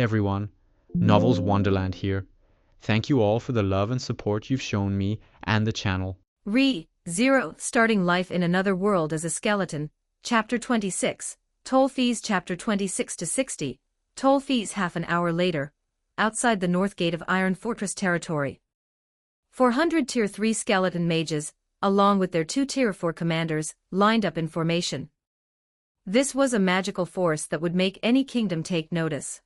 everyone, Novels Wonderland here. Thank you all for the love and support you've shown me and the channel. Zero, Starting Life in Another World as a Skeleton, Chapter 26, Toll Fees Chapter 26 to 60, Toll Fees half an hour later, outside the north gate of Iron Fortress territory. 400 Tier 3 skeleton mages, along with their 2 Tier 4 commanders, lined up in formation. This was a magical force that would make any kingdom take notice.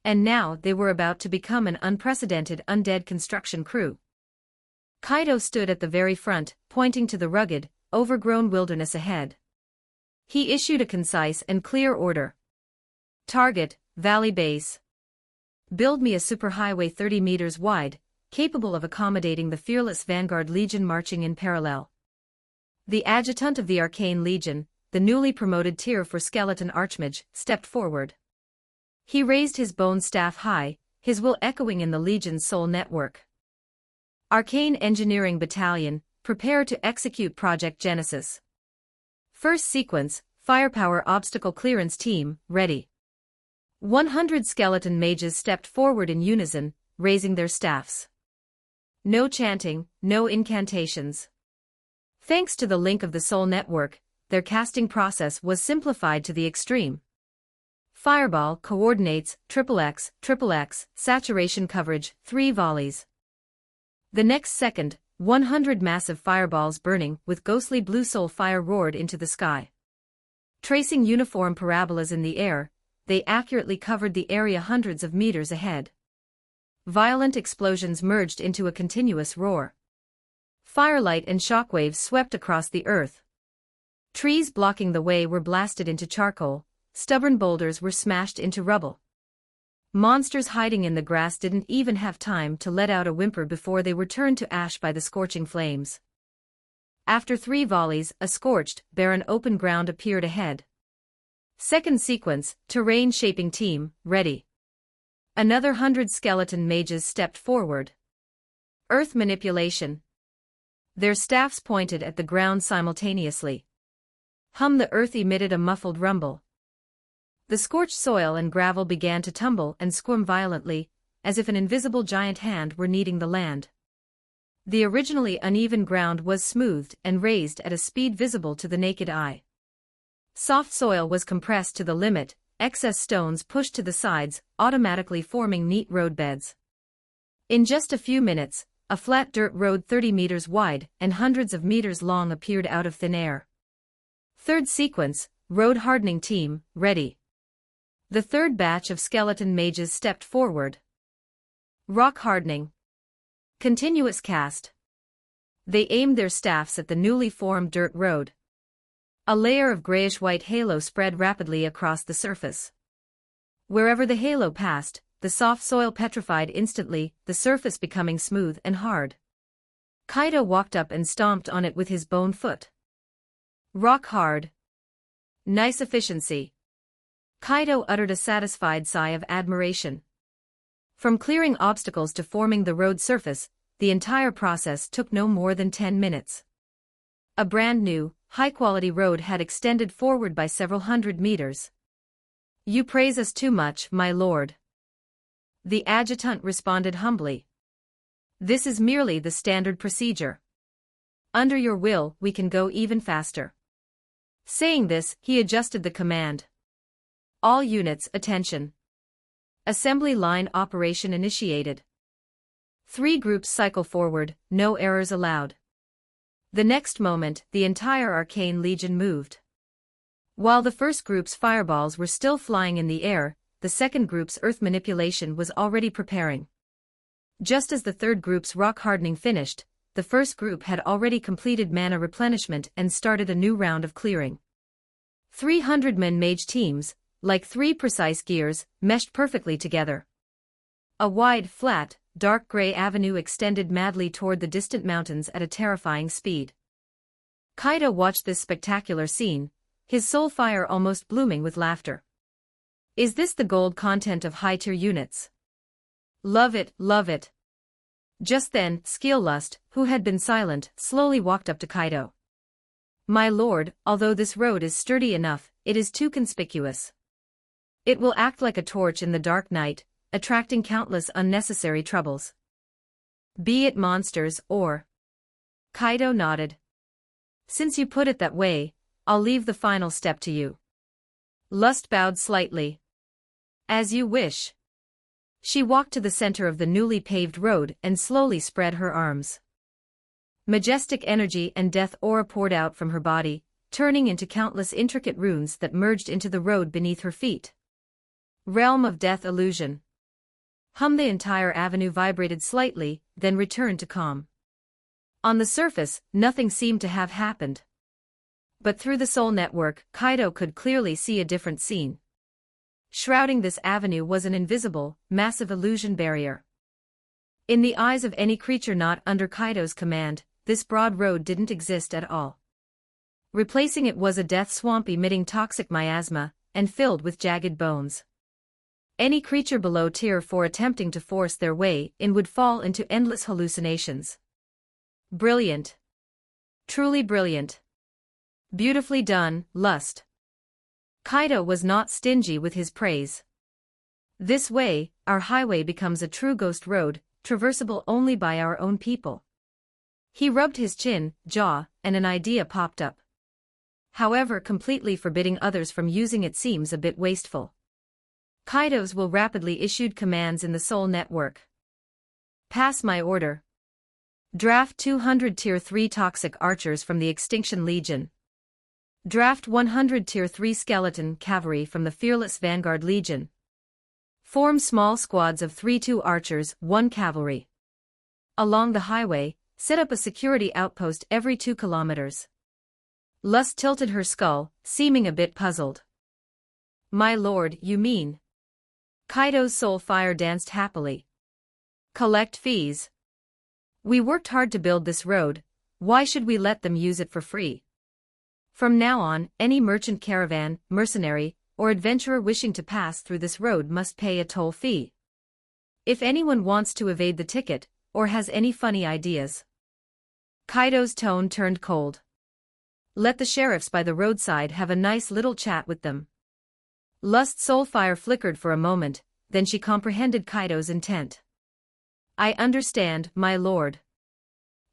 And now they were about to become an unprecedented undead construction crew. Kaido stood at the very front, pointing to the rugged, overgrown wilderness ahead. He issued a concise and clear order. Target, Valley Base. Build me a superhighway 30 meters wide, capable of accommodating the fearless Vanguard Legion marching in parallel. The adjutant of the Arcane Legion, the newly promoted Tier 4 skeleton archmage, stepped forward. He raised his bone staff high, his will echoing in the Legion's soul network. Arcane Engineering Battalion, prepare to execute Project Genesis. First sequence, Firepower Obstacle Clearance Team, ready. 100 skeleton mages stepped forward in unison, raising their staffs. No chanting, no incantations. Thanks to the link of the soul network, their casting process was simplified to the extreme. Fireball coordinates, XXX, saturation coverage, 3 volleys. The next second, 100 massive fireballs burning with ghostly blue soul fire roared into the sky. Tracing uniform parabolas in the air, they accurately covered the area hundreds of meters ahead. Violent explosions merged into a continuous roar. Firelight and shockwaves swept across the earth. Trees blocking the way were blasted into charcoal, stubborn boulders were smashed into rubble. Monsters hiding in the grass didn't even have time to let out a whimper before they were turned to ash by the scorching flames. After 3 volleys, a scorched, barren open ground appeared ahead. Second sequence, Terrain Shaping Team, ready. Another 100 skeleton mages stepped forward. Earth Manipulation. Their staffs pointed at the ground simultaneously. The earth emitted a muffled rumble. The scorched soil and gravel began to tumble and squirm violently, as if an invisible giant hand were kneading the land. The originally uneven ground was smoothed and raised at a speed visible to the naked eye. Soft soil was compressed to the limit, excess stones pushed to the sides, automatically forming neat roadbeds. In just a few minutes, a flat dirt road 30 meters wide and hundreds of meters long appeared out of thin air. Third sequence, Road Hardening Team, ready. The third batch of skeleton mages stepped forward. Rock Hardening. Continuous cast. They aimed their staffs at the newly formed dirt road. A layer of grayish-white halo spread rapidly across the surface. Wherever the halo passed, the soft soil petrified instantly, the surface becoming smooth and hard. Kaido walked up and stomped on it with his bone foot. Rock hard. Nice efficiency. Kaido uttered a satisfied sigh of admiration. From clearing obstacles to forming the road surface, the entire process took no more than 10 minutes. A brand new, high-quality road had extended forward by several hundred meters. You praise us too much, my lord. The adjutant responded humbly. This is merely the standard procedure. Under your will, we can go even faster. Saying this, he adjusted the command. All units, attention. Assembly line operation initiated. 3 groups cycle forward, no errors allowed. The next moment, the entire Arcane Legion moved. While the first group's fireballs were still flying in the air, the second group's earth manipulation was already preparing. Just as the third group's rock hardening finished, the first group had already completed mana replenishment and started a new round of clearing. 300 men mage teams, like 3 precise gears, meshed perfectly together. A wide, flat, dark gray avenue extended madly toward the distant mountains at a terrifying speed. Kaido watched this spectacular scene, his soul fire almost blooming with laughter. Is this the gold content of high-tier units? Love it, love it. Just then, Skill-Lust, who had been silent, slowly walked up to Kaido. My lord, although this road is sturdy enough, it is too conspicuous. It will act like a torch in the dark night, attracting countless unnecessary troubles. Be it monsters or... Kaido nodded. Since you put it that way, I'll leave the final step to you. Lust bowed slightly. As you wish. She walked to the center of the newly paved road and slowly spread her arms. Majestic energy and death aura poured out from her body, turning into countless intricate runes that merged into the road beneath her feet. Realm of Death Illusion. The entire avenue vibrated slightly, then returned to calm. On the surface, nothing seemed to have happened. But through the soul network, Kaido could clearly see a different scene. Shrouding this avenue was an invisible, massive illusion barrier. In the eyes of any creature not under Kaido's command, this broad road didn't exist at all. Replacing it was a death swamp emitting toxic miasma, and filled with jagged bones. Any creature below Tier 4 attempting to force their way in would fall into endless hallucinations. Brilliant. Truly brilliant. Beautifully done, Lust. Kaido was not stingy with his praise. This way, our highway becomes a true ghost road, traversable only by our own people. He rubbed his chin, jaw, and an idea popped up. However, completely forbidding others from using it seems a bit wasteful. Kaido's will rapidly issued commands in the Soul Network. Pass my order. Draft 200 Tier 3 Toxic Archers from the Extinction Legion. Draft 100 Tier 3 Skeleton Cavalry from the Fearless Vanguard Legion. Form small squads of 3-2 archers, 1 cavalry. Along the highway, set up a security outpost every 2 kilometers. Lust tilted her skull, seeming a bit puzzled. My lord, you mean? Kaido's soul fire danced happily. Collect fees. We worked hard to build this road, why should we let them use it for free? From now on, any merchant caravan, mercenary, or adventurer wishing to pass through this road must pay a toll fee. If anyone wants to evade the ticket, or has any funny ideas. Kaido's tone turned cold. Let the sheriffs by the roadside have a nice little chat with them. Lust's soul fire flickered for a moment, then she comprehended Kaido's intent. I understand, my lord.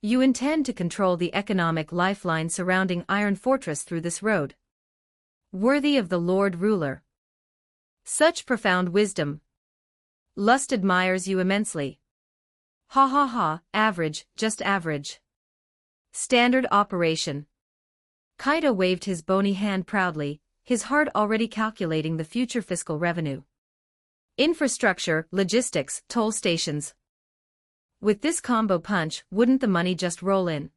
You intend to control the economic lifeline surrounding Iron Fortress through this road. Worthy of the Lord Ruler. Such profound wisdom. Lust admires you immensely. Ha ha ha, average, just average. Standard operation. Kaido waved his bony hand proudly, his heart already calculating the future fiscal revenue. Infrastructure, logistics, toll stations. With this combo punch, wouldn't the money just roll in?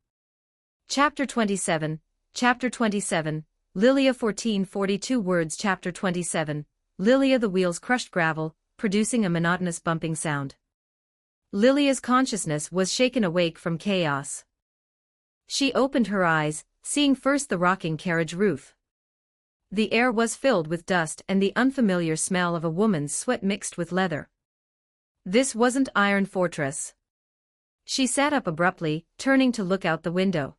Chapter 27, Lilia 1442 words Chapter 27, Lilia the wheels crushed gravel, producing a monotonous bumping sound. Lilia's consciousness was shaken awake from chaos. She opened her eyes, seeing first the rocking carriage roof. The air was filled with dust and the unfamiliar smell of a woman's sweat mixed with leather. This wasn't Iron Fortress. She sat up abruptly, turning to look out the window.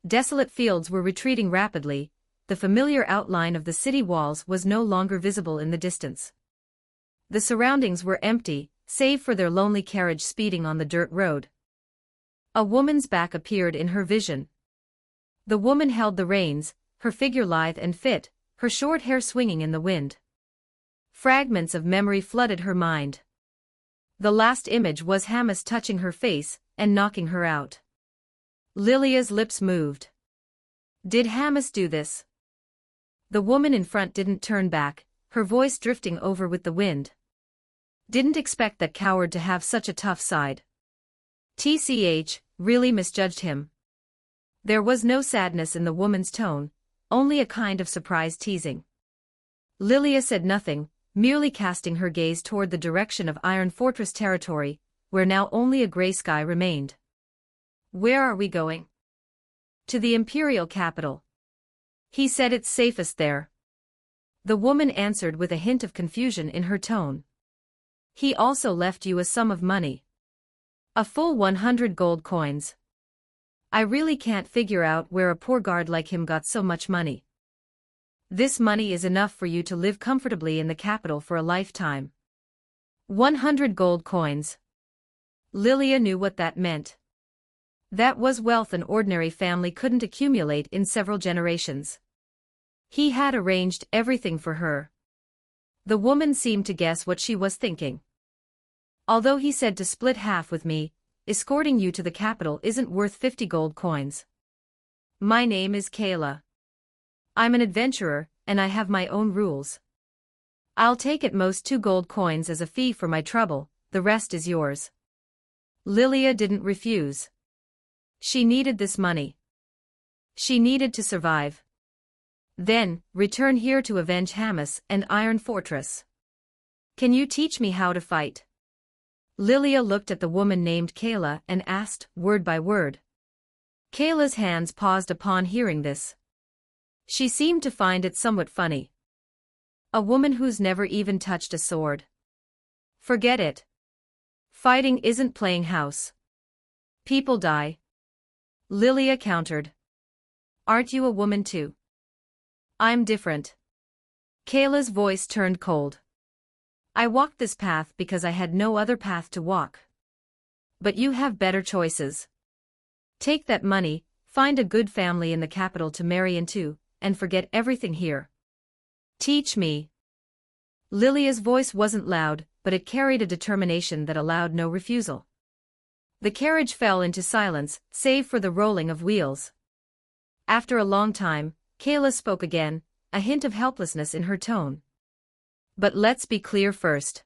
Desolate fields were retreating rapidly, the familiar outline of the city walls was no longer visible in the distance. The surroundings were empty, save for their lonely carriage speeding on the dirt road. A woman's back appeared in her vision. The woman held the reins, her figure lithe and fit, her short hair swinging in the wind. Fragments of memory flooded her mind. The last image was Hamas touching her face and knocking her out. Lilia's lips moved. Did Hamas do this? The woman in front didn't turn back, her voice drifting over with the wind. Didn't expect that coward to have such a tough side. TCH, really misjudged him. There was no sadness in the woman's tone, only a kind of surprised teasing. Lilia said nothing, merely casting her gaze toward the direction of Iron Fortress territory, where now only a gray sky remained. Where are we going? To the Imperial capital. He said it's safest there. The woman answered with a hint of confusion in her tone. He also left you a sum of money. A full 100 gold coins. I really can't figure out where a poor guard like him got so much money. This money is enough for you to live comfortably in the capital for a lifetime. 100 gold coins. Lilia knew what that meant. That was wealth an ordinary family couldn't accumulate in several generations. He had arranged everything for her. The woman seemed to guess what she was thinking. Although he said to split half with me, escorting you to the capital isn't worth 50 gold coins. My name is Kayla. I'm an adventurer, and I have my own rules. I'll take at most 2 gold coins as a fee for my trouble, the rest is yours. Lilia didn't refuse. She needed this money. She needed to survive. Then, return here to avenge Hamas and Iron Fortress. Can you teach me how to fight? Lilia looked at the woman named Kayla and asked, word by word. Kayla's hands paused upon hearing this. She seemed to find it somewhat funny. A woman who's never even touched a sword. Forget it. Fighting isn't playing house. People die. Lilia countered. Aren't you a woman too? I'm different. Kayla's voice turned cold. I walked this path because I had no other path to walk. But you have better choices. Take that money, find a good family in the capital to marry into, and forget everything here. Teach me. Lilia's voice wasn't loud, but it carried a determination that allowed no refusal. The carriage fell into silence, save for the rolling of wheels. After a long time, Kayla spoke again, a hint of helplessness in her tone. But let's be clear first.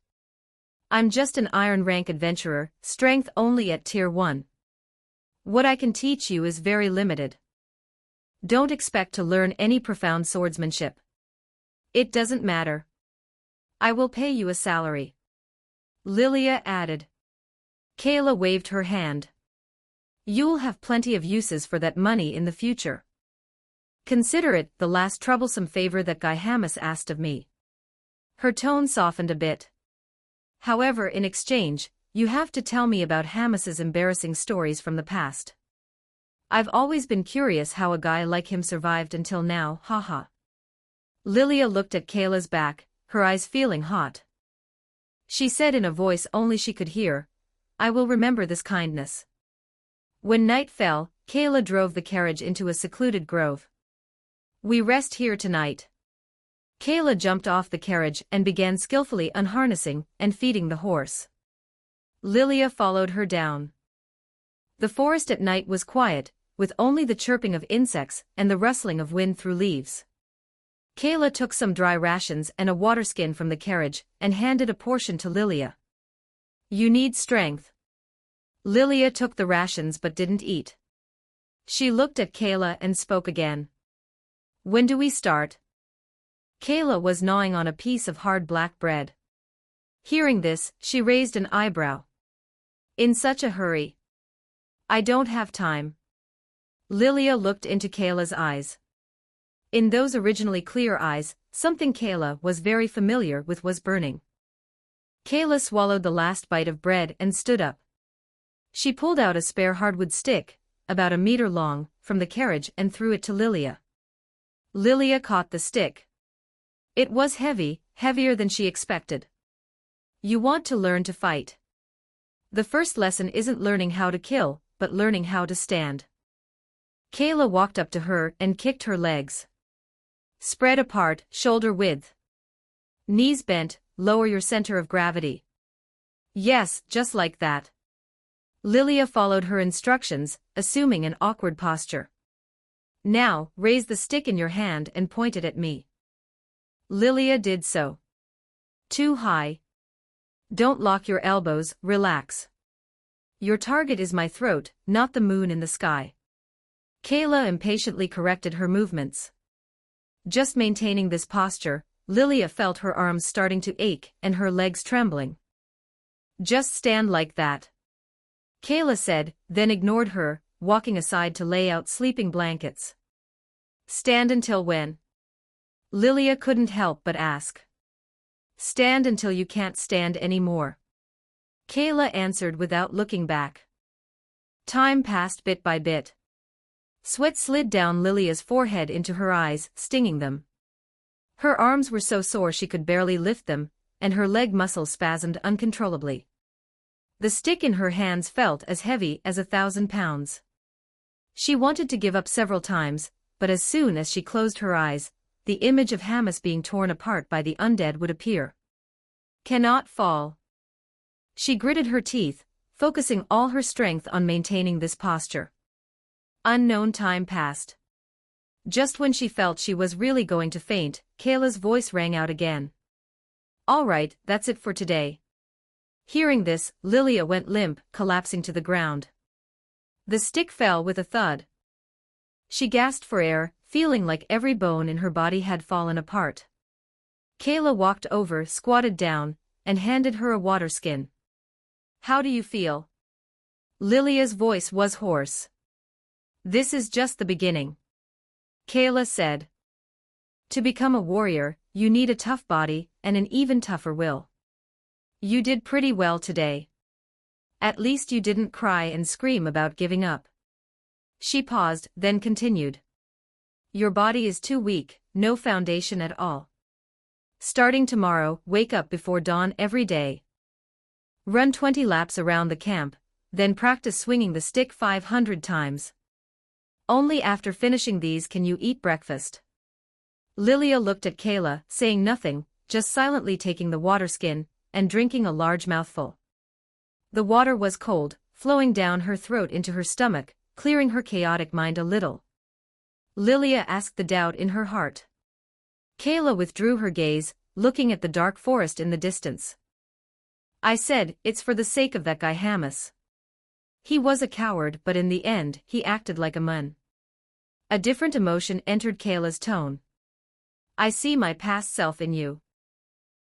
I'm just an iron rank adventurer, strength only at tier 1. What I can teach you is very limited. Don't expect to learn any profound swordsmanship. It doesn't matter. I will pay you a salary. Lilia added. Kayla waved her hand. You'll have plenty of uses for that money in the future. Consider it the last troublesome favor that Guy Hamas asked of me. Her tone softened a bit. However, in exchange, you have to tell me about Hamas's embarrassing stories from the past. I've always been curious how a guy like him survived until now, haha. Lilia looked at Kayla's back, her eyes feeling hot. She said in a voice only she could hear, I will remember this kindness. When night fell, Kayla drove the carriage into a secluded grove. We rest here tonight. Kayla jumped off the carriage and began skillfully unharnessing and feeding the horse. Lilia followed her down. The forest at night was quiet, with only the chirping of insects and the rustling of wind through leaves. Kayla took some dry rations and a water skin from the carriage and handed a portion to Lilia. You need strength. Lilia took the rations but didn't eat. She looked at Kayla and spoke again. When do we start? Kayla was gnawing on a piece of hard black bread. Hearing this, she raised an eyebrow. In such a hurry. I don't have time. Lilia looked into Kayla's eyes. In those originally clear eyes, something Kayla was very familiar with was burning. Kayla swallowed the last bite of bread and stood up. She pulled out a spare hardwood stick, about a meter long, from the carriage and threw it to Lilia. Lilia caught the stick. It was heavy, heavier than she expected. You want to learn to fight. The first lesson isn't learning how to kill, but learning how to stand. Kayla walked up to her and kicked her legs. Spread apart, shoulder width. Knees bent, lower your center of gravity. Yes, just like that. Lilia followed her instructions, assuming an awkward posture. Now, raise the stick in your hand and point it at me. Lilia did so. Too high. Don't lock your elbows, relax. Your target is my throat, not the moon in the sky. Kayla impatiently corrected her movements. Just maintaining this posture, Lilia felt her arms starting to ache and her legs trembling. Just stand like that. Kayla said, then ignored her, walking aside to lay out sleeping blankets. Stand until when? Lilia couldn't help but ask. Stand until you can't stand anymore. Kayla answered without looking back. Time passed bit by bit. Sweat slid down Lilia's forehead into her eyes, stinging them. Her arms were so sore she could barely lift them, and her leg muscles spasmed uncontrollably. The stick in her hands felt as heavy as 1,000 pounds. She wanted to give up several times, but as soon as she closed her eyes, the image of Hamas being torn apart by the undead would appear. Cannot fall. She gritted her teeth, focusing all her strength on maintaining this posture. Unknown time passed. Just when she felt she was really going to faint, Kayla's voice rang out again. All right, that's it for today. Hearing this, Lilia went limp, collapsing to the ground. The stick fell with a thud. She gasped for air, feeling like every bone in her body had fallen apart. Kayla walked over, squatted down, and handed her a water skin. How do you feel? Lilia's voice was hoarse. This is just the beginning. Kayla said. To become a warrior, you need a tough body and an even tougher will. You did pretty well today. At least you didn't cry and scream about giving up. She paused, then continued. Your body is too weak, no foundation at all. Starting tomorrow, wake up before dawn every day. Run 20 laps around the camp, then practice swinging the stick 500 times. Only after finishing these can you eat breakfast. Lilia looked at Kayla, saying nothing, just silently taking the water skin and drinking a large mouthful. The water was cold, flowing down her throat into her stomach, clearing her chaotic mind a little. Lilia asked the doubt in her heart. Kayla withdrew her gaze, looking at the dark forest in the distance. I said, it's for the sake of that guy Hamas. He was a coward, but in the end, he acted like a man. A different emotion entered Kayla's tone. I see my past self in you.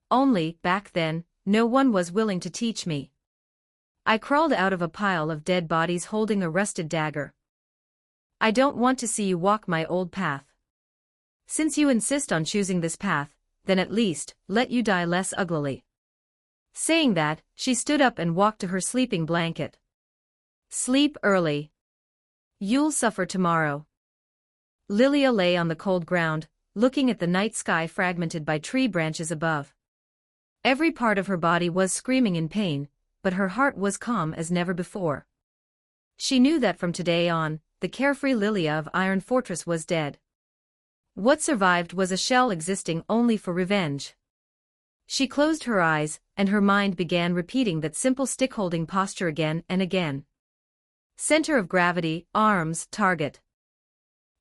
Only, back then, no one was willing to teach me. I crawled out of a pile of dead bodies holding a rusted dagger. I don't want to see you walk my old path. Since you insist on choosing this path, then at least, let you die less uglily. Saying that, she stood up and walked to her sleeping blanket. Sleep early. You'll suffer tomorrow. Lilia lay on the cold ground, looking at the night sky fragmented by tree branches above. Every part of her body was screaming in pain, but her heart was calm as never before. She knew that from today on, the carefree Lilia of Iron Fortress was dead. What survived was a shell existing only for revenge. She closed her eyes, and her mind began repeating that simple stick-holding posture again and again. Center of gravity, arms, target.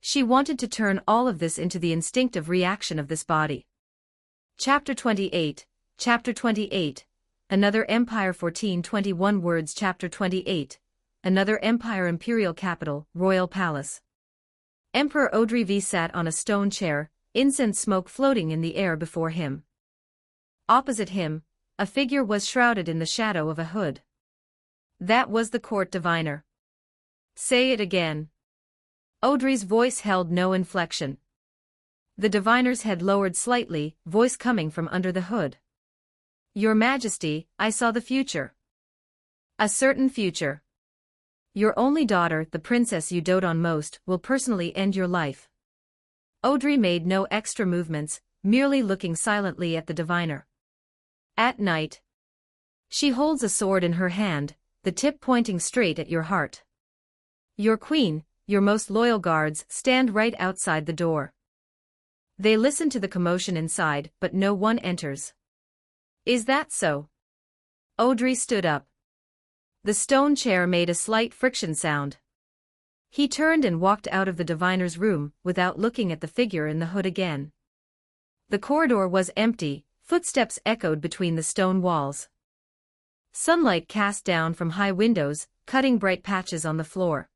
She wanted to turn all of this into the instinctive reaction of this body. Chapter 28, Chapter 28, Another Empire 1421 words Chapter 28, Another Empire Imperial Capital, Royal Palace. Emperor Audrey V sat on a stone chair, incense smoke floating in the air before him. Opposite him, a figure was shrouded in the shadow of a hood. That was the court diviner. Say it again. Audrey's voice held no inflection. The diviner's head lowered slightly, voice coming from under the hood. Your Majesty, I saw the future. A certain future. Your only daughter, the princess you dote on most, will personally end your life. Audrey made no extra movements, merely looking silently at the diviner. At night. She holds a sword in her hand, the tip pointing straight at your heart. Your queen, your most loyal guards, stand right outside the door. They listen to the commotion inside, but no one enters. Is that so? Audrey stood up. The stone chair made a slight friction sound. He turned and walked out of the diviner's room, without looking at the figure in the hood again. The corridor was empty, footsteps echoed between the stone walls. Sunlight cast down from high windows, cutting bright patches on the floor.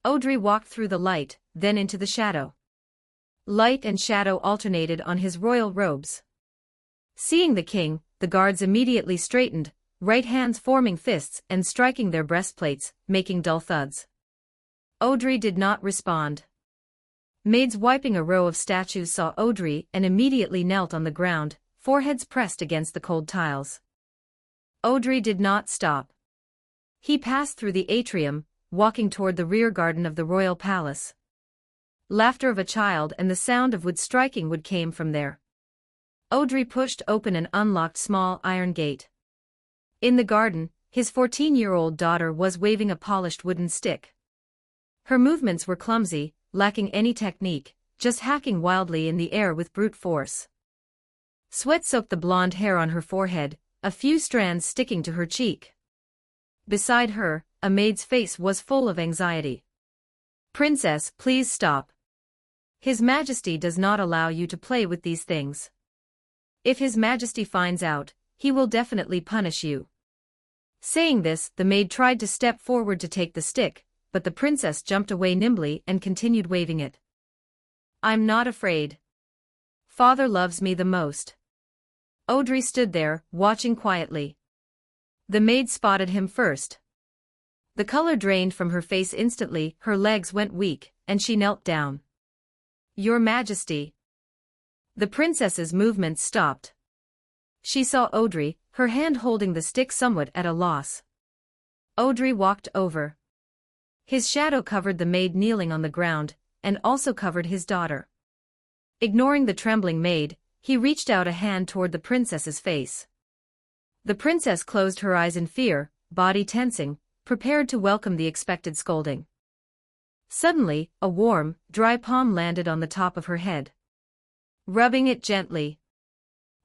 Audrey walked through the light, then into the shadow. Light and shadow alternated on his royal robes. Seeing the king, the guards immediately straightened, right hands forming fists and striking their breastplates, making dull thuds. Audrey did not respond. Maids wiping a row of statues saw Audrey and immediately knelt on the ground, foreheads pressed against the cold tiles. Audrey did not stop. He passed through the atrium, walking toward the rear garden of the royal palace. Laughter of a child and the sound of wood striking wood came from there. Audrey pushed open an unlocked small iron gate. In the garden, his 14-year-old daughter was waving a polished wooden stick. Her movements were clumsy, lacking any technique, just hacking wildly in the air with brute force. Sweat soaked the blonde hair on her forehead, a few strands sticking to her cheek. Beside her, a maid's face was full of anxiety. "Princess, please stop. His Majesty does not allow you to play with these things. If His Majesty finds out, he will definitely punish you." Saying this, the maid tried to step forward to take the stick, but the princess jumped away nimbly and continued waving it. "I'm not afraid. Father loves me the most." Audrey stood there, watching quietly. The maid spotted him first. The color drained from her face instantly, her legs went weak, and she knelt down. "Your Majesty." The princess's movements stopped. She saw Audrey, her hand holding the stick somewhat at a loss. Audrey walked over. His shadow covered the maid kneeling on the ground, and also covered his daughter. Ignoring the trembling maid, he reached out a hand toward the princess's face. The princess closed her eyes in fear, body tensing, prepared to welcome the expected scolding. Suddenly, a warm, dry palm landed on the top of her head. Rubbing it gently.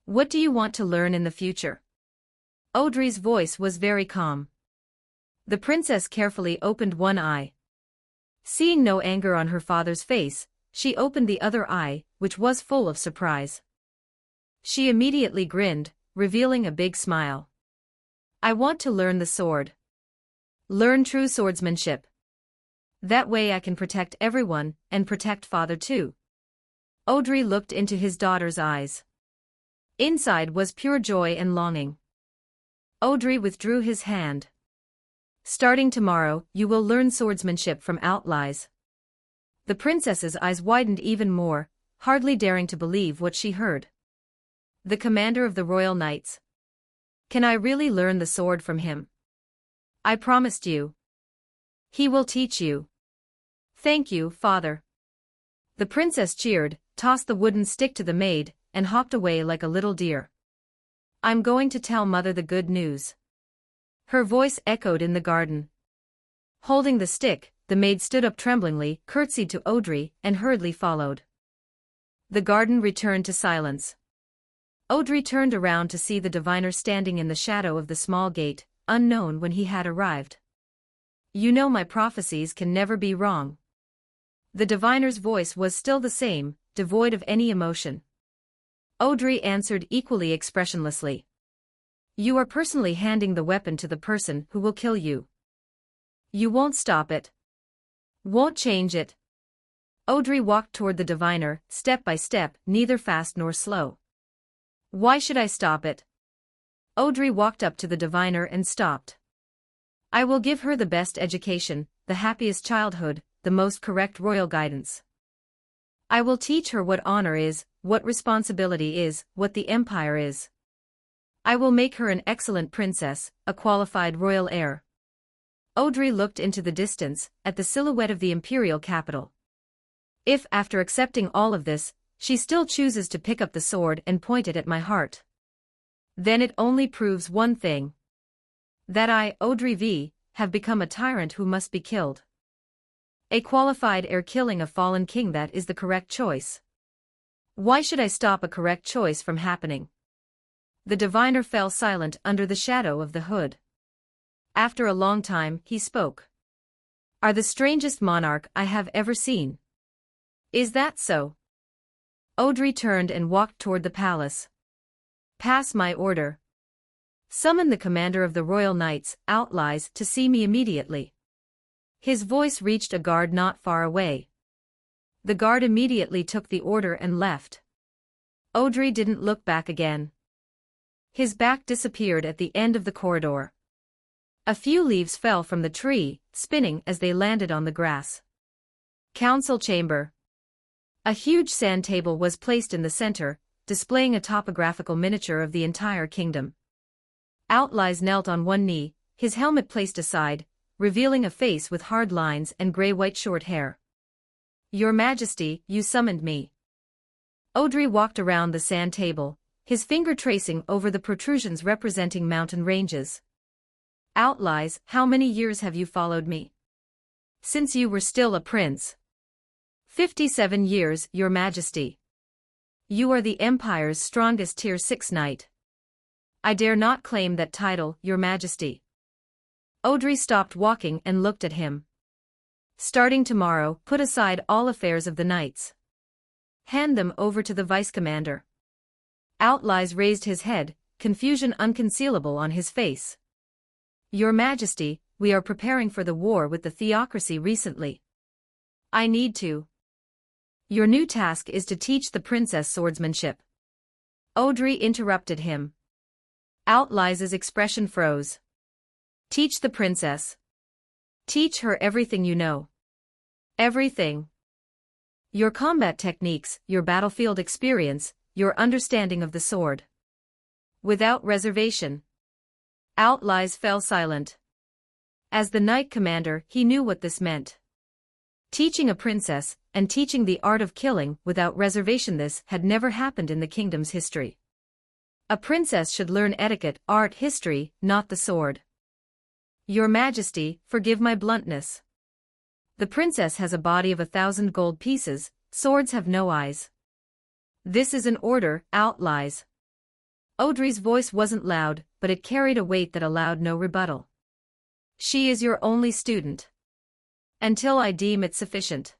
"What do you want to learn in the future?" Audrey's voice was very calm. The princess carefully opened one eye. Seeing no anger on her father's face, she opened the other eye, which was full of surprise. She immediately grinned, revealing a big smile. "I want to learn the sword. Learn true swordsmanship. That way I can protect everyone, and protect father too." Audrey looked into his daughter's eyes. Inside was pure joy and longing. Audrey withdrew his hand. "Starting tomorrow, you will learn swordsmanship from outlaws." The princess's eyes widened even more, hardly daring to believe what she heard. "The commander of the royal knights. Can I really learn the sword from him?" "I promised you. He will teach you." "Thank you, father." The princess cheered, tossed the wooden stick to the maid, and hopped away like a little deer. "I'm going to tell mother the good news." Her voice echoed in the garden. Holding the stick, the maid stood up tremblingly, curtsied to Audrey, and hurriedly followed. The garden returned to silence. Audrey turned around to see the diviner standing in the shadow of the small gate, unknown when he had arrived. "You know my prophecies can never be wrong." The diviner's voice was still the same, devoid of any emotion. Audrey answered equally expressionlessly. "You are personally handing the weapon to the person who will kill you. You won't stop it. Won't change it." Audrey walked toward the diviner, step by step, neither fast nor slow. "Why should I stop it?" Audrey walked up to the diviner and stopped. "I will give her the best education, the happiest childhood, the most correct royal guidance. I will teach her what honor is, what responsibility is, what the empire is. I will make her an excellent princess, a qualified royal heir." Audrey looked into the distance, at the silhouette of the imperial capital. If, after accepting all of this, she still chooses to pick up the sword and point it at my heart, then it only proves one thing. That I, Audrey V., have become a tyrant who must be killed. A qualified heir killing a fallen king, that is the correct choice. Why should I stop a correct choice from happening? The diviner fell silent under the shadow of the hood. After a long time, he spoke. "Are the strangest monarch I have ever seen." "Is that so?" Audrey turned and walked toward the palace. "Pass my order. Summon the commander of the royal knights, outlaws, to see me immediately." His voice reached a guard not far away. The guard immediately took the order and left. Audrey didn't look back again. His back disappeared at the end of the corridor. A few leaves fell from the tree, spinning as they landed on the grass. Council chamber. A huge sand table was placed in the center, displaying a topographical miniature of the entire kingdom. Outlaws knelt on one knee, his helmet placed aside, revealing a face with hard lines and gray-white short hair. "Your Majesty, you summoned me." Audrey walked around the sand table, his finger tracing over the protrusions representing mountain ranges. Outlies, how many years have you followed me? Since you were still a prince. 57 years, Your Majesty. You are the Empire's strongest Tier 6 knight. I dare not claim that title, Your Majesty. Audrey stopped walking and looked at him. Starting tomorrow, put aside all affairs of the knights. Hand them over to the vice-commander. Outlies raised his head, confusion unconcealable on his face. Your Majesty, we are preparing for the war with the theocracy recently. I need to. Your new task is to teach the princess swordsmanship. Audrey interrupted him. Outlies' expression froze. Teach the princess. Teach her everything you know. Everything. Your combat techniques, your battlefield experience, your understanding of the sword. Without reservation. Outlies fell silent. As the knight commander, he knew what this meant. Teaching a princess, and teaching the art of killing without reservation, this had never happened in the kingdom's history. A princess should learn etiquette, art, history, not the sword. Your Majesty, forgive my bluntness. The princess has a body of 1,000 gold pieces, swords have no eyes. This is an order, Outlies. Audrey's voice wasn't loud, but it carried a weight that allowed no rebuttal. She is your only student. Until I deem it sufficient.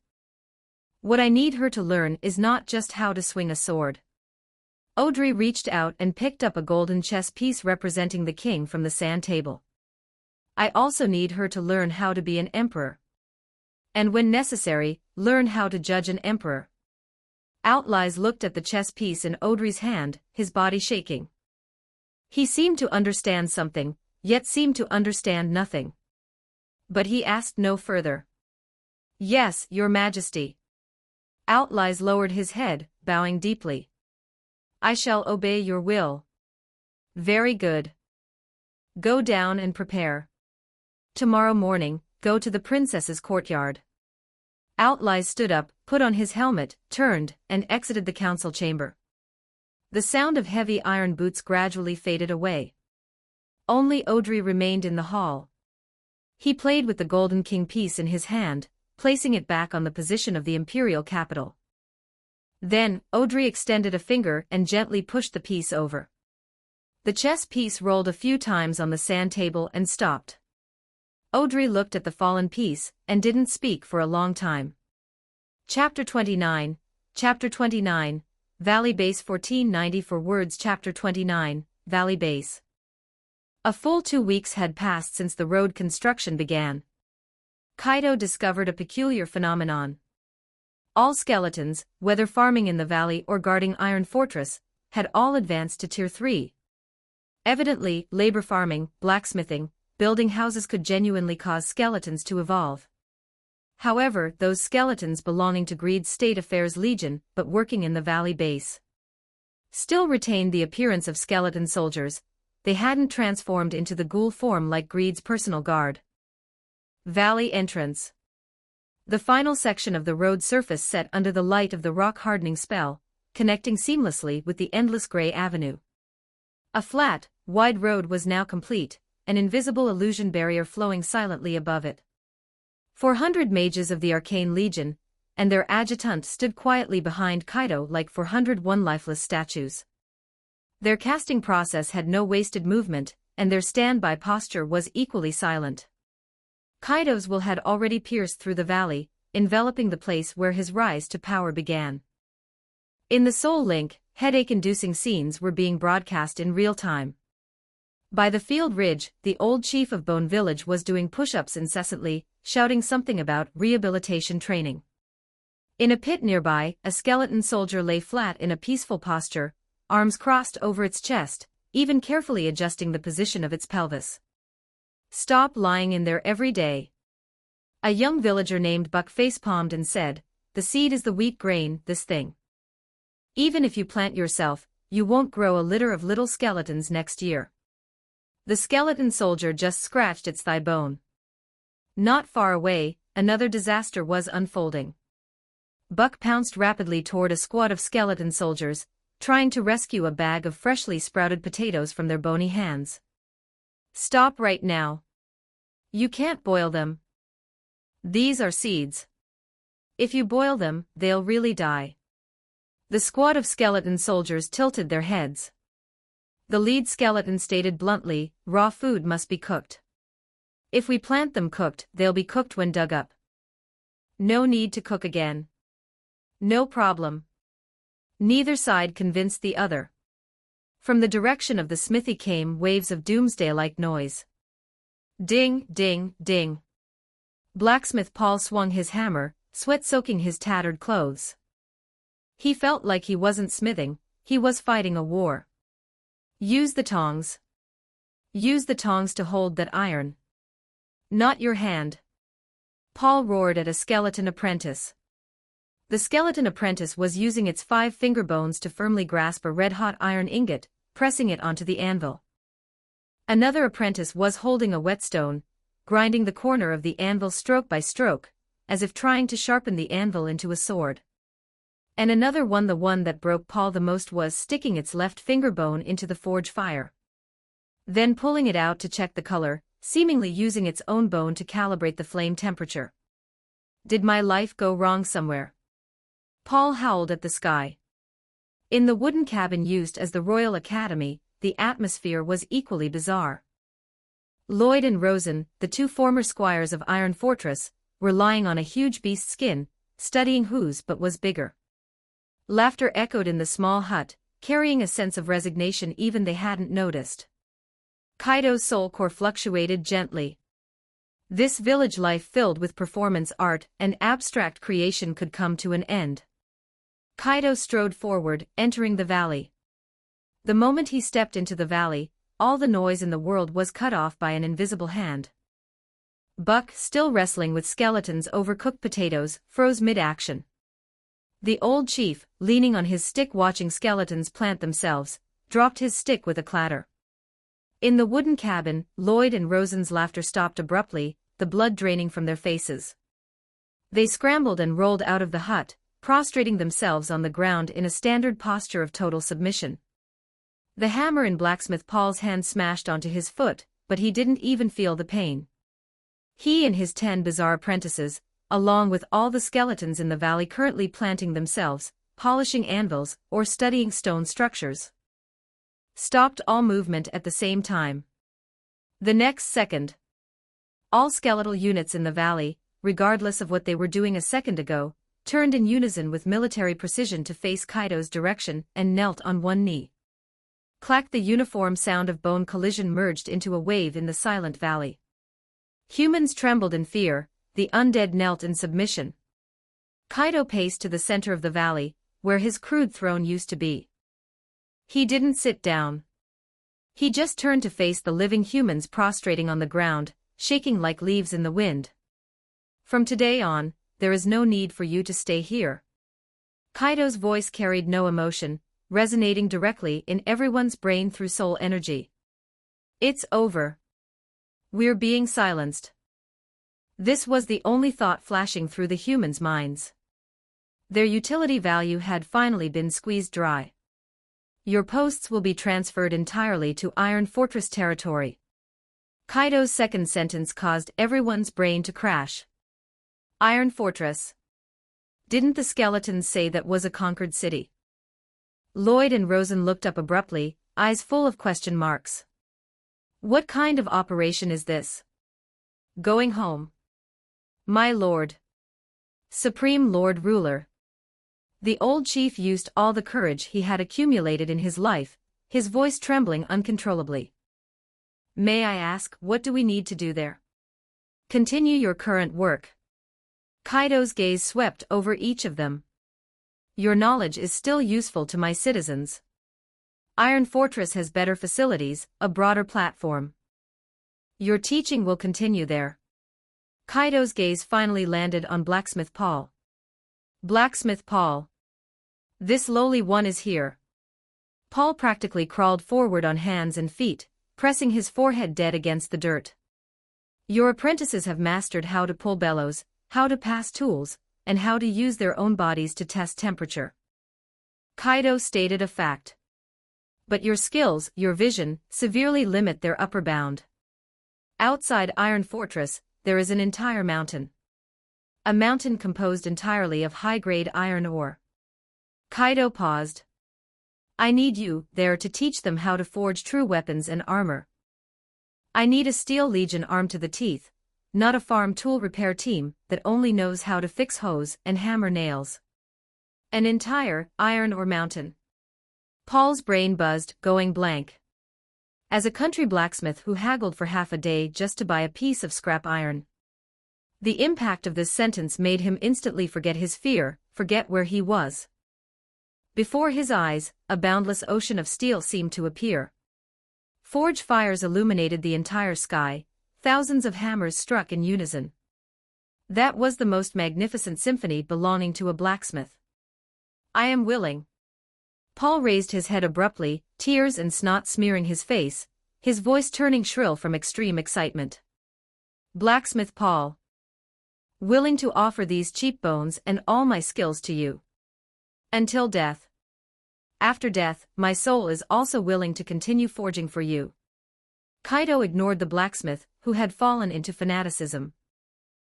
What I need her to learn is not just how to swing a sword. Audrey reached out and picked up a golden chess piece representing the king from the sand table. I also need her to learn how to be an emperor. And when necessary, learn how to judge an emperor. Outlies looked at the chess piece in Audrey's hand, his body shaking. He seemed to understand something, yet seemed to understand nothing. But he asked no further. Yes, Your Majesty. Outlies lowered his head, bowing deeply. I shall obey your will. Very good. Go down and prepare. Tomorrow morning, go to the princess's courtyard. Outlies stood up, put on his helmet, turned, and exited the council chamber. The sound of heavy iron boots gradually faded away. Only Audrey remained in the hall. He played with the golden king piece in his hand, placing it back on the position of the imperial capital. Then, Audrey extended a finger and gently pushed the piece over. The chess piece rolled a few times on the sand table and stopped. Audrey looked at the fallen piece, and didn't speak for a long time. Chapter 29, Valley Base 1490 for words. Chapter 29, Valley Base. A full 2 weeks had passed since the road construction began. Kaito discovered a peculiar phenomenon. All skeletons, whether farming in the valley or guarding Iron Fortress, had all advanced to Tier 3. Evidently, labor farming, blacksmithing, building houses could genuinely cause skeletons to evolve. However, those skeletons belonging to Greed's State Affairs Legion, but working in the valley base, still retained the appearance of skeleton soldiers. They hadn't transformed into the ghoul form like Greed's personal guard. Valley entrance. The final section of the road surface set under the light of the rock-hardening spell, connecting seamlessly with the endless gray avenue. A flat, wide road was now complete, an invisible illusion barrier flowing silently above it. 400 mages of the Arcane Legion, and their adjutant stood quietly behind Kaito like 401 lifeless statues. Their casting process had no wasted movement, and their standby posture was equally silent. Kaito's will had already pierced through the valley, enveloping the place where his rise to power began. In the Soul Link, headache-inducing scenes were being broadcast in real time. By the field ridge, the old chief of Bone Village was doing push-ups incessantly, shouting something about rehabilitation training. In a pit nearby, a skeleton soldier lay flat in a peaceful posture, arms crossed over its chest, even carefully adjusting the position of its pelvis. Stop lying in there every day. A young villager named Buck face-palmed and said, the seed is the wheat grain, this thing. Even if you plant yourself, you won't grow a litter of little skeletons next year. The skeleton soldier just scratched its thigh bone. Not far away, another disaster was unfolding. Buck pounced rapidly toward a squad of skeleton soldiers, trying to rescue a bag of freshly sprouted potatoes from their bony hands. Stop right now. You can't boil them. These are seeds. If you boil them, they'll really die. The squad of skeleton soldiers tilted their heads. The lead skeleton stated bluntly, raw food must be cooked. If we plant them cooked, they'll be cooked when dug up. No need to cook again. No problem. Neither side convinced the other. From the direction of the smithy came waves of doomsday-like noise. Ding, ding, ding. Blacksmith Paul swung his hammer, sweat soaking his tattered clothes. He felt like he wasn't smithing, he was fighting a war. Use the tongs. Use the tongs to hold that iron. Not your hand. Paul roared at a skeleton apprentice. The skeleton apprentice was using its 5 finger bones to firmly grasp a red-hot iron ingot, pressing it onto the anvil. Another apprentice was holding a whetstone, grinding the corner of the anvil stroke by stroke, as if trying to sharpen the anvil into a sword. And another one, the one that broke Paul the most, was sticking its left finger bone into the forge fire. Then pulling it out to check the color, seemingly using its own bone to calibrate the flame temperature. Did my life go wrong somewhere? Paul howled at the sky. In the wooden cabin used as the Royal Academy, the atmosphere was equally bizarre. Lloyd and Rosen, the 2 former squires of Iron Fortress, were lying on a huge beast's skin, studying whose but was bigger. Laughter echoed in the small hut, carrying a sense of resignation even they hadn't noticed. Kaido's soul core fluctuated gently. This village life filled with performance art and abstract creation could come to an end. Kaido strode forward, entering the valley. The moment he stepped into the valley, all the noise in the world was cut off by an invisible hand. Buck, still wrestling with skeletons over cooked potatoes, froze mid-action. The old chief, leaning on his stick watching skeletons plant themselves, dropped his stick with a clatter. In the wooden cabin, Lloyd and Rosen's laughter stopped abruptly, the blood draining from their faces. They scrambled and rolled out of the hut, prostrating themselves on the ground in a standard posture of total submission. The hammer in Blacksmith Paul's hand smashed onto his foot, but he didn't even feel the pain. He and his 10 bizarre apprentices, along with all the skeletons in the valley currently planting themselves, polishing anvils, or studying stone structures, stopped all movement at the same time. The next second, all skeletal units in the valley, regardless of what they were doing a second ago, turned in unison with military precision to face Kaido's direction and knelt on one knee. Clack! The uniform sound of bone collision merged into a wave in the silent valley. Humans trembled in fear, the undead knelt in submission. Kaido paced to the center of the valley, where his crude throne used to be. He didn't sit down. He just turned to face the living humans prostrating on the ground, shaking like leaves in the wind. From today on, there is no need for you to stay here. Kaido's voice carried no emotion, resonating directly in everyone's brain through soul energy. It's over. We're being silenced. This was the only thought flashing through the humans' minds. Their utility value had finally been squeezed dry. Your posts will be transferred entirely to Iron Fortress territory. Kaido's second sentence caused everyone's brain to crash. Iron Fortress. Didn't the skeletons say that was a conquered city? Lloyd and Rosen looked up abruptly, eyes full of question marks. What kind of operation is this? Going home. My lord. Supreme Lord Ruler. The old chief used all the courage he had accumulated in his life, his voice trembling uncontrollably. May I ask, what do we need to do there? Continue your current work. Kaido's gaze swept over each of them. Your knowledge is still useful to my citizens. Iron Fortress has better facilities, a broader platform. Your teaching will continue there. Kaido's gaze finally landed on Blacksmith Paul. Blacksmith Paul. This lowly one is here. Paul practically crawled forward on hands and feet, pressing his forehead dead against the dirt. Your apprentices have mastered how to pull bellows, how to pass tools, and how to use their own bodies to test temperature. Kaido stated a fact. But your skills, your vision, severely limit their upper bound. Outside Iron Fortress, there is an entire mountain. A mountain composed entirely of high-grade iron ore. Kaido paused. I need you there to teach them how to forge true weapons and armor. I need a Steel Legion armed to the teeth, not a farm tool repair team that only knows how to fix hose and hammer nails. An entire iron ore mountain. Paul's brain buzzed, going blank. As a country blacksmith who haggled for half a day just to buy a piece of scrap iron. The impact of this sentence made him instantly forget his fear, forget where he was. Before his eyes, a boundless ocean of steel seemed to appear. Forge fires illuminated the entire sky, thousands of hammers struck in unison. That was the most magnificent symphony belonging to a blacksmith. I am willing. Paul raised his head abruptly, tears and snot smearing his face, his voice turning shrill from extreme excitement. Blacksmith Paul. Willing to offer these cheap bones and all my skills to you. Until death. After death, my soul is also willing to continue forging for you. Kaido ignored the blacksmith, who had fallen into fanaticism.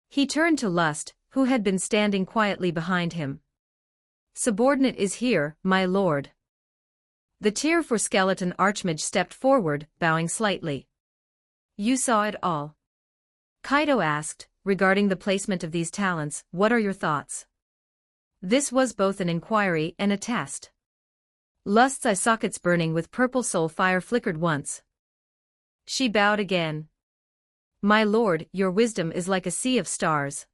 He turned to Lust, who had been standing quietly behind him. Subordinate is here, my lord. The Tier 4 skeleton archmage stepped forward, bowing slightly. You saw it all. Kaido asked, regarding the placement of these talents, what are your thoughts? This was both an inquiry and a test. Lust's eye sockets burning with purple soul fire flickered once. She bowed again. My lord, your wisdom is like a sea of stars.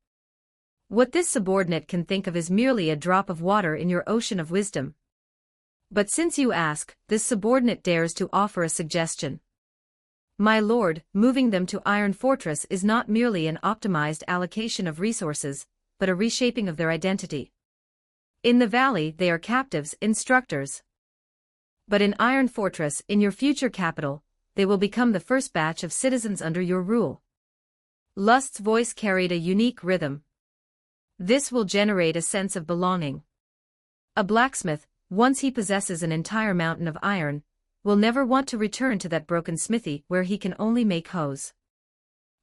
What this subordinate can think of is merely a drop of water in your ocean of wisdom. But since you ask, this subordinate dares to offer a suggestion. My lord, moving them to Iron Fortress is not merely an optimized allocation of resources, but a reshaping of their identity. In the valley they are captives, instructors. But in Iron Fortress, in your future capital, they will become the first batch of citizens under your rule. Lust's voice carried a unique rhythm. This will generate a sense of belonging. A blacksmith, once he possesses an entire mountain of iron, will never want to return to that broken smithy where he can only make hose.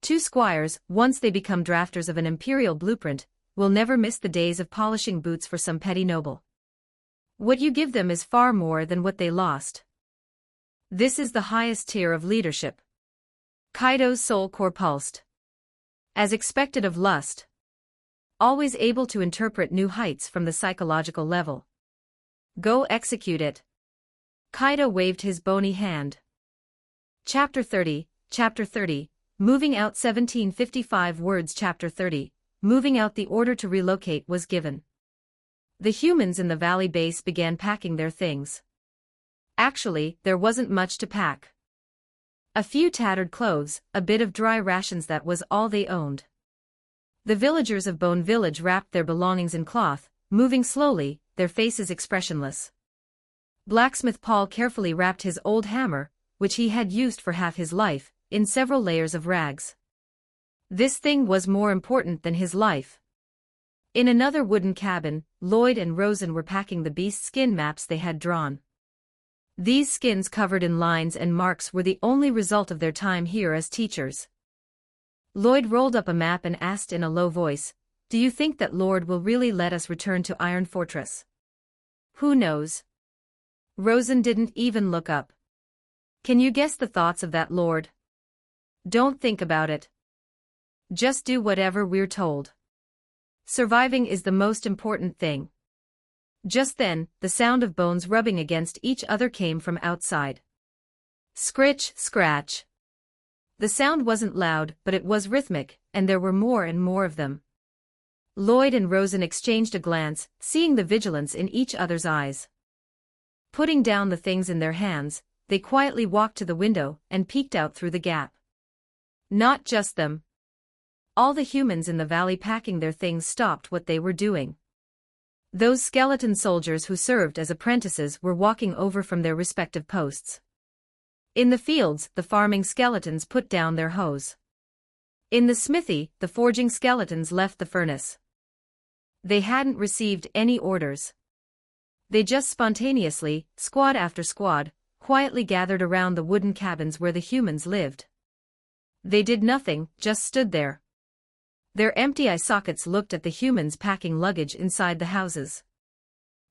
Two squires, once they become drafters of an imperial blueprint, will never miss the days of polishing boots for some petty noble. What you give them is far more than what they lost. This is the highest tier of leadership. Kaido's soul core pulsed. As expected of Lust. Always able to interpret new heights from the psychological level. Go execute it. Kaido waved his bony hand. Chapter 30, Moving Out 1755 words. Chapter 30, Moving Out. The order to relocate was given. The humans in the valley base began packing their things. Actually, there wasn't much to pack. A few tattered clothes, a bit of dry rations, that was all they owned. The villagers of Bone Village wrapped their belongings in cloth, moving slowly, their faces expressionless. Blacksmith Paul carefully wrapped his old hammer, which he had used for half his life, in several layers of rags. This thing was more important than his life. In another wooden cabin, Lloyd and Rosen were packing the beast skin maps they had drawn. These skins covered in lines and marks were the only result of their time here as teachers. Lloyd rolled up a map and asked in a low voice, "Do you think that Lord will really let us return to Iron Fortress?" "Who knows?" Rosen didn't even look up. "Can you guess the thoughts of that Lord?" "Don't think about it. Just do whatever we're told. Surviving is the most important thing." Just then, the sound of bones rubbing against each other came from outside. Scritch, scratch. The sound wasn't loud, but it was rhythmic, and there were more and more of them. Lloyd and Rosen exchanged a glance, seeing the vigilance in each other's eyes. Putting down the things in their hands, they quietly walked to the window and peeked out through the gap. Not just them. All the humans in the valley packing their things stopped what they were doing. Those skeleton soldiers who served as apprentices were walking over from their respective posts. In the fields, the farming skeletons put down their hoes. In the smithy, the forging skeletons left the furnace. They hadn't received any orders. They just spontaneously, squad after squad, quietly gathered around the wooden cabins where the humans lived. They did nothing, just stood there. Their empty eye sockets looked at the humans packing luggage inside the houses.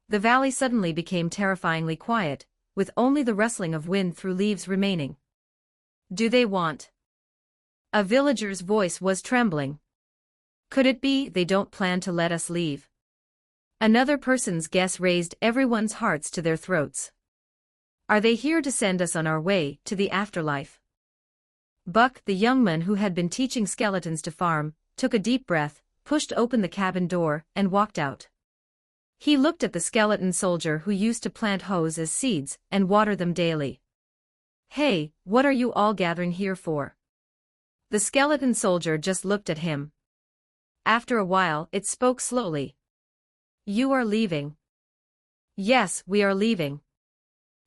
The valley suddenly became terrifyingly quiet, with only the rustling of wind through leaves remaining. "Do they want?" A villager's voice was trembling. "Could it be they don't plan to let us leave?" Another person's guess raised everyone's hearts to their throats. "Are they here to send us on our way to the afterlife?" Buck, the young man who had been teaching skeletons to farm, took a deep breath, pushed open the cabin door, and walked out. He looked at the skeleton soldier who used to plant hoes as seeds and water them daily. "Hey, what are you all gathering here for?" The skeleton soldier just looked at him. After a while, it spoke slowly. "You are leaving." "Yes, we are leaving."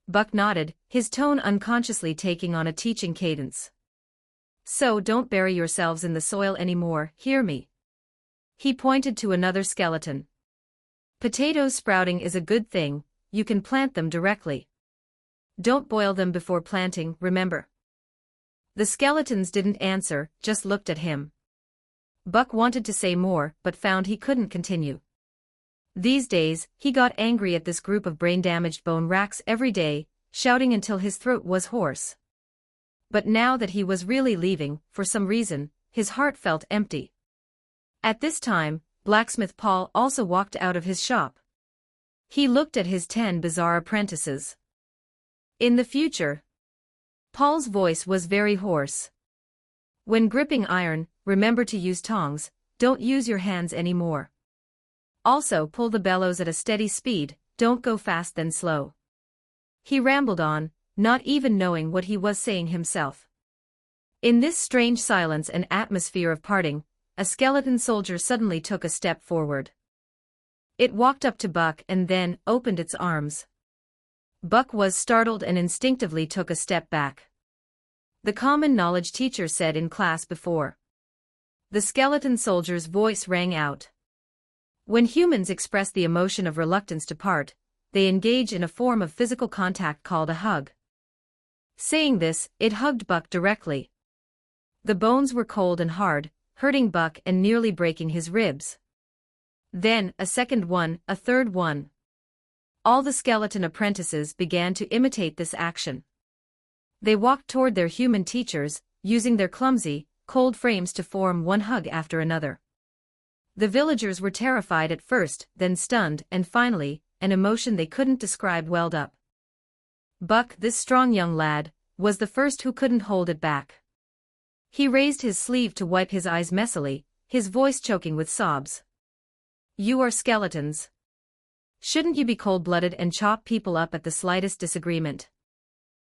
Buck nodded, his tone unconsciously taking on a teaching cadence. "So don't bury yourselves in the soil anymore, hear me?" He pointed to another skeleton. "Potatoes sprouting is a good thing, you can plant them directly. Don't boil them before planting, remember?" The skeletons didn't answer, just looked at him. Buck wanted to say more, but found he couldn't continue. These days, he got angry at this group of brain-damaged bone racks every day, shouting until his throat was hoarse. But now that he was really leaving, for some reason, his heart felt empty. At this time, blacksmith Paul also walked out of his shop. He looked at his 10 bizarre apprentices. "In the future," Paul's voice was very hoarse. "When gripping iron, remember to use tongs, don't use your hands anymore. Also pull the bellows at a steady speed, don't go fast then slow." He rambled on, not even knowing what he was saying himself. In this strange silence and atmosphere of parting, a skeleton soldier suddenly took a step forward. It walked up to Buck and then opened its arms. Buck was startled and instinctively took a step back. The common knowledge teacher said in class before. The skeleton soldier's voice rang out. When humans express the emotion of reluctance to part, they engage in a form of physical contact called a hug. Saying this, it hugged Buck directly. The bones were cold and hard, hurting Buck and nearly breaking his ribs. Then, a second one, a third one. All the skeleton apprentices began to imitate this action. They walked toward their human teachers, using their clumsy, cold frames to form one hug after another. The villagers were terrified at first, then stunned, and finally, an emotion they couldn't describe welled up. Buck, this strong young lad, was the first who couldn't hold it back. He raised his sleeve to wipe his eyes messily, his voice choking with sobs. "You are skeletons. Shouldn't you be cold-blooded and chop people up at the slightest disagreement?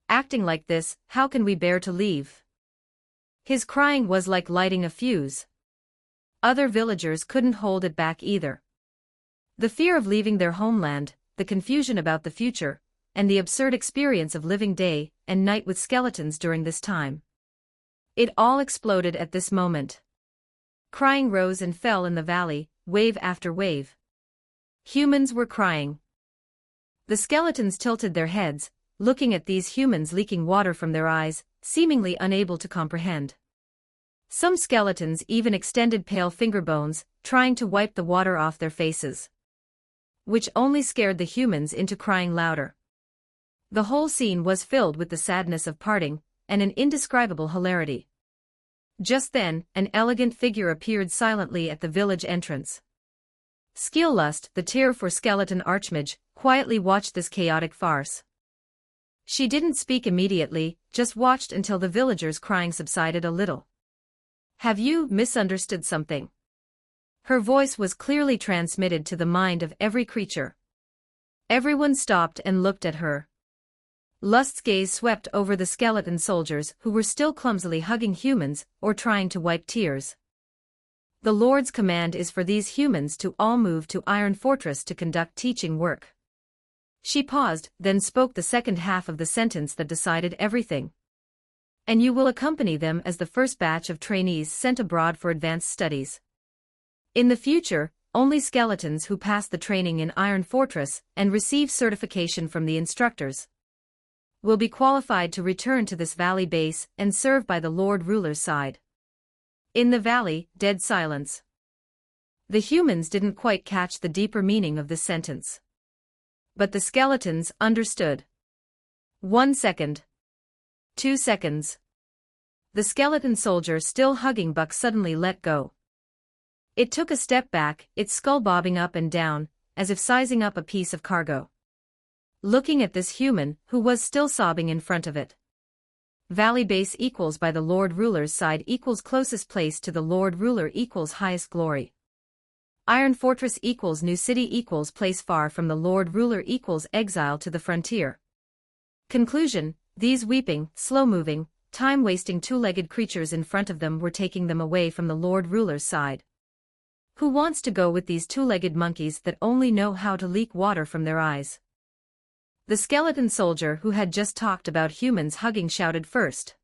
Acting like this, how can we bear to leave?" His crying was like lighting a fuse. Other villagers couldn't hold it back either. The fear of leaving their homeland, the confusion about the future, and the absurd experience of living day and night with skeletons during this time. It all exploded at this moment. Crying rose and fell in the valley, wave after wave. Humans were crying. The skeletons tilted their heads, looking at these humans leaking water from their eyes, seemingly unable to comprehend. Some skeletons even extended pale finger bones, trying to wipe the water off their faces. Which only scared the humans into crying louder. The whole scene was filled with the sadness of parting, and an indescribable hilarity. Just then, an elegant figure appeared silently at the village entrance. Skilllust, the tear for skeleton archmage, quietly watched this chaotic farce. She didn't speak immediately, just watched until the villagers' crying subsided a little. "Have you misunderstood something?" Her voice was clearly transmitted to the mind of every creature. Everyone stopped and looked at her. Lust's gaze swept over the skeleton soldiers who were still clumsily hugging humans or trying to wipe tears. "The Lord's command is for these humans to all move to Iron Fortress to conduct teaching work." She paused, then spoke the second half of the sentence that decided everything. "And you will accompany them as the first batch of trainees sent abroad for advanced studies. In the future, only skeletons who pass the training in Iron Fortress and receive certification from the instructors will be qualified to return to this valley base and serve by the Lord Ruler's side. In the valley, dead silence. The humans didn't quite catch the deeper meaning of this sentence. But the skeletons understood. 1 second. 2 seconds. The skeleton soldier still hugging Buck suddenly let go. It took a step back, its skull bobbing up and down, as if sizing up a piece of cargo. Looking at this human, who was still sobbing in front of it. Valley base equals by the Lord Ruler's side equals closest place to the Lord Ruler equals highest glory. Iron Fortress equals new city equals place far from the Lord Ruler equals exile to the frontier. Conclusion: these weeping, slow-moving, time-wasting two-legged creatures in front of them were taking them away from the Lord Ruler's side. Who wants to go with these two-legged monkeys that only know how to leak water from their eyes? The skeleton soldier who had just talked about humans hugging shouted first.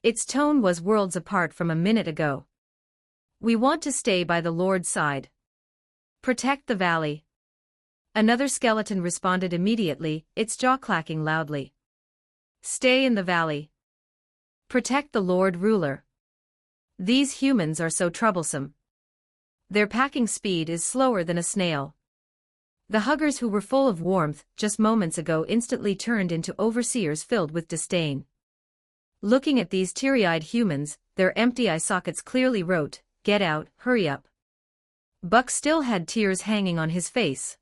Its tone was worlds apart from a minute ago. We want to stay by the Lord's side. Protect the valley. Another skeleton responded immediately, its jaw clacking loudly. Stay in the valley. Protect the Lord Ruler. These humans are so troublesome. Their packing speed is slower than a snail. The huggers who were full of warmth just moments ago instantly turned into overseers filled with disdain. Looking at these teary-eyed humans, their empty eye sockets clearly wrote, "Get out, hurry up." Buck still had tears hanging on his face.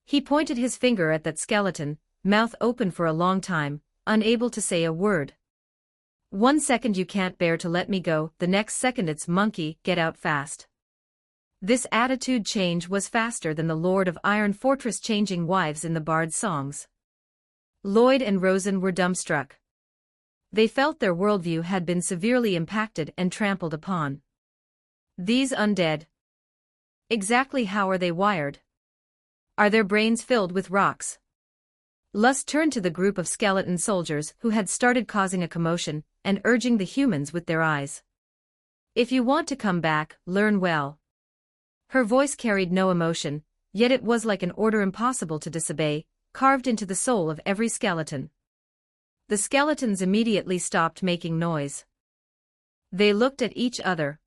He pointed his finger at that skeleton, mouth open for a long time, unable to say a word. 1 second you can't bear to let me go, the next second it's monkey, get out fast. This attitude change was faster than the Lord of Iron Fortress changing wives in the Bard's songs. Lloyd and Rosen were dumbstruck. They felt their worldview had been severely impacted and trampled upon. These undead. Exactly how are they wired? Are their brains filled with rocks? Lust turned to the group of skeleton soldiers who had started causing a commotion and urging the humans with their eyes. If you want to come back, learn well. Her voice carried no emotion, yet it was like an order impossible to disobey, carved into the soul of every skeleton. The skeletons immediately stopped making noise. They looked at each other.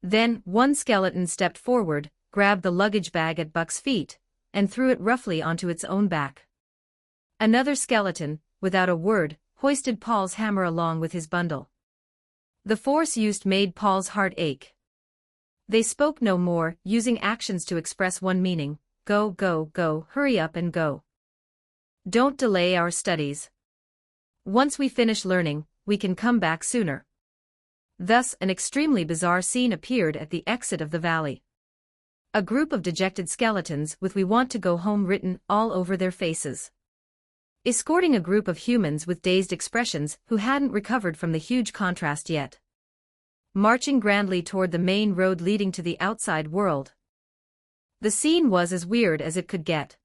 Then, one skeleton stepped forward, grabbed the luggage bag at Buck's feet, and threw it roughly onto its own back. Another skeleton, without a word, hoisted Paul's hammer along with his bundle. The force used made Paul's heart ache. They spoke no more, using actions to express one meaning: go, go, go, hurry up and go. Don't delay our studies. Once we finish learning, we can come back sooner. Thus, an extremely bizarre scene appeared at the exit of the valley. A group of dejected skeletons with "We want to go home" written all over their faces. Escorting a group of humans with dazed expressions who hadn't recovered from the huge contrast yet. Marching grandly toward the main road leading to the outside world. The scene was as weird as it could get.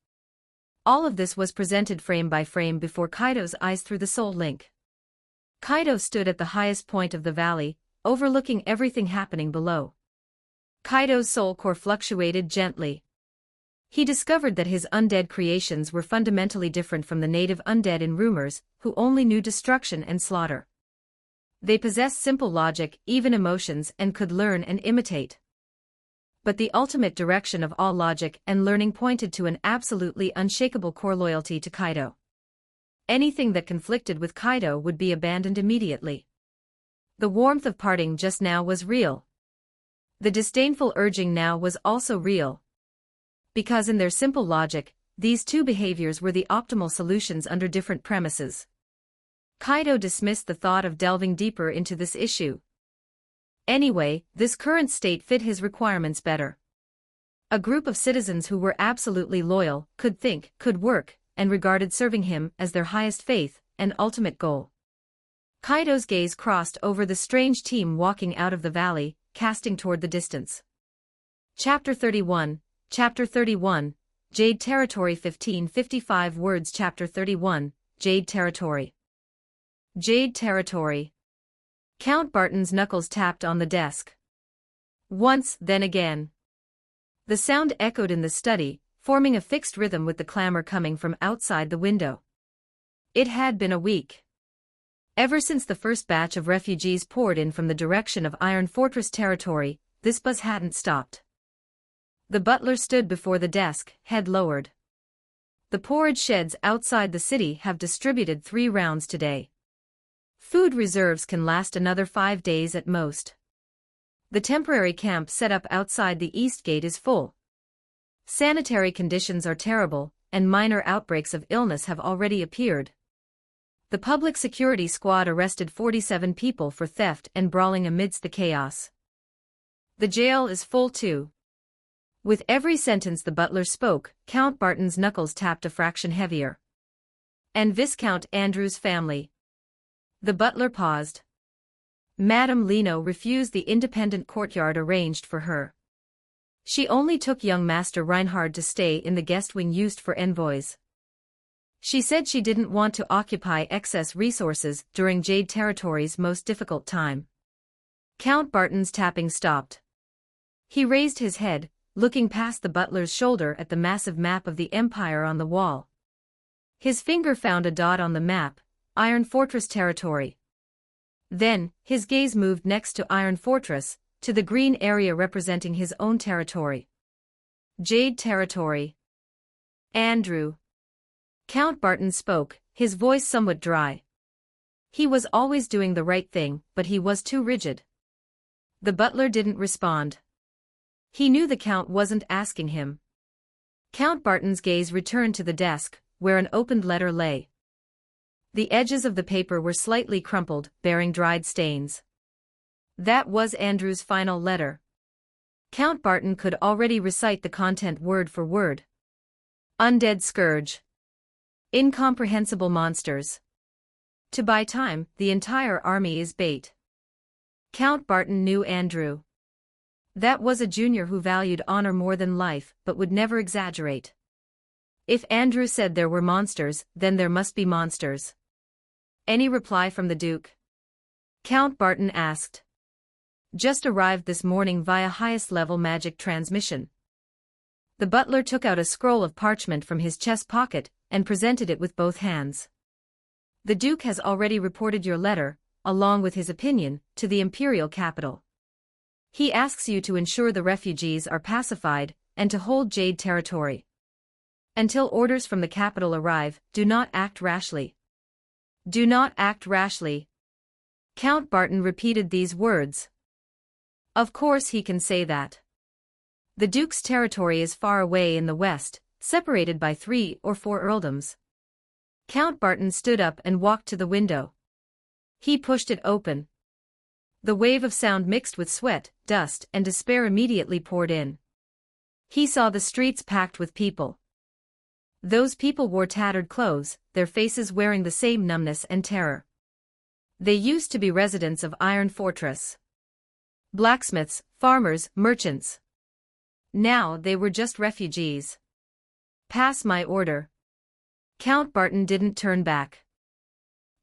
All of this was presented frame by frame before Kaido's eyes through the soul link. Kaido stood at the highest point of the valley, overlooking everything happening below. Kaido's soul core fluctuated gently. He discovered that his undead creations were fundamentally different from the native undead in rumors, who only knew destruction and slaughter. They possessed simple logic, even emotions, and could learn and imitate. But the ultimate direction of all logic and learning pointed to an absolutely unshakable core loyalty to Kaido. Anything that conflicted with Kaido would be abandoned immediately. The warmth of parting just now was real. The disdainful urging now was also real. Because in their simple logic, these two behaviors were the optimal solutions under different premises. Kaido dismissed the thought of delving deeper into this issue. Anyway, this current state fit his requirements better. A group of citizens who were absolutely loyal, could think, could work, and regarded serving him as their highest faith and ultimate goal. Kaido's gaze crossed over the strange team walking out of the valley, casting toward the distance. Chapter 31, Jade Territory 1555 words. Chapter 31, Jade Territory. Jade Territory. Count Barton's knuckles tapped on the desk. Once, then again. The sound echoed in the study, forming a fixed rhythm with the clamor coming from outside the window. It had been a week. Ever since the first batch of refugees poured in from the direction of Iron Fortress territory, this buzz hadn't stopped. The butler stood before the desk, head lowered. The porridge sheds outside the city have distributed 3 rounds today. Food reserves can last another 5 days at most. The temporary camp set up outside the east gate is full. Sanitary conditions are terrible, and minor outbreaks of illness have already appeared. The public security squad arrested 47 people for theft and brawling amidst the chaos. The jail is full too. With every sentence the butler spoke, Count Barton's knuckles tapped a fraction heavier. And Viscount Andrew's family. The butler paused. Madame Lino refused the independent courtyard arranged for her. She only took young Master Reinhard to stay in the guest wing used for envoys. She said she didn't want to occupy excess resources during Jade Territory's most difficult time. Count Barton's tapping stopped. He raised his head, looking past the butler's shoulder at the massive map of the Empire on the wall. His finger found a dot on the map, Iron Fortress territory. Then, his gaze moved next to Iron Fortress, to the green area representing his own territory. Jade Territory. Andrew. Count Barton spoke, his voice somewhat dry. He was always doing the right thing, but he was too rigid. The butler didn't respond. He knew the Count wasn't asking him. Count Barton's gaze returned to the desk, where an opened letter lay. The edges of the paper were slightly crumpled, bearing dried stains. That was Andrew's final letter. Count Barton could already recite the content word for word. Undead scourge. Incomprehensible monsters. To buy time, the entire army is bait. Count Barton knew Andrew. That was a junior who valued honor more than life, but would never exaggerate. If Andrew said there were monsters, then there must be monsters. Any reply from the Duke? Count Barton asked. Just arrived this morning via highest-level magic transmission. The butler took out a scroll of parchment from his chest pocket, and presented it with both hands. The Duke has already reported your letter, along with his opinion, to the imperial capital. He asks you to ensure the refugees are pacified, and to hold Jade Territory. Until orders from the capital arrive, do not act rashly. Do not act rashly. Count Barton repeated these words. Of course he can say that. The Duke's territory is far away in the west, separated by 3 or 4 earldoms. Count Barton stood up and walked to the window. He pushed it open. The wave of sound mixed with sweat, dust, and despair immediately poured in. He saw the streets packed with people. Those people wore tattered clothes, their faces wearing the same numbness and terror. They used to be residents of Iron Fortress. Blacksmiths, farmers, merchants. Now they were just refugees. Pass my order. Count Barton didn't turn back.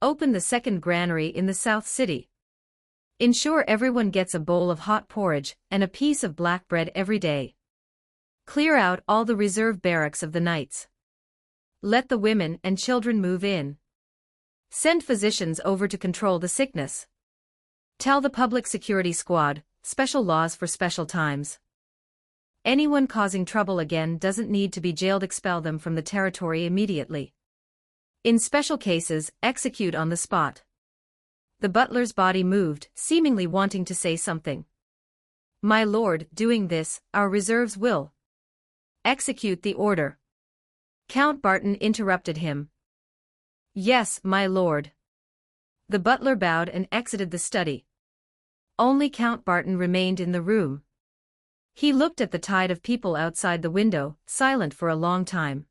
Open the second granary in the South City. Ensure everyone gets a bowl of hot porridge and a piece of black bread every day. Clear out all the reserve barracks of the knights. Let the women and children move in. Send physicians over to control the sickness. Tell the public security squad, special laws for special times. Anyone causing trouble again doesn't need to be jailed. Expel them from the territory immediately. In special cases, execute on the spot. The butler's body moved, seemingly wanting to say something. My lord, doing this, our reserves will execute the order. Count Barton interrupted him. Yes, my lord. The butler bowed and exited the study. Only Count Barton remained in the room. He looked at the tide of people outside the window, silent for a long time.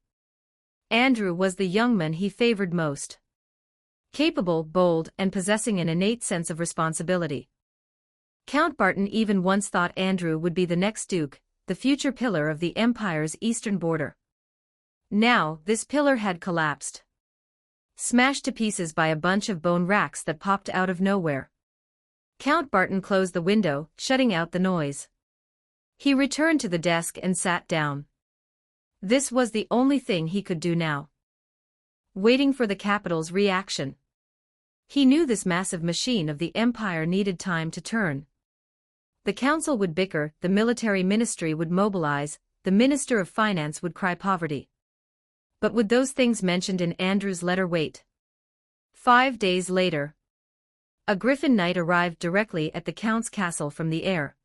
Andrew was the young man he favored most. Capable, bold, and possessing an innate sense of responsibility. Count Barton even once thought Andrew would be the next duke, the future pillar of the Empire's eastern border. Now, this pillar had collapsed. Smashed to pieces by a bunch of bone racks that popped out of nowhere. Count Barton closed the window, shutting out the noise. He returned to the desk and sat down. This was the only thing he could do now. Waiting for the capital's reaction. He knew this massive machine of the empire needed time to turn. The council would bicker, the military ministry would mobilize, the minister of finance would cry poverty. But would those things mentioned in Andrew's letter wait? 5 days later. A griffin knight arrived directly at the count's castle from the air.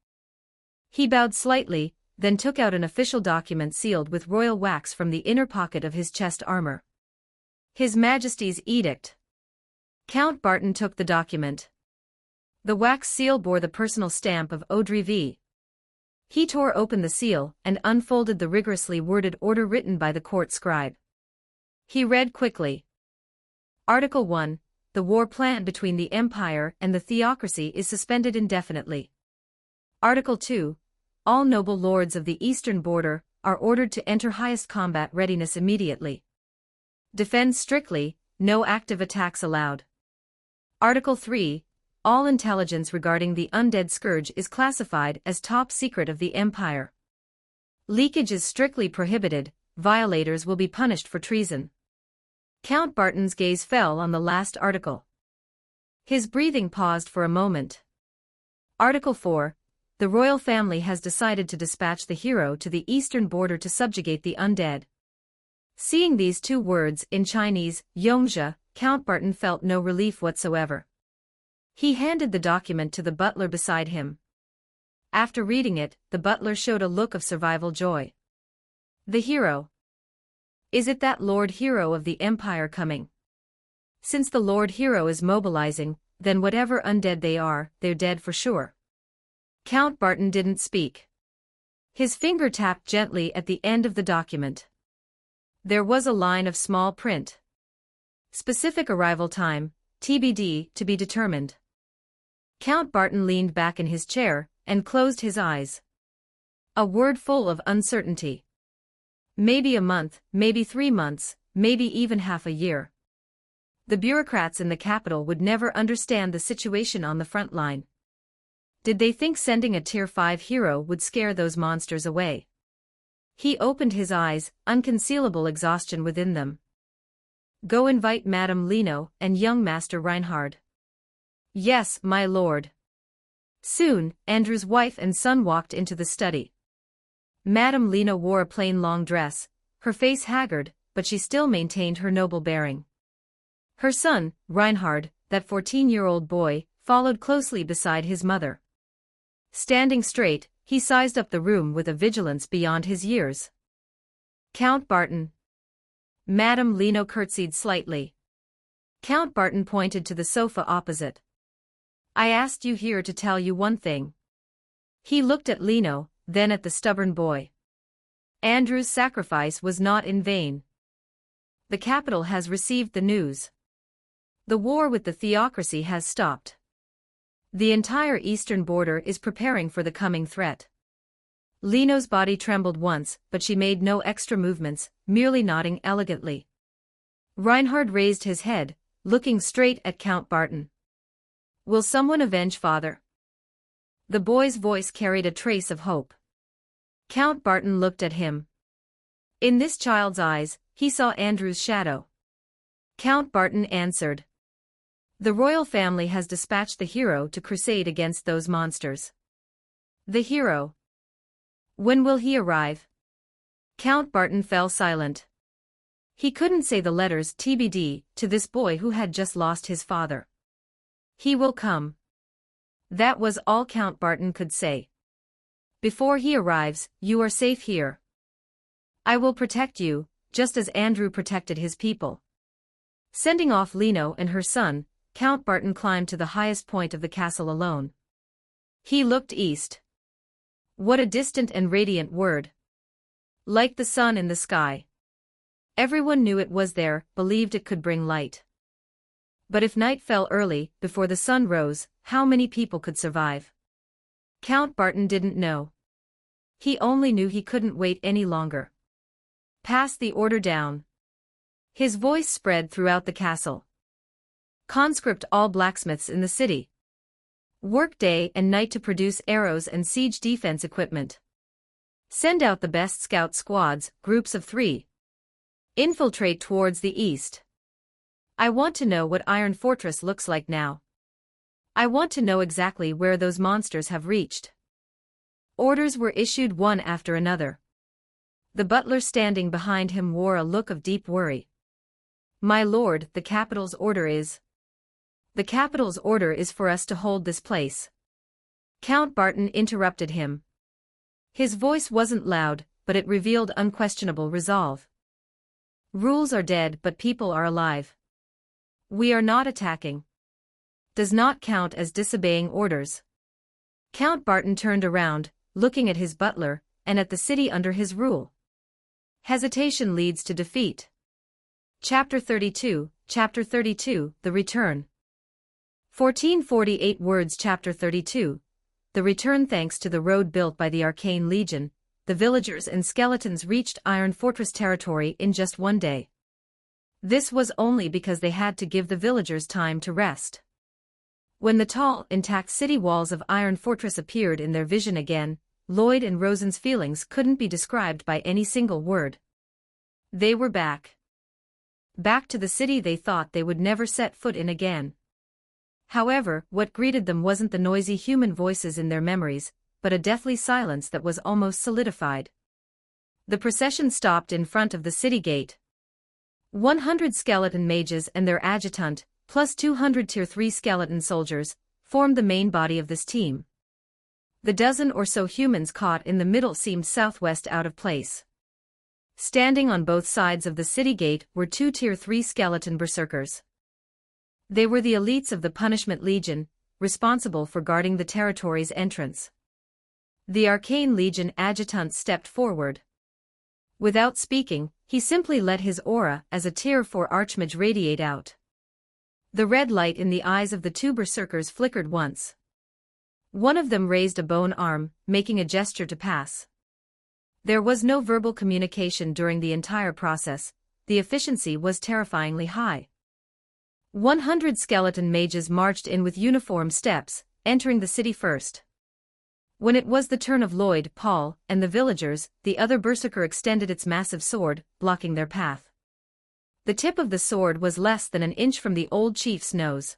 He bowed slightly, then took out an official document sealed with royal wax from the inner pocket of his chest armor. His Majesty's edict. Count Barton took the document. The wax seal bore the personal stamp of Audrey V. He tore open the seal and unfolded the rigorously worded order written by the court scribe. He read quickly. Article 1. The war plan between the Empire and the Theocracy is suspended indefinitely. Article 2. All noble lords of the eastern border are ordered to enter highest combat readiness immediately. Defend strictly, no active attacks allowed. Article 3. All intelligence regarding the undead scourge is classified as top secret of the Empire. Leakage is strictly prohibited, violators will be punished for treason. Count Barton's gaze fell on the last article. His breathing paused for a moment. Article 4. The royal family has decided to dispatch the hero to the eastern border to subjugate the undead. Seeing these 2 words in Chinese, Yongzhe, Count Barton felt no relief whatsoever. He handed the document to the butler beside him. After reading it, the butler showed a look of survival joy. The hero. Is it that Lord Hero of the Empire coming? Since the Lord Hero is mobilizing, then whatever undead they are, they're dead for sure. Count Barton didn't speak. His finger tapped gently at the end of the document. There was a line of small print. Specific arrival time, TBD, to be determined. Count Barton leaned back in his chair and closed his eyes. A word full of uncertainty. Maybe a month, maybe 3 months, maybe even half a year. The bureaucrats in the capital would never understand the situation on the front line. Did they think sending a Tier 5 hero would scare those monsters away? He opened his eyes, unconcealable exhaustion within them. Go invite Madame Lino and young Master Reinhard. Yes, my lord. Soon, Andrew's wife and son walked into the study. Madame Lino wore a plain long dress, her face haggard, but she still maintained her noble bearing. Her son, Reinhard, that 14-year-old boy, followed closely beside his mother. Standing straight, he sized up the room with a vigilance beyond his years. Count Barton. Madame Lino curtsied slightly. Count Barton pointed to the sofa opposite. I asked you here to tell you one thing. He looked at Lino, then at the stubborn boy. Andrew's sacrifice was not in vain. The capital has received the news. The war with the Theocracy has stopped. The entire eastern border is preparing for the coming threat. Lino's body trembled once, but she made no extra movements, merely nodding elegantly. Reinhard raised his head, looking straight at Count Barton. Will someone avenge father? The boy's voice carried a trace of hope. Count Barton looked at him. In this child's eyes, he saw Andrew's shadow. Count Barton answered. The royal family has dispatched the hero to crusade against those monsters. The hero. When will he arrive? Count Barton fell silent. He couldn't say the letters TBD to this boy who had just lost his father. He will come. That was all Count Barton could say. Before he arrives, you are safe here. I will protect you, just as Andrew protected his people. Sending off Lino and her son, Count Barton climbed to the highest point of the castle alone. He looked east. What a distant and radiant word. Like the sun in the sky. Everyone knew it was there, believed it could bring light. But if night fell early, before the sun rose, how many people could survive? Count Barton didn't know. He only knew he couldn't wait any longer. Pass the order down. His voice spread throughout the castle. Conscript all blacksmiths in the city. Work day and night to produce arrows and siege defense equipment. Send out the best scout squads, groups of 3. Infiltrate towards the east. I want to know what Iron Fortress looks like now. I want to know exactly where those monsters have reached. Orders were issued one after another. The butler standing behind him wore a look of deep worry. My lord, the capital's order is... The capital's order is for us to hold this place. Count Barton interrupted him. His voice wasn't loud, but it revealed unquestionable resolve. Rules are dead, but people are alive. We are not attacking. Does not count as disobeying orders. Count Barton turned around, looking at his butler, and at the city under his rule. Hesitation leads to defeat. Chapter 32, The Return. 1448 words. Chapter 32. The Return. Thanks to the road built by the Arcane Legion, the villagers and skeletons reached Iron Fortress territory in just one day. This was only because they had to give the villagers time to rest. When the tall, intact city walls of Iron Fortress appeared in their vision again, Lloyd and Rosen's feelings couldn't be described by any single word. They were back. Back to the city they thought they would never set foot in again. However, what greeted them wasn't the noisy human voices in their memories, but a deathly silence that was almost solidified. The procession stopped in front of the city gate. 100 skeleton mages and their adjutant, plus 200 Tier 3 skeleton soldiers, formed the main body of this team. The dozen or so humans caught in the middle seemed southwest out of place. Standing on both sides of the city gate were 2 Tier 3 skeleton berserkers. They were the elites of the Punishment Legion, responsible for guarding the territory's entrance. The Arcane Legion adjutant stepped forward. Without speaking, he simply let his aura as a Tier 4 archmage radiate out. The red light in the eyes of the 2 berserkers flickered once. One of them raised a bone arm, making a gesture to pass. There was no verbal communication during the entire process. The efficiency was terrifyingly high. 100 skeleton mages marched in with uniform steps, entering the city first. When it was the turn of Lloyd, Paul, and the villagers, the other berserker extended its massive sword, blocking their path. The tip of the sword was less than an inch from the old chief's nose.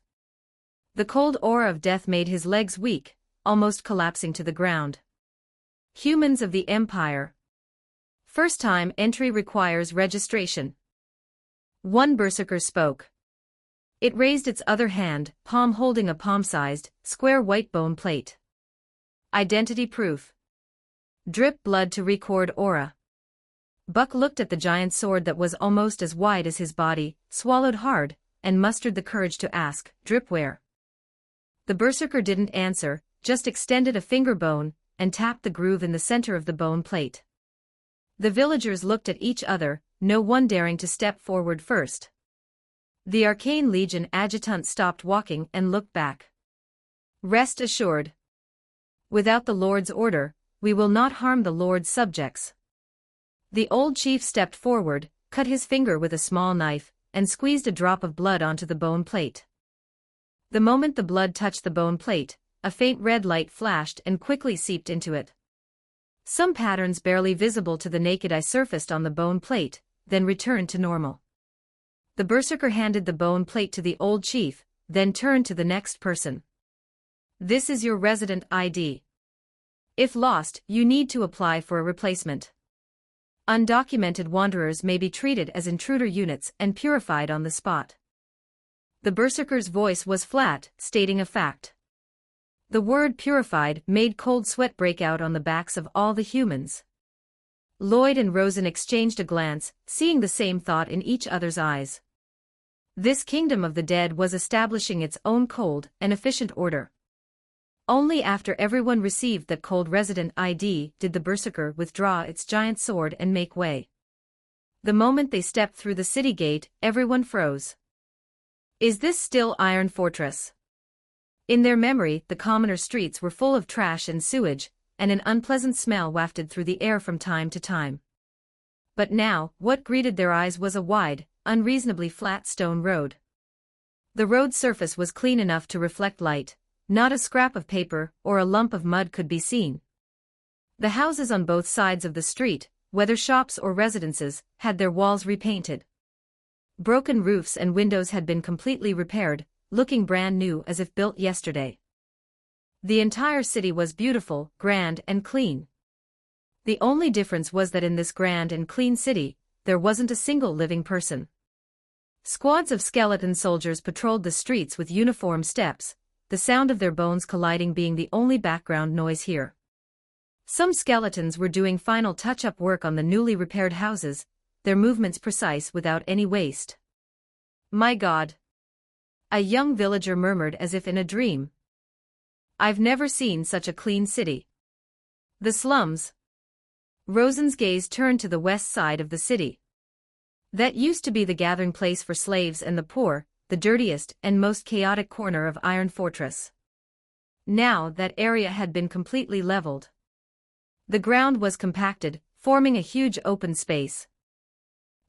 The cold aura of death made his legs weak, almost collapsing to the ground. Humans of the Empire. First-time entry requires registration. One berserker spoke. It raised its other hand, palm holding a palm-sized, square white bone plate. Identity proof. Drip blood to record aura. Buck looked at the giant sword that was almost as wide as his body, swallowed hard, and mustered the courage to ask, "Drip where?" The berserker didn't answer, just extended a finger bone, and tapped the groove in the center of the bone plate. The villagers looked at each other, no one daring to step forward first. The Arcane Legion adjutant stopped walking and looked back. Rest assured. Without the Lord's order, we will not harm the Lord's subjects. The old chief stepped forward, cut his finger with a small knife, and squeezed a drop of blood onto the bone plate. The moment the blood touched the bone plate, a faint red light flashed and quickly seeped into it. Some patterns barely visible to the naked eye surfaced on the bone plate, then returned to normal. The berserker handed the bone plate to the old chief, then turned to the next person. This is your resident ID. If lost, you need to apply for a replacement. Undocumented wanderers may be treated as intruder units and purified on the spot. The berserker's voice was flat, stating a fact. The word purified made cold sweat break out on the backs of all the humans. Lloyd and Rosen exchanged a glance, seeing the same thought in each other's eyes. This kingdom of the dead was establishing its own cold and efficient order. Only after everyone received that cold resident ID did the berserker withdraw its giant sword and make way. The moment they stepped through the city gate, everyone froze. Is this still Iron Fortress? In their memory, the commoner streets were full of trash and sewage, and an unpleasant smell wafted through the air from time to time. But now, what greeted their eyes was a wide, unreasonably flat stone road. The road surface was clean enough to reflect light, not a scrap of paper or a lump of mud could be seen. The houses on both sides of the street, whether shops or residences, had their walls repainted. Broken roofs and windows had been completely repaired, looking brand new as if built yesterday. The entire city was beautiful, grand, and clean. The only difference was that in this grand and clean city, there wasn't a single living person. Squads of skeleton soldiers patrolled the streets with uniform steps, the sound of their bones colliding being the only background noise here. Some skeletons were doing final touch-up work on the newly repaired houses, their movements precise without any waste. "My God!" a young villager murmured as if in a dream. "I've never seen such a clean city." The slums. Rosen's gaze turned to the west side of the city. That used to be the gathering place for slaves and the poor, the dirtiest and most chaotic corner of Iron Fortress. Now that area had been completely leveled. The ground was compacted, forming a huge open space.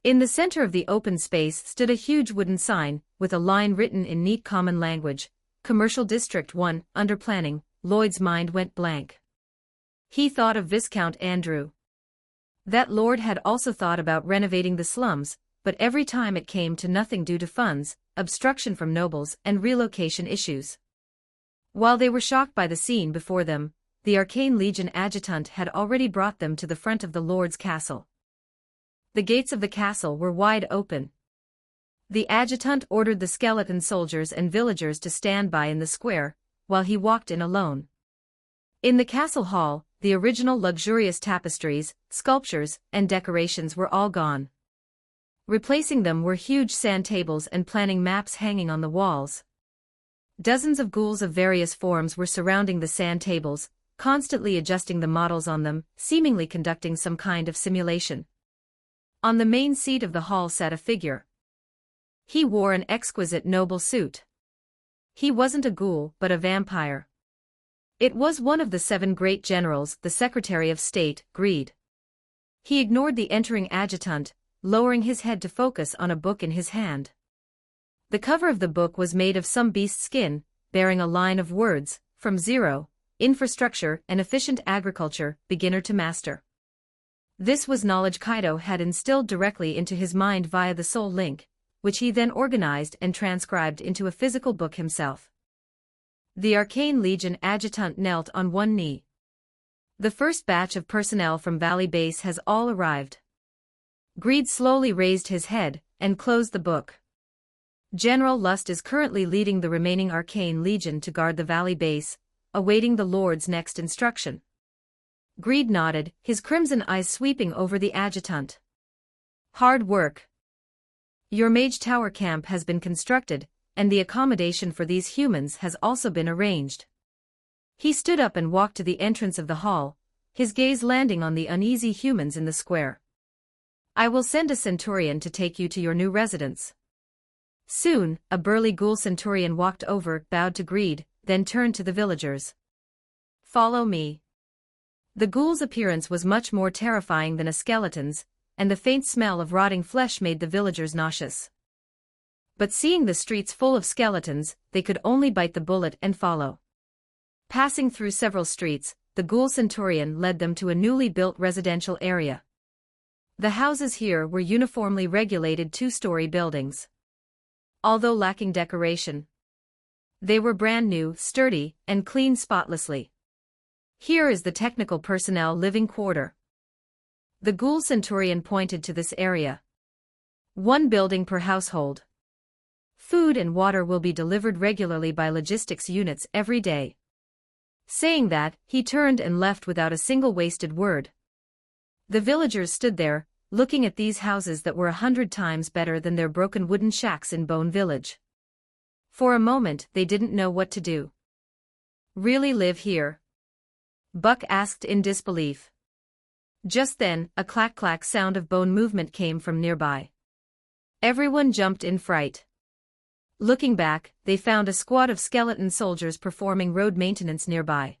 In the center of the open space stood a huge wooden sign, with a line written in neat common language, "Commercial District 1, under planning." Lloyd's mind went blank. He thought of Viscount Andrew. That lord had also thought about renovating the slums, but every time it came to nothing due to funds, obstruction from nobles, and relocation issues. While they were shocked by the scene before them, the Arcane Legion adjutant had already brought them to the front of the lord's castle. The gates of the castle were wide open. The adjutant ordered the skeleton soldiers and villagers to stand by in the square, while he walked in alone. In the castle hall, the original luxurious tapestries, sculptures, and decorations were all gone. Replacing them were huge sand tables and planning maps hanging on the walls. Dozens of ghouls of various forms were surrounding the sand tables, constantly adjusting the models on them, seemingly conducting some kind of simulation. On the main seat of the hall sat a figure. He wore an exquisite noble suit. He wasn't a ghoul but a vampire. It was one of the 7 great generals, the Secretary of State, Greed. He ignored the entering adjutant, lowering his head to focus on a book in his hand. The cover of the book was made of some beast's skin, bearing a line of words, "From Zero, Infrastructure and Efficient Agriculture, Beginner to Master." This was knowledge Kaido had instilled directly into his mind via the Soul Link, which he then organized and transcribed into a physical book himself. The Arcane Legion adjutant knelt on one knee. "The first batch of personnel from Valley Base has all arrived." Greed slowly raised his head and closed the book. "General Lust is currently leading the remaining Arcane Legion to guard the Valley Base, awaiting the Lord's next instruction." Greed nodded, his crimson eyes sweeping over the adjutant. "Hard work. Your Mage Tower camp has been constructed, and the accommodation for these humans has also been arranged." He stood up and walked to the entrance of the hall, his gaze landing on the uneasy humans in the square. "I will send a centurion to take you to your new residence." Soon, a burly ghoul centurion walked over, bowed to Greed, then turned to the villagers. "Follow me." The ghoul's appearance was much more terrifying than a skeleton's, and the faint smell of rotting flesh made the villagers nauseous. But seeing the streets full of skeletons, they could only bite the bullet and follow. Passing through several streets, the ghoul centurion led them to a newly built residential area. The houses here were uniformly regulated 2-story buildings. Although lacking decoration, they were brand new, sturdy, and clean spotlessly. "Here is the technical personnel living quarter." The ghoul centurion pointed to this area. "1 building per household. Food and water will be delivered regularly by logistics units every day." Saying that, he turned and left without a single wasted word. The villagers stood there, looking at these houses that were 100 times better than their broken wooden shacks in Bone Village. For a moment they didn't know what to do. "Really live here?" Buck asked in disbelief. Just then, a clack-clack sound of bone movement came from nearby. Everyone jumped in fright. Looking back, they found a squad of skeleton soldiers performing road maintenance nearby.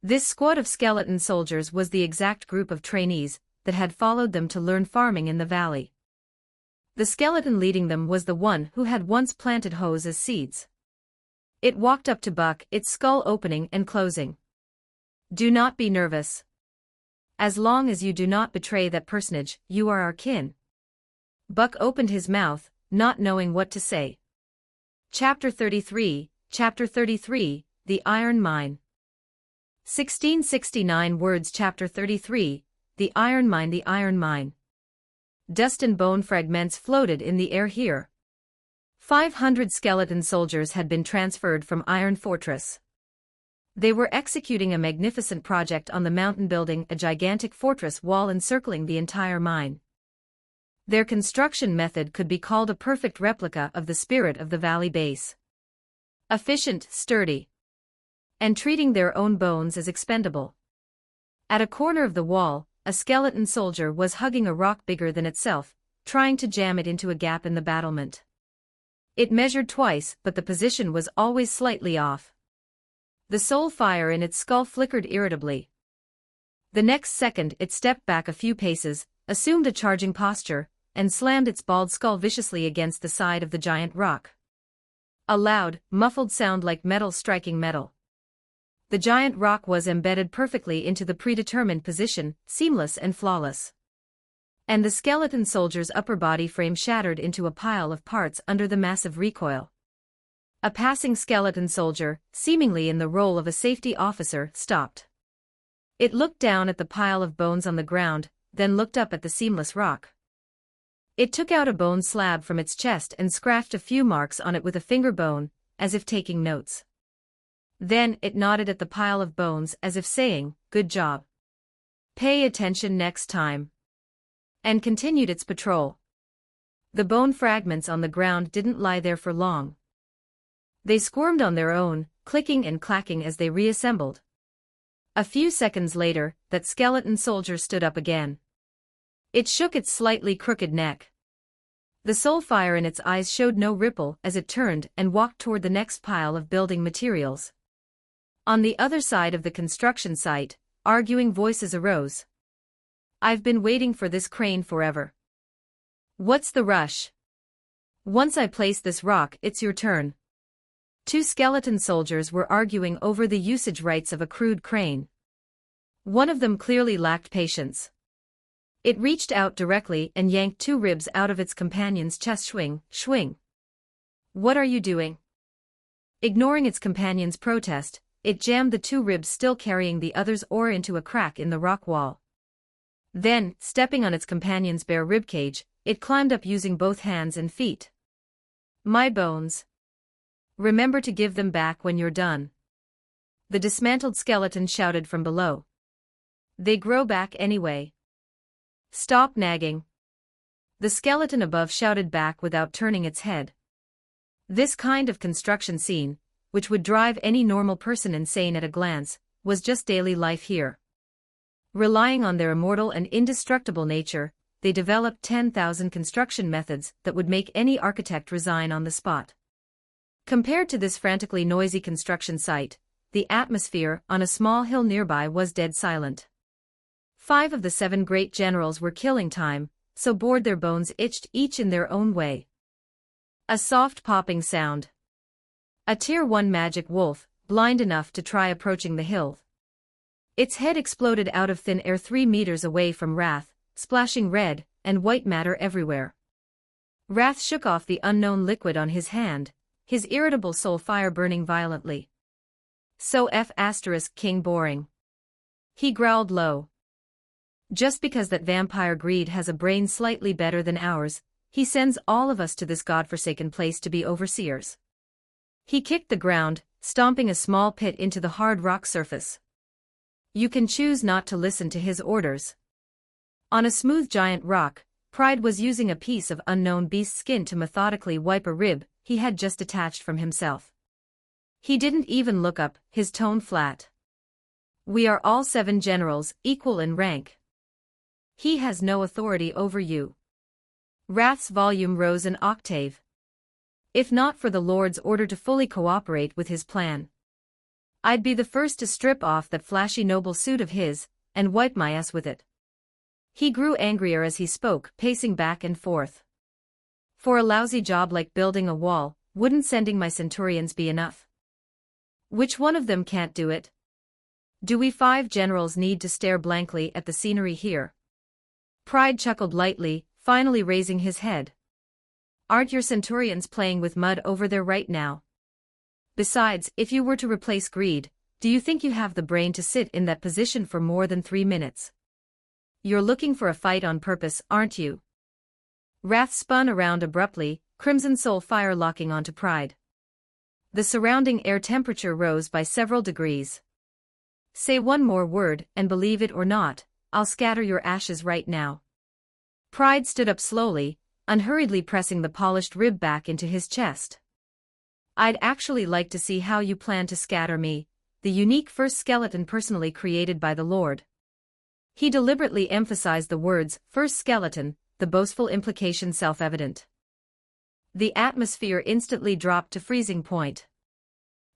This squad of skeleton soldiers was the exact group of trainees that had followed them to learn farming in the valley. The skeleton leading them was the one who had once planted hoes as seeds. It walked up to Buck, its skull opening and closing. "Do not be nervous. As long as you do not betray that personage, you are our kin. Buck opened his mouth, not knowing what to say. Chapter 33, The Iron Mine. 1669 words. Chapter 33, The Iron Mine. The Iron Mine. Dust and bone fragments floated in the air here. 500 skeleton soldiers had been transferred from Iron Fortress. They were executing a magnificent project on the mountain, building a gigantic fortress wall encircling the entire mine. Their construction method could be called a perfect replica of the spirit of the valley base. Efficient, sturdy, and treating their own bones as expendable. At a corner of the wall, a skeleton soldier was hugging a rock bigger than itself, trying to jam it into a gap in the battlement. It measured twice, but the position was always slightly off. The soul fire in its skull flickered irritably. The next second it stepped back a few paces, assumed a charging posture, and slammed its bald skull viciously against the side of the giant rock. A loud, muffled sound like metal striking metal. The giant rock was embedded perfectly into the predetermined position, seamless and flawless. And the skeleton soldier's upper body frame shattered into a pile of parts under the massive recoil. A passing skeleton soldier, seemingly in the role of a safety officer, stopped. It looked down at the pile of bones on the ground, then looked up at the seamless rock. It took out a bone slab from its chest and scratched a few marks on it with a finger bone, as if taking notes. Then it nodded at the pile of bones as if saying, "Good job. Pay attention next time." And continued its patrol. The bone fragments on the ground didn't lie there for long. They squirmed on their own, clicking and clacking as they reassembled. A few seconds later, that skeleton soldier stood up again. It shook its slightly crooked neck. The soul fire in its eyes showed no ripple as it turned and walked toward the next pile of building materials. On the other side of the construction site, arguing voices arose. "I've been waiting for this crane forever. What's the rush? Once I place this rock, it's your turn." Two skeleton soldiers were arguing over the usage rights of a crude crane. One of them clearly lacked patience. It reached out directly and yanked two ribs out of its companion's chest. Swing. "What are you doing?" Ignoring its companion's protest, it jammed the two ribs still carrying the other's ore into a crack in the rock wall. Then, stepping on its companion's bare ribcage, it climbed up using both hands and feet. "My bones. Remember to give them back when you're done," the dismantled skeleton shouted from below. "They grow back anyway. Stop nagging," the skeleton above shouted back without turning its head. This kind of construction scene, which would drive any normal person insane at a glance, was just daily life here. Relying on their immortal and indestructible nature, they developed 10,000 construction methods that would make any architect resign on the spot. Compared to this frantically noisy construction site, the atmosphere on a small hill nearby was dead silent. 5 of the 7 great generals were killing time, so bored their bones itched each in their own way. A soft popping sound. A Tier 1 magic wolf, blind enough to try approaching the hill. Its head exploded out of thin air 3 meters away from Wrath, splashing red and white matter everywhere. Wrath shook off the unknown liquid on his hand, his irritable soul fire burning violently. "So King boring," he growled low. "Just because that vampire greed has a brain slightly better than ours, he sends all of us to this godforsaken place to be overseers." He kicked the ground, stomping a small pit into the hard rock surface. You can choose not to listen to his orders. On a smooth giant rock, Pride was using a piece of unknown beast skin to methodically wipe a rib he had just detached from himself. He didn't even look up, his tone flat. "We are all 7 generals, equal in rank. He has no authority over you." Wrath's volume rose an octave. "If not for the Lord's order to fully cooperate with his plan, I'd be the first to strip off that flashy noble suit of his, and wipe my ass with it." He grew angrier as he spoke, pacing back and forth. "For a lousy job like building a wall, wouldn't sending my centurions be enough? Which one of them can't do it?" Do we 5 generals need to stare blankly at the scenery here? Pride chuckled lightly, finally raising his head. Aren't your centurions playing with mud over there right now? Besides, if you were to replace greed, do you think you have the brain to sit in that position for more than 3 minutes? You're looking for a fight on purpose, aren't you? Wrath spun around abruptly, crimson soul fire locking onto Pride. The surrounding air temperature rose by several degrees. Say one more word, and believe it or not, I'll scatter your ashes right now. Pride stood up slowly, unhurriedly pressing the polished rib back into his chest. I'd actually like to see how you plan to scatter me, the unique first skeleton personally created by the Lord. He deliberately emphasized the words, first skeleton, the boastful implication self-evident. The atmosphere instantly dropped to freezing point.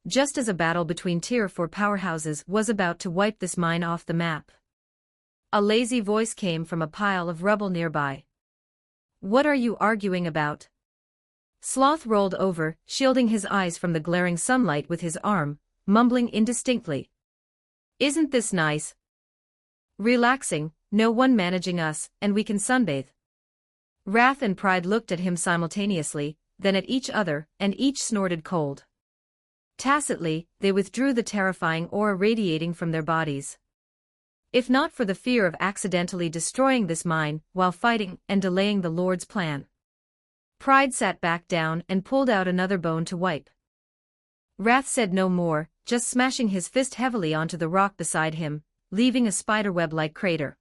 Just as a battle between Tier 4 powerhouses was about to wipe this mine off the map. A lazy voice came from a pile of rubble nearby. What are you arguing about? Sloth rolled over, shielding his eyes from the glaring sunlight with his arm, mumbling indistinctly. Isn't this nice? Relaxing, no one managing us, and we can sunbathe. Wrath and Pride looked at him simultaneously, then at each other, and each snorted cold. Tacitly, they withdrew the terrifying aura radiating from their bodies. If not for the fear of accidentally destroying this mine while fighting and delaying the Lord's plan. Pride sat back down and pulled out another bone to wipe. Wrath said no more, just smashing his fist heavily onto the rock beside him, leaving a spiderweb-like crater.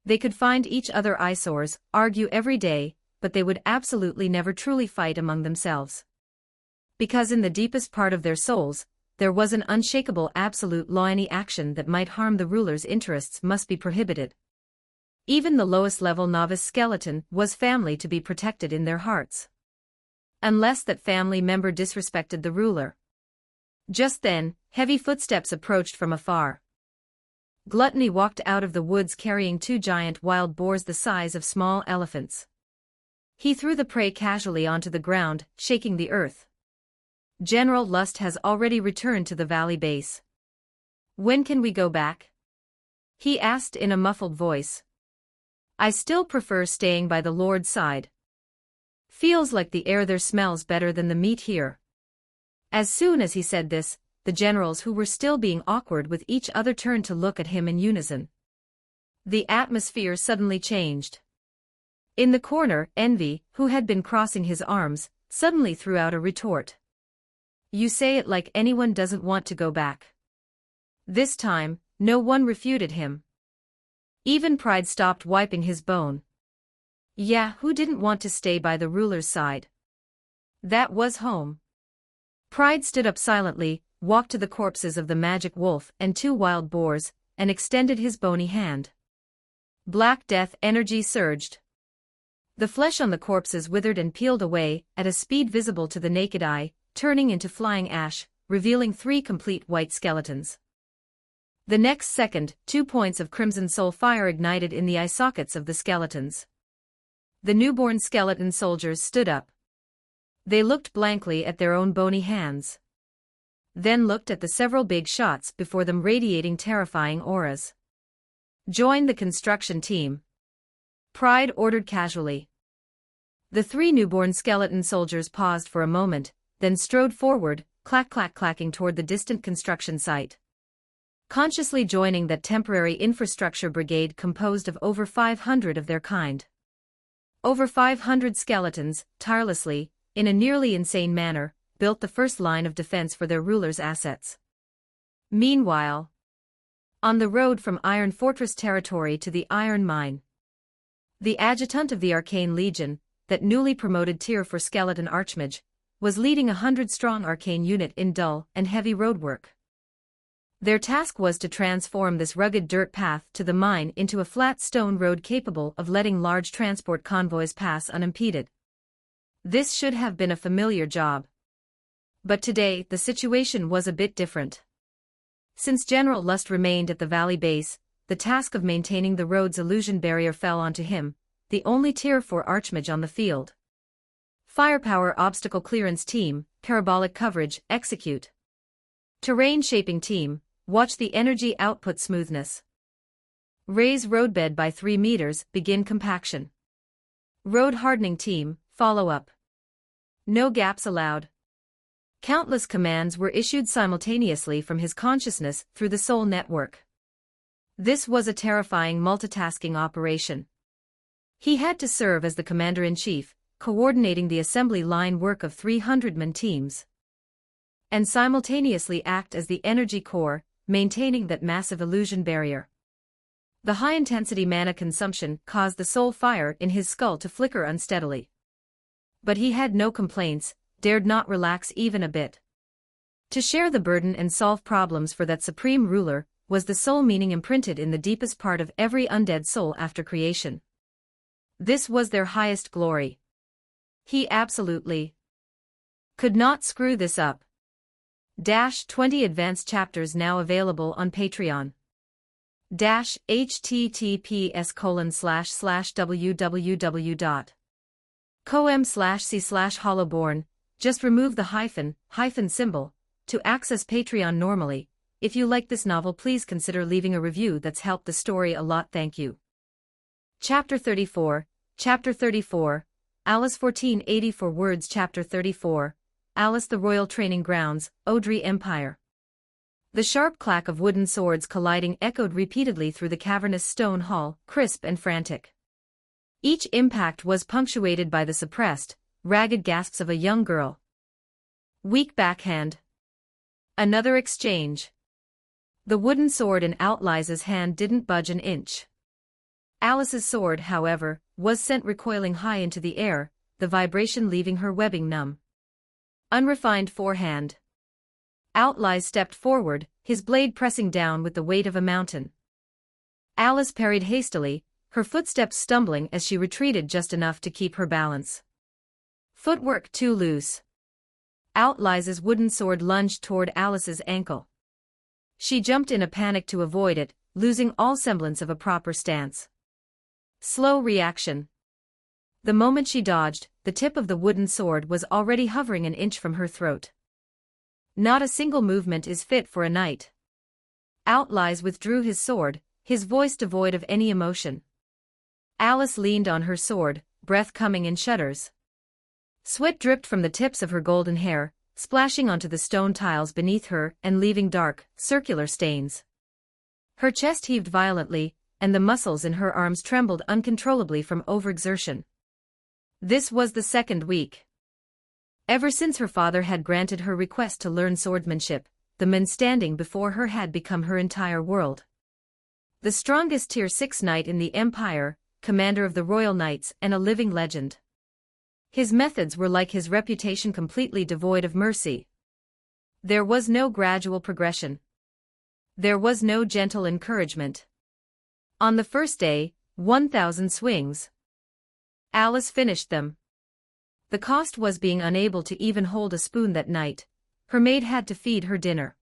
They could find each other eyesores, argue every day, but they would absolutely never truly fight among themselves. Because in the deepest part of their souls, there was an unshakable absolute law: any action that might harm the ruler's interests must be prohibited. Even the lowest level novice skeleton was family to be protected in their hearts. Unless that family member disrespected the ruler. Just then, heavy footsteps approached from afar. Gluttony walked out of the woods carrying 2 giant wild boars the size of small elephants. He threw the prey casually onto the ground, shaking the earth. General Lust has already returned to the valley base. When can we go back? He asked in a muffled voice. I still prefer staying by the Lord's side. Feels like the air there smells better than the meat here. As soon as he said this, the generals who were still being awkward with each other turned to look at him in unison. The atmosphere suddenly changed. In the corner, Envy, who had been crossing his arms, suddenly threw out a retort. You say it like anyone doesn't want to go back. This time, no one refuted him. Even Pride stopped wiping his bone. Yeah, who didn't want to stay by the ruler's side? That was home. Pride stood up silently, walked to the corpses of the magic wolf and 2 wild boars, and extended his bony hand. Black death energy surged. The flesh on the corpses withered and peeled away, at a speed visible to the naked eye, turning into flying ash, revealing 3 complete white skeletons. The next second, 2 points of crimson soul fire ignited in the eye sockets of the skeletons. The newborn skeleton soldiers stood up. They looked blankly at their own bony hands. Then looked at the several big shots before them radiating terrifying auras. Join the construction team. Pride ordered casually. The 3 newborn skeleton soldiers paused for a moment, then strode forward, clacking toward the distant construction site. Consciously joining that temporary infrastructure brigade composed of over 500 of their kind. Over 500 skeletons, tirelessly, in a nearly insane manner, built the first line of defense for their ruler's assets. Meanwhile, on the road from Iron Fortress territory to the Iron Mine, the adjutant of the Arcane Legion, that newly promoted Tier 4 skeleton archmage, was leading a 100-strong arcane unit in dull and heavy roadwork. Their task was to transform this rugged dirt path to the mine into a flat stone road capable of letting large transport convoys pass unimpeded. This should have been a familiar job. But today the situation was a bit different. Since General Lust remained at the valley base, the task of maintaining the road's illusion barrier fell onto him, the only Tier 4 archmage on the field. Firepower obstacle clearance team, parabolic coverage, execute. Terrain shaping team, watch the energy output smoothness. Raise roadbed by 3 meters, begin compaction. Road hardening team, follow up. No gaps allowed. Countless commands were issued simultaneously from his consciousness through the soul network. This was a terrifying multitasking operation. He had to serve as the commander-in-chief, coordinating the assembly line work of 300-man teams, and simultaneously act as the energy core, maintaining that massive illusion barrier. The high-intensity mana consumption caused the soul fire in his skull to flicker unsteadily. But he had no complaints, dared not relax even a bit. To share the burden and solve problems for that supreme ruler was the soul meaning imprinted in the deepest part of every undead soul after creation. This was their highest glory. He absolutely could not screw this up. 20 advanced chapters now available on Patreon. https://www.com/c/hollowborn. Just remove the hyphen symbol to access Patreon normally. If you like this novel, please consider leaving a review. That's helped the story a lot. Thank you. Chapter 34, Alice 1484 words. Chapter 34, Alice the Royal Training Grounds, Odri Empire. The sharp clack of wooden swords colliding echoed repeatedly through the cavernous stone hall, crisp and frantic. Each impact was punctuated by the suppressed, ragged gasps of a young girl. Weak backhand. Another exchange. The wooden sword in Outliza's hand didn't budge an inch. Alice's sword, however, was sent recoiling high into the air, the vibration leaving her webbing numb. Unrefined forehand. Outlize stepped forward, his blade pressing down with the weight of a mountain. Alice parried hastily, her footsteps stumbling as she retreated just enough to keep her balance. Footwork too loose. Outliza's wooden sword lunged toward Alice's ankle. She jumped in a panic to avoid it, losing all semblance of a proper stance. Slow reaction. The moment she dodged, the tip of the wooden sword was already hovering an inch from her throat. Not a single movement is fit for a knight. Outlize withdrew his sword, his voice devoid of any emotion. Alice leaned on her sword, breath coming in shudders. Sweat dripped from the tips of her golden hair, splashing onto the stone tiles beneath her and leaving dark, circular stains. Her chest heaved violently, and the muscles in her arms trembled uncontrollably from overexertion. This was the second week. Ever since her father had granted her request to learn swordsmanship, the men standing before her had become her entire world. The strongest Tier 6 knight in the Empire, commander of the Royal Knights and a living legend. His methods were like his reputation, completely devoid of mercy. There was no gradual progression. There was no gentle encouragement. On the first day, 1,000 swings. Alice finished them. The cost was being unable to even hold a spoon that night. Her maid had to feed her dinner.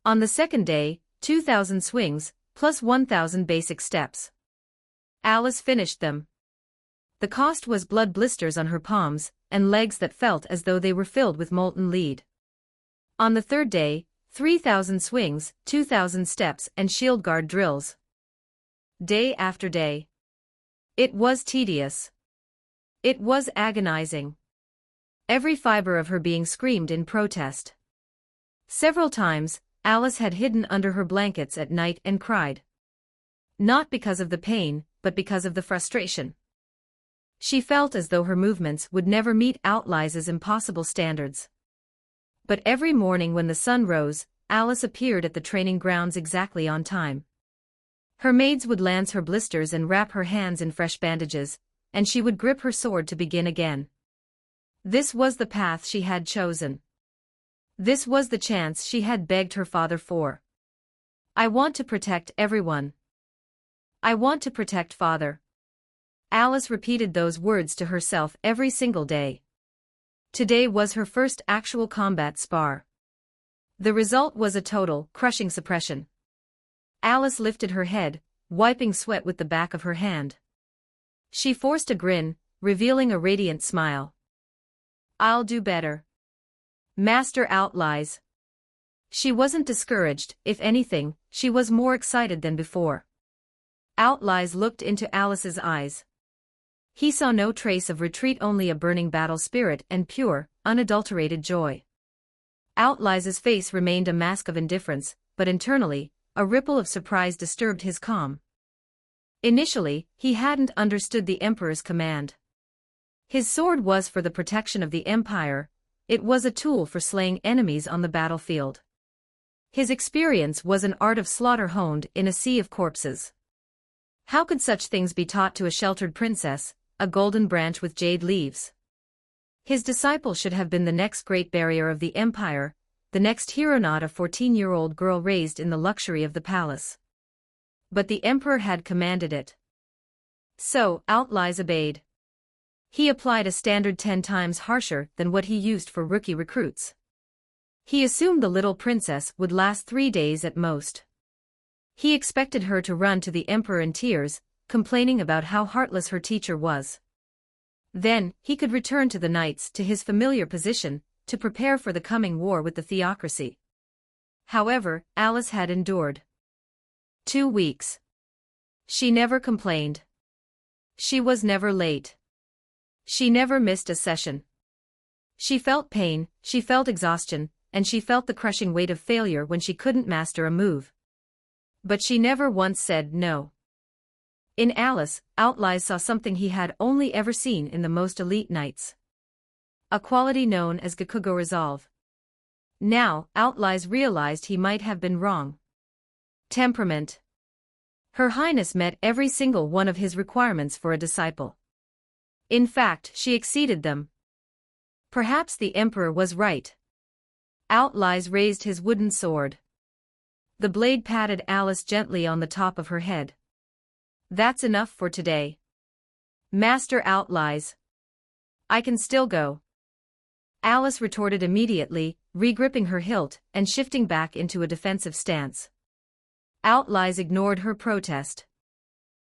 On the second day, 2,000 swings, plus 1,000 basic steps. Alice finished them. The cost was blood blisters on her palms, and legs that felt as though they were filled with molten lead. On the third day, 3,000 swings, 2,000 steps and shield guard drills. Day after day. It was tedious. It was agonizing. Every fiber of her being screamed in protest. Several times, Alice had hidden under her blankets at night and cried. Not because of the pain, but because of the frustration. She felt as though her movements would never meet Outliza's impossible standards. But every morning when the sun rose, Alice appeared at the training grounds exactly on time. Her maids would lance her blisters and wrap her hands in fresh bandages, and she would grip her sword to begin again. This was the path she had chosen. This was the chance she had begged her father for. I want to protect everyone. I want to protect father. Alice repeated those words to herself every single day. Today was her first actual combat spar. The result was a total, crushing suppression. Alice lifted her head, wiping sweat with the back of her hand. She forced a grin, revealing a radiant smile. I'll do better. Master Outlize. She wasn't discouraged, if anything, she was more excited than before. Outlies looked into Alice's eyes. He saw no trace of retreat, only a burning battle spirit and pure, unadulterated joy. Outlies' face remained a mask of indifference, but internally, a ripple of surprise disturbed his calm. Initially, he hadn't understood the Emperor's command. His sword was for the protection of the Empire, it was a tool for slaying enemies on the battlefield. His experience was an art of slaughter honed in a sea of corpses. How could such things be taught to a sheltered princess, a golden branch with jade leaves? His disciple should have been the next great barrier of the Empire, the next hero, not a 14-year-old girl raised in the luxury of the palace. But the Emperor had commanded it. So, Outlies obeyed. He applied a standard 10 times harsher than what he used for rookie recruits. He assumed the little princess would last 3 days at most. He expected her to run to the Emperor in tears, complaining about how heartless her teacher was. Then, he could return to the knights, to his familiar position, to prepare for the coming war with the theocracy. However, Alice had endured 2 weeks. She never complained. She was never late. She never missed a session. She felt pain, she felt exhaustion, and she felt the crushing weight of failure when she couldn't master a move. But she never once said no. In Alice, Outlies saw something he had only ever seen in the most elite knights. A quality known as Gakugo resolve. Now, Outlies realized he might have been wrong. Temperament. Her Highness met every single one of his requirements for a disciple. In fact, she exceeded them. Perhaps the Emperor was right. Outlies raised his wooden sword. The blade patted Alice gently on the top of her head. That's enough for today. Master Outlies. I can still go. Alice retorted immediately, regripping her hilt and shifting back into a defensive stance. Outlies ignored her protest.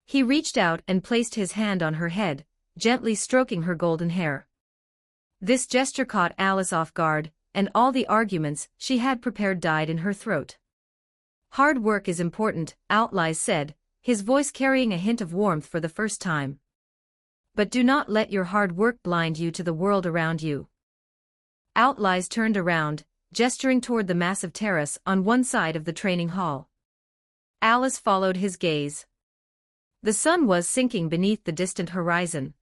He reached out and placed his hand on her head, gently stroking her golden hair. This gesture caught Alice off guard, and all the arguments she had prepared died in her throat. Hard work is important, Outlies said, his voice carrying a hint of warmth for the first time. But do not let your hard work blind you to the world around you. Outlies turned around, gesturing toward the massive terrace on one side of the training hall. Alice followed his gaze. The sun was sinking beneath the distant horizon.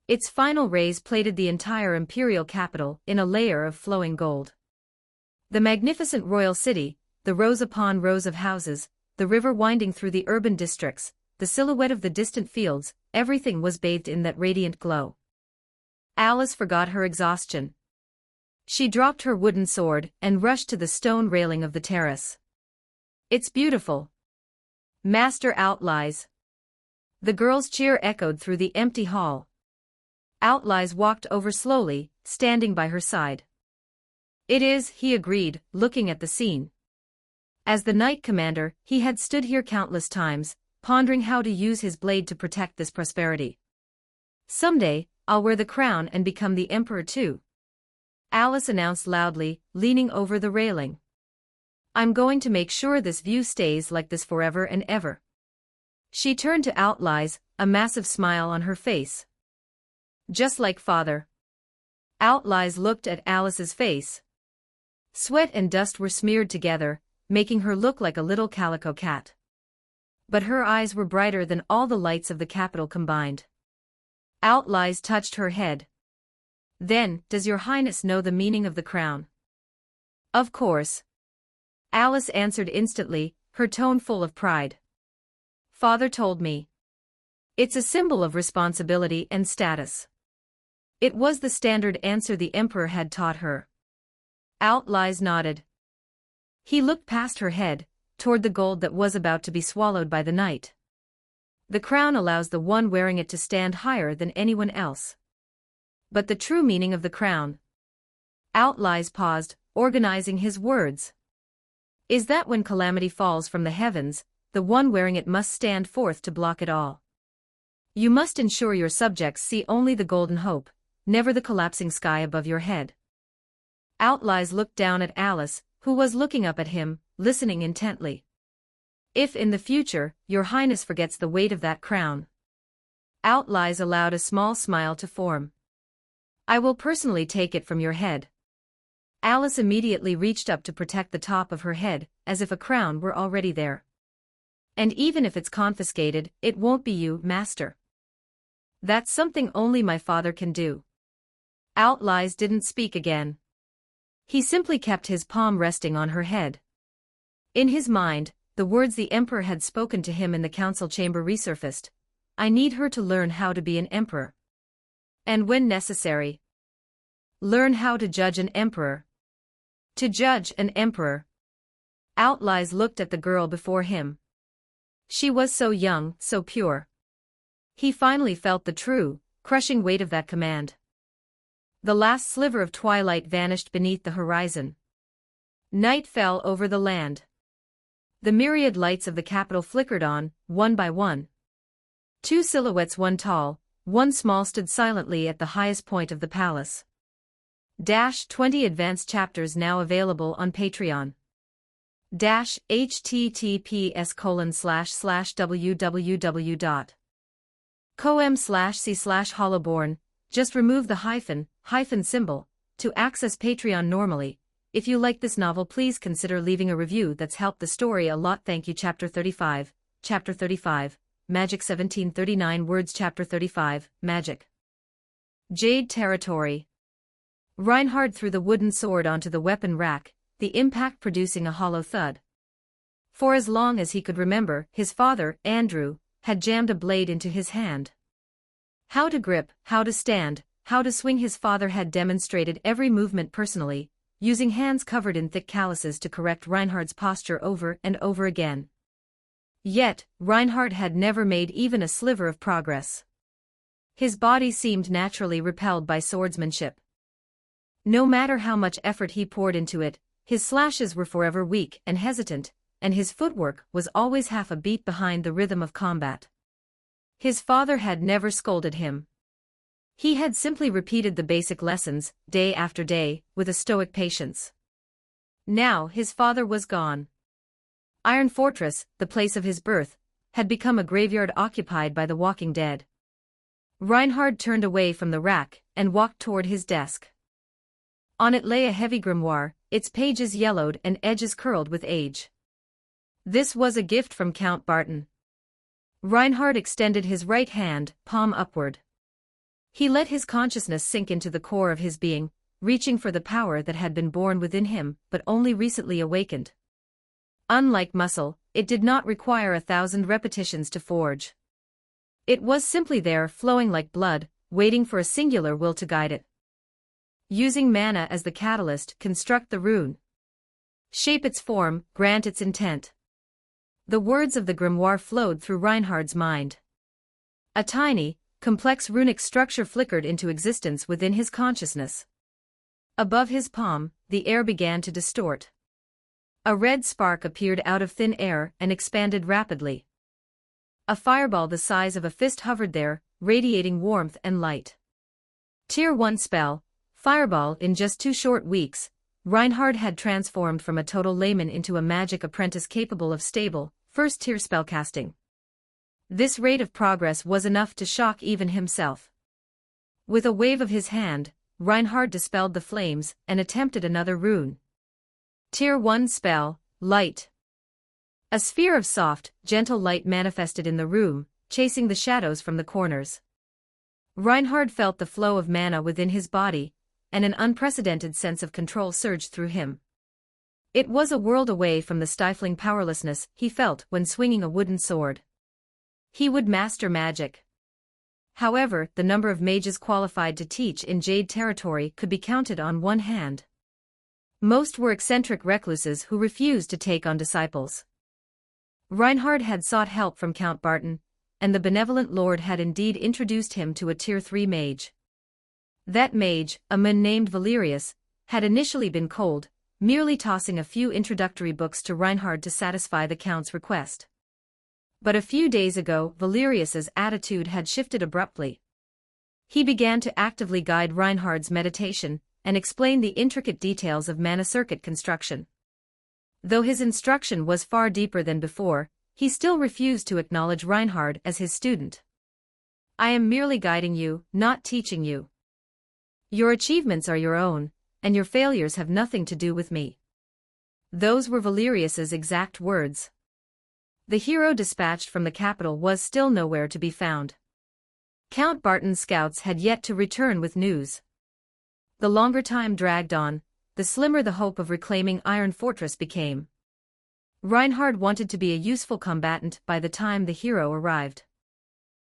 Its final rays plated the entire imperial capital in a layer of flowing gold. The magnificent royal city, the rows upon rows of houses, the river winding through the urban districts, the silhouette of the distant fields, everything was bathed in that radiant glow. Alice forgot her exhaustion. She dropped her wooden sword and rushed to the stone railing of the terrace. It's beautiful. Master Outlies. The girl's cheer echoed through the empty hall. Outlies walked over slowly, standing by her side. It is, he agreed, looking at the scene. As the Knight Commander, he had stood here countless times, pondering how to use his blade to protect this prosperity. Someday, I'll wear the crown and become the Emperor too. Alice announced loudly, leaning over the railing. I'm going to make sure this view stays like this forever and ever. She turned to Outlies, a massive smile on her face. Just like father. Outlies looked at Alice's face. Sweat and dust were smeared together, making her look like a little calico cat. But her eyes were brighter than all the lights of the capital combined. Outlies touched her head. Then, does your Highness know the meaning of the crown? Of course. Alice answered instantly, her tone full of pride. Father told me. It's a symbol of responsibility and status. It was the standard answer the Emperor had taught her. Outlies nodded. He looked past her head, toward the gold that was about to be swallowed by the night. The crown allows the one wearing it to stand higher than anyone else. But the true meaning of the crown? Outlies paused, organizing his words. Is that when calamity falls from the heavens, the one wearing it must stand forth to block it all. You must ensure your subjects see only the golden hope, never the collapsing sky above your head. Outlies looked down at Alice, who was looking up at him, listening intently. "If in the future, your highness forgets the weight of that crown." Outlies allowed a small smile to form. "I will personally take it from your head." Alice immediately reached up to protect the top of her head, as if a crown were already there. "And even if it's confiscated, it won't be you, master. That's something only my father can do." Outlies didn't speak again. He simply kept his palm resting on her head. In his mind, the words the emperor had spoken to him in the council chamber resurfaced. "I need her to learn how to be an emperor. And when necessary, learn how to judge an emperor." To judge an emperor. Outlies looked at the girl before him. She was so young, so pure. He finally felt the true, crushing weight of that command. The last sliver of twilight vanished beneath the horizon. Night fell over the land. The myriad lights of the capital flickered on, one by one. Two silhouettes, one tall, one small, stood silently at the highest point of the palace. 20 advanced chapters now available on Patreon. https://www.com/c/hollowborn. Just remove the hyphen symbol to access Patreon normally. If you like this novel, please consider leaving a review. That's helped the story a lot. Thank you. Chapter 35. Magic 1739 words. Chapter 35, Magic. Jade Territory. Reinhard threw the wooden sword onto the weapon rack, the impact producing a hollow thud. For as long as he could remember, his father, Andrew, had jammed a blade into his hand. How to grip, how to stand, how to swing, his father had demonstrated every movement personally, using hands covered in thick calluses to correct Reinhard's posture over and over again. Yet, Reinhard had never made even a sliver of progress. His body seemed naturally repelled by swordsmanship. No matter how much effort he poured into it, his slashes were forever weak and hesitant, and his footwork was always half a beat behind the rhythm of combat. His father had never scolded him. He had simply repeated the basic lessons, day after day, with a stoic patience. Now his father was gone. Iron Fortress, the place of his birth, had become a graveyard occupied by the walking dead. Reinhard turned away from the rack and walked toward his desk. On it lay a heavy grimoire, its pages yellowed and edges curled with age. This was a gift from Count Barton. Reinhard extended his right hand, palm upward. He let his consciousness sink into the core of his being, reaching for the power that had been born within him but only recently awakened. Unlike muscle, it did not require 1,000 repetitions to forge. It was simply there, flowing like blood, waiting for a singular will to guide it. Using mana as the catalyst, construct the rune. Shape its form, grant its intent. The words of the grimoire flowed through Reinhard's mind. A tiny, complex runic structure flickered into existence within his consciousness. Above his palm, the air began to distort. A red spark appeared out of thin air and expanded rapidly. A fireball the size of a fist hovered there, radiating warmth and light. Tier 1 spell, Fireball. In just 2 short weeks, Reinhard had transformed from a total layman into a magic apprentice capable of stable, first-tier spellcasting. This rate of progress was enough to shock even himself. With a wave of his hand, Reinhard dispelled the flames and attempted another rune. Tier 1 spell, Light. A sphere of soft, gentle light manifested in the room, chasing the shadows from the corners. Reinhard felt the flow of mana within his body, and an unprecedented sense of control surged through him. It was a world away from the stifling powerlessness he felt when swinging a wooden sword. He would master magic. However, the number of mages qualified to teach in Jade Territory could be counted on one hand. Most were eccentric recluses who refused to take on disciples. Reinhard had sought help from Count Barton, and the benevolent lord had indeed introduced him to a Tier 3 mage. That mage, a man named Valerius, had initially been cold, merely tossing a few introductory books to Reinhard to satisfy the Count's request. But a few days ago, Valerius's attitude had shifted abruptly. He began to actively guide Reinhard's meditation, and explain the intricate details of mana circuit construction. Though his instruction was far deeper than before, he still refused to acknowledge Reinhard as his student. I am merely guiding you, not teaching you. Your achievements are your own, and your failures have nothing to do with me. Those were Valerius's exact words. The hero dispatched from the capital was still nowhere to be found. Count Barton's scouts had yet to return with news. The longer time dragged on, the slimmer the hope of reclaiming Iron Fortress became. Reinhard wanted to be a useful combatant by the time the hero arrived.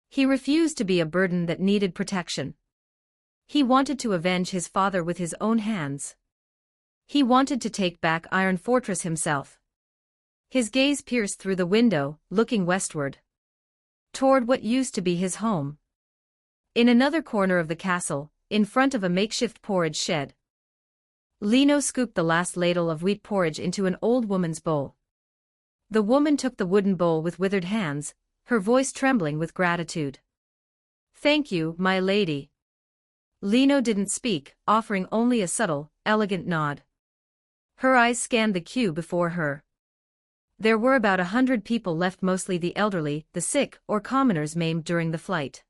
He refused to be a burden that needed protection. He wanted to avenge his father with his own hands. He wanted to take back Iron Fortress himself. His gaze pierced through the window, looking westward. Toward what used to be his home. In another corner of the castle, in front of a makeshift porridge shed, Lino scooped the last ladle of wheat porridge into an old woman's bowl. The woman took the wooden bowl with withered hands, her voice trembling with gratitude. Thank you, my lady. Lino didn't speak, offering only a subtle, elegant nod. Her eyes scanned the queue before her. There were about 100 people left, mostly the elderly, the sick, or commoners maimed during the flight.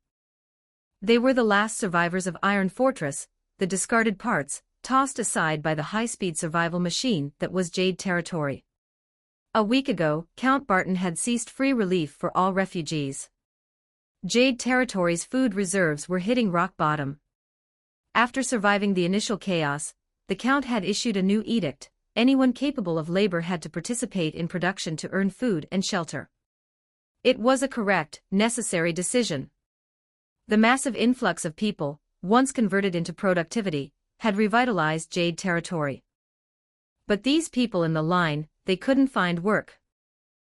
They were the last survivors of Iron Fortress, the discarded parts, tossed aside by the high-speed survival machine that was Jade territory. A week ago, Count Barton had ceased free relief for all refugees. Jade territory's food reserves were hitting rock bottom. After surviving the initial chaos, the Count had issued a new edict: anyone capable of labor had to participate in production to earn food and shelter. It was a correct, necessary decision. The massive influx of people, once converted into productivity, had revitalized Jade territory. But these people in the line, they couldn't find work.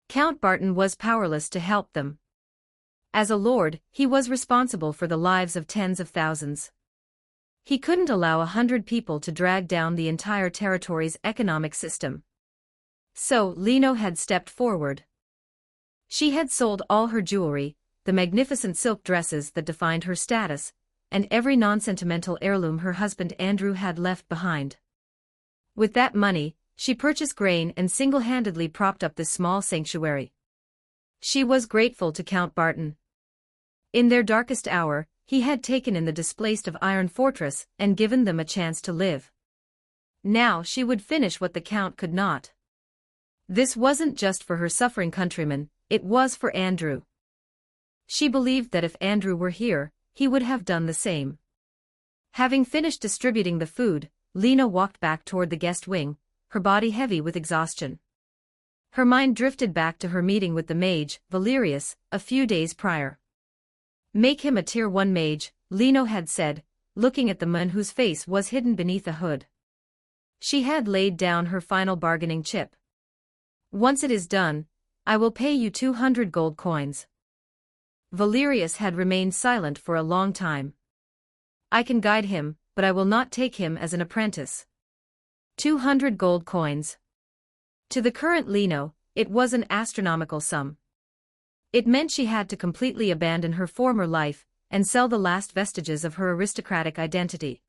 Count Barton was powerless to help them. As a lord, he was responsible for the lives of tens of thousands. He couldn't allow 100 people to drag down the entire territory's economic system. So, Lino had stepped forward. She had sold all her jewelry, the magnificent silk dresses that defined her status, and every non-sentimental heirloom her husband Andrew had left behind. With that money, she purchased grain and single-handedly propped up this small sanctuary. She was grateful to Count Barton. In their darkest hour, he had taken in the displaced of Iron Fortress and given them a chance to live. Now she would finish what the Count could not. This wasn't just for her suffering countrymen, it was for Andrew. She believed that if Andrew were here, he would have done the same. Having finished distributing the food, Lena walked back toward the guest wing, her body heavy with exhaustion. Her mind drifted back to her meeting with the mage, Valerius, a few days prior. Make him a Tier 1 mage, Lino had said, looking at the man whose face was hidden beneath a hood. She had laid down her final bargaining chip. Once it is done, I will pay you 200 gold coins. Valerius had remained silent for a long time. I can guide him, but I will not take him as an apprentice. 200 gold coins. To the current Lino, it was an astronomical sum. It meant she had to completely abandon her former life and sell the last vestiges of her aristocratic identity.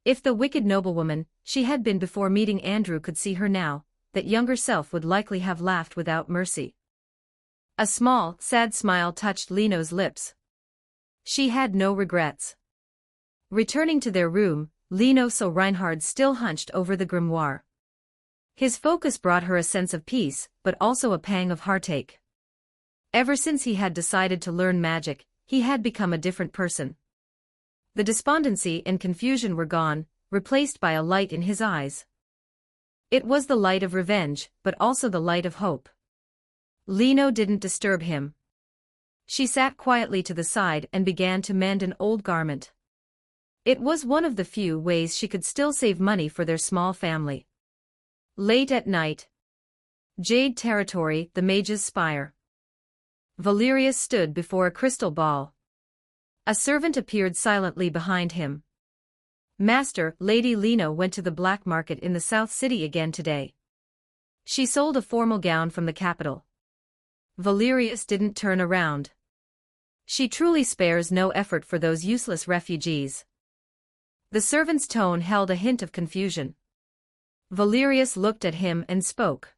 If the wicked noblewoman she had been before meeting Andrew could see her now, that younger self would likely have laughed without mercy. A small, sad smile touched Lino's lips. She had no regrets. Returning to their room, Lino saw Reinhard still hunched over the grimoire. His focus brought her a sense of peace, but also a pang of heartache. Ever since he had decided to learn magic, he had become a different person. The despondency and confusion were gone, replaced by a light in his eyes. It was the light of revenge, but also the light of hope. Lino didn't disturb him. She sat quietly to the side and began to mend an old garment. It was one of the few ways she could still save money for their small family. Late at night. Jade territory, the mage's spire. Valerius stood before a crystal ball. A servant appeared silently behind him. Master, Lady Lino went to the black market in the South City again today. She sold a formal gown from the capital. Valerius didn't turn around. She truly spares no effort for those useless refugees. The servant's tone held a hint of confusion. Valerius looked at him and spoke.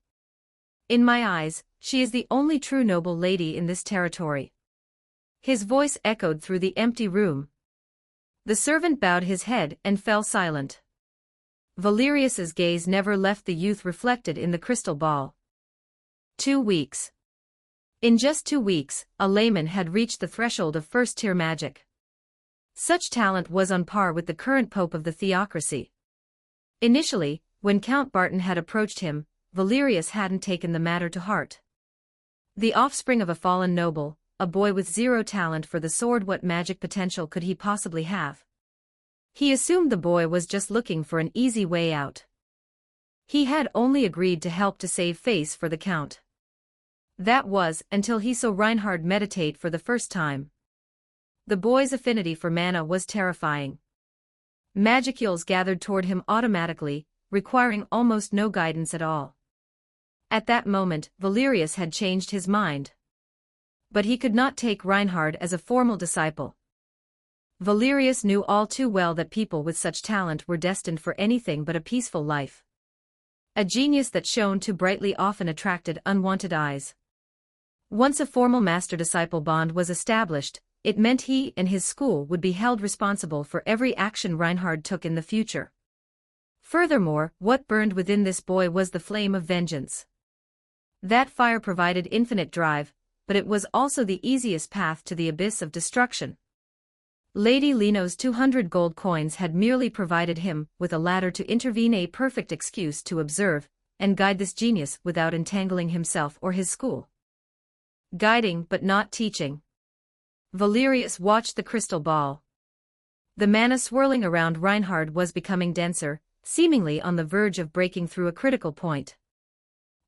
In my eyes, she is the only true noble lady in this territory. His voice echoed through the empty room. The servant bowed his head and fell silent. Valerius's gaze never left the youth reflected in the crystal ball. 2 weeks. In just 2 weeks, a layman had reached the threshold of first-tier magic. Such talent was on par with the current pope of the theocracy. Initially, when Count Barton had approached him, Valerius hadn't taken the matter to heart. The offspring of a fallen noble, a boy with zero talent for the sword, what magic potential could he possibly have? He assumed the boy was just looking for an easy way out. He had only agreed to help to save face for the Count. That was until he saw Reinhard meditate for the first time. The boy's affinity for mana was terrifying. Magicules gathered toward him automatically, requiring almost no guidance at all. At that moment, Valerius had changed his mind. But he could not take Reinhard as a formal disciple. Valerius knew all too well that people with such talent were destined for anything but a peaceful life. A genius that shone too brightly often attracted unwanted eyes. Once a formal master-disciple bond was established, it meant he and his school would be held responsible for every action Reinhard took in the future. Furthermore, what burned within this boy was the flame of vengeance. That fire provided infinite drive, but it was also the easiest path to the abyss of destruction. Lady Leno's 200 gold coins had merely provided him with a ladder to intervene, a perfect excuse to observe and guide this genius without entangling himself or his school. Guiding but not teaching. Valerius watched the crystal ball. The mana swirling around Reinhard was becoming denser, seemingly on the verge of breaking through a critical point.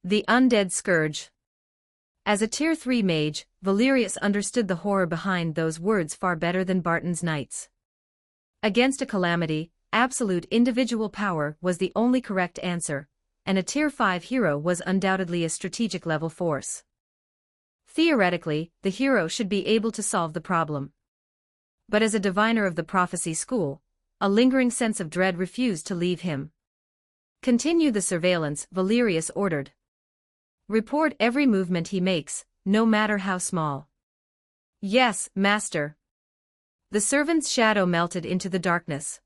The undead scourge. As a Tier 3 mage, Valerius understood the horror behind those words far better than Barton's knights. Against a calamity, absolute individual power was the only correct answer, and a Tier 5 hero was undoubtedly a strategic-level force. Theoretically, the hero should be able to solve the problem. But as a diviner of the prophecy school, a lingering sense of dread refused to leave him. Continue the surveillance, Valerius ordered. Report every movement he makes, no matter how small. Yes, master. The servant's shadow melted into the darkness.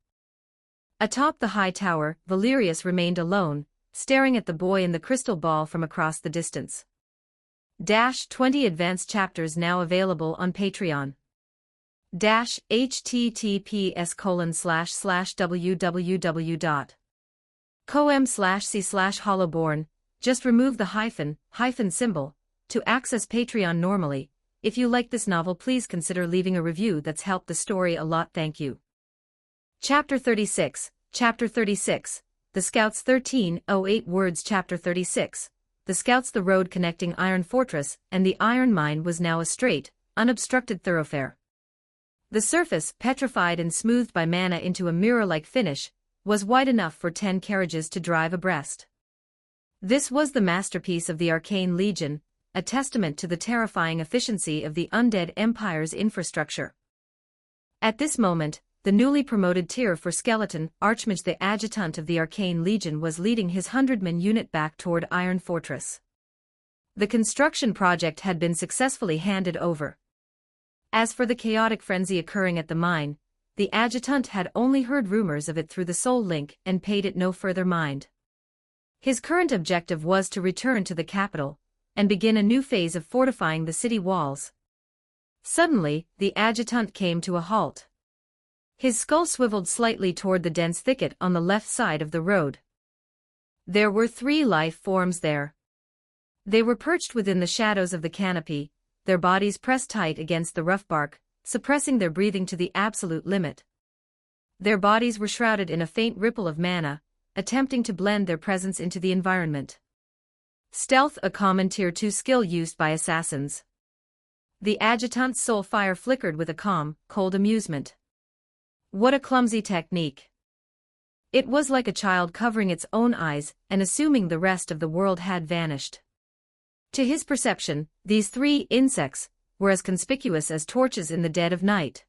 Atop the high tower, Valerius remained alone, staring at the boy in the crystal ball from across the distance. 20 advanced chapters now available on Patreon. https://www.com/c/hollowborn, just remove the hyphen symbol, to access Patreon normally. If you like this novel, please consider leaving a review. That's helped the story a lot, thank you. Chapter 36, The Scouts 1308 words. Chapter 36, The Scouts. The road connecting Iron Fortress and the Iron Mine was now a straight, unobstructed thoroughfare. The surface, petrified and smoothed by mana into a mirror-like finish, was wide enough for 10 carriages to drive abreast. This was the masterpiece of the Arcane Legion, a testament to the terrifying efficiency of the Undead Empire's infrastructure. At this moment, the newly promoted Tier 4 Skeleton Archmage, the adjutant of the Arcane Legion, was leading his 100-man unit back toward Iron Fortress. The construction project had been successfully handed over. As for the chaotic frenzy occurring at the mine, the adjutant had only heard rumors of it through the Soul Link and paid it no further mind. His current objective was to return to the capital and begin a new phase of fortifying the city walls. Suddenly, the adjutant came to a halt. His skull swiveled slightly toward the dense thicket on the left side of the road. There were 3 life forms there. They were perched within the shadows of the canopy, their bodies pressed tight against the rough bark, suppressing their breathing to the absolute limit. Their bodies were shrouded in a faint ripple of mana, attempting to blend their presence into the environment. Stealth, a common Tier 2 skill used by assassins. The adjutant's soul fire flickered with a calm, cold amusement. What a clumsy technique. It was like a child covering its own eyes and assuming the rest of the world had vanished. To his perception, these 3 insects were as conspicuous as torches in the dead of night.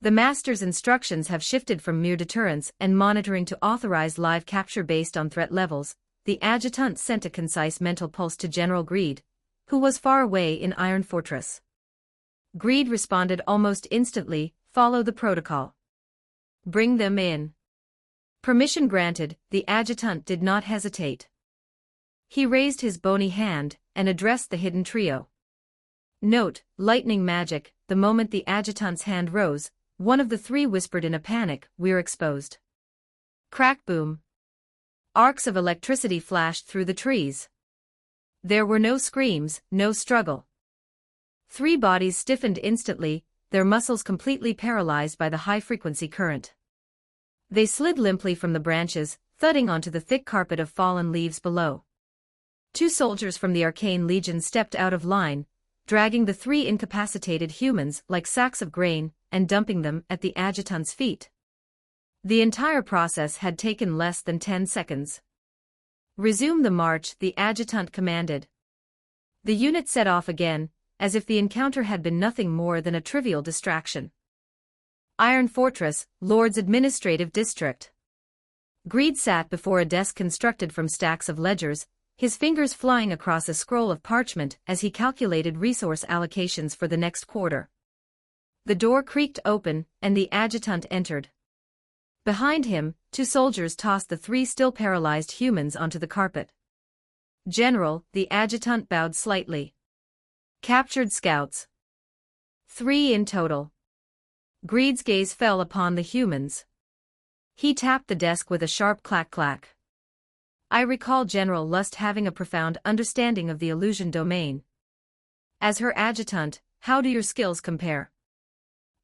The Master's instructions have shifted from mere deterrence and monitoring to authorized live capture based on threat levels. The adjutant sent a concise mental pulse to General Greed, who was far away in Iron Fortress. Greed responded almost instantly, "Follow the protocol. Bring them in." Permission granted, the adjutant did not hesitate. He raised his bony hand and addressed the hidden trio. Note, lightning magic. The moment the adjutant's hand rose, one of the three whispered in a panic, "We're exposed." Crack boom. Arcs of electricity flashed through the trees. There were no screams, no struggle. Three bodies stiffened instantly, their muscles completely paralyzed by the high-frequency current. They slid limply from the branches, thudding onto the thick carpet of fallen leaves below. Two soldiers from the Arcane Legion stepped out of line, dragging the three incapacitated humans like sacks of grain and dumping them at the adjutant's feet. The entire process had taken less than 10 seconds. "Resume the march," the adjutant commanded. The unit set off again, as if the encounter had been nothing more than a trivial distraction. Iron Fortress, Lord's Administrative District. Greed sat before a desk constructed from stacks of ledgers, his fingers flying across a scroll of parchment as he calculated resource allocations for the next quarter. The door creaked open, and the adjutant entered. Behind him, two soldiers tossed the three still paralyzed humans onto the carpet. "General," the adjutant bowed slightly. "Captured scouts. 3 in total." Greed's gaze fell upon the humans. He tapped the desk with a sharp clack-clack. "I recall General Lust having a profound understanding of the illusion domain. As her adjutant, how do your skills compare?"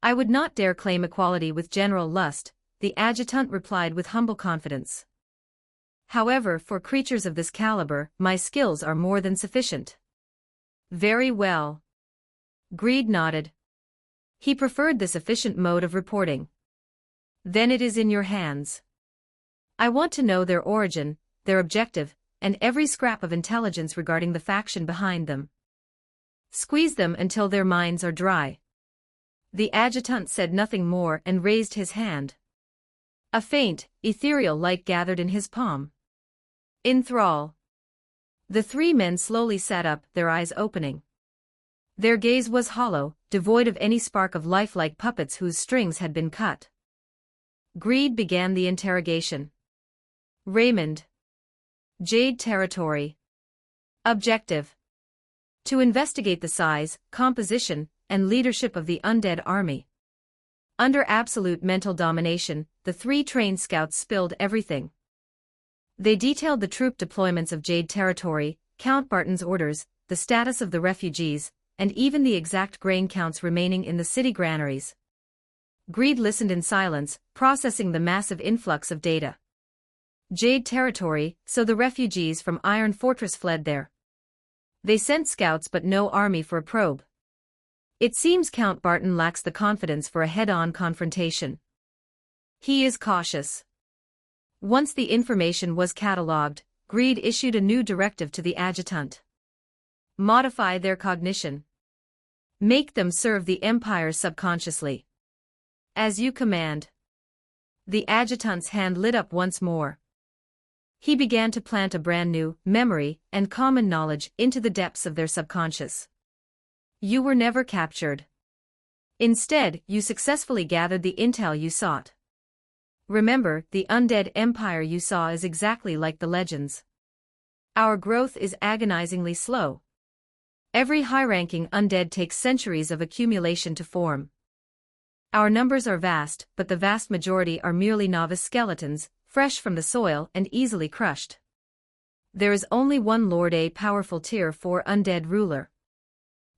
"I would not dare claim equality with General Lust," the adjutant replied with humble confidence. "However, for creatures of this caliber, my skills are more than sufficient." "Very well." Greed nodded. He preferred this efficient mode of reporting. "Then it is in your hands. I want to know their origin, their objective, and every scrap of intelligence regarding the faction behind them. Squeeze them until their minds are dry." The adjutant said nothing more and raised his hand. A faint, ethereal light gathered in his palm. "In thrall." The three men slowly sat up, their eyes opening. Their gaze was hollow, devoid of any spark of life like puppets whose strings had been cut. Greed began the interrogation. "Raymond. Jade Territory. Objective: to investigate the size, composition, and leadership of the undead army." Under absolute mental domination, the three trained scouts spilled everything. They detailed the troop deployments of Jade Territory, Count Barton's orders, the status of the refugees, and even the exact grain counts remaining in the city granaries. Greed listened in silence, processing the massive influx of data. Jade Territory, so the refugees from Iron Fortress fled there. They sent scouts but no army for a probe. It seems Count Barton lacks the confidence for a head-on confrontation. He is cautious. Once the information was catalogued, Greed issued a new directive to the adjutant. Modify their cognition. Make them serve the Empire subconsciously. As you command. The adjutant's hand lit up once more. He began to plant a brand new memory and common knowledge into the depths of their subconscious. You were never captured. Instead, you successfully gathered the intel you sought. Remember, the undead empire you saw is exactly like the legends. Our growth is agonizingly slow. Every high-ranking undead takes centuries of accumulation to form. Our numbers are vast, but the vast majority are merely novice skeletons, fresh from the soil and easily crushed. There is only one Lord, a powerful Tier 4 undead ruler.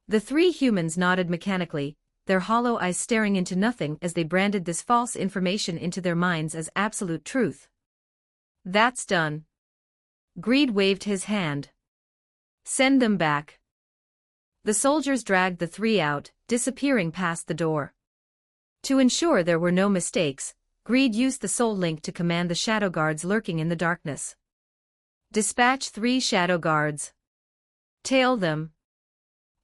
The three humans nodded mechanically, their hollow eyes staring into nothing as they branded this false information into their minds as absolute truth. That's done. Greed waved his hand. Send them back. The soldiers dragged the three out, disappearing past the door. To ensure there were no mistakes, Greed used the soul link to command the shadow guards lurking in the darkness. Dispatch 3 shadow guards. Tail them.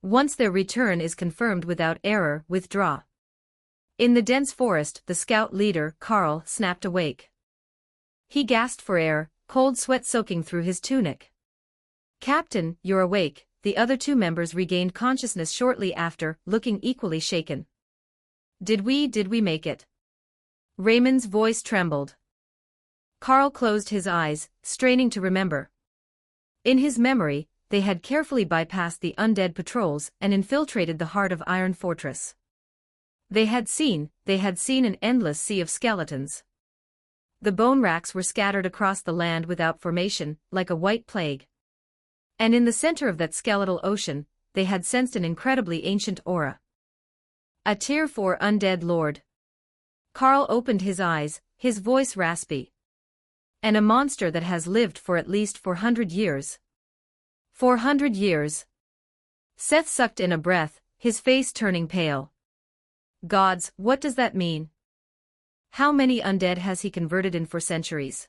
Once their return is confirmed without error, withdraw. In the dense forest, the scout leader, Carl, snapped awake. He gasped for air, cold sweat soaking through his tunic. "Captain, you're awake." The other two members regained consciousness shortly after, looking equally shaken. Did we make it?" Raymond's voice trembled. Carl closed his eyes, straining to remember. In his memory, they had carefully bypassed the undead patrols and infiltrated the heart of Iron Fortress. They had seen an endless sea of skeletons. The bone racks were scattered across the land without formation, like a white plague. And in the center of that skeletal ocean, they had sensed an incredibly ancient aura. A Tier 4 undead lord. Carl opened his eyes, his voice raspy. "And a monster that has lived for at least 400 years. 400 years. Seth sucked in a breath, his face turning pale. Gods, what does that mean? How many undead has he converted in 4 centuries?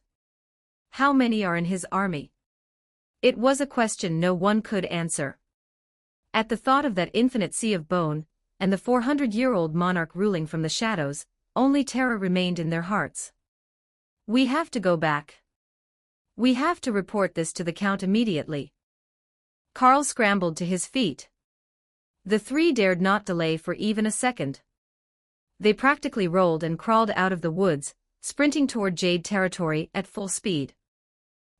How many are in his army? It was a question no one could answer. At the thought of that infinite sea of bone, and the 400-year-old monarch ruling from the shadows, only terror remained in their hearts. "We have to go back. We have to report this to the Count immediately." Carl scrambled to his feet. The 3 dared not delay for even a second. They practically rolled and crawled out of the woods, sprinting toward Jade territory at full speed.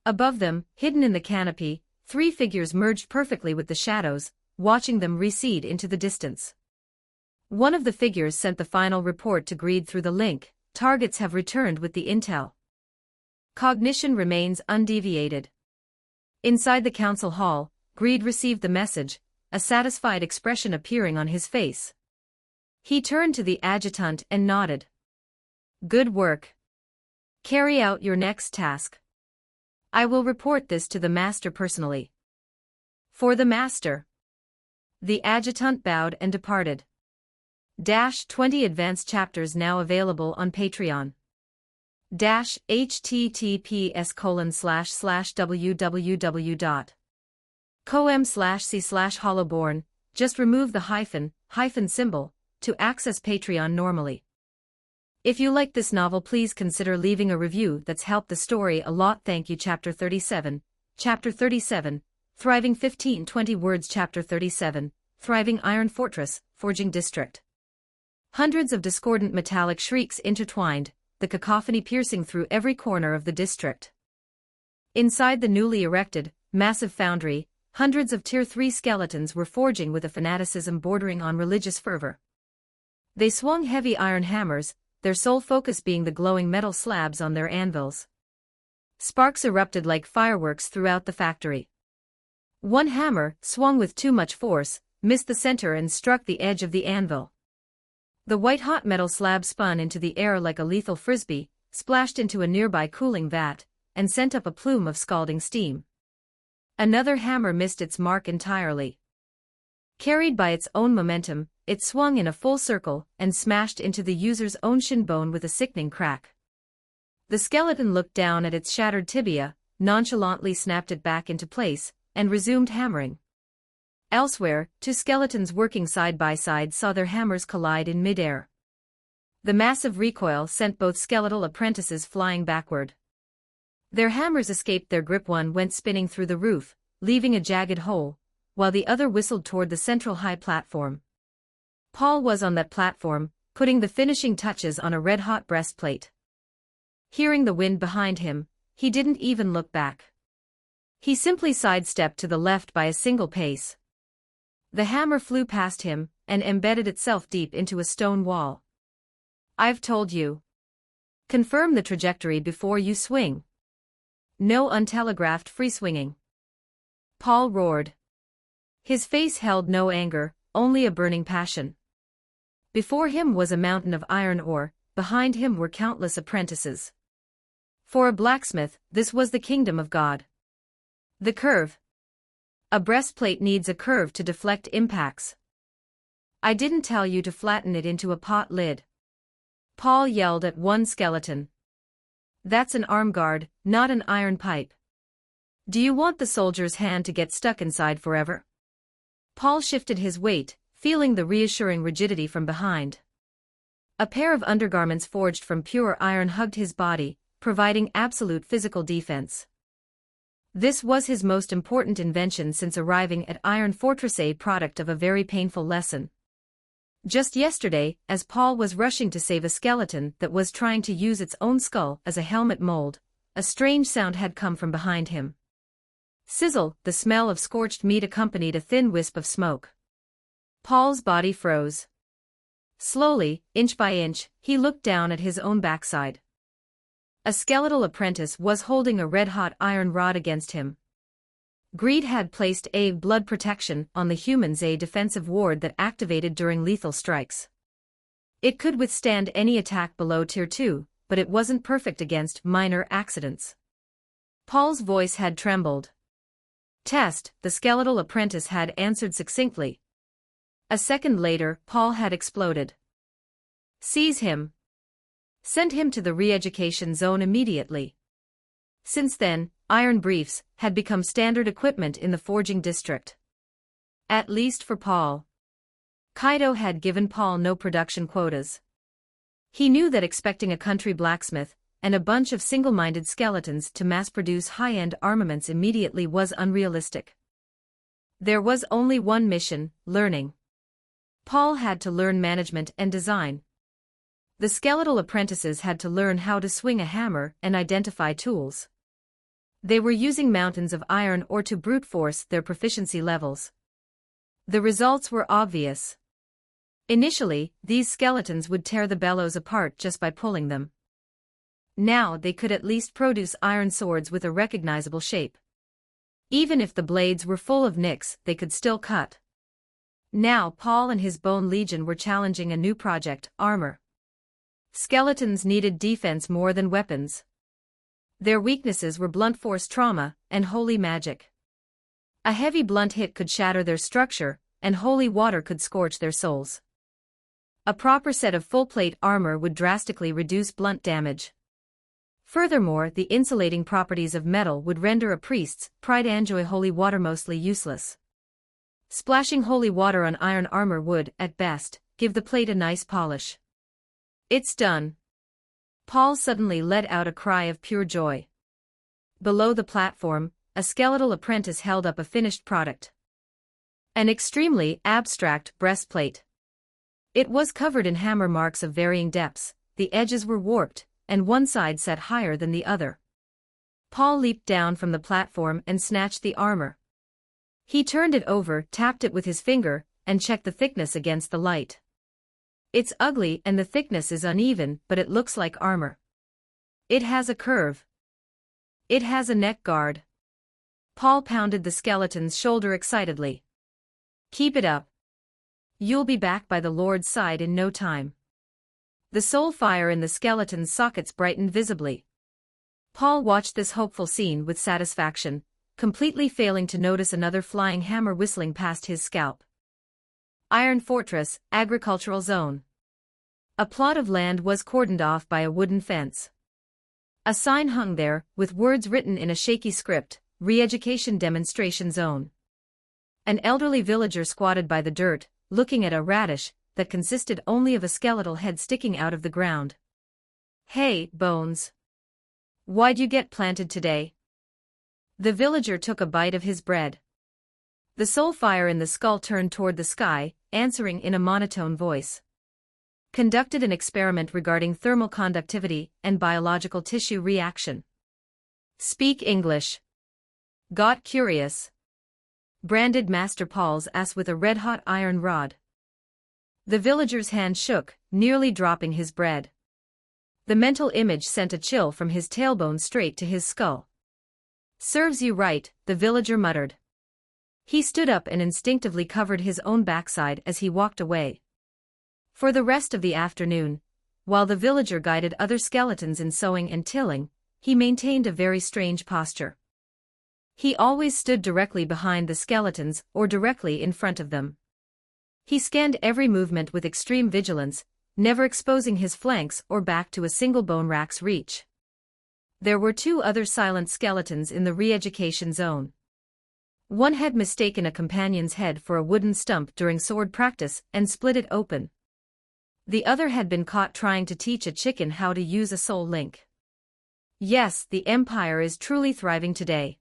Above them, hidden in the canopy, 3 figures merged perfectly with the shadows, watching them recede into the distance. One of the figures sent the final report to Greed through the link. "Targets have returned with the intel. Cognition remains undeviated." Inside the council hall, Greed received the message, a satisfied expression appearing on his face. He turned to the adjutant and nodded. "Good work. Carry out your next task. I will report this to the master personally." "For the master." The adjutant bowed and departed. 20 advanced chapters now available on Patreon. https://www.com/c/hollowborn. Just remove the hyphen symbol to access Patreon normally. If you like this novel, please consider leaving a review. That's helped the story a lot. Thank you. Chapter 37. Thriving 15-20 words. Chapter 37. Thriving Iron Fortress, Forging District. Hundreds of discordant metallic shrieks intertwined, the cacophony piercing through every corner of the district. Inside the newly erected, massive foundry, hundreds of Tier 3 skeletons were forging with a fanaticism bordering on religious fervor. They swung heavy iron hammers, their sole focus being the glowing metal slabs on their anvils. Sparks erupted like fireworks throughout the factory. One hammer, swung with too much force, missed the center and struck the edge of the anvil. The white-hot metal slab spun into the air like a lethal frisbee, splashed into a nearby cooling vat, and sent up a plume of scalding steam. Another hammer missed its mark entirely. Carried by its own momentum, it swung in a full circle and smashed into the user's own shin bone with a sickening crack. The skeleton looked down at its shattered tibia, nonchalantly snapped it back into place, and resumed hammering. Elsewhere, 2 skeletons working side by side saw their hammers collide in midair. The massive recoil sent both skeletal apprentices flying backward. Their hammers escaped their grip. One went spinning through the roof, leaving a jagged hole, while the other whistled toward the central high platform. Paul was on that platform, putting the finishing touches on a red-hot breastplate. Hearing the wind behind him, he didn't even look back. He simply sidestepped to the left by a single pace. The hammer flew past him and embedded itself deep into a stone wall. "I've told you. Confirm the trajectory before you swing. No untelegraphed free swinging." Paul roared. His face held no anger, only a burning passion. Before him was a mountain of iron ore, behind him were countless apprentices. For a blacksmith, this was the kingdom of God. The curve. A breastplate needs a curve to deflect impacts. "I didn't tell you to flatten it into a pot lid." Paul yelled at one skeleton. "That's an arm guard, not an iron pipe. Do you want the soldier's hand to get stuck inside forever?" Paul shifted his weight, feeling the reassuring rigidity from behind. A pair of undergarments forged from pure iron hugged his body, providing absolute physical defense. This was his most important invention since arriving at Iron Fortress, a product of a very painful lesson. Just yesterday, as Paul was rushing to save a skeleton that was trying to use its own skull as a helmet mold, a strange sound had come from behind him. Sizzle, the smell of scorched meat accompanied a thin wisp of smoke. Paul's body froze. Slowly, inch by inch, he looked down at his own backside. A skeletal apprentice was holding a red-hot iron rod against him. Greed had placed a blood protection on the humans, a defensive ward that activated during lethal strikes. It could withstand any attack below Tier 2, but it wasn't perfect against minor accidents. Paul's voice had trembled. Test, the skeletal apprentice had answered succinctly. A second later, Paul had exploded. Seize him. Send him to the re-education zone immediately. Since then, iron briefs had become standard equipment in the forging district. At least for Paul. Kaido had given Paul no production quotas. He knew that expecting a country blacksmith and a bunch of single-minded skeletons to mass-produce high-end armaments immediately was unrealistic. There was only one mission: learning. Paul had to learn management and design. The skeletal apprentices had to learn how to swing a hammer and identify tools. They were using mountains of iron ore to brute force their proficiency levels. The results were obvious. Initially, these skeletons would tear the bellows apart just by pulling them. Now they could at least produce iron swords with a recognizable shape. Even if the blades were full of nicks, they could still cut. Now Paul and his Bone Legion were challenging a new project: armor. Skeletons needed defense more than weapons. Their weaknesses were blunt force trauma and holy magic. A heavy blunt hit could shatter their structure, and holy water could scorch their souls. A proper set of full-plate armor would drastically reduce blunt damage. Furthermore, the insulating properties of metal would render a priest's pride enjoy holy water mostly useless. Splashing holy water on iron armor would, at best, give the plate a nice polish. It's done. Paul suddenly let out a cry of pure joy. Below the platform, a skeletal apprentice held up a finished product. An extremely abstract breastplate. It was covered in hammer marks of varying depths, the edges were warped, and one side set higher than the other. Paul leaped down from the platform and snatched the armor. He turned it over, tapped it with his finger, and checked the thickness against the light. It's ugly and the thickness is uneven, but it looks like armor. It has a curve. It has a neck guard. Paul pounded the skeleton's shoulder excitedly. Keep it up. You'll be back by the Lord's side in no time. The soul fire in the skeleton's sockets brightened visibly. Paul watched this hopeful scene with satisfaction, completely failing to notice another flying hammer whistling past his scalp. Iron Fortress, Agricultural Zone. A plot of land was cordoned off by a wooden fence. A sign hung there, with words written in a shaky script: Re-education Demonstration Zone. An elderly villager squatted by the dirt, looking at a radish that consisted only of a skeletal head sticking out of the ground. Hey, Bones. Why'd you get planted today? The villager took a bite of his bread. The soul fire in the skull turned toward the sky, answering in a monotone voice. Conducted an experiment regarding thermal conductivity and biological tissue reaction. Speak English. Got curious. Branded Master Paul's ass with a red-hot iron rod. The villager's hand shook, nearly dropping his bread. The mental image sent a chill from his tailbone straight to his skull. Serves you right, the villager muttered. He stood up and instinctively covered his own backside as he walked away. For the rest of the afternoon, while the villager guided other skeletons in sowing and tilling, he maintained a very strange posture. He always stood directly behind the skeletons or directly in front of them. He scanned every movement with extreme vigilance, never exposing his flanks or back to a single bone rack's reach. There were two other silent skeletons in the re-education zone. One had mistaken a companion's head for a wooden stump during sword practice and split it open. The other had been caught trying to teach a chicken how to use a soul link. Yes, the Empire is truly thriving today.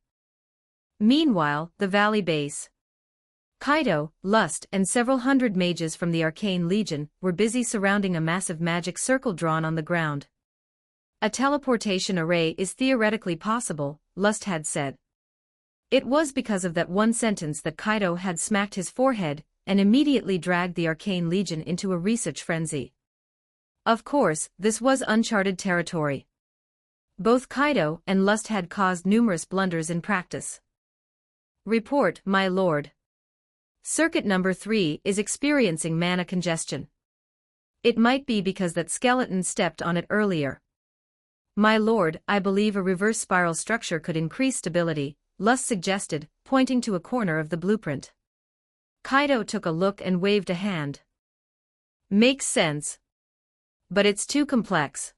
Meanwhile, the Valley Base. Kaido, Lust, and several hundred mages from the Arcane Legion were busy surrounding a massive magic circle drawn on the ground. A teleportation array is theoretically possible, Lust had said. It was because of that one sentence that Kaido had smacked his forehead and immediately dragged the Arcane Legion into a research frenzy. Of course, this was uncharted territory. Both Kaido and Lust had caused numerous blunders in practice. Report, my lord. Circuit number 3 is experiencing mana congestion. It might be because that skeleton stepped on it earlier. My lord, I believe a reverse spiral structure could increase stability, Lust suggested, pointing to a corner of the blueprint. Kaido took a look and waved a hand. Makes sense. But it's too complex.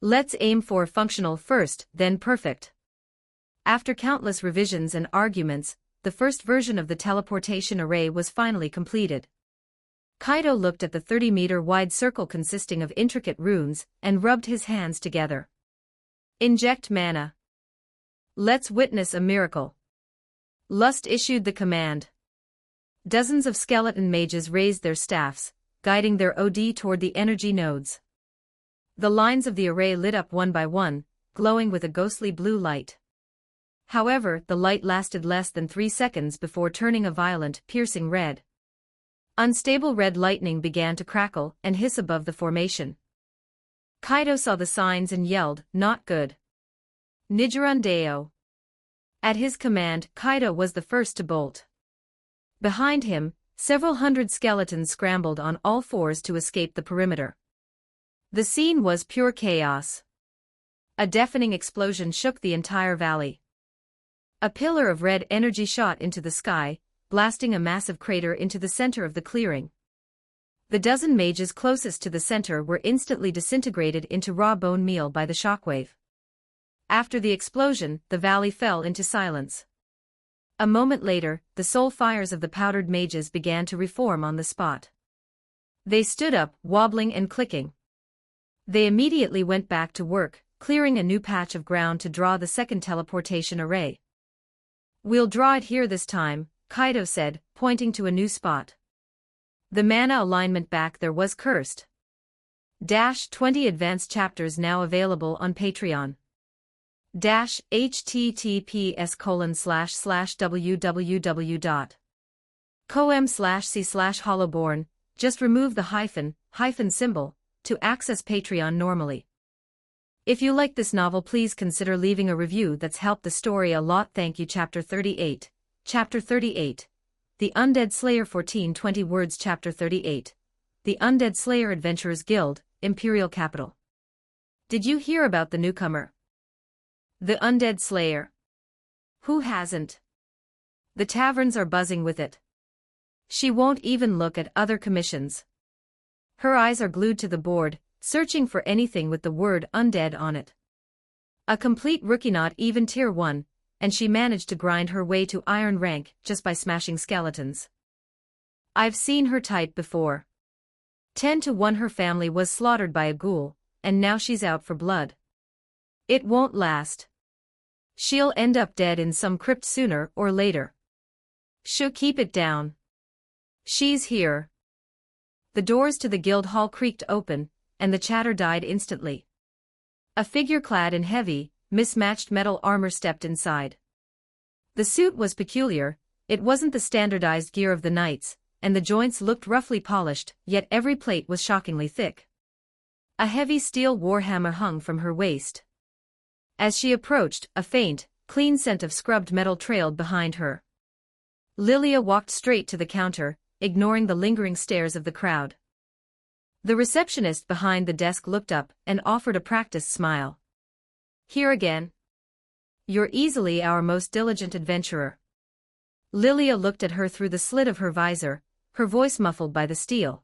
Let's aim for functional first, then perfect. After countless revisions and arguments, the first version of the teleportation array was finally completed. Kaido looked at the 30-meter-wide circle consisting of intricate runes and rubbed his hands together. Inject mana. Let's witness a miracle. Lust issued the command. Dozens of skeleton mages raised their staffs, guiding their OD toward the energy nodes. The lines of the array lit up one by one, glowing with a ghostly blue light. However, the light lasted less than 3 seconds before turning a violent, piercing red. Unstable red lightning began to crackle and hiss above the formation. Kaido saw the signs and yelled, "Not good." Nijiran. At his command, Kaido was the first to bolt. Behind him, several hundred skeletons scrambled on all fours to escape the perimeter. The scene was pure chaos. A deafening explosion shook the entire valley. A pillar of red energy shot into the sky, blasting a massive crater into the center of the clearing. The dozen mages closest to the center were instantly disintegrated into raw bone meal by the shockwave. After the explosion, the valley fell into silence. A moment later, the soul fires of the powdered mages began to reform on the spot. They stood up, wobbling and clicking. They immediately went back to work, clearing a new patch of ground to draw the second teleportation array. We'll draw it here this time, Kaido said, pointing to a new spot. The mana alignment back there was cursed. 20 advanced chapters now available on Patreon. https://www.com/c/hollowborn, just remove the hyphen symbol, to access Patreon normally. If you like this novel, please consider leaving a review. That's helped the story a lot. Thank you. Chapter 38. Chapter 38. The Undead Slayer 1420 words. Chapter 38. The Undead Slayer Adventurers Guild, Imperial Capital. Did you hear about the newcomer? The Undead Slayer. Who hasn't? The taverns are buzzing with it. She won't even look at other commissions. Her eyes are glued to the board, searching for anything with the word undead on it. A complete rookie, not even tier 1, and she managed to grind her way to iron rank just by smashing skeletons. I've seen her type before. 10 to 1 her family was slaughtered by a ghoul, and now she's out for blood. It won't last. She'll end up dead in some crypt sooner or later. She'll keep it down. She's here. The doors to the guild hall creaked open, and the chatter died instantly. A figure clad in heavy, mismatched metal armor stepped inside. The suit was peculiar. It wasn't the standardized gear of the knights, and the joints looked roughly polished, yet every plate was shockingly thick. A heavy steel warhammer hung from her waist. As she approached, a faint, clean scent of scrubbed metal trailed behind her. Lilia walked straight to the counter, ignoring the lingering stares of the crowd. The receptionist behind the desk looked up and offered a practiced smile. Here again? You're easily our most diligent adventurer. Lilia looked at her through the slit of her visor, her voice muffled by the steel.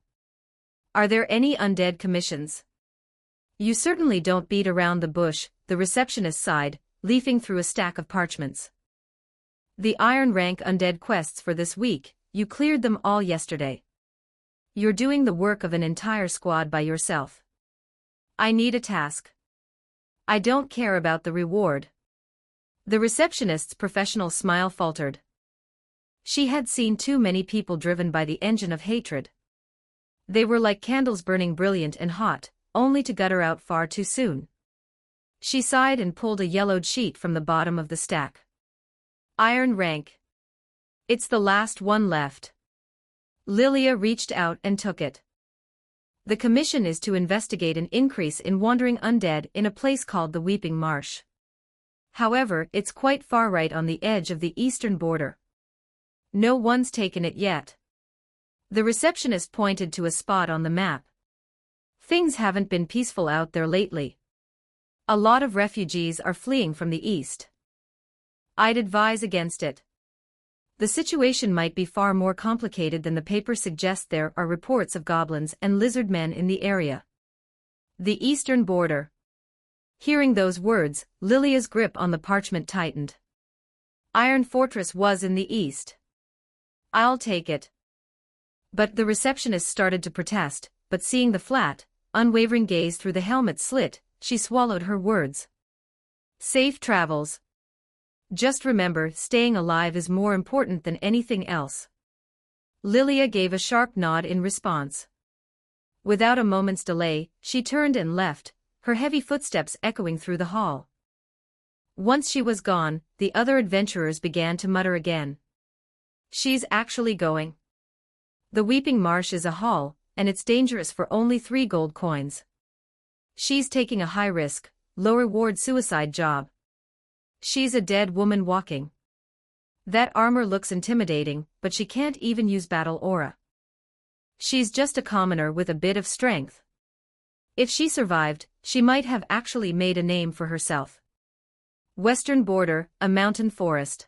Are there any undead commissions? You certainly don't beat around the bush, the receptionist sighed, leafing through a stack of parchments. The iron rank undead quests for this week, you cleared them all yesterday. You're doing the work of an entire squad by yourself. I need a task. I don't care about the reward. The receptionist's professional smile faltered. She had seen too many people driven by the engine of hatred. They were like candles burning brilliant and hot, only to gutter out far too soon. She sighed and pulled a yellowed sheet from the bottom of the stack. Iron rank. It's the last one left. Lilia reached out and took it. The commission is to investigate an increase in wandering undead in a place called the Weeping Marsh. However, it's quite far right on the edge of the eastern border. No one's taken it yet. The receptionist pointed to a spot on the map. Things haven't been peaceful out there lately. A lot of refugees are fleeing from the east. I'd advise against it. The situation might be far more complicated than the paper suggests. There are reports of goblins and lizard men in the area. The eastern border. Hearing those words, Lilia's grip on the parchment tightened. Iron Fortress was in the east. I'll take it. But the receptionist started to protest, but seeing the flat, unwavering gaze through the helmet slit, she swallowed her words. Safe travels. Just remember, staying alive is more important than anything else. Lilia gave a sharp nod in response. Without a moment's delay, she turned and left, her heavy footsteps echoing through the hall. Once she was gone, the other adventurers began to mutter again. She's actually going. The Weeping Marsh is a haul, and it's dangerous for only 3 gold coins. She's taking a high-risk, low-reward suicide job. She's a dead woman walking. That armor looks intimidating, but she can't even use battle aura. She's just a commoner with a bit of strength. If she survived, she might have actually made a name for herself. Western border, a mountain forest.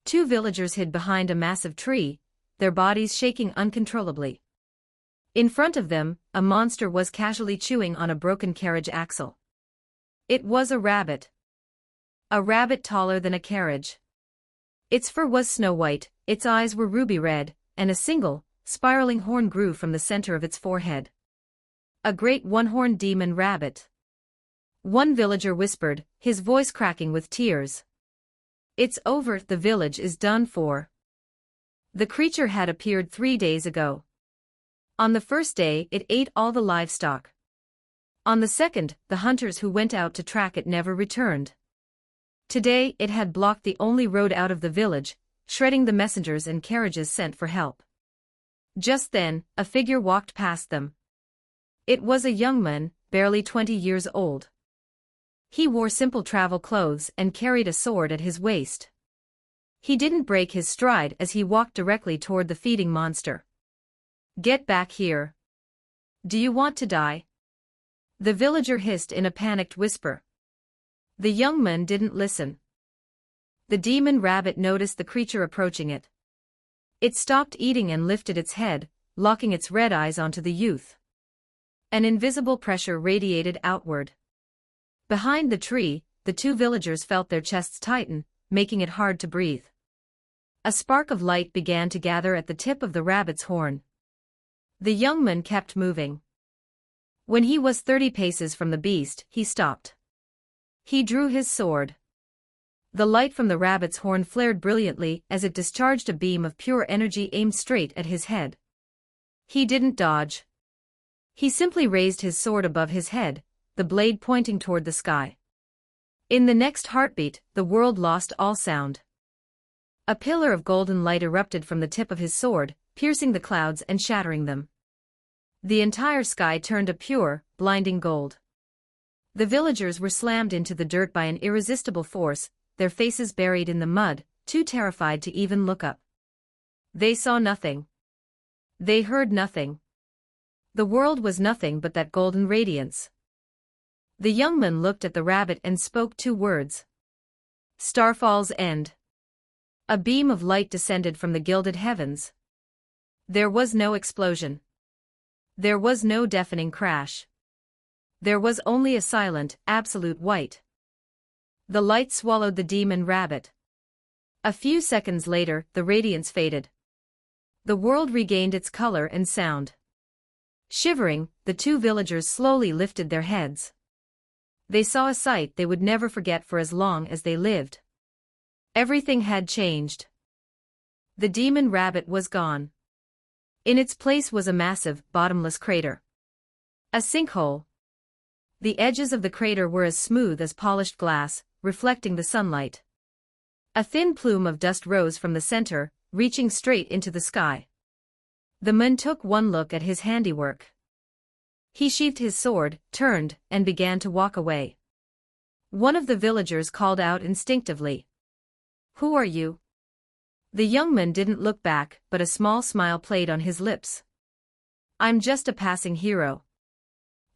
2 villagers hid behind a massive tree, their bodies shaking uncontrollably. In front of them, a monster was casually chewing on a broken carriage axle. It was a rabbit. A rabbit taller than a carriage. Its fur was snow-white, its eyes were ruby-red, and a single, spiraling horn grew from the center of its forehead. A great one-horned demon rabbit. One villager whispered, his voice cracking with tears. It's over, the village is done for. The creature had appeared 3 days ago. On the first day, it ate all the livestock. On the second, the hunters who went out to track it never returned. Today, it had blocked the only road out of the village, shredding the messengers and carriages sent for help. Just then, a figure walked past them. It was a young man, barely 20 years old. He wore simple travel clothes and carried a sword at his waist. He didn't break his stride as he walked directly toward the feeding monster. Get back here. Do you want to die? The villager hissed in a panicked whisper. The young man didn't listen. The demon rabbit noticed the creature approaching it. It stopped eating and lifted its head, locking its red eyes onto the youth. An invisible pressure radiated outward. Behind the tree, the 2 villagers felt their chests tighten, making it hard to breathe. A spark of light began to gather at the tip of the rabbit's horn. The young man kept moving. When he was 30 paces from the beast, he stopped. He drew his sword. The light from the rabbit's horn flared brilliantly as it discharged a beam of pure energy aimed straight at his head. He didn't dodge. He simply raised his sword above his head, the blade pointing toward the sky. In the next heartbeat, the world lost all sound. A pillar of golden light erupted from the tip of his sword, piercing the clouds and shattering them. The entire sky turned a pure, blinding gold. The villagers were slammed into the dirt by an irresistible force, their faces buried in the mud, too terrified to even look up. They saw nothing. They heard nothing. The world was nothing but that golden radiance. The young man looked at the rabbit and spoke 2 words. Starfall's end. A beam of light descended from the gilded heavens. There was no explosion. There was no deafening crash. There was only a silent, absolute white. The light swallowed the demon rabbit. A few seconds later, the radiance faded. The world regained its color and sound. Shivering, the two villagers slowly lifted their heads. They saw a sight they would never forget for as long as they lived. Everything had changed. The demon rabbit was gone. In its place was a massive, bottomless crater. A sinkhole. The edges of the crater were as smooth as polished glass, reflecting the sunlight. A thin plume of dust rose from the center, reaching straight into the sky. The man took one look at his handiwork. He sheathed his sword, turned, and began to walk away. One of the villagers called out instinctively. "Who are you?" The young man didn't look back, but a small smile played on his lips. "I'm just a passing hero."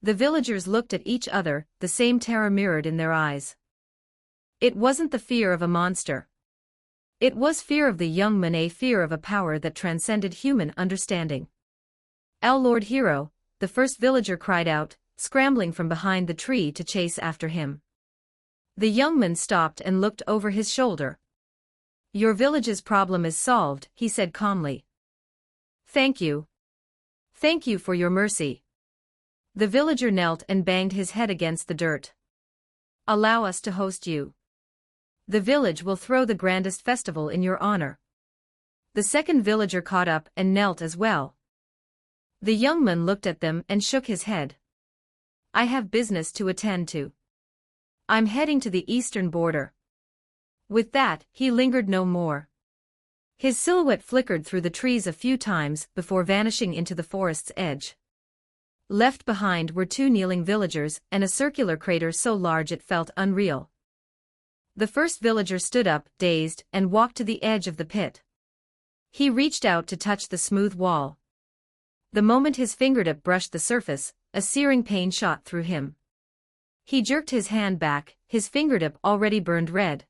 The villagers looked at each other, the same terror mirrored in their eyes. It wasn't the fear of a monster. It was fear of the young man, a fear of a power that transcended human understanding. "El Lord Hero," the first villager cried out, scrambling from behind the tree to chase after him. The young man stopped and looked over his shoulder. "Your village's problem is solved," he said calmly. "Thank you. Thank you for your mercy." The villager knelt and banged his head against the dirt. "Allow us to host you. The village will throw the grandest festival in your honor." The second villager caught up and knelt as well. The young man looked at them and shook his head. "I have business to attend to. I'm heading to the eastern border." With that, he lingered no more. His silhouette flickered through the trees a few times before vanishing into the forest's edge. Left behind were two kneeling villagers and a circular crater so large it felt unreal. The first villager stood up, dazed, and walked to the edge of the pit. He reached out to touch the smooth wall. The moment his fingertip brushed the surface, a searing pain shot through him. He jerked his hand back, his fingertip already burned red.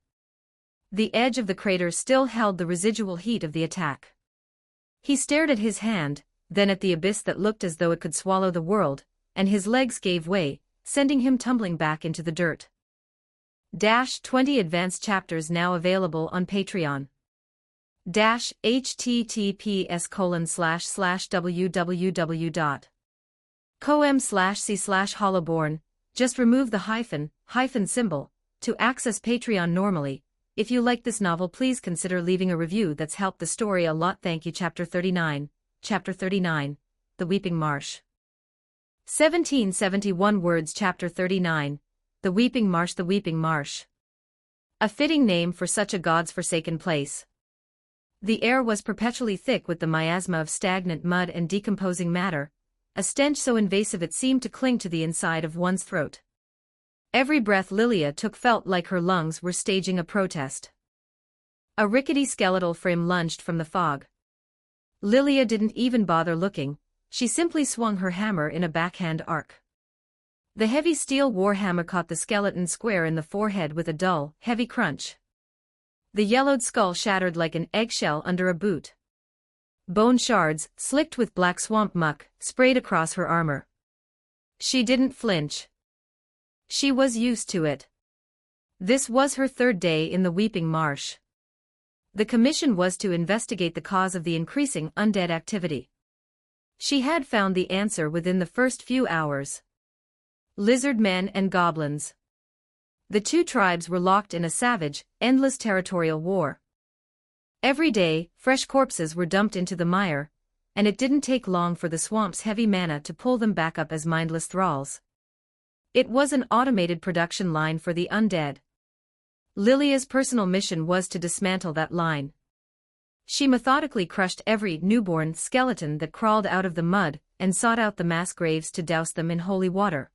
The edge of the crater still held the residual heat of the attack. He stared at his hand, then at the abyss that looked as though it could swallow the world, and his legs gave way, sending him tumbling back into the dirt. 20 advanced chapters now available on Patreon. https://www.com/c/hollowborn. Just remove the hyphen symbol to access Patreon normally. If you like this novel, please consider leaving a review. That's helped the story a lot. Thank you. Chapter 39, The Weeping Marsh. 1771 words. Chapter 39, The Weeping Marsh. The Weeping Marsh. A fitting name for such a God's forsaken place. The air was perpetually thick with the miasma of stagnant mud and decomposing matter, a stench so invasive it seemed to cling to the inside of one's throat. Every breath Lilia took felt like her lungs were staging a protest. A rickety skeletal frame lunged from the fog. Lilia didn't even bother looking, she simply swung her hammer in a backhand arc. The heavy steel warhammer caught the skeleton square in the forehead with a dull, heavy crunch. The yellowed skull shattered like an eggshell under a boot. Bone shards, slicked with black swamp muck, sprayed across her armor. She didn't flinch. She was used to it. This was her third day in the Weeping Marsh. The commission was to investigate the cause of the increasing undead activity. She had found the answer within the first few hours. Lizard men and goblins. The two tribes were locked in a savage, endless territorial war. Every day, fresh corpses were dumped into the mire, and it didn't take long for the swamp's heavy mana to pull them back up as mindless thralls. It was an automated production line for the undead. Lilia's personal mission was to dismantle that line. She methodically crushed every newborn skeleton that crawled out of the mud and sought out the mass graves to douse them in holy water.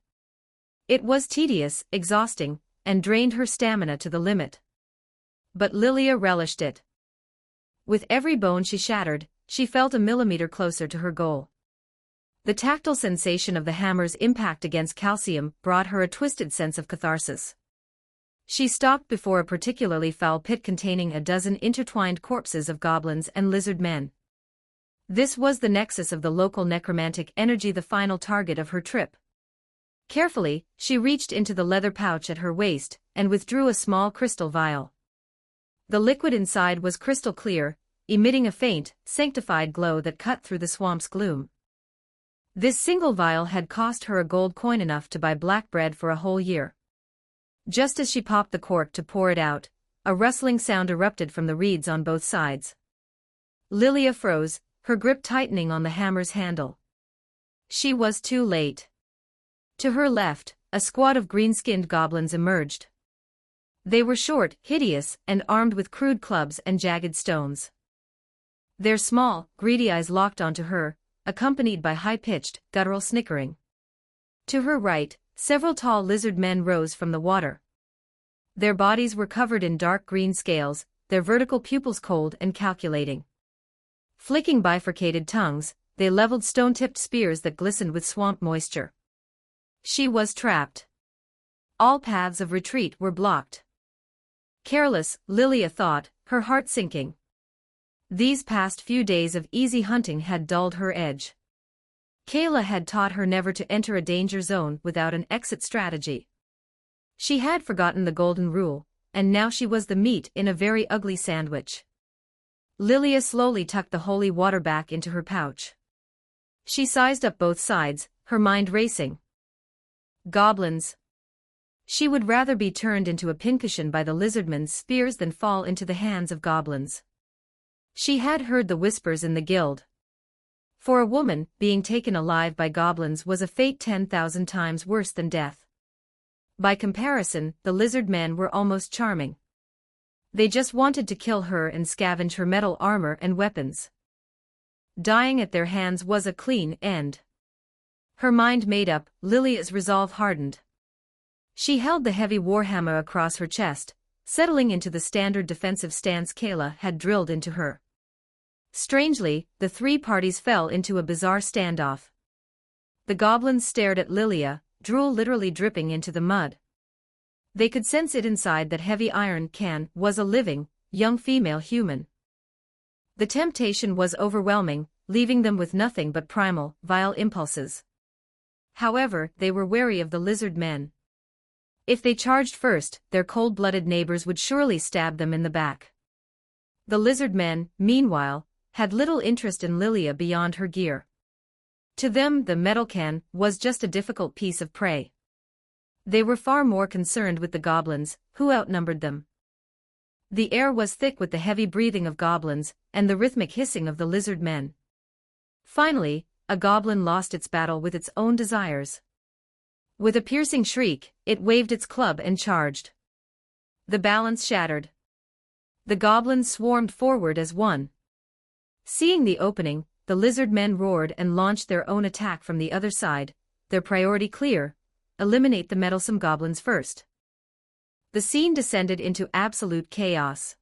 It was tedious, exhausting, and drained her stamina to the limit. But Lilia relished it. With every bone she shattered, she felt a millimeter closer to her goal. The tactile sensation of the hammer's impact against calcium brought her a twisted sense of catharsis. She stopped before a particularly foul pit containing a dozen intertwined corpses of goblins and lizard men. This was the nexus of the local necromantic energy, the final target of her trip. Carefully, she reached into the leather pouch at her waist and withdrew a small crystal vial. The liquid inside was crystal clear, emitting a faint, sanctified glow that cut through the swamp's gloom. This single vial had cost her a gold coin enough to buy black bread for a whole year. Just as she popped the cork to pour it out, a rustling sound erupted from the reeds on both sides. Lilia froze, her grip tightening on the hammer's handle. She was too late. To her left, a squad of green-skinned goblins emerged. They were short, hideous, and armed with crude clubs and jagged stones. Their small, greedy eyes locked onto her, accompanied by high-pitched, guttural snickering. To her right, several tall lizard men rose from the water. Their bodies were covered in dark green scales, their vertical pupils cold and calculating. Flicking bifurcated tongues, they leveled stone-tipped spears that glistened with swamp moisture. She was trapped. All paths of retreat were blocked. Careless, Lilia thought, her heart sinking. These past few days of easy hunting had dulled her edge. Kayla had taught her never to enter a danger zone without an exit strategy. She had forgotten the golden rule, and now she was the meat in a very ugly sandwich. Lilia slowly tucked the holy water back into her pouch. She sized up both sides, her mind racing. Goblins. She would rather be turned into a pincushion by the lizardmen's spears than fall into the hands of goblins. She had heard the whispers in the guild. For a woman, being taken alive by goblins was a fate 10,000 times worse than death. By comparison, the lizard men were almost charming. They just wanted to kill her and scavenge her metal armor and weapons. Dying at their hands was a clean end. Her mind made up, Lilia's resolve hardened. She held the heavy warhammer across her chest, settling into the standard defensive stance Kayla had drilled into her. Strangely, the three parties fell into a bizarre standoff. The goblins stared at Lilia, drool literally dripping into the mud. They could sense it inside that heavy iron can was a living, young female human. The temptation was overwhelming, leaving them with nothing but primal, vile impulses. However, they were wary of the lizard men. If they charged first, their cold-blooded neighbors would surely stab them in the back. The lizard men, meanwhile, had little interest in Lilia beyond her gear. To them the metal can was just a difficult piece of prey. They were far more concerned with the goblins, who outnumbered them. The air was thick with the heavy breathing of goblins, and the rhythmic hissing of the lizard men. Finally, a goblin lost its battle with its own desires. With a piercing shriek, it waved its club and charged. The balance shattered. The goblins swarmed forward as one. Seeing the opening, the lizard men roared and launched their own attack from the other side, their priority clear: eliminate the meddlesome goblins first. The scene descended into absolute chaos.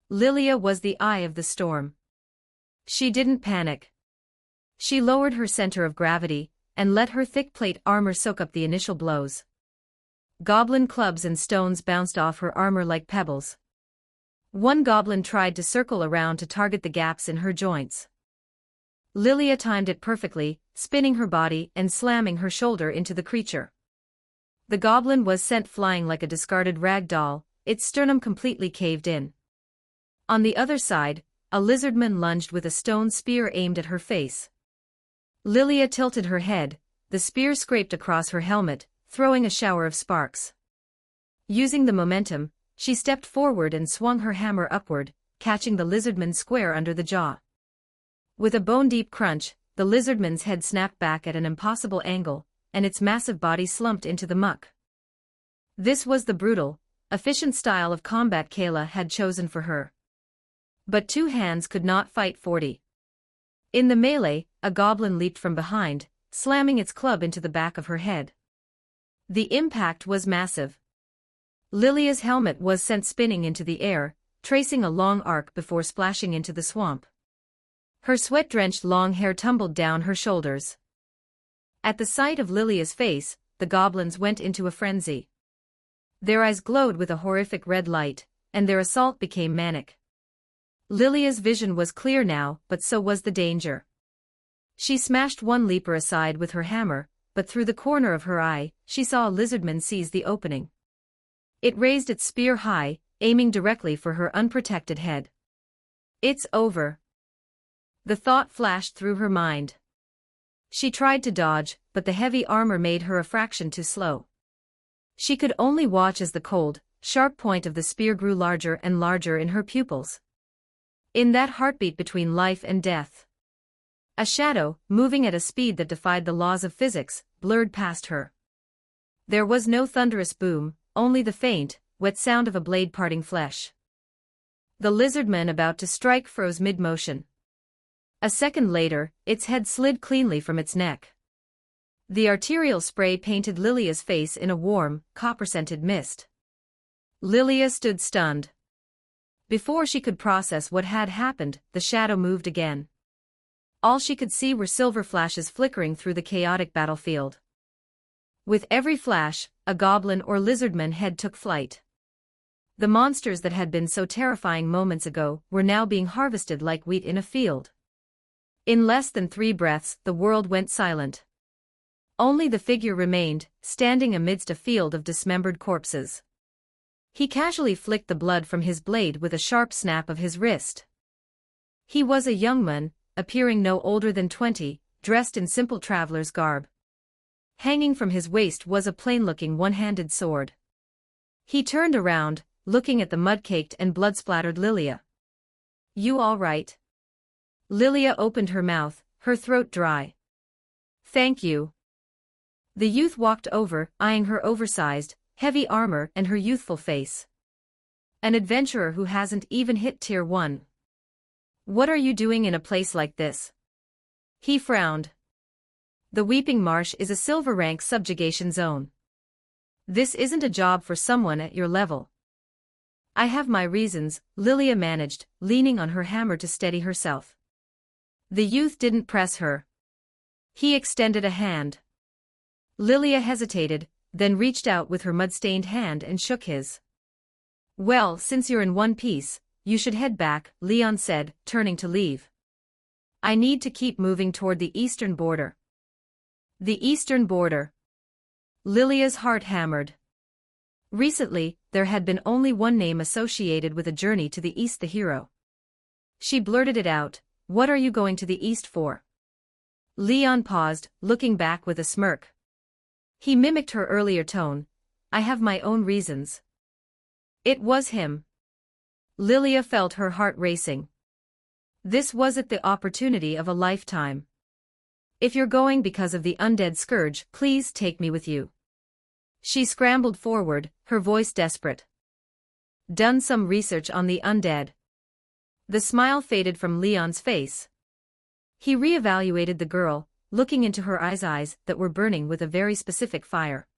Lilia was the eye of the storm. She didn't panic. She lowered her center of gravity, and let her thick plate armor soak up the initial blows. Goblin clubs and stones bounced off her armor like pebbles. One goblin tried to circle around to target the gaps in her joints. Lilia timed it perfectly, spinning her body and slamming her shoulder into the creature. The goblin was sent flying like a discarded rag doll, its sternum completely caved in. On the other side, a lizardman lunged with a stone spear aimed at her face. Lilia tilted her head, the spear scraped across her helmet, throwing a shower of sparks. Using the momentum, she stepped forward and swung her hammer upward, catching the lizardman square under the jaw. With a bone-deep crunch, the lizardman's head snapped back at an impossible angle, and its massive body slumped into the muck. This was the brutal, efficient style of combat Kayla had chosen for her. But two hands could not fight 40. In the melee, a goblin leaped from behind, slamming its club into the back of her head. The impact was massive. Lilia's helmet was sent spinning into the air, tracing a long arc before splashing into the swamp. Her sweat-drenched long hair tumbled down her shoulders. At the sight of Lilia's face, the goblins went into a frenzy. Their eyes glowed with a horrific red light, and their assault became manic. Lilia's vision was clear now, but so was the danger. She smashed one leaper aside with her hammer, but through the corner of her eye, she saw a lizardman seize the opening. It raised its spear high, aiming directly for her unprotected head. It's over. The thought flashed through her mind. She tried to dodge, but the heavy armor made her a fraction too slow. She could only watch as the cold, sharp point of the spear grew larger and larger in her pupils. In that heartbeat between life and death, a shadow, moving at a speed that defied the laws of physics, blurred past her. There was no thunderous boom, only the faint, wet sound of a blade parting flesh. The lizardman about to strike froze mid-motion. A second later, its head slid cleanly from its neck. The arterial spray painted Lilia's face in a warm, copper-scented mist. Lilia stood stunned. Before she could process what had happened, the shadow moved again. All she could see were silver flashes flickering through the chaotic battlefield. With every flash, a goblin or lizardman head took flight. The monsters that had been so terrifying moments ago were now being harvested like wheat in a field. In less than 3 breaths, the world went silent. Only the figure remained, standing amidst a field of dismembered corpses. He casually flicked the blood from his blade with a sharp snap of his wrist. He was a young man, appearing no older than 20, dressed in simple traveler's garb. Hanging from his waist was a plain-looking one-handed sword. He turned around, looking at the mud-caked and blood-splattered Lilia. "You all right?" Lilia opened her mouth, her throat dry. "Thank you." The youth walked over, eyeing her oversized, heavy armor and her youthful face. "An adventurer who hasn't even hit Tier 1. What are you doing in a place like this?" He frowned. "The Weeping Marsh is a silver rank subjugation zone. This isn't a job for someone at your level." "I have my reasons," Lilia managed, leaning on her hammer to steady herself. The youth didn't press her. He extended a hand. Lilia hesitated, then reached out with her mud-stained hand and shook his. "Well, since you're in one piece, you should head back," Leon said, turning to leave. "I need to keep moving toward the eastern border." The eastern border. Lilia's heart hammered. Recently, there had been only one name associated with a journey to the east: the hero. She blurted it out, "What are you going to the east for?" Leon paused, looking back with a smirk. He mimicked her earlier tone, "I have my own reasons." It was him. Lilia felt her heart racing. This was it, the opportunity of a lifetime. "If you're going because of the undead scourge, please take me with you." She scrambled forward, her voice desperate. "Done some research on the undead?" The smile faded from Leon's face. He reevaluated the girl, looking into her eyes that were burning with a very specific fire.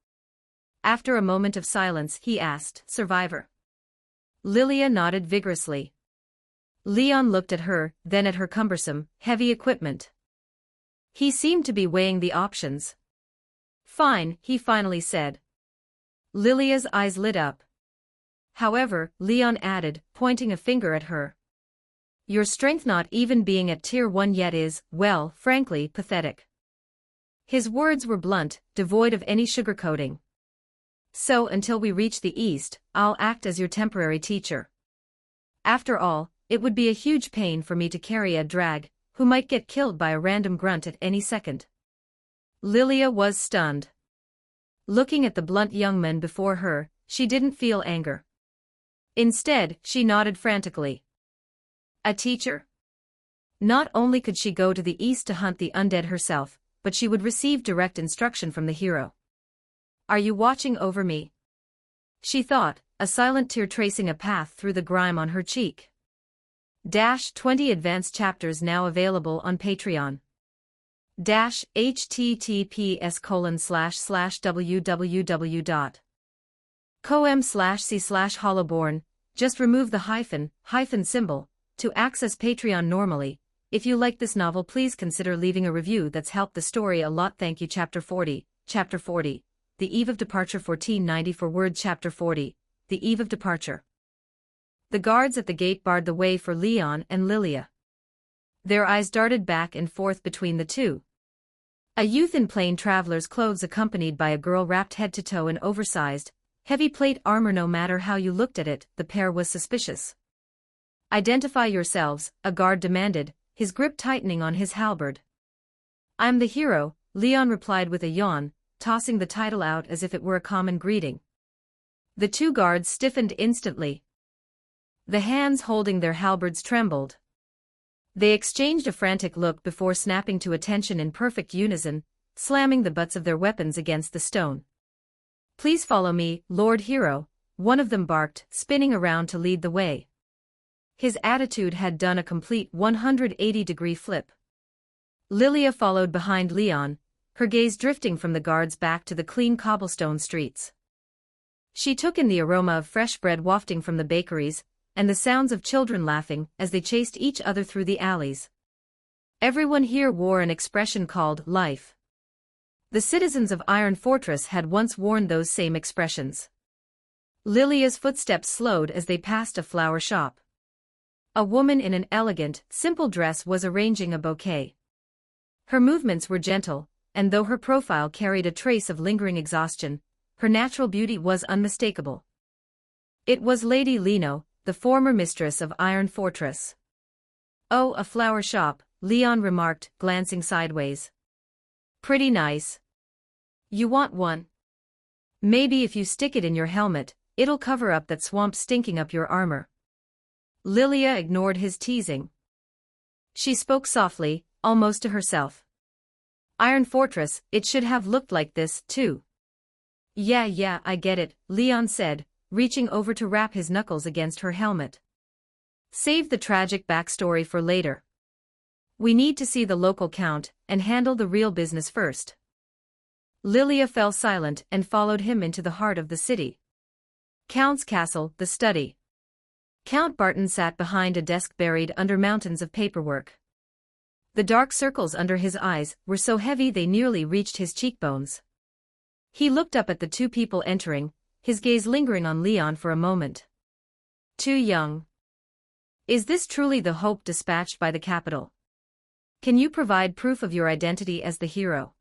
After a moment of silence, he asked, "Survivor?" Lilia nodded vigorously. Leon looked at her, then at her cumbersome, heavy equipment. He seemed to be weighing the options. "Fine," he finally said. Lilia's eyes lit up. "However," Leon added, pointing a finger at her, "your strength not even being at Tier 1 yet is, well, frankly, pathetic." His words were blunt, devoid of any sugarcoating. "So until we reach the east, I'll act as your temporary teacher. After all, it would be a huge pain for me to carry a drag, who might get killed by a random grunt at any second." Lilia was stunned. Looking at the blunt young man before her, she didn't feel anger. Instead, she nodded frantically. A teacher? Not only could she go to the east to hunt the undead herself, but she would receive direct instruction from the hero. "Are you watching over me?" she thought, a silent tear tracing a path through the grime on her cheek. 20 advanced chapters now available on Patreon. https://www.com/c/hollowborn. Just remove the hyphen symbol to access Patreon normally. If you like this novel, please consider leaving a review. That's helped the story a lot. Thank you. Chapter 40. The Eve of Departure. 1494 word. Chapter 40. The Eve of Departure. The guards at the gate barred the way for Leon and Lilia. Their eyes darted back and forth between the two. A youth in plain traveler's clothes accompanied by a girl wrapped head to toe in oversized, heavy plate armor. No matter how you looked at it, the pair was suspicious. Identify yourselves, a guard demanded, his grip tightening on his halberd. I'm the hero, Leon replied with a yawn, tossing the title out as if it were a common greeting. The two guards stiffened instantly. The hands holding their halberds trembled. They exchanged a frantic look before snapping to attention in perfect unison, slamming the butts of their weapons against the stone. Please follow me, Lord Hero, one of them barked, spinning around to lead the way. His attitude had done a complete 180-degree flip. Lilia followed behind Leon, her gaze drifting from the guards back to the clean cobblestone streets. She took in the aroma of fresh bread wafting from the bakeries, and the sounds of children laughing as they chased each other through the alleys. Everyone here wore an expression called life. The citizens of Iron Fortress had once worn those same expressions. Lilia's footsteps slowed as they passed a flower shop. A woman in an elegant, simple dress was arranging a bouquet. Her movements were gentle, and though her profile carried a trace of lingering exhaustion, her natural beauty was unmistakable. It was Lady Lino, the former mistress of Iron Fortress. Oh, a flower shop, Leon remarked, glancing sideways. Pretty nice. You want one? Maybe if you stick it in your helmet, it'll cover up that swamp stinking up your armor. Lilia ignored his teasing. She spoke softly, almost to herself. Iron Fortress, it should have looked like this, too. Yeah, I get it, Leon said, reaching over to wrap his knuckles against her helmet. Save the tragic backstory for later. We need to see the local count and handle the real business first. Lilia fell silent and followed him into the heart of the city. Count's castle, the study. Count Barton sat behind a desk buried under mountains of paperwork. The dark circles under his eyes were so heavy they nearly reached his cheekbones. He looked up at the two people entering, his gaze lingering on Leon for a moment. Too young. Is this truly the hope dispatched by the capital? Can you provide proof of your identity as the hero?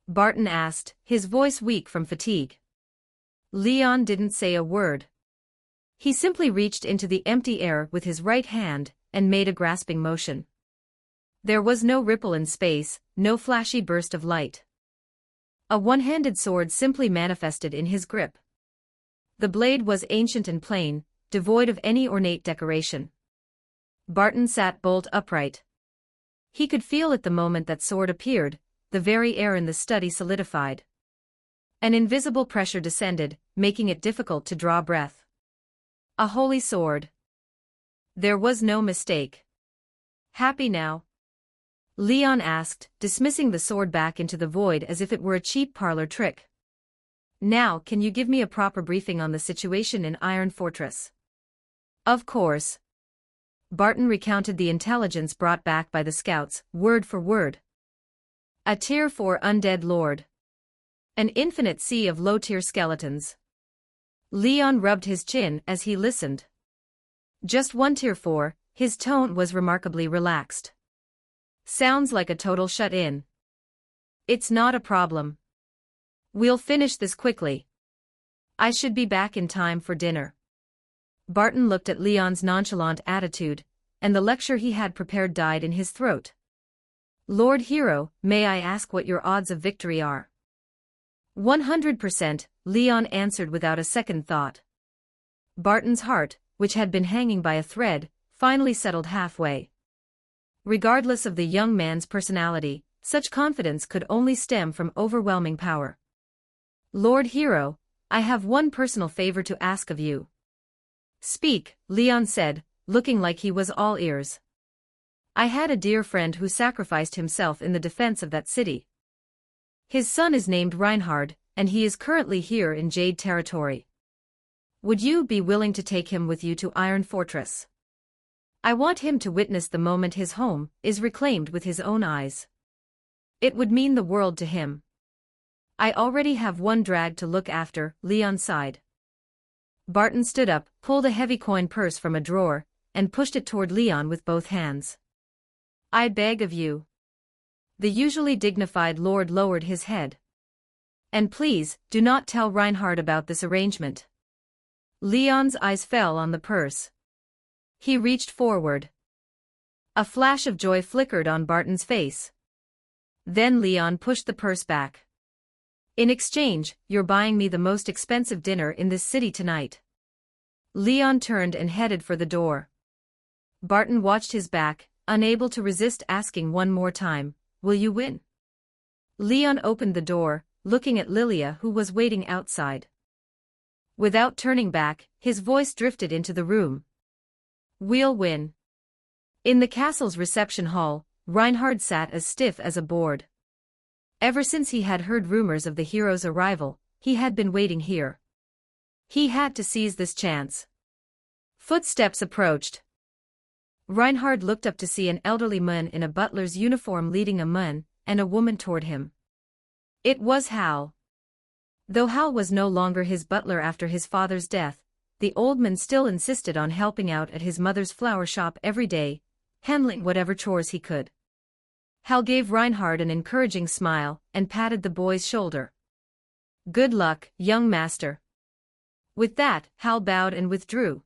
Barton asked, his voice weak from fatigue. Leon didn't say a word. He simply reached into the empty air with his right hand and made a grasping motion. There was no ripple in space, no flashy burst of light. A one-handed sword simply manifested in his grip. The blade was ancient and plain, devoid of any ornate decoration. Barton sat bolt upright. He could feel at the moment that sword appeared, the very air in the study solidified. An invisible pressure descended, making it difficult to draw breath. A holy sword. There was no mistake. Happy now? Leon asked, dismissing the sword back into the void as if it were a cheap parlor trick. Now, can you give me a proper briefing on the situation in Iron Fortress? Of course. Barton recounted the intelligence brought back by the scouts, word for word. A Tier 4 undead lord. An infinite sea of low-tier skeletons. Leon rubbed his chin as he listened. Just one Tier 4, his tone was remarkably relaxed. Sounds like a total shut-in. It's not a problem. We'll finish this quickly. I should be back in time for dinner. Barton looked at Leon's nonchalant attitude, and the lecture he had prepared died in his throat. Lord Hero, may I ask what your odds of victory are? 100%, Leon answered without a second thought. Barton's heart, which had been hanging by a thread, finally settled halfway. Regardless of the young man's personality, such confidence could only stem from overwhelming power. Lord Hero, I have one personal favor to ask of you. Speak, Leon said, looking like he was all ears. I had a dear friend who sacrificed himself in the defense of that city. His son is named Reinhard, and he is currently here in Jade territory. Would you be willing to take him with you to Iron Fortress? I want him to witness the moment his home is reclaimed with his own eyes. It would mean the world to him. I already have one drag to look after, Leon sighed. Barton stood up, pulled a heavy coin purse from a drawer, and pushed it toward Leon with both hands. I beg of you. The usually dignified lord lowered his head. And please, do not tell Reinhard about this arrangement. Leon's eyes fell on the purse. He reached forward. A flash of joy flickered on Barton's face. Then Leon pushed the purse back. In exchange, you're buying me the most expensive dinner in this city tonight. Leon turned and headed for the door. Barton watched his back, unable to resist asking one more time, will you win? Leon opened the door, looking at Lilia who was waiting outside. Without turning back, his voice drifted into the room. We'll win. In the castle's reception hall, Reinhard sat as stiff as a board. Ever since he had heard rumors of the hero's arrival, he had been waiting here. He had to seize this chance. Footsteps approached. Reinhard looked up to see an elderly man in a butler's uniform leading a man and a woman toward him. It was Hal. Though Hal was no longer his butler after his father's death, the old man still insisted on helping out at his mother's flower shop every day, handling whatever chores he could. Hal gave Reinhard an encouraging smile and patted the boy's shoulder. Good luck, young master. With that, Hal bowed and withdrew.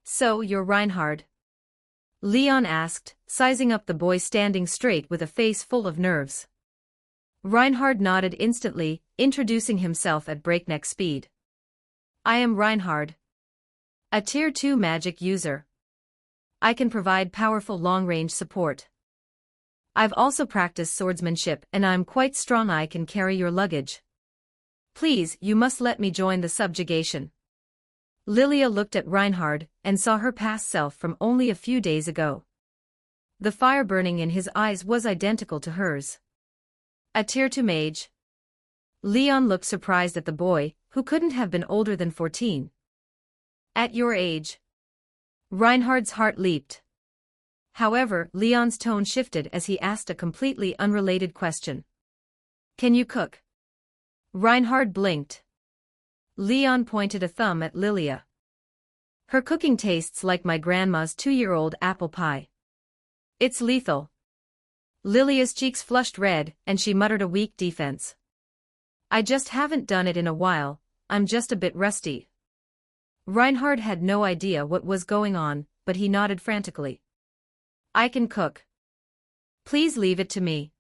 So you're Reinhard? Leon asked, sizing up the boy standing straight with a face full of nerves. Reinhard nodded instantly, introducing himself at breakneck speed. I am Reinhard. A Tier 2 magic user. I can provide powerful long-range support. I've also practiced swordsmanship and I'm quite strong. I can carry your luggage. Please, you must let me join the subjugation. Lilia looked at Reinhard and saw her past self from only a few days ago. The fire burning in his eyes was identical to hers. A Tier 2 mage. Leon looked surprised at the boy, who couldn't have been older than 14. At your age. Reinhard's heart leaped. However, Leon's tone shifted as he asked a completely unrelated question. Can you cook? Reinhard blinked. Leon pointed a thumb at Lilia. Her cooking tastes like my grandma's 2-year-old apple pie. It's lethal. Lilia's cheeks flushed red, and she muttered a weak defense. I just haven't done it in a while, I'm just a bit rusty. Reinhard had no idea what was going on, but he nodded frantically. I can cook. Please leave it to me.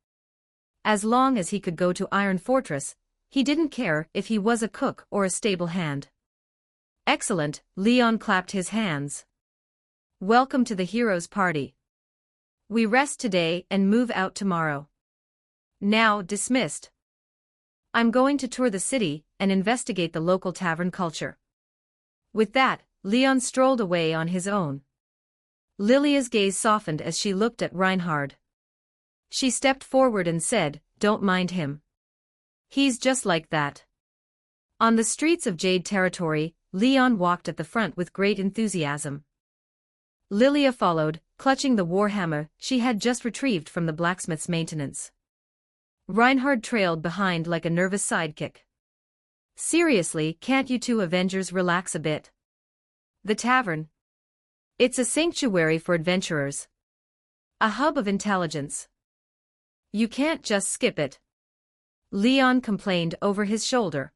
As long as he could go to Iron Fortress, he didn't care if he was a cook or a stable hand. Excellent, Leon clapped his hands. Welcome to the hero's party. We rest today and move out tomorrow. Now dismissed. I'm going to tour the city and investigate the local tavern culture. With that, Leon strolled away on his own. Lilia's gaze softened as she looked at Reinhard. She stepped forward and said, Don't mind him. He's just like that. On the streets of Jade Territory, Leon walked at the front with great enthusiasm. Lilia followed, clutching the warhammer she had just retrieved from the blacksmith's maintenance. Reinhard trailed behind like a nervous sidekick. Seriously, can't you two Avengers relax a bit? The tavern. It's a sanctuary for adventurers. A hub of intelligence. You can't just skip it. Leon complained over his shoulder.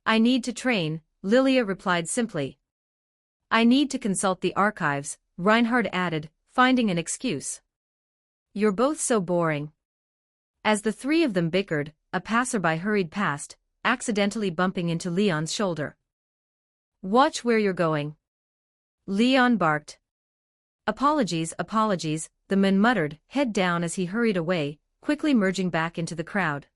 I need to train, Lilia replied simply. I need to consult the archives, Reinhard added, finding an excuse. You're both so boring. As the three of them bickered, a passerby hurried past, accidentally bumping into Leon's shoulder. Watch where you're going. Leon barked. Apologies, the man muttered, head down as he hurried away, quickly merging back into the crowd.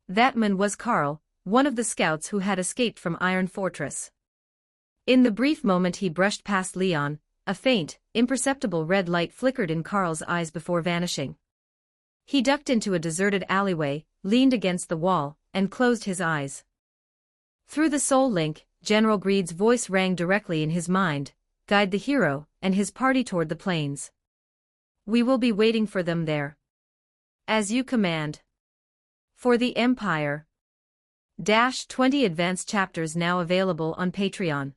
That man was Carl, one of the scouts who had escaped from Iron Fortress. In the brief moment he brushed past Leon, a faint, imperceptible red light flickered in Carl's eyes before vanishing. He ducked into a deserted alleyway, leaned against the wall, and closed his eyes. Through the soul link, General Greed's voice rang directly in his mind, guide the hero and his party toward the plains. We will be waiting for them there. As you command. For the Empire. 20 advanced chapters now available on Patreon.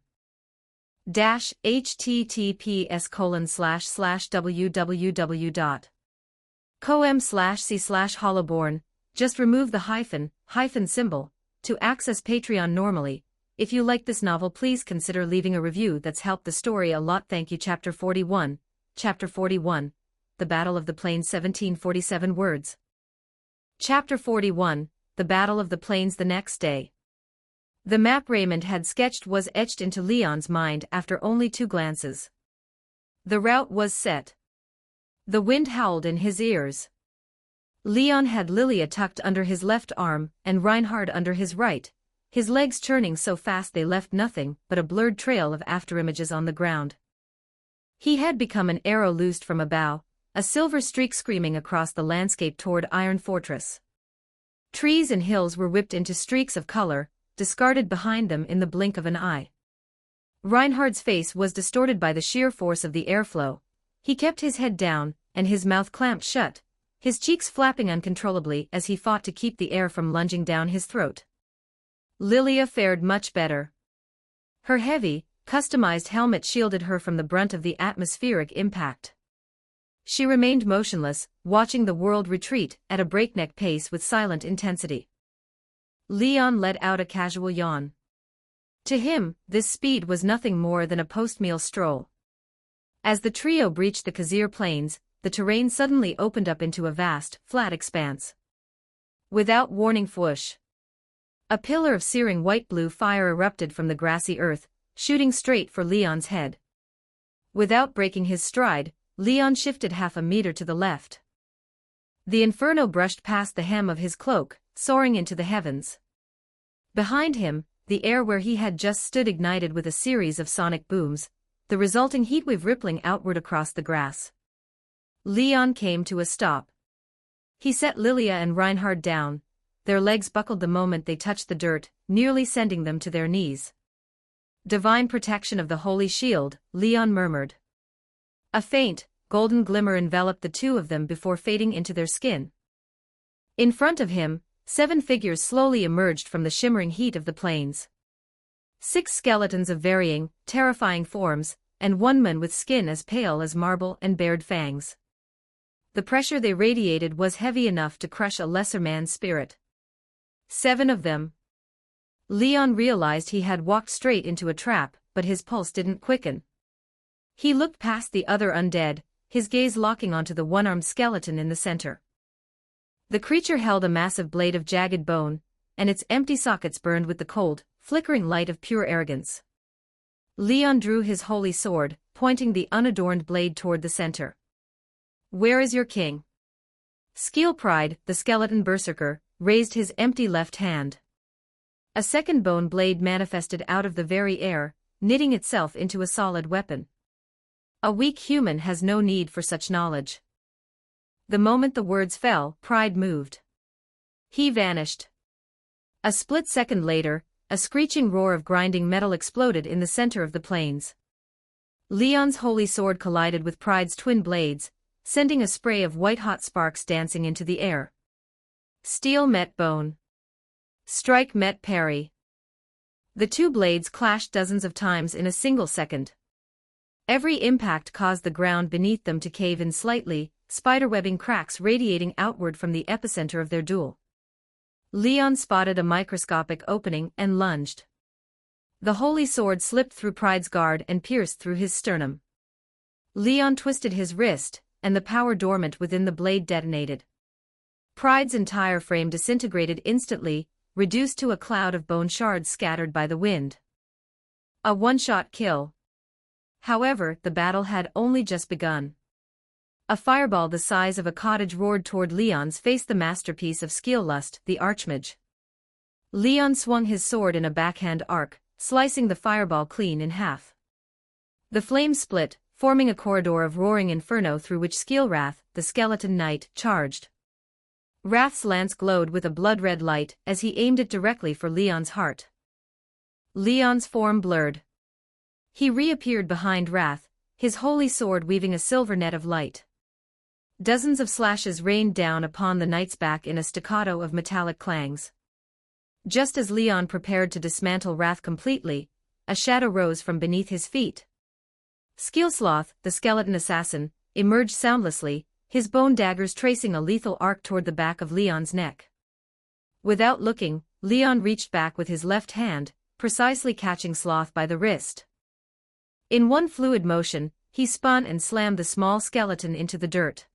https://www.com/c/hollowborn, just remove the hyphen symbol, to access Patreon normally. If you like this novel, please consider leaving a review. That's helped the story a lot. Thank you. Chapter 41. Chapter 41. The Battle of the Plains. 1747 words. Chapter 41. The Battle of the Plains. The next day. The map Raymond had sketched was etched into Leon's mind after only 2 glances. The route was set. The wind howled in his ears. Leon had Lilia tucked under his left arm and Reinhard under his right, his legs churning so fast they left nothing but a blurred trail of afterimages on the ground. He had become an arrow loosed from a bow, a silver streak screaming across the landscape toward Iron Fortress. Trees and hills were whipped into streaks of color, discarded behind them in the blink of an eye. Reinhard's face was distorted by the sheer force of the airflow. He kept his head down, and his mouth clamped shut, his cheeks flapping uncontrollably as he fought to keep the air from lunging down his throat. Lilia fared much better. Her heavy, customized helmet shielded her from the brunt of the atmospheric impact. She remained motionless, watching the world retreat at a breakneck pace with silent intensity. Leon let out a casual yawn. To him, this speed was nothing more than a post-meal stroll. As the trio breached the Khazir Plains, the terrain suddenly opened up into a vast, flat expanse. Without warning, whoosh! A pillar of searing white-blue fire erupted from the grassy earth, shooting straight for Leon's head. Without breaking his stride, Leon shifted half a meter to the left. The inferno brushed past the hem of his cloak, soaring into the heavens. Behind him, the air where he had just stood ignited with a series of sonic booms, the resulting heatwave rippling outward across the grass. Leon came to a stop. He set Lilia and Reinhard down. Their legs buckled the moment they touched the dirt, nearly sending them to their knees. "Divine protection of the Holy Shield," Leon murmured. A faint, golden glimmer enveloped the 2 of them before fading into their skin. In front of him, 7 figures slowly emerged from the shimmering heat of the plains. 6 skeletons of varying, terrifying forms, and 1 man with skin as pale as marble and bared fangs. The pressure they radiated was heavy enough to crush a lesser man's spirit. 7 of them. Leon realized he had walked straight into a trap, but his pulse didn't quicken. He looked past the other undead, his gaze locking onto the one-armed skeleton in the center. The creature held a massive blade of jagged bone, and its empty sockets burned with the cold, flickering light of pure arrogance. Leon drew his holy sword, pointing the unadorned blade toward the center. "Where is your king?" Skeelpride, the skeleton berserker, raised his empty left hand. A second bone blade manifested out of the very air, knitting itself into a solid weapon. A weak human has no need for such knowledge. The moment the words fell, Pride moved. He vanished. A split second later, a screeching roar of grinding metal exploded in the center of the plains. Leon's holy sword collided with Pride's twin blades, sending a spray of white-hot sparks dancing into the air. Steel met bone. Strike met parry. The 2 blades clashed dozens of times in a single second. Every impact caused the ground beneath them to cave in slightly, spiderwebbing cracks radiating outward from the epicenter of their duel. Leon spotted a microscopic opening and lunged. The holy sword slipped through Pride's guard and pierced through his sternum. Leon twisted his wrist, and the power dormant within the blade detonated. Pride's entire frame disintegrated instantly, reduced to a cloud of bone shards scattered by the wind. A one-shot kill. However, the battle had only just begun. A fireball the size of a cottage roared toward Leon's face, the masterpiece of Skeellust, the Archmage. Leon swung his sword in a backhand arc, slicing the fireball clean in half. The flames split, forming a corridor of roaring inferno through which Skeelwrath, the skeleton knight, charged. Wrath's lance glowed with a blood-red light as he aimed it directly for Leon's heart. Leon's form blurred. He reappeared behind Wrath, his holy sword weaving a silver net of light. Dozens of slashes rained down upon the knight's back in a staccato of metallic clangs. Just as Leon prepared to dismantle Wrath completely, a shadow rose from beneath his feet. Skeelsloth, the skeleton assassin, emerged soundlessly, his bone daggers tracing a lethal arc toward the back of Leon's neck. Without looking, Leon reached back with his left hand, precisely catching Sloth by the wrist. In one fluid motion, he spun and slammed the small skeleton into the dirt.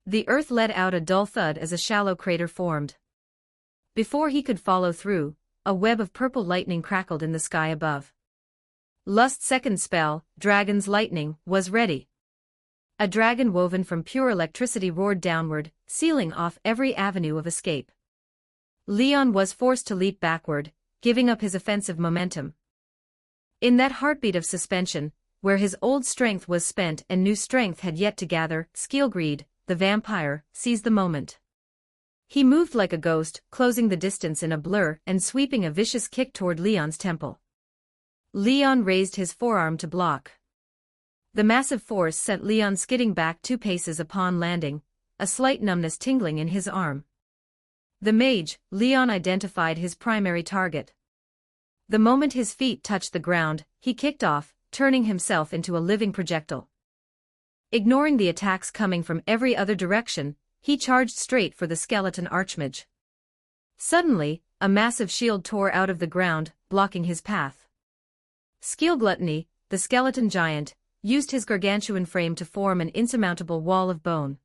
The earth let out a dull thud as a shallow crater formed. Before he could follow through, a web of purple lightning crackled in the sky above. Lust's second spell, Dragon's Lightning, was ready. A dragon woven from pure electricity roared downward, sealing off every avenue of escape. Leon was forced to leap backward, giving up his offensive momentum. In that heartbeat of suspension, where his old strength was spent and new strength had yet to gather, Skilgreed, the vampire, seized the moment. He moved like a ghost, closing the distance in a blur and sweeping a vicious kick toward Leon's temple. Leon raised his forearm to block. The massive force sent Leon skidding back 2 paces upon landing, a slight numbness tingling in his arm. The mage, Leon identified his primary target. The moment his feet touched the ground, he kicked off, turning himself into a living projectile. Ignoring the attacks coming from every other direction, he charged straight for the skeleton archmage. Suddenly, a massive shield tore out of the ground, blocking his path. Skilgluttony, the skeleton giant, used his gargantuan frame to form an insurmountable wall of bone.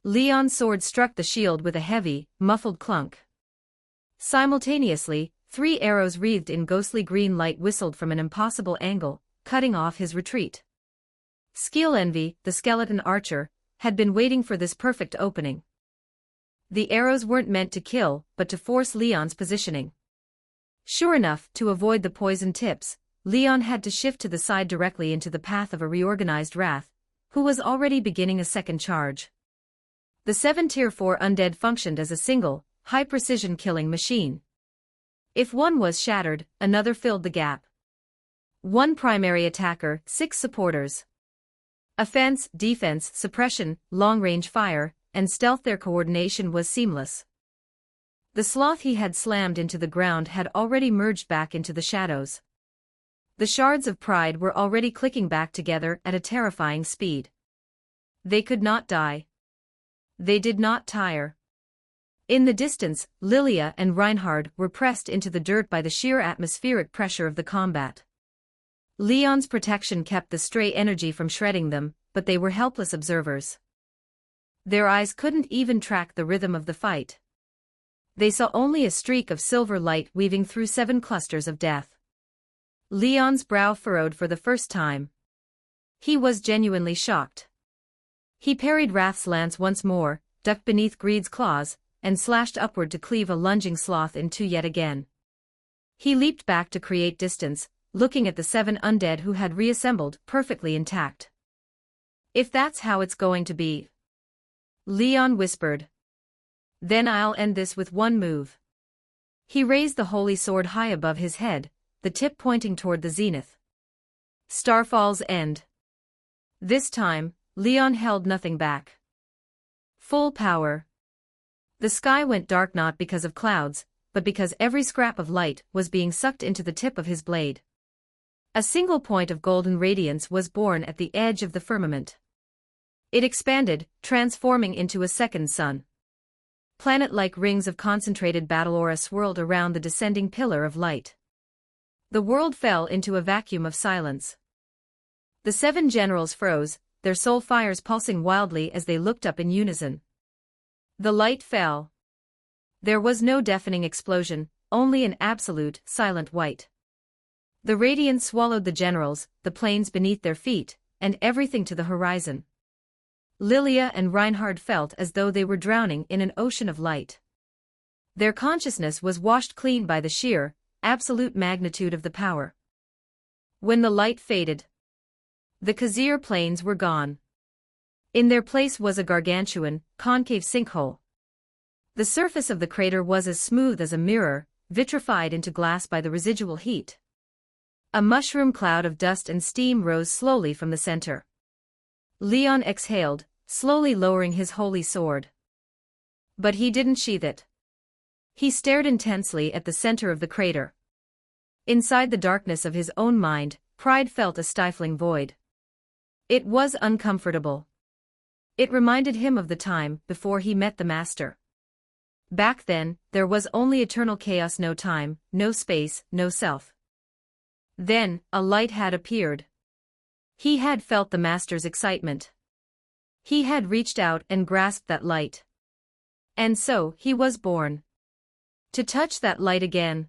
Leon's sword struck the shield with a heavy, muffled clunk. Simultaneously, 3 arrows wreathed in ghostly green light whistled from an impossible angle, cutting off his retreat. Skeel-Envy, the skeleton archer, had been waiting for this perfect opening. The arrows weren't meant to kill, but to force Leon's positioning. Sure enough, to avoid the poison tips, Leon had to shift to the side directly into the path of a reorganized Wrath, who was already beginning a second charge. The 7 Tier 4 undead functioned as a single, high-precision killing machine. If one was shattered, another filled the gap. 1 primary attacker, 6 supporters. Offense, defense, suppression, long-range fire, and stealth. Their coordination was seamless. The sloth he had slammed into the ground had already merged back into the shadows. The shards of pride were already clicking back together at a terrifying speed. They could not die. They did not tire. In the distance, Lilia and Reinhard were pressed into the dirt by the sheer atmospheric pressure of the combat. Leon's protection kept the stray energy from shredding them, but they were helpless observers. Their eyes couldn't even track the rhythm of the fight. They saw only a streak of silver light weaving through 7 clusters of death. Leon's brow furrowed for the first time. He was genuinely shocked. He parried Wrath's lance once more, ducked beneath Greed's claws, and slashed upward to cleave a lunging sloth in 2 yet again. He leaped back to create distance, looking at the 7 undead who had reassembled, perfectly intact. If that's how it's going to be, Leon whispered, then I'll end this with 1 move. He raised the holy sword high above his head, the tip pointing toward the zenith. Starfall's end. This time, Leon held nothing back. Full power. The sky went dark not because of clouds, but because every scrap of light was being sucked into the tip of his blade. A single point of golden radiance was born at the edge of the firmament. It expanded, transforming into a second sun. Planet-like rings of concentrated battle aura swirled around the descending pillar of light. The world fell into a vacuum of silence. The 7 generals froze, their soul fires pulsing wildly as they looked up in unison. The light fell. There was no deafening explosion, only an absolute, silent white. The radiance swallowed the generals, the plains beneath their feet, and everything to the horizon. Lilia and Reinhard felt as though they were drowning in an ocean of light. Their consciousness was washed clean by the sheer, absolute magnitude of the power. When the light faded, the Khazir plains were gone. In their place was a gargantuan, concave sinkhole. The surface of the crater was as smooth as a mirror, vitrified into glass by the residual heat. A mushroom cloud of dust and steam rose slowly from the center. Leon exhaled, slowly lowering his holy sword. But he didn't sheath it. He stared intensely at the center of the crater. Inside the darkness of his own mind, pride felt a stifling void. It was uncomfortable. It reminded him of the time before he met the Master. Back then, there was only eternal chaos, no time, no space, no self. Then, a light had appeared. He had felt the master's excitement. He had reached out and grasped that light. And so, he was born. To touch that light again.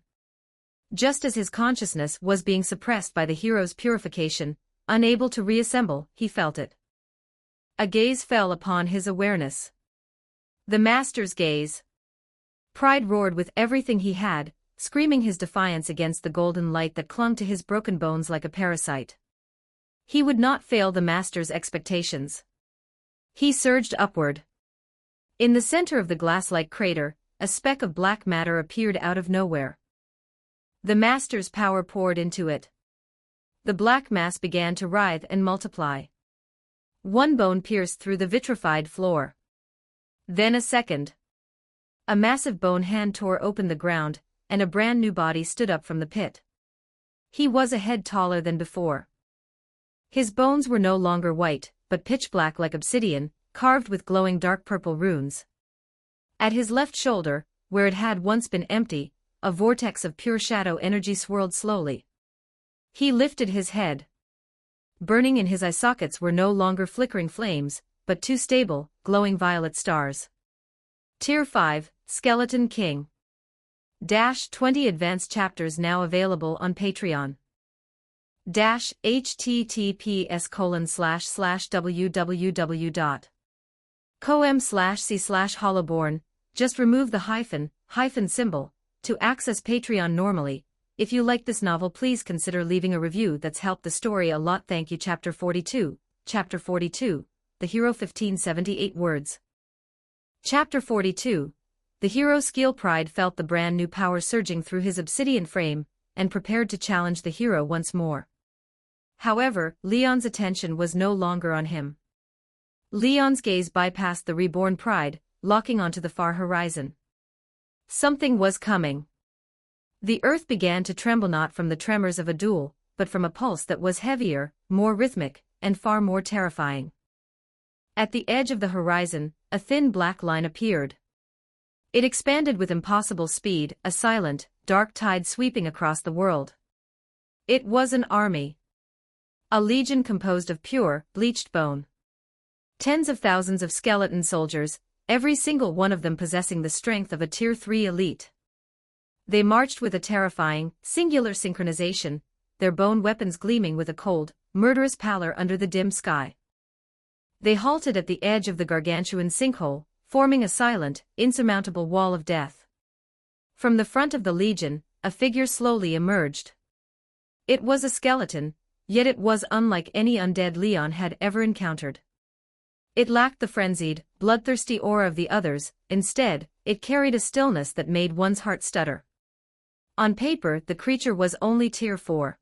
Just as his consciousness was being suppressed by the hero's purification, unable to reassemble, he felt it. A gaze fell upon his awareness. The master's gaze. Pride roared with everything he had, screaming his defiance against the golden light that clung to his broken bones like a parasite. He would not fail the master's expectations. He surged upward. In the center of the glass-like crater, a speck of black matter appeared out of nowhere. The master's power poured into it. The black mass began to writhe and multiply. One bone pierced through the vitrified floor. Then a second. A massive bone hand tore open the ground, and a brand new body stood up from the pit. He was a head taller than before. His bones were no longer white, but pitch black like obsidian, carved with glowing dark purple runes. At his left shoulder, where it had once been empty, a vortex of pure shadow energy swirled slowly. He lifted his head. Burning in his eye sockets were no longer flickering flames, but two stable, glowing violet stars. Tier 5, Skeleton King. -20 advanced chapters now available on Patreon. https://www.com/c/hollowborn, just remove the hyphen symbol, to access Patreon normally. If you like this novel, please consider leaving a review. That's helped the story a lot. Thank you. Chapter 42, The Hero 1578 words. Chapter 42, The hero's skill. Pride felt the brand new power surging through his obsidian frame, and prepared to challenge the hero once more. However, Leon's attention was no longer on him. Leon's gaze bypassed the reborn Pride, locking onto the far horizon. Something was coming. The earth began to tremble, not from the tremors of a duel, but from a pulse that was heavier, more rhythmic, and far more terrifying. At the edge of the horizon, a thin black line appeared. It expanded with impossible speed, a silent, dark tide sweeping across the world. It was an army. A legion composed of pure, bleached bone. Tens of thousands of skeleton soldiers, every single one of them possessing the strength of a Tier 3 elite. They marched with a terrifying, singular synchronization, their bone weapons gleaming with a cold, murderous pallor under the dim sky. They halted at the edge of the gargantuan sinkhole, forming a silent, insurmountable wall of death. From the front of the legion, a figure slowly emerged. It was a skeleton, yet it was unlike any undead Leon had ever encountered. It lacked the frenzied, bloodthirsty aura of the others. Instead, it carried a stillness that made one's heart stutter. On paper, the creature was only Tier 4.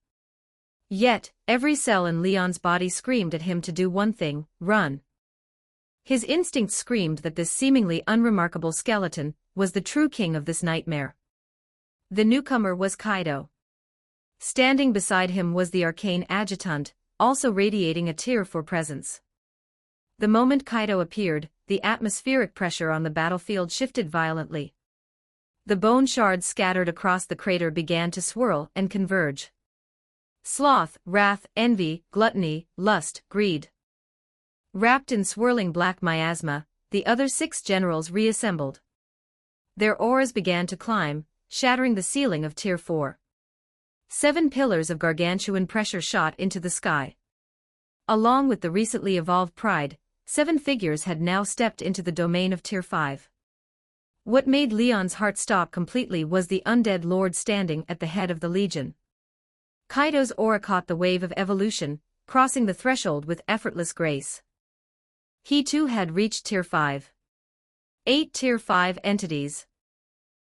Yet, every cell in Leon's body screamed at him to do one thing: run. His instincts screamed that this seemingly unremarkable skeleton was the true king of this nightmare. The newcomer was Kaido. Standing beside him was the arcane adjutant, also radiating a Tier 4 presence. The moment Kaido appeared, the atmospheric pressure on the battlefield shifted violently. The bone shards scattered across the crater began to swirl and converge. Sloth, wrath, envy, gluttony, lust, greed. Wrapped in swirling black miasma, the other 6 generals reassembled. Their auras began to climb, shattering the ceiling of Tier 4. 7 pillars of gargantuan pressure shot into the sky. Along with the recently evolved Pride, 7 figures had now stepped into the domain of Tier 5. What made Leon's heart stop completely was the undead lord standing at the head of the legion. Kaido's aura caught the wave of evolution, crossing the threshold with effortless grace. He too had reached Tier 5. 8 Tier 5 entities.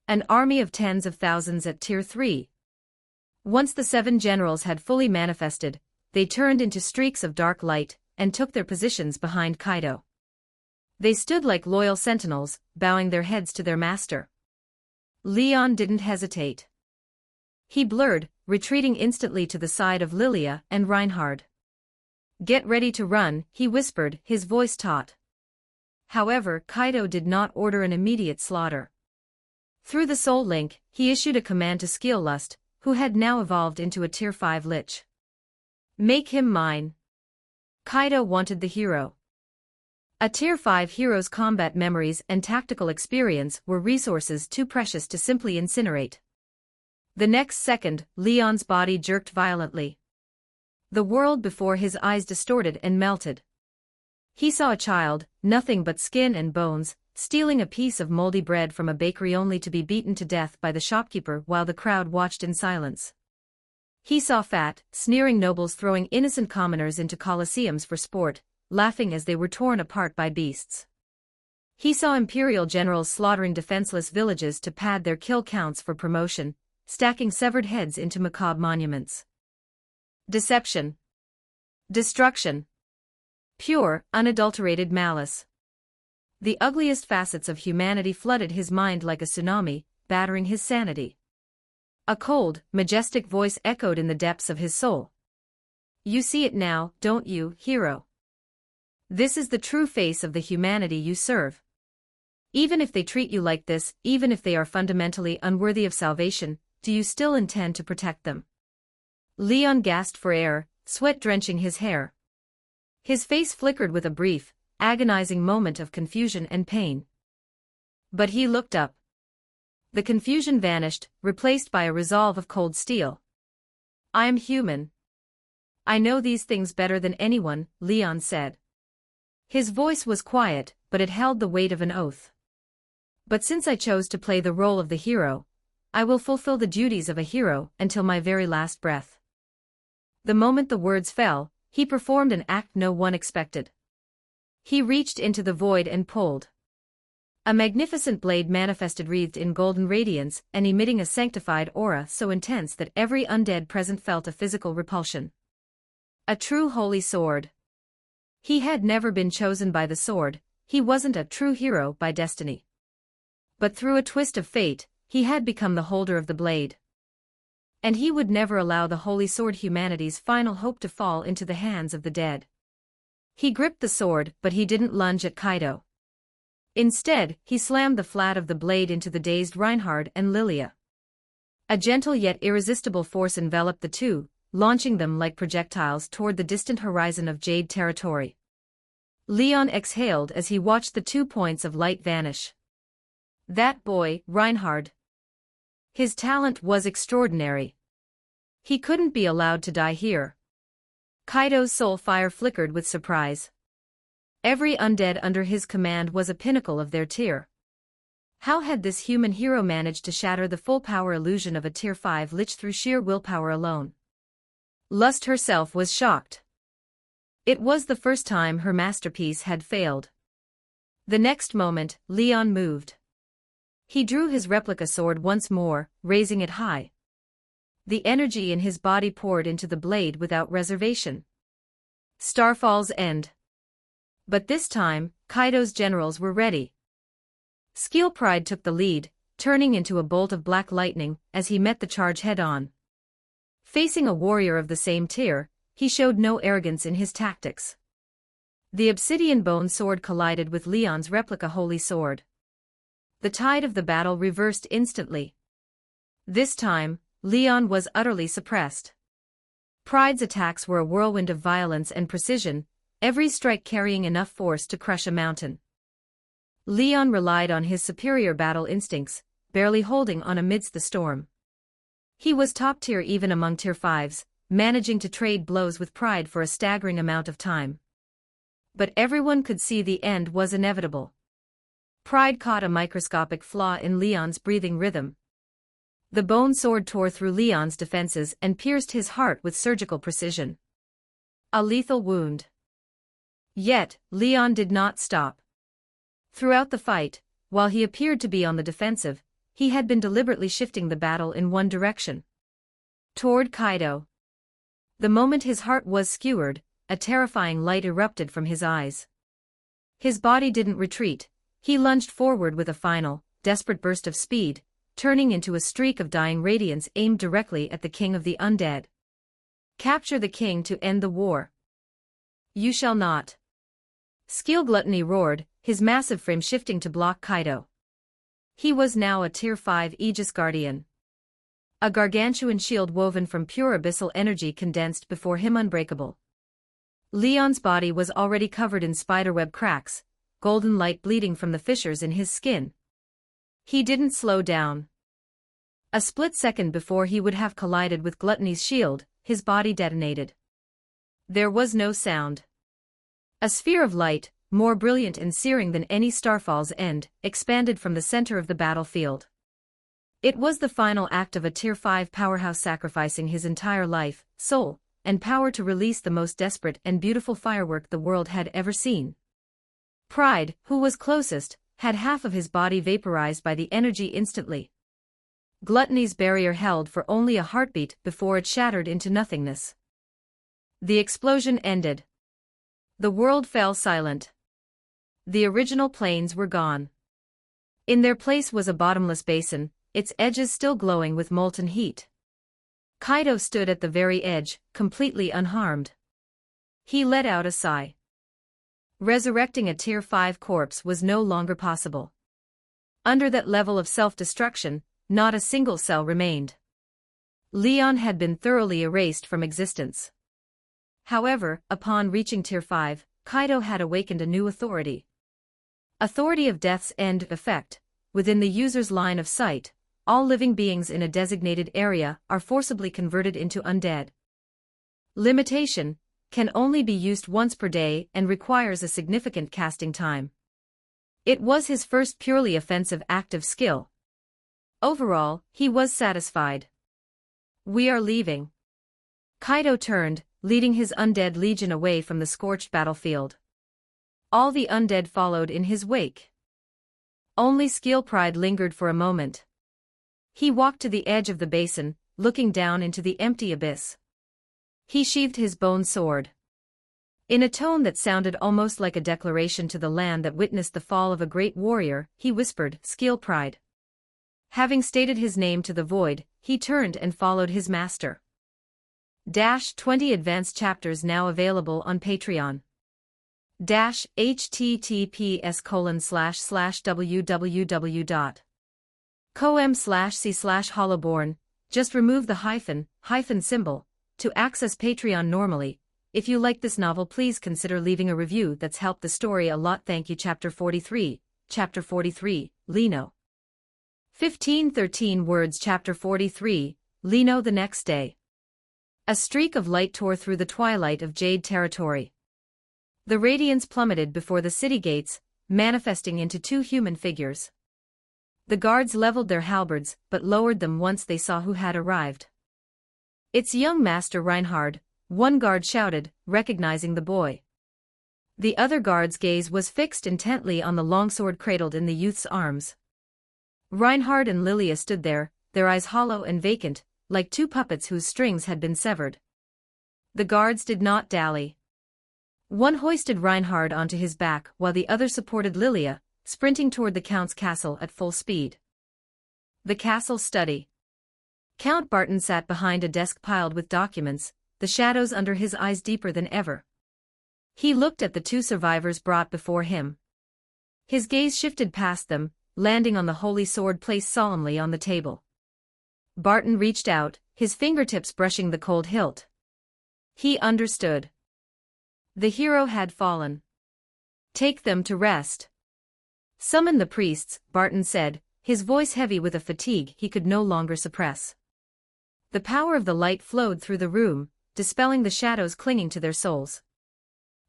An army of tens of thousands at Tier 3. Once the 7 generals had fully manifested, they turned into streaks of dark light, and took their positions behind Kaido. They stood like loyal sentinels, bowing their heads to their master. Leon didn't hesitate. He blurred, retreating instantly to the side of Lilia and Reinhard. "Get ready to run," he whispered, his voice taut. However, Kaido did not order an immediate slaughter. Through the soul link, he issued a command to Skeellust, who had now evolved into a Tier 5 Lich. Make him mine. Kaido wanted the hero. A Tier 5 hero's combat memories and tactical experience were resources too precious to simply incinerate. The next second, Leon's body jerked violently. The world before his eyes distorted and melted. He saw a child, nothing but skin and bones, stealing a piece of moldy bread from a bakery only to be beaten to death by the shopkeeper while the crowd watched in silence. He saw fat, sneering nobles throwing innocent commoners into coliseums for sport, laughing as they were torn apart by beasts. He saw imperial generals slaughtering defenseless villages to pad their kill counts for promotion, stacking severed heads into macabre monuments. Deception. Destruction. Pure, unadulterated malice. The ugliest facets of humanity flooded his mind like a tsunami, battering his sanity. A cold, majestic voice echoed in the depths of his soul. You see it now, don't you, hero? This is the true face of the humanity you serve. Even if they treat you like this, even if they are fundamentally unworthy of salvation, do you still intend to protect them? Leon gasped for air, sweat drenching his hair. His face flickered with a brief, agonizing moment of confusion and pain. But he looked up. The confusion vanished, replaced by a resolve of cold steel. I am human. I know these things better than anyone, Leon said. His voice was quiet, but it held the weight of an oath. But since I chose to play the role of the hero, I will fulfill the duties of a hero until my very last breath. The moment the words fell, he performed an act no one expected. He reached into the void and pulled. A magnificent blade manifested wreathed in golden radiance and emitting a sanctified aura so intense that every undead present felt a physical repulsion. A true holy sword. He had never been chosen by the sword, he wasn't a true hero by destiny. But through a twist of fate, he had become the holder of the blade. And he would never allow the holy sword, humanity's final hope, to fall into the hands of the dead. He gripped the sword, but he didn't lunge at Kaido. Instead, he slammed the flat of the blade into the dazed Reinhard and Lilia. A gentle yet irresistible force enveloped the two, launching them like projectiles toward the distant horizon of Jade territory. Leon exhaled as he watched the 2 points of light vanish. That boy, Reinhard. His talent was extraordinary. He couldn't be allowed to die here. Kaido's soul fire flickered with surprise. Every undead under his command was a pinnacle of their tier. How had this human hero managed to shatter the full power illusion of a Tier 5 Lich through sheer willpower alone? Lust herself was shocked. It was the first time her masterpiece had failed. The next moment, Leon moved. He drew his replica sword once more, raising it high. The energy in his body poured into the blade without reservation. Starfall's end. But this time, Kaido's generals were ready. Skill Pride took the lead, turning into a bolt of black lightning as he met the charge head-on. Facing a warrior of the same tier, he showed no arrogance in his tactics. The obsidian bone sword collided with Leon's replica holy sword. The tide of the battle reversed instantly. This time, Leon was utterly suppressed. Pride's attacks were a whirlwind of violence and precision, every strike carrying enough force to crush a mountain. Leon relied on his superior battle instincts, barely holding on amidst the storm. He was top tier even among Tier 5s, managing to trade blows with Pride for a staggering amount of time. But everyone could see the end was inevitable. Pride caught a microscopic flaw in Leon's breathing rhythm. The bone sword tore through Leon's defenses and pierced his heart with surgical precision. A lethal wound. Yet, Leon did not stop. Throughout the fight, while he appeared to be on the defensive, he had been deliberately shifting the battle in one direction. Toward Kaido. The moment his heart was skewered, a terrifying light erupted from his eyes. His body didn't retreat, he lunged forward with a final, desperate burst of speed, turning into a streak of dying radiance aimed directly at the king of the undead. Capture the king to end the war. You shall not. Skill Gluttony roared, his massive frame shifting to block Kaido. He was now a Tier 5 Aegis Guardian. A gargantuan shield woven from pure abyssal energy condensed before him unbreakable. Leon's body was already covered in spiderweb cracks, golden light bleeding from the fissures in his skin. He didn't slow down. A split second before he would have collided with Gluttony's shield, his body detonated. There was no sound. A sphere of light, more brilliant and searing than any starfall's end, expanded from the center of the battlefield. It was the final act of a Tier 5 powerhouse sacrificing his entire life, soul, and power to release the most desperate and beautiful firework the world had ever seen. Pride, who was closest, had half of his body vaporized by the energy instantly. Gluttony's barrier held for only a heartbeat before it shattered into nothingness. The explosion ended. The world fell silent. The original planes were gone. In their place was a bottomless basin, its edges still glowing with molten heat. Kaido stood at the very edge, completely unharmed. He let out a sigh. Resurrecting a Tier 5 corpse was no longer possible. Under that level of self-destruction, not a single cell remained. Leon had been thoroughly erased from existence. However, upon reaching Tier 5, Kaido had awakened a new authority. Authority of Death's End effect. Within the user's line of sight, all living beings in a designated area are forcibly converted into undead. Limitation: can only be used once per day and requires a significant casting time. It was his first purely offensive active skill. Overall, he was satisfied. We are leaving. Kaido turned, leading his undead legion away from the scorched battlefield. All the undead followed in his wake. Only Skill Pride lingered for a moment. He walked to the edge of the basin, looking down into the empty abyss. He sheathed his bone sword. In a tone that sounded almost like a declaration to the land that witnessed the fall of a great warrior, he whispered, "Skill Pride." Having stated his name to the void, he turned and followed his master. 20 advanced chapters now available on Patreon. https://www.com/c/hollowborn. Just remove the hyphen symbol to access Patreon normally. If you like this novel, please consider leaving a review. That's helped the story a lot. Thank you. Chapter 43, Lino. 1513 words. Chapter 43, Lino. The next day. A streak of light tore through the twilight of Jade territory. The radiance plummeted before the city gates, manifesting into two human figures. The guards leveled their halberds but lowered them once they saw who had arrived. "It's young Master Reinhard," one guard shouted, recognizing the boy. The other guard's gaze was fixed intently on the longsword cradled in the youth's arms. Reinhard and Lilia stood there, their eyes hollow and vacant, like two puppets whose strings had been severed. The guards did not dally. One hoisted Reinhard onto his back while the other supported Lilia, sprinting toward the Count's castle at full speed. The castle study. Count Barton sat behind a desk piled with documents, the shadows under his eyes deeper than ever. He looked at the two survivors brought before him. His gaze shifted past them, landing on the holy sword placed solemnly on the table. Barton reached out, his fingertips brushing the cold hilt. He understood. The hero had fallen. "Take them to rest." "Summon the priests," Barton said, his voice heavy with a fatigue he could no longer suppress. The power of the light flowed through the room, dispelling the shadows clinging to their souls.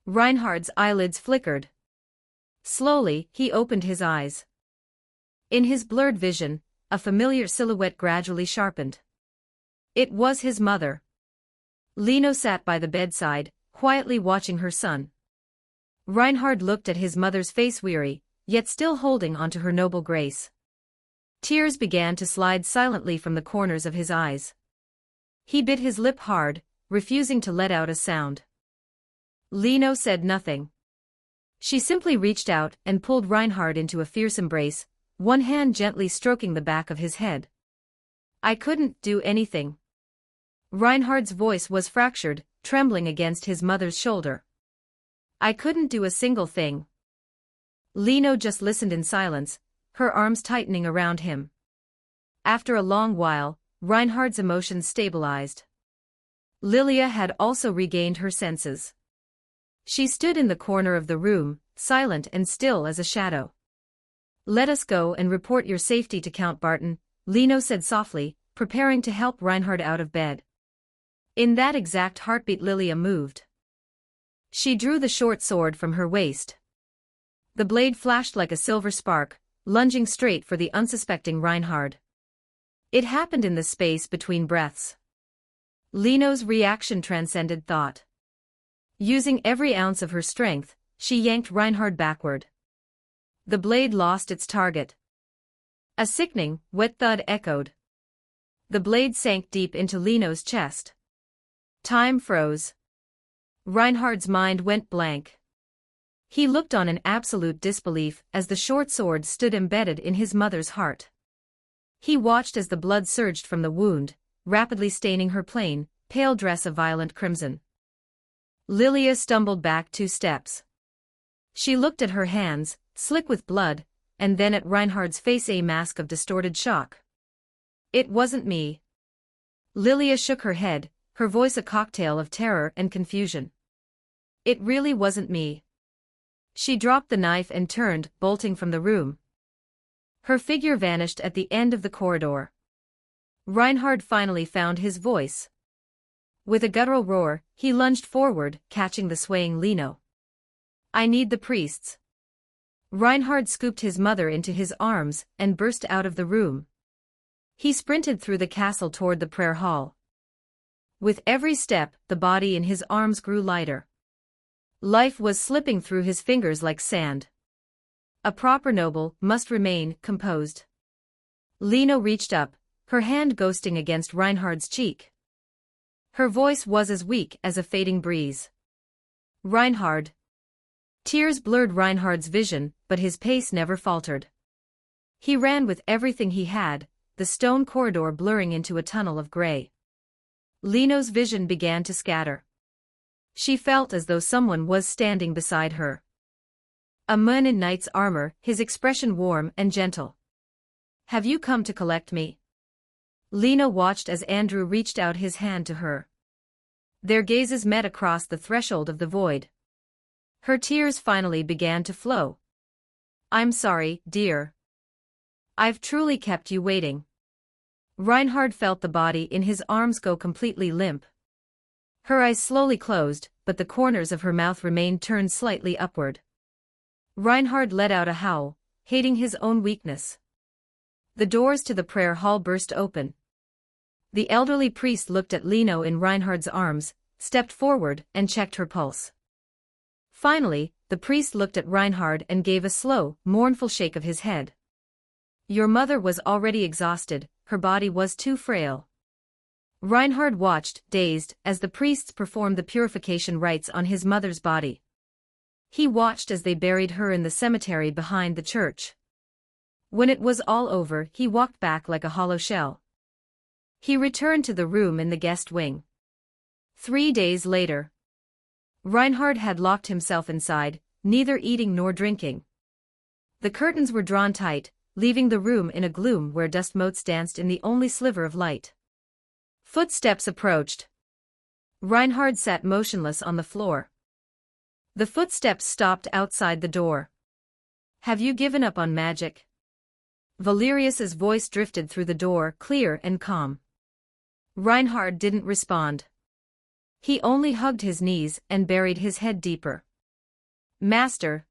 Reinhard's eyelids flickered. Slowly, he opened his eyes. In his blurred vision, a familiar silhouette gradually sharpened. It was his mother. Lino sat by the bedside, quietly watching her son. Reinhard looked at his mother's face, weary, yet still holding onto her noble grace. Tears began to slide silently from the corners of his eyes. He bit his lip hard, refusing to let out a sound. Lino said nothing. She simply reached out and pulled Reinhard into a fierce embrace, one hand gently stroking the back of his head. "I couldn't do anything." Reinhard's voice was fractured, trembling against his mother's shoulder. "I couldn't do a single thing." Lino just listened in silence, her arms tightening around him. After a long while, Reinhard's emotions stabilized. Lilia had also regained her senses. She stood in the corner of the room, silent and still as a shadow. "Let us go and report your safety to Count Barton," Lino said softly, preparing to help Reinhard out of bed. In that exact heartbeat Lilia moved. She drew the short sword from her waist. The blade flashed like a silver spark, lunging straight for the unsuspecting Reinhard. It happened in the space between breaths. Lino's reaction transcended thought. Using every ounce of her strength, she yanked Reinhard backward. The blade lost its target. A sickening, wet thud echoed. The blade sank deep into Lino's chest. Time froze. Reinhard's mind went blank. He looked on in absolute disbelief as the short sword stood embedded in his mother's heart. He watched as the blood surged from the wound, rapidly staining her plain, pale dress a violent crimson. Lilia stumbled back 2 steps. She looked at her hands, slick with blood, and then at Reinhard's face, a mask of distorted shock. "It wasn't me." Lilia shook her head, her voice a cocktail of terror and confusion. "It really wasn't me." She dropped the knife and turned, bolting from the room. Her figure vanished at the end of the corridor. Reinhard finally found his voice. With a guttural roar, he lunged forward, catching the swaying Lino. "I need the priests." Reinhard scooped his mother into his arms and burst out of the room. He sprinted through the castle toward the prayer hall. With every step, the body in his arms grew lighter. Life was slipping through his fingers like sand. A proper noble must remain composed. Lino reached up, her hand ghosting against Reinhard's cheek. Her voice was as weak as a fading breeze. "Reinhard." Tears blurred Reinhard's vision, but his pace never faltered. He ran with everything he had, the stone corridor blurring into a tunnel of gray. Lino's vision began to scatter. She felt as though someone was standing beside her. A man in knight's armor, his expression warm and gentle. "Have you come to collect me?" Lino watched as Andrew reached out his hand to her. Their gazes met across the threshold of the void. Her tears finally began to flow. "I'm sorry, dear. I've truly kept you waiting." Reinhard felt the body in his arms go completely limp. Her eyes slowly closed, but the corners of her mouth remained turned slightly upward. Reinhard let out a howl, hating his own weakness. The doors to the prayer hall burst open. The elderly priest looked at Lino in Reinhard's arms, stepped forward, and checked her pulse. Finally, the priest looked at Reinhard and gave a slow, mournful shake of his head. "Your mother was already exhausted, her body was too frail." Reinhard watched, dazed, as the priests performed the purification rites on his mother's body. He watched as they buried her in the cemetery behind the church. When it was all over, he walked back like a hollow shell. He returned to the room in the guest wing. 3 days later, Reinhard had locked himself inside, neither eating nor drinking. The curtains were drawn tight, leaving the room in a gloom where dust motes danced in the only sliver of light. Footsteps approached. Reinhard sat motionless on the floor. The footsteps stopped outside the door. "Have you given up on magic?" Valerius's voice drifted through the door, clear and calm. Reinhard didn't respond. He only hugged his knees and buried his head deeper. "Master."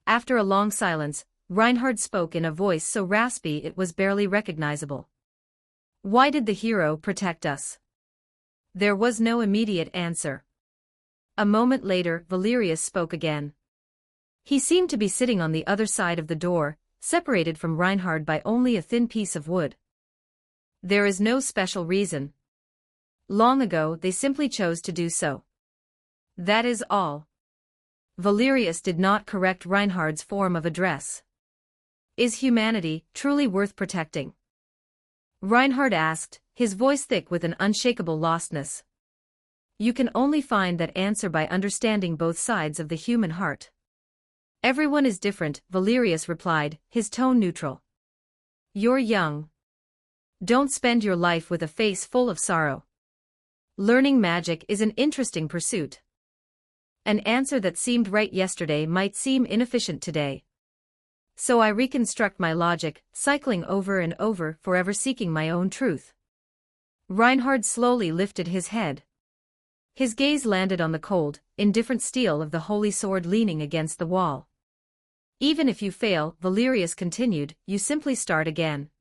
After a long silence, Reinhard spoke in a voice so raspy it was barely recognizable. "Why did the hero protect us?" There was no immediate answer. A moment later, Valerius spoke again. He seemed to be sitting on the other side of the door, separated from Reinhard by only a thin piece of wood. "There is no special reason. Long ago they simply chose to do so. That is all." Valerius did not correct Reinhard's form of address. "Is humanity truly worth protecting?" Reinhard asked, his voice thick with an unshakable lostness. "You can only find that answer by understanding both sides of the human heart." Everyone is different, Valerius replied, his tone neutral. You're young. Don't spend your life with a face full of sorrow. Learning magic is an interesting pursuit. An answer that seemed right yesterday might seem inefficient today. So I reconstruct my logic, cycling over and over, forever seeking my own truth. Reinhard slowly lifted his head. His gaze landed on the cold, indifferent steel of the holy sword leaning against the wall. Even if you fail, Valerius continued, you simply start again.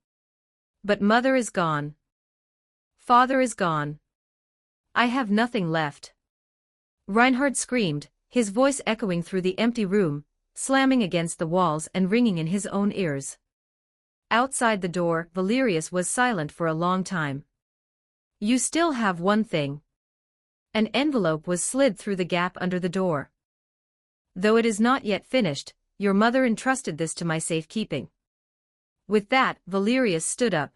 But mother is gone. Father is gone. I have nothing left. Reinhard screamed, his voice echoing through the empty room, slamming against the walls and ringing in his own ears. Outside the door, Valerius was silent for a long time. You still have one thing. An envelope was slid through the gap under the door. Though it is not yet finished, your mother entrusted this to my safekeeping. With that, Valerius stood up.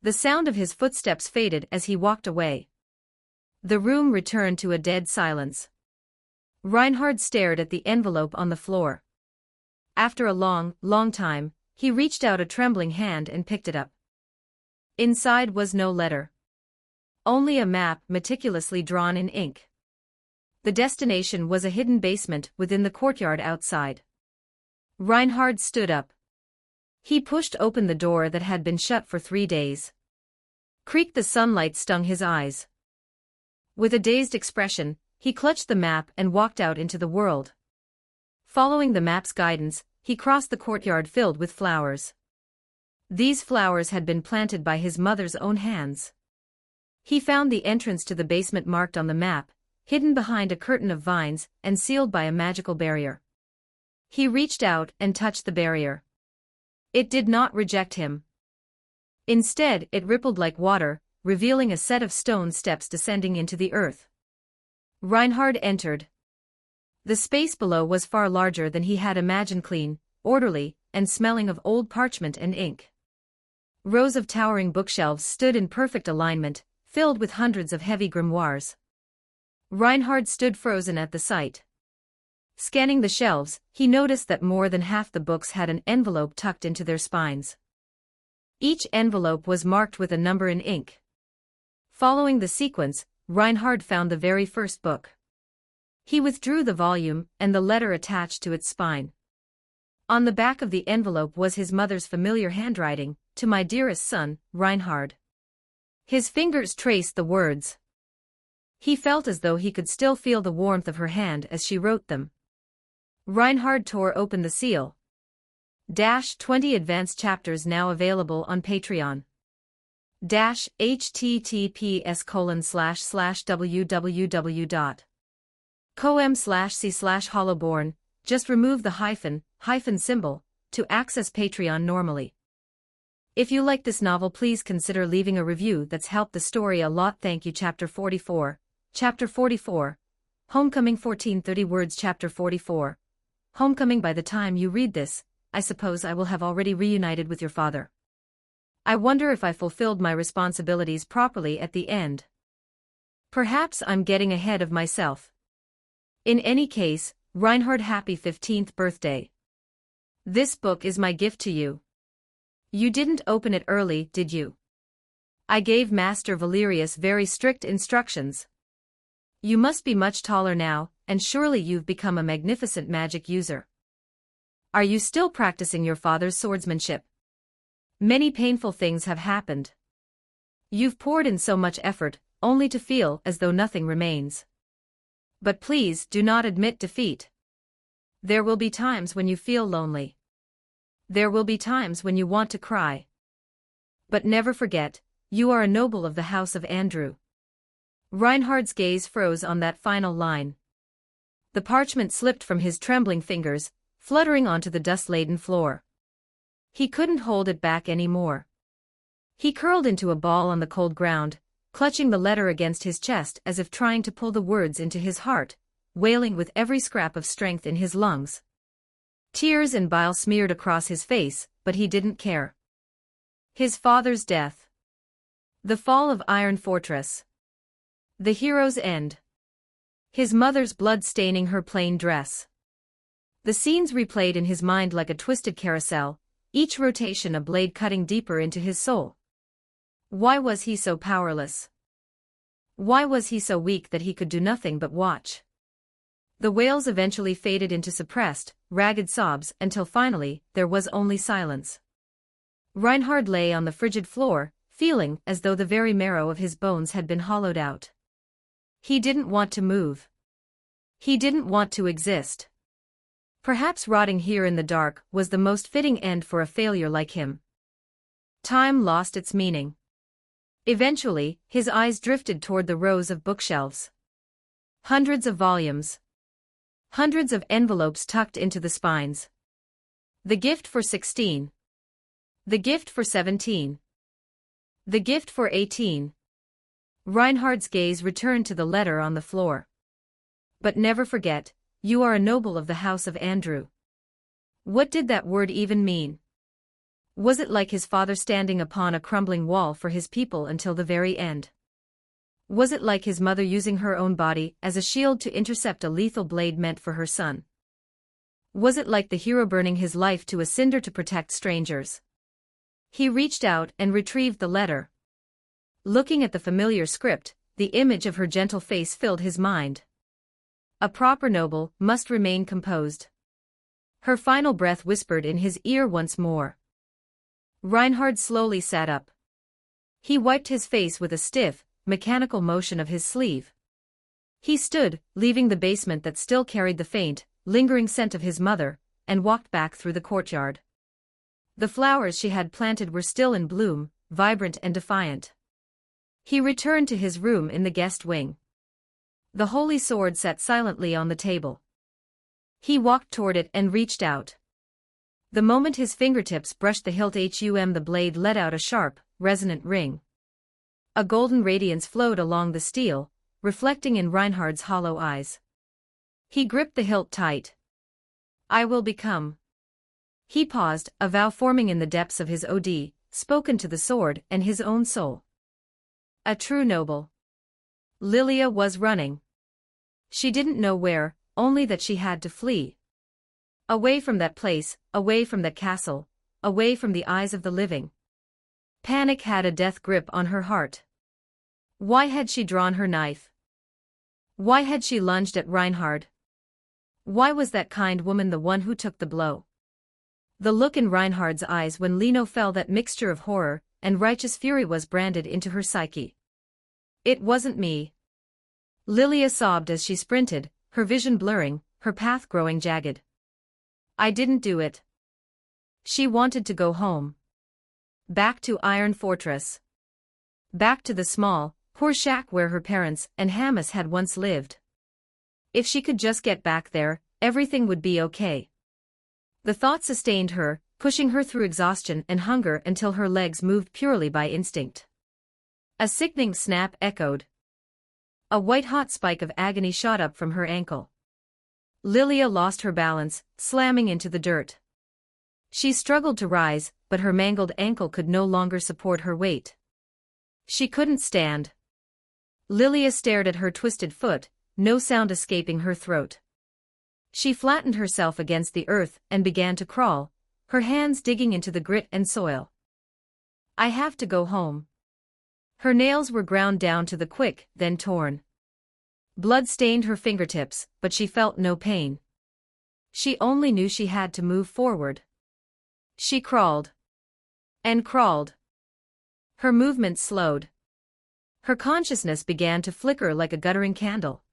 The sound of his footsteps faded as he walked away. The room returned to a dead silence. Reinhard stared at the envelope on the floor. After a long, long time, he reached out a trembling hand and picked it up. Inside was no letter. Only a map meticulously drawn in ink. The destination was a hidden basement within the courtyard outside. Reinhard stood up. He pushed open the door that had been shut for 3 days. Creaked, the sunlight stung his eyes. With a dazed expression, he clutched the map and walked out into the world. Following the map's guidance, he crossed the courtyard filled with flowers. These flowers had been planted by his mother's own hands. He found the entrance to the basement marked on the map, hidden behind a curtain of vines and sealed by a magical barrier. He reached out and touched the barrier. It did not reject him. Instead, it rippled like water, revealing a set of stone steps descending into the earth. Reinhard entered. The space below was far larger than he had imagined, clean, orderly, and smelling of old parchment and ink. Rows of towering bookshelves stood in perfect alignment, filled with hundreds of heavy grimoires. Reinhard stood frozen at the sight. Scanning the shelves, he noticed that more than half the books had an envelope tucked into their spines. Each envelope was marked with a number in ink. Following the sequence, Reinhard found the very first book. He withdrew the volume and the letter attached to its spine. On the back of the envelope was his mother's familiar handwriting, "To my dearest son, Reinhard." His fingers traced the words. He felt as though he could still feel the warmth of her hand as she wrote them. Reinhard tore open the seal. 20 advanced chapters now available on Patreon. https://www.com/c/hollowborn. Just remove the hyphen symbol to access Patreon normally. If you like this novel, please consider leaving a review. That's helped the story a lot. Thank you. Chapter 44. Chapter 44. Homecoming. 1430 words. Chapter 44. Homecoming. By the time you read this, I suppose I will have already reunited with your father. I wonder if I fulfilled my responsibilities properly at the end. Perhaps I'm getting ahead of myself. In any case, Reinhard, happy 15th birthday. This book is my gift to you. You didn't open it early, did you? I gave Master Valerius very strict instructions. You must be much taller now, and surely you've become a magnificent magic user. Are you still practicing your father's swordsmanship? Many painful things have happened. You've poured in so much effort, only to feel as though nothing remains. But please do not admit defeat. There will be times when you feel lonely. There will be times when you want to cry. But never forget, you are a noble of the House of Andrew. Reinhard's gaze froze on that final line. The parchment slipped from his trembling fingers, fluttering onto the dust-laden floor. He couldn't hold it back anymore. He curled into a ball on the cold ground, clutching the letter against his chest as if trying to pull the words into his heart, wailing with every scrap of strength in his lungs. Tears and bile smeared across his face, but he didn't care. His father's death. The fall of Iron Fortress. The hero's end. His mother's blood staining her plain dress. The scenes replayed in his mind like a twisted carousel, each rotation a blade cutting deeper into his soul. Why was he so powerless? Why was he so weak that he could do nothing but watch? The wails eventually faded into suppressed, ragged sobs until finally, there was only silence. Reinhard lay on the frigid floor, feeling as though the very marrow of his bones had been hollowed out. He didn't want to move. He didn't want to exist. Perhaps rotting here in the dark was the most fitting end for a failure like him. Time lost its meaning. Eventually, his eyes drifted toward the rows of bookshelves. Hundreds of volumes. Hundreds of envelopes tucked into the spines. The gift for 16. The gift for 17. The gift for 18. Reinhard's gaze returned to the letter on the floor. But never forget, you are a noble of the House of Andrew. What did that word even mean? Was it like his father standing upon a crumbling wall for his people until the very end? Was it like his mother using her own body as a shield to intercept a lethal blade meant for her son? Was it like the hero burning his life to a cinder to protect strangers? He reached out and retrieved the letter. Looking at the familiar script, the image of her gentle face filled his mind. A proper noble must remain composed. Her final breath whispered in his ear once more. Reinhard slowly sat up. He wiped his face with a stiff, mechanical motion of his sleeve. He stood, leaving the basement that still carried the faint, lingering scent of his mother, and walked back through the courtyard. The flowers she had planted were still in bloom, vibrant and defiant. He returned to his room in the guest wing. The holy sword sat silently on the table. He walked toward it and reached out. The moment his fingertips brushed the hilt the blade let out a sharp, resonant ring. A golden radiance flowed along the steel, reflecting in Reinhard's hollow eyes. He gripped the hilt tight. I will become. He paused, a vow forming in the depths of his OD, spoken to the sword and his own soul. A true noble. Lilia was running. She didn't know where, only that she had to flee. Away from that place, away from that castle, away from the eyes of the living. Panic had a death grip on her heart. Why had she drawn her knife? Why had she lunged at Reinhard? Why was that kind woman the one who took the blow? The look in Reinhard's eyes when Lino fell, that mixture of horror and righteous fury was branded into her psyche. It wasn't me. Lilia sobbed as she sprinted, her vision blurring, her path growing jagged. I didn't do it. She wanted to go home. Back to Iron Fortress. Back to the small, poor shack where her parents and Hamas had once lived. If she could just get back there, everything would be okay. The thought sustained her, pushing her through exhaustion and hunger until her legs moved purely by instinct. A sickening snap echoed. A white-hot spike of agony shot up from her ankle. Lilia lost her balance, slamming into the dirt. She struggled to rise, but her mangled ankle could no longer support her weight. She couldn't stand. Lilia stared at her twisted foot, no sound escaping her throat. She flattened herself against the earth and began to crawl, her hands digging into the grit and soil. I have to go home. Her nails were ground down to the quick, then torn. Blood stained her fingertips, but she felt no pain. She only knew she had to move forward. She crawled. And crawled. Her movements slowed. Her consciousness began to flicker like a guttering candle.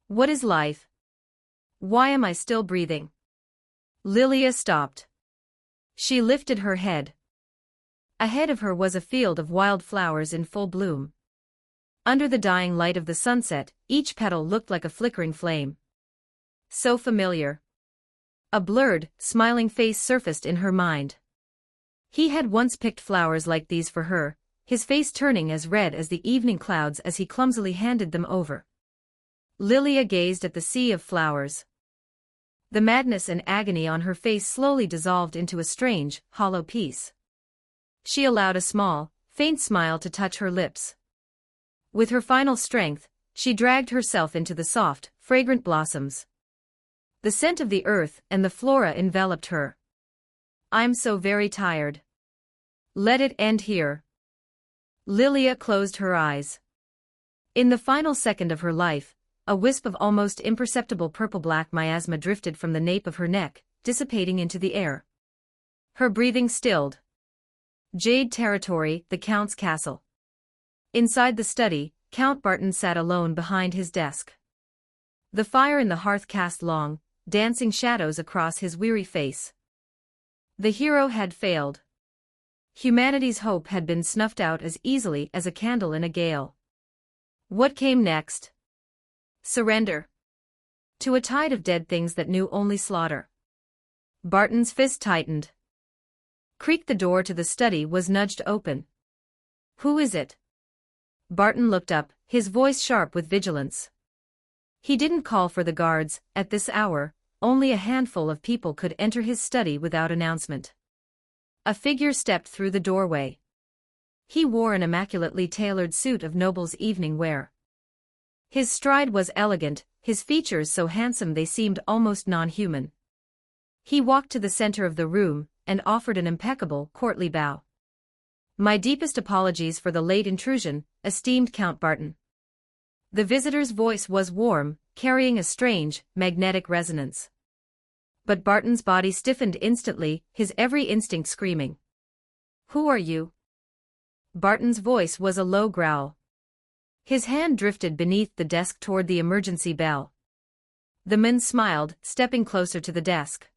What is life? Why am I still breathing? Lilia stopped. She lifted her head. Ahead of her was a field of wild flowers in full bloom. Under the dying light of the sunset, each petal looked like a flickering flame. So familiar. A blurred, smiling face surfaced in her mind. He had once picked flowers like these for her, his face turning as red as the evening clouds as he clumsily handed them over. Lilia gazed at the sea of flowers. The madness and agony on her face slowly dissolved into a strange, hollow peace. She allowed a small, faint smile to touch her lips. With her final strength, she dragged herself into the soft, fragrant blossoms. The scent of the earth and the flora enveloped her. I'm so very tired. Let it end here. Lilia closed her eyes. In the final second of her life, a wisp of almost imperceptible purple-black miasma drifted from the nape of her neck, dissipating into the air. Her breathing stilled. Jade Territory, the Count's castle. Inside the study, Count Barton sat alone behind his desk. The fire in the hearth cast long, dancing shadows across his weary face. The hero had failed. Humanity's hope had been snuffed out as easily as a candle in a gale. What came next? Surrender. To a tide of dead things that knew only slaughter. Barton's fist tightened. Creaked. The door to the study was nudged open. Who is it? Barton looked up, his voice sharp with vigilance. He didn't call for the guards. At this hour, only a handful of people could enter his study without announcement. A figure stepped through the doorway. He wore an immaculately tailored suit of noble's evening wear. His stride was elegant, his features so handsome they seemed almost non-human. He walked to the center of the room and offered an impeccable, courtly bow. My deepest apologies for the late intrusion, esteemed Count Barton. The visitor's voice was warm, carrying a strange, magnetic resonance. But Barton's body stiffened instantly, his every instinct screaming. Who are you? Barton's voice was a low growl. His hand drifted beneath the desk toward the emergency bell. The man smiled, stepping closer to the desk.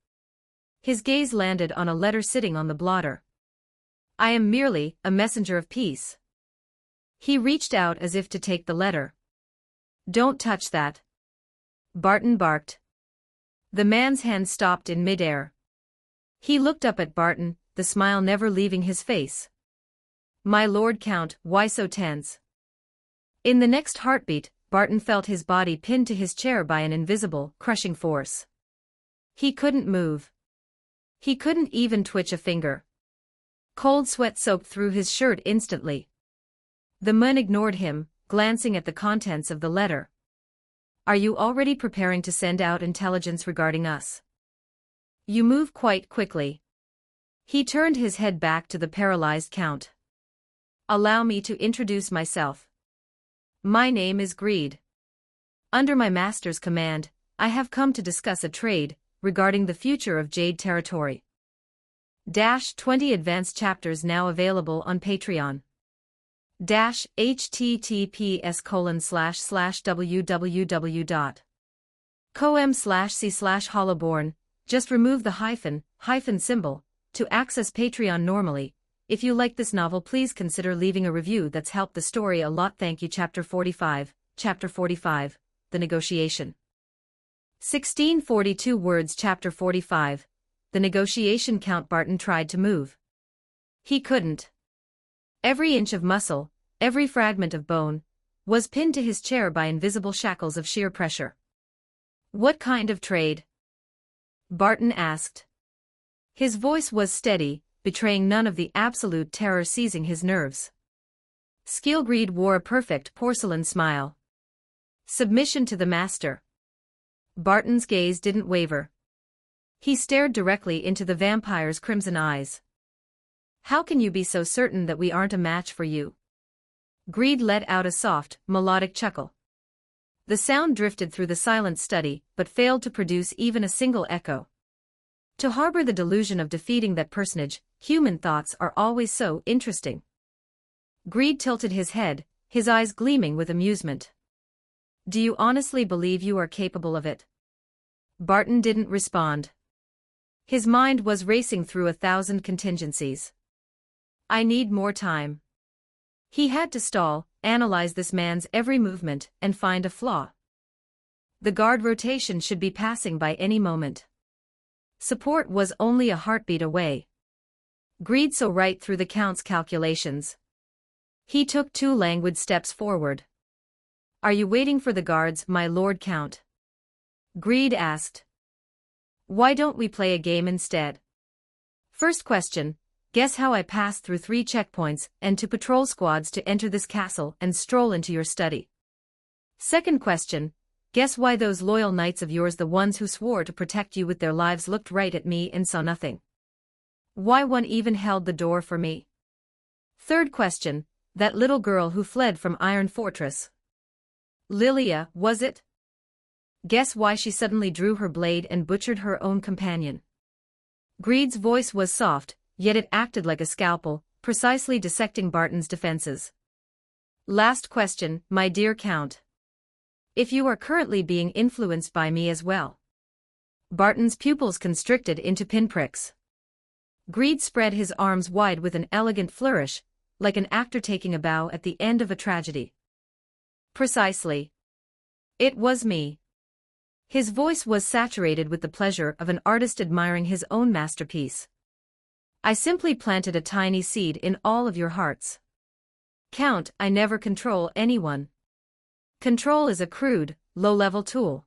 His gaze landed on a letter sitting on the blotter. I am merely a messenger of peace. He reached out as if to take the letter. Don't touch that. Barton barked. The man's hand stopped in midair. He looked up at Barton, the smile never leaving his face. My Lord Count, why so tense? In the next heartbeat, Barton felt his body pinned to his chair by an invisible, crushing force. He couldn't move. He couldn't even twitch a finger. Cold sweat soaked through his shirt instantly. The man ignored him, glancing at the contents of the letter. Are you already preparing to send out intelligence regarding us? You move quite quickly. He turned his head back to the paralyzed Count. Allow me to introduce myself. My name is Greed. Under my master's command, I have come to discuss a trade regarding the future of Jade Territory. 20 advanced chapters now available on Patreon. https://www.com/c/hollowborn. Just remove the hyphen symbol to access Patreon normally. If you like this novel, please consider leaving a review. That's helped the story a lot. Thank you. Chapter 45, The Negotiation. 1642 words. Chapter 45, The Negotiation. Count Barton tried to move. He couldn't. Every inch of muscle, every fragment of bone, was pinned to his chair by invisible shackles of sheer pressure. What kind of trade? Barton asked. His voice was steady, betraying none of the absolute terror seizing his nerves. Skillgreed wore a perfect porcelain smile. Submission to the master. Barton's gaze didn't waver. He stared directly into the vampire's crimson eyes. How can you be so certain that we aren't a match for you? Greed let out a soft, melodic chuckle. The sound drifted through the silent study, but failed to produce even a single echo. To harbor the delusion of defeating that personage, human thoughts are always so interesting. Greed tilted his head, his eyes gleaming with amusement. Do you honestly believe you are capable of it? Barton didn't respond. His mind was racing through 1,000 contingencies. I need more time. He had to stall, analyze this man's every movement, and find a flaw. The guard rotation should be passing by any moment. Support was only a heartbeat away. Greed saw right through the Count's calculations. He took 2 languid steps forward. Are you waiting for the guards, my Lord Count? Greed asked. Why don't we play a game instead? First question, guess how I passed through 3 checkpoints and 2 patrol squads to enter this castle and stroll into your study. Second question, Guess why those loyal knights of yours, the ones who swore to protect you with their lives, looked right at me and saw nothing? Why one even held the door for me? Third question, that little girl who fled from Iron Fortress. Lilia, was it? Guess why she suddenly drew her blade and butchered her own companion? Greed's voice was soft, yet it acted like a scalpel, precisely dissecting Barton's defenses. Last question, my dear Count. If you are currently being influenced by me as well. Barton's pupils constricted into pinpricks. Greed spread his arms wide with an elegant flourish, like an actor taking a bow at the end of a tragedy. Precisely. It was me. His voice was saturated with the pleasure of an artist admiring his own masterpiece. I simply planted a tiny seed in all of your hearts. Count, I never control anyone. Control is a crude, low-level tool.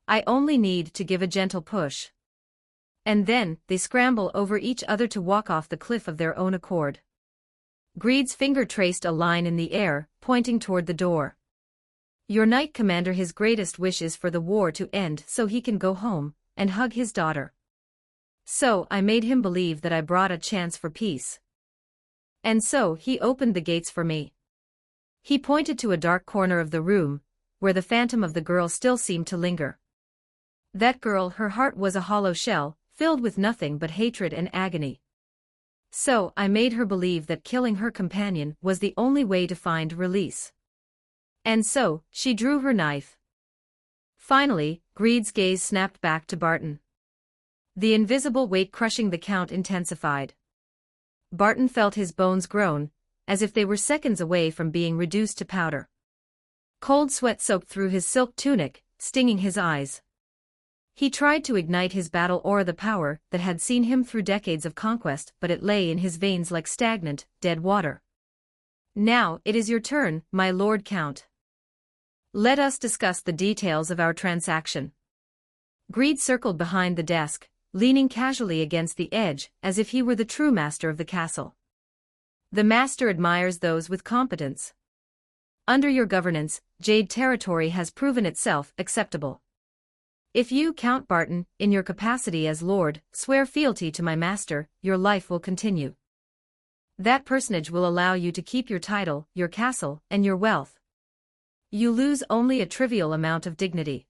I only need to give a gentle push. And then, they scramble over each other to walk off the cliff of their own accord. Greed's finger traced a line in the air, pointing toward the door. Your knight commander, his greatest wish is for the war to end so he can go home and hug his daughter. So I made him believe that I brought a chance for peace. And so he opened the gates for me. He pointed to a dark corner of the room, where the phantom of the girl still seemed to linger. That girl, her heart was a hollow shell, filled with nothing but hatred and agony. So I made her believe that killing her companion was the only way to find release. And so, she drew her knife. Finally, Greed's gaze snapped back to Barton. The invisible weight crushing the Count intensified. Barton felt his bones groan, as if they were seconds away from being reduced to powder. Cold sweat soaked through his silk tunic, stinging his eyes. He tried to ignite his battle aura, the power that had seen him through decades of conquest, but it lay in his veins like stagnant, dead water. Now, it is your turn, my Lord Count. Let us discuss the details of our transaction. Greed circled behind the desk, leaning casually against the edge, as if he were the true master of the castle. The master admires those with competence. Under your governance, Jade territory has proven itself acceptable. If you, Count Barton, in your capacity as Lord, swear fealty to my master, your life will continue. That personage will allow you to keep your title, your castle, and your wealth. You lose only a trivial amount of dignity.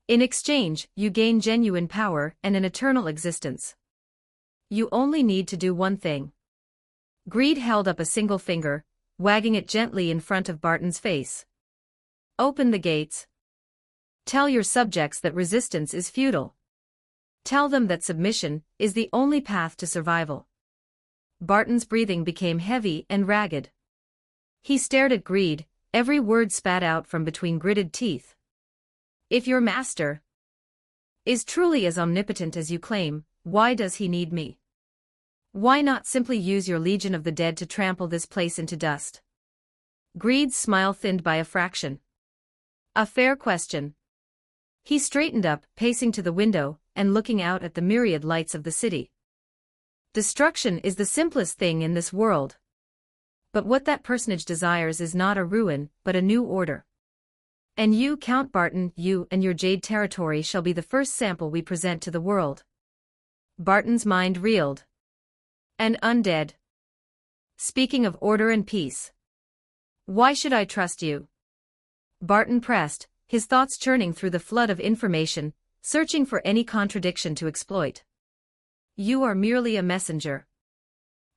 In exchange, you gain genuine power and an eternal existence. You only need to do one thing. Greed held up a single finger, wagging it gently in front of Barton's face. Open the gates. Tell your subjects that resistance is futile. Tell them that submission is the only path to survival. Barton's breathing became heavy and ragged. He stared at Greed, every word spat out from between gritted teeth. If your master is truly as omnipotent as you claim, why does he need me? Why not simply use your legion of the dead to trample this place into dust? Greed's smile thinned by a fraction. A fair question. He straightened up, pacing to the window, and looking out at the myriad lights of the city. Destruction is the simplest thing in this world. But what that personage desires is not a ruin, but a new order. And you, Count Barton, you and your Jade territory shall be the first sample we present to the world. Barton's mind reeled. An undead. Speaking of order and peace. Why should I trust you? Barton pressed, his thoughts churning through the flood of information, searching for any contradiction to exploit. You are merely a messenger.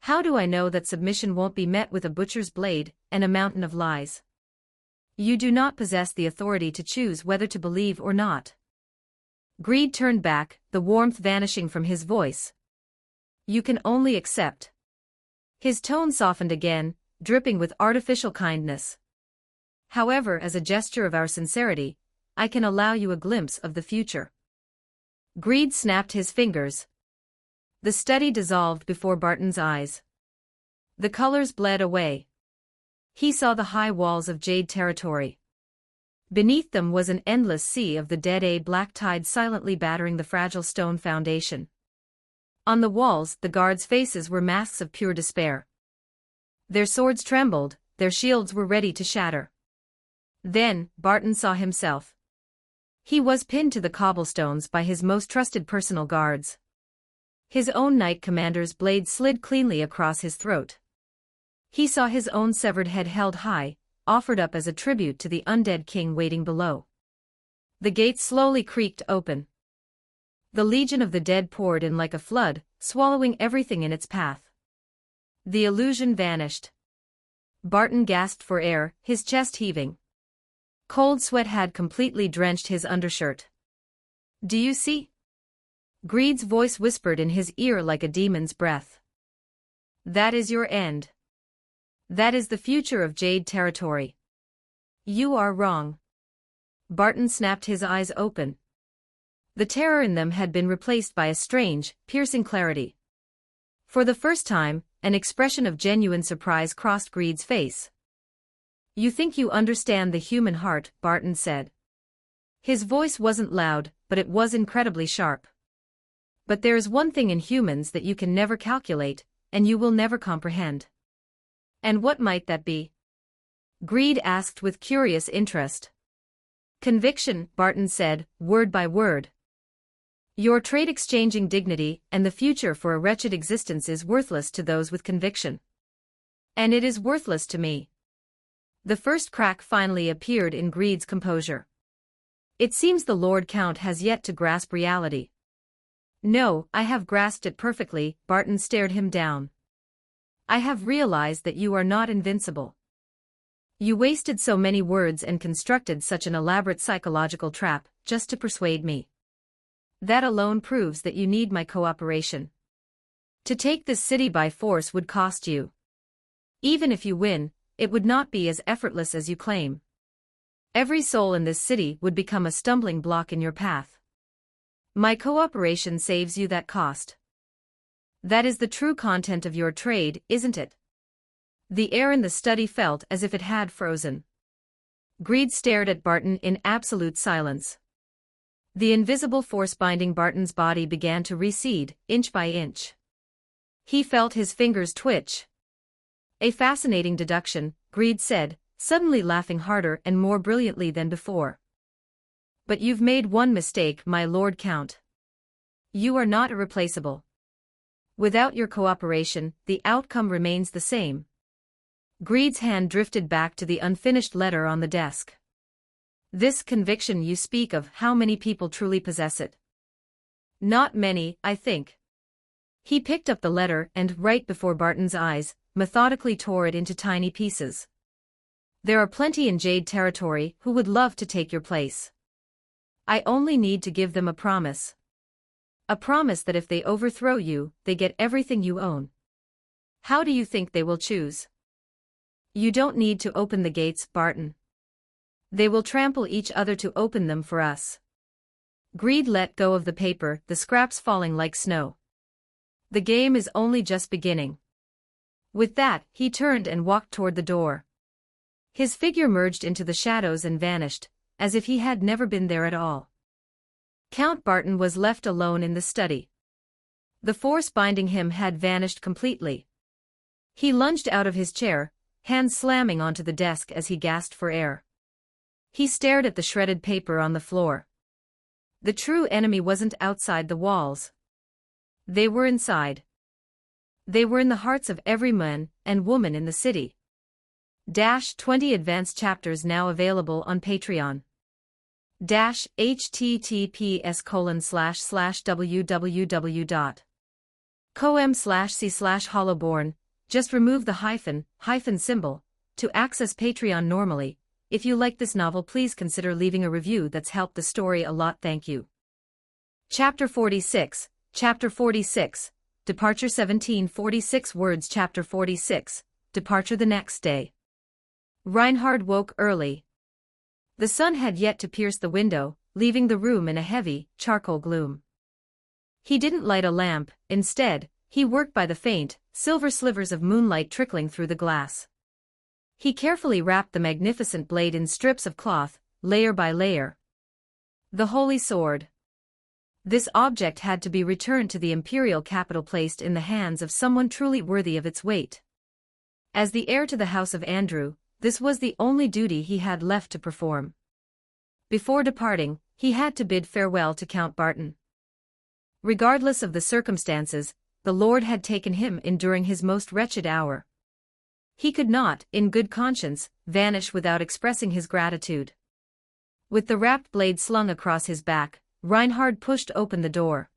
How do I know that submission won't be met with a butcher's blade and a mountain of lies? You do not possess the authority to choose whether to believe or not. Greed turned back, the warmth vanishing from his voice. You can only accept. His tone softened again, dripping with artificial kindness. However, as a gesture of our sincerity, I can allow you a glimpse of the future. Greed snapped his fingers. The study dissolved before Barton's eyes. The colors bled away. He saw the high walls of Jade territory. Beneath them was an endless sea of the dead, a black tide silently battering the fragile stone foundation. On the walls, the guards' faces were masks of pure despair. Their swords trembled, their shields were ready to shatter. Then, Barton saw himself. He was pinned to the cobblestones by his most trusted personal guards. His own knight commander's blade slid cleanly across his throat. He saw his own severed head held high, offered up as a tribute to the undead king waiting below. The gates slowly creaked open. The legion of the dead poured in like a flood, swallowing everything in its path. The illusion vanished. Barton gasped for air, his chest heaving. Cold sweat had completely drenched his undershirt. "Do you see?" Greed's voice whispered in his ear like a demon's breath. "That is your end. That is the future of Jade territory. You are wrong." Barton snapped his eyes open. The terror in them had been replaced by a strange, piercing clarity. For the first time, an expression of genuine surprise crossed Greed's face. "You think you understand the human heart," Barton said. His voice wasn't loud, but it was incredibly sharp. "But there is one thing in humans that you can never calculate, and you will never comprehend." "And what might that be?" Greed asked with curious interest. "Conviction," Barton said, word by word. "Your trade exchanging dignity and the future for a wretched existence is worthless to those with conviction. And it is worthless to me." The first crack finally appeared in Greed's composure. "It seems the Lord Count has yet to grasp reality." "No, I have grasped it perfectly," Barton stared him down. "I have realized that you are not invincible. You wasted so many words and constructed such an elaborate psychological trap, just to persuade me. That alone proves that you need my cooperation. To take this city by force would cost you. Even if you win, it would not be as effortless as you claim. Every soul in this city would become a stumbling block in your path. My cooperation saves you that cost. That is the true content of your trade, isn't it?" The air in the study felt as if it had frozen. Greed stared at Barton in absolute silence. The invisible force binding Barton's body began to recede, inch by inch. He felt his fingers twitch. "A fascinating deduction," Greed said, suddenly laughing harder and more brilliantly than before. "But you've made one mistake, my Lord Count. You are not irreplaceable. Without your cooperation, the outcome remains the same." Greed's hand drifted back to the unfinished letter on the desk. "This conviction you speak of, how many people truly possess it?" "Not many, I think." He picked up the letter and, right before Barton's eyes, methodically tore it into tiny pieces. "There are plenty in Jade territory who would love to take your place. I only need to give them a promise. A promise that if they overthrow you, they get everything you own. How do you think they will choose?" "You don't need to open the gates, Barton. They will trample each other to open them for us." Greed let go of the paper, the scraps falling like snow. "The game is only just beginning." With that, he turned and walked toward the door. His figure merged into the shadows and vanished, as if he had never been there at all. Count Barton was left alone in the study. The force binding him had vanished completely. He lunged out of his chair, hands slamming onto the desk as he gasped for air. He stared at the shredded paper on the floor. The true enemy wasn't outside the walls. They were inside. They were in the hearts of every man and woman in the city. 20 advanced chapters now available on Patreon. https://www.com/c/hollowborn. Just remove the hyphen symbol to access Patreon normally. If you like this novel, please consider leaving a review. That's helped the story a lot. Thank you. Chapter 46. Chapter 46. Departure 1746 words. Chapter 46. Departure the next day. Reinhard woke early. The sun had yet to pierce the window, leaving the room in a heavy, charcoal gloom. He didn't light a lamp. Instead, he worked by the faint, silver slivers of moonlight trickling through the glass. He carefully wrapped the magnificent blade in strips of cloth, layer by layer. The holy sword. This object had to be returned to the imperial capital, placed in the hands of someone truly worthy of its weight. As the heir to the House of Andrew, this was the only duty he had left to perform. Before departing, He had to bid farewell to Count Barton. Regardless of the circumstances, the Lord had taken him in during his most wretched hour. He could not, in good conscience, vanish without expressing his gratitude. With the wrapped blade slung across his back, Reinhard pushed open the door.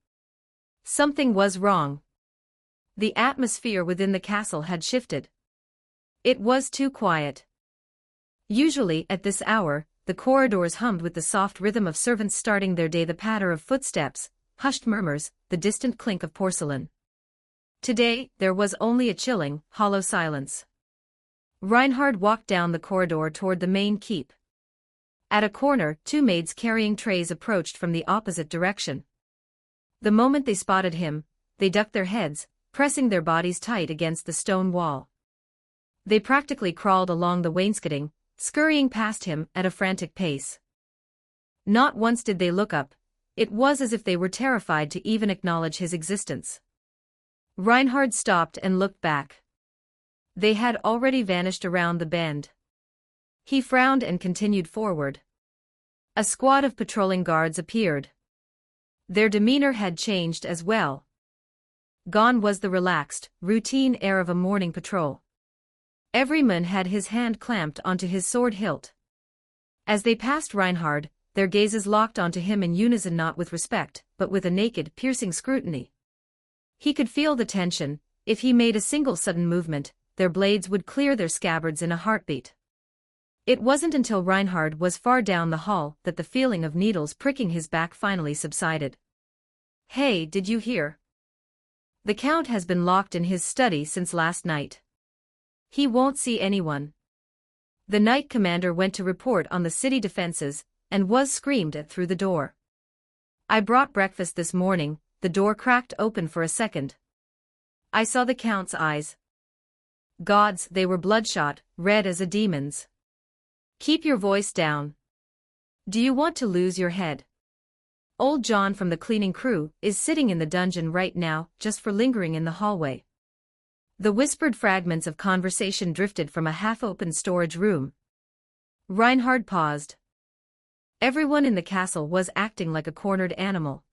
Something was wrong. The atmosphere within the castle had shifted. It was too quiet. Usually, at this hour, the corridors hummed with the soft rhythm of servants starting their day, the patter of footsteps, hushed murmurs, the distant clink of porcelain. Today, there was only a chilling, hollow silence. Reinhard walked down the corridor toward the main keep. At a corner, two maids carrying trays approached from the opposite direction. The moment they spotted him, they ducked their heads, pressing their bodies tight against the stone wall. They practically crawled along the wainscoting, scurrying past him at a frantic pace. Not once did they look up. It was as if they were terrified to even acknowledge his existence. Reinhard stopped and looked back. They had already vanished around the bend. He frowned and continued forward. A squad of patrolling guards appeared. Their demeanor had changed as well. Gone was the relaxed, routine air of a morning patrol. Every man had his hand clamped onto his sword hilt. As they passed Reinhard, their gazes locked onto him in unison, not with respect, but with a naked, piercing scrutiny. He could feel the tension. If he made a single sudden movement, their blades would clear their scabbards in a heartbeat. It wasn't until Reinhard was far down the hall that the feeling of needles pricking his back finally subsided. "Hey, did you hear? The Count has been locked in his study since last night. He won't see anyone." The Knight Commander went to report on the city defenses, and was screamed at through the door. "I brought breakfast this morning." The door cracked open for a second. I saw the Count's eyes. Gods, they were bloodshot, red as a demon's. "Keep your voice down. Do you want to lose your head? Old John from the cleaning crew is sitting in the dungeon right now just for lingering in the hallway." The whispered fragments of conversation drifted from a half-open storage room. Reinhard paused. Everyone in the castle was acting like a cornered animal.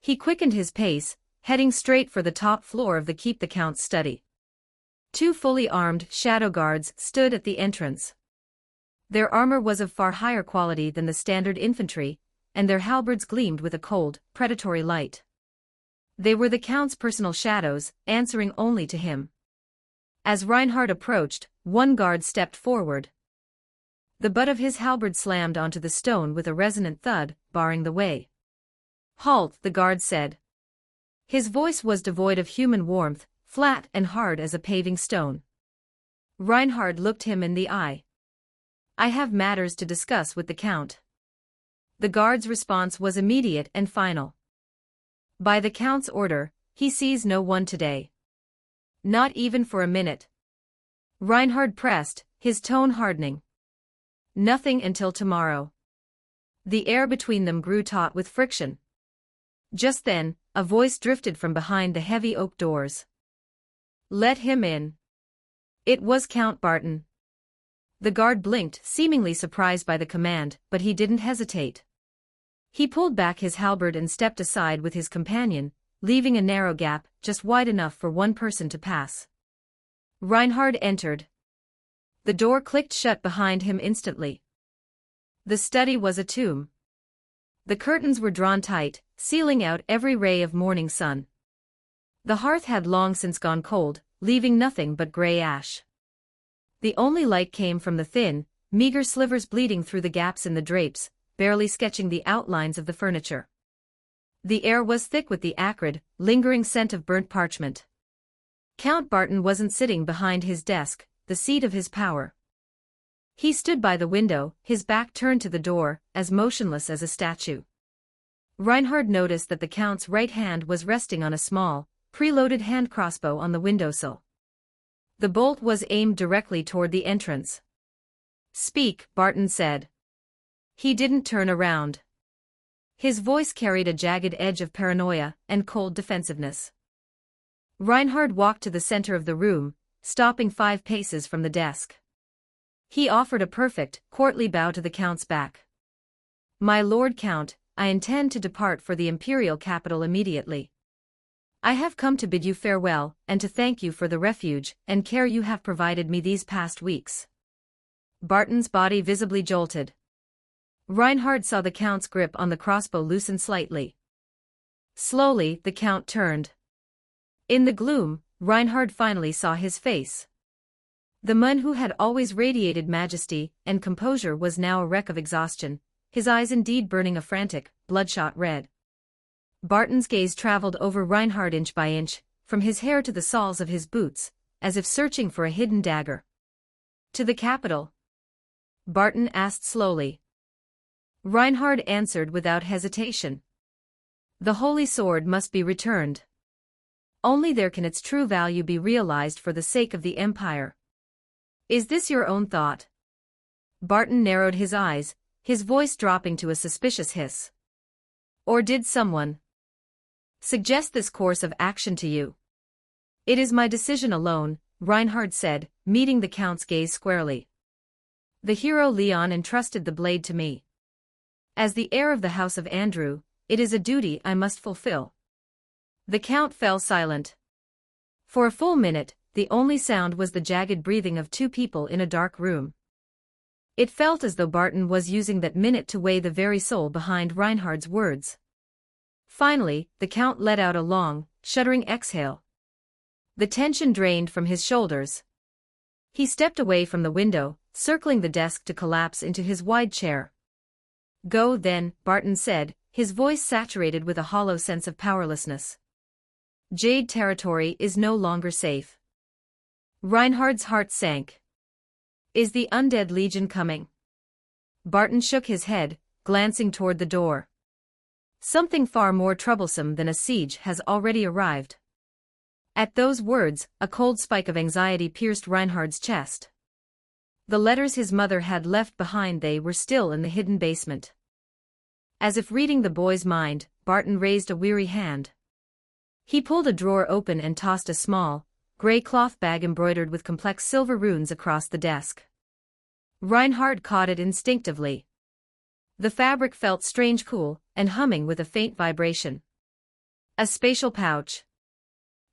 He quickened his pace, heading straight for the top floor of the keep, the Count's study. Two fully armed shadow guards stood at the entrance. Their armor was of far higher quality than the standard infantry, and their halberds gleamed with a cold, predatory light. They were the Count's personal shadows, answering only to him. As Reinhard approached, one guard stepped forward. The butt of his halberd slammed onto the stone with a resonant thud, barring the way. "Halt," the guard said. His voice was devoid of human warmth, flat and hard as a paving stone. Reinhard looked him in the eye. "I have matters to discuss with the Count." The guard's response was immediate and final. "By the Count's order, he sees no one today. Not even for a minute." Reinhard pressed, his tone hardening. "Nothing until tomorrow." The air between them grew taut with friction. Just then, a voice drifted from behind the heavy oak doors. "Let him in." It was Count Barton. The guard blinked, seemingly surprised by the command, but he didn't hesitate. He pulled back his halberd and stepped aside with his companion, leaving a narrow gap, just wide enough for one person to pass. Reinhard entered. The door clicked shut behind him instantly. The study was a tomb. The curtains were drawn tight, sealing out every ray of morning sun. The hearth had long since gone cold, leaving nothing but gray ash. The only light came from the thin, meager slivers bleeding through the gaps in the drapes, barely sketching the outlines of the furniture. The air was thick with the acrid, lingering scent of burnt parchment. Count Barton wasn't sitting behind his desk, the seat of his power. He stood by the window, his back turned to the door, as motionless as a statue. Reinhard noticed that the Count's right hand was resting on a small, preloaded hand crossbow on the windowsill. The bolt was aimed directly toward the entrance. "Speak," Barton said. He didn't turn around. His voice carried a jagged edge of paranoia and cold defensiveness. Reinhard walked to the center of the room, stopping 5 paces from the desk. He offered a perfect, courtly bow to the Count's back. My Lord Count, I intend to depart for the imperial capital immediately. I have come to bid you farewell, and to thank you for the refuge and care you have provided me these past weeks. Barton's body visibly jolted. Reinhard saw the Count's grip on the crossbow loosen slightly. Slowly, the Count turned. In the gloom, Reinhard finally saw his face. The man who had always radiated majesty and composure was now a wreck of exhaustion, his eyes indeed burning a frantic, bloodshot red. Barton's gaze traveled over Reinhard inch by inch, from his hair to the soles of his boots, as if searching for a hidden dagger. To the capital? Barton asked slowly. Reinhard answered without hesitation. The holy sword must be returned. Only there can its true value be realized for the sake of the Empire. Is this your own thought? Barton narrowed his eyes, his voice dropping to a suspicious hiss. Or did someone suggest this course of action to you? It is my decision alone, Reinhard said, meeting the Count's gaze squarely. The hero Leon entrusted the blade to me. As the heir of the House of Andrew, it is a duty I must fulfill. The Count fell silent. For a full minute, the only sound was the jagged breathing of two people in a dark room. It felt as though Barton was using that minute to weigh the very soul behind Reinhard's words. Finally, the Count let out a long, shuddering exhale. The tension drained from his shoulders. He stepped away from the window, circling the desk to collapse into his wide chair. Go then, Barton said, his voice saturated with a hollow sense of powerlessness. Jade territory is no longer safe. Reinhard's heart sank. Is the undead legion coming? Barton shook his head, glancing toward the door. Something far more troublesome than a siege has already arrived. At those words, a cold spike of anxiety pierced Reinhard's chest. The letters his mother had left behind, they were still in the hidden basement. As if reading the boy's mind, Barton raised a weary hand. He pulled a drawer open and tossed a small, gray cloth bag embroidered with complex silver runes across the desk. Reinhard caught it instinctively. The fabric felt strange cool, and humming with a faint vibration. A spatial pouch.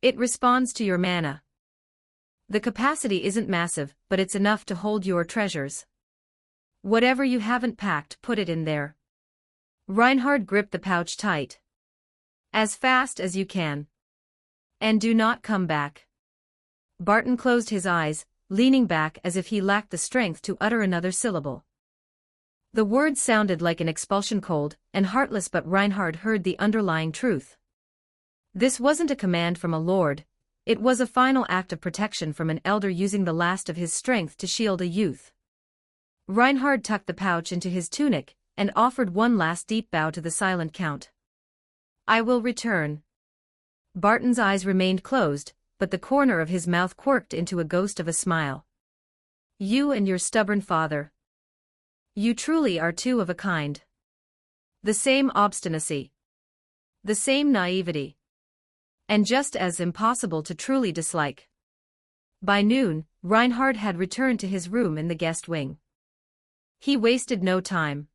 It responds to your mana. The capacity isn't massive, but it's enough to hold your treasures. Whatever you haven't packed, put it in there. Reinhard gripped the pouch tight. As fast as you can. And do not come back. Barton closed his eyes, leaning back as if he lacked the strength to utter another syllable. The words sounded like an expulsion, cold and heartless, but Reinhard heard the underlying truth. This wasn't a command from a lord, it was a final act of protection from an elder using the last of his strength to shield a youth. Reinhard tucked the pouch into his tunic, and offered one last deep bow to the silent Count. I will return. Barton's eyes remained closed, but the corner of his mouth quirked into a ghost of a smile. You and your stubborn father. You truly are two of a kind. The same obstinacy. The same naivety. And just as impossible to truly dislike. By noon, Reinhard had returned to his room in the guest wing. He wasted no time.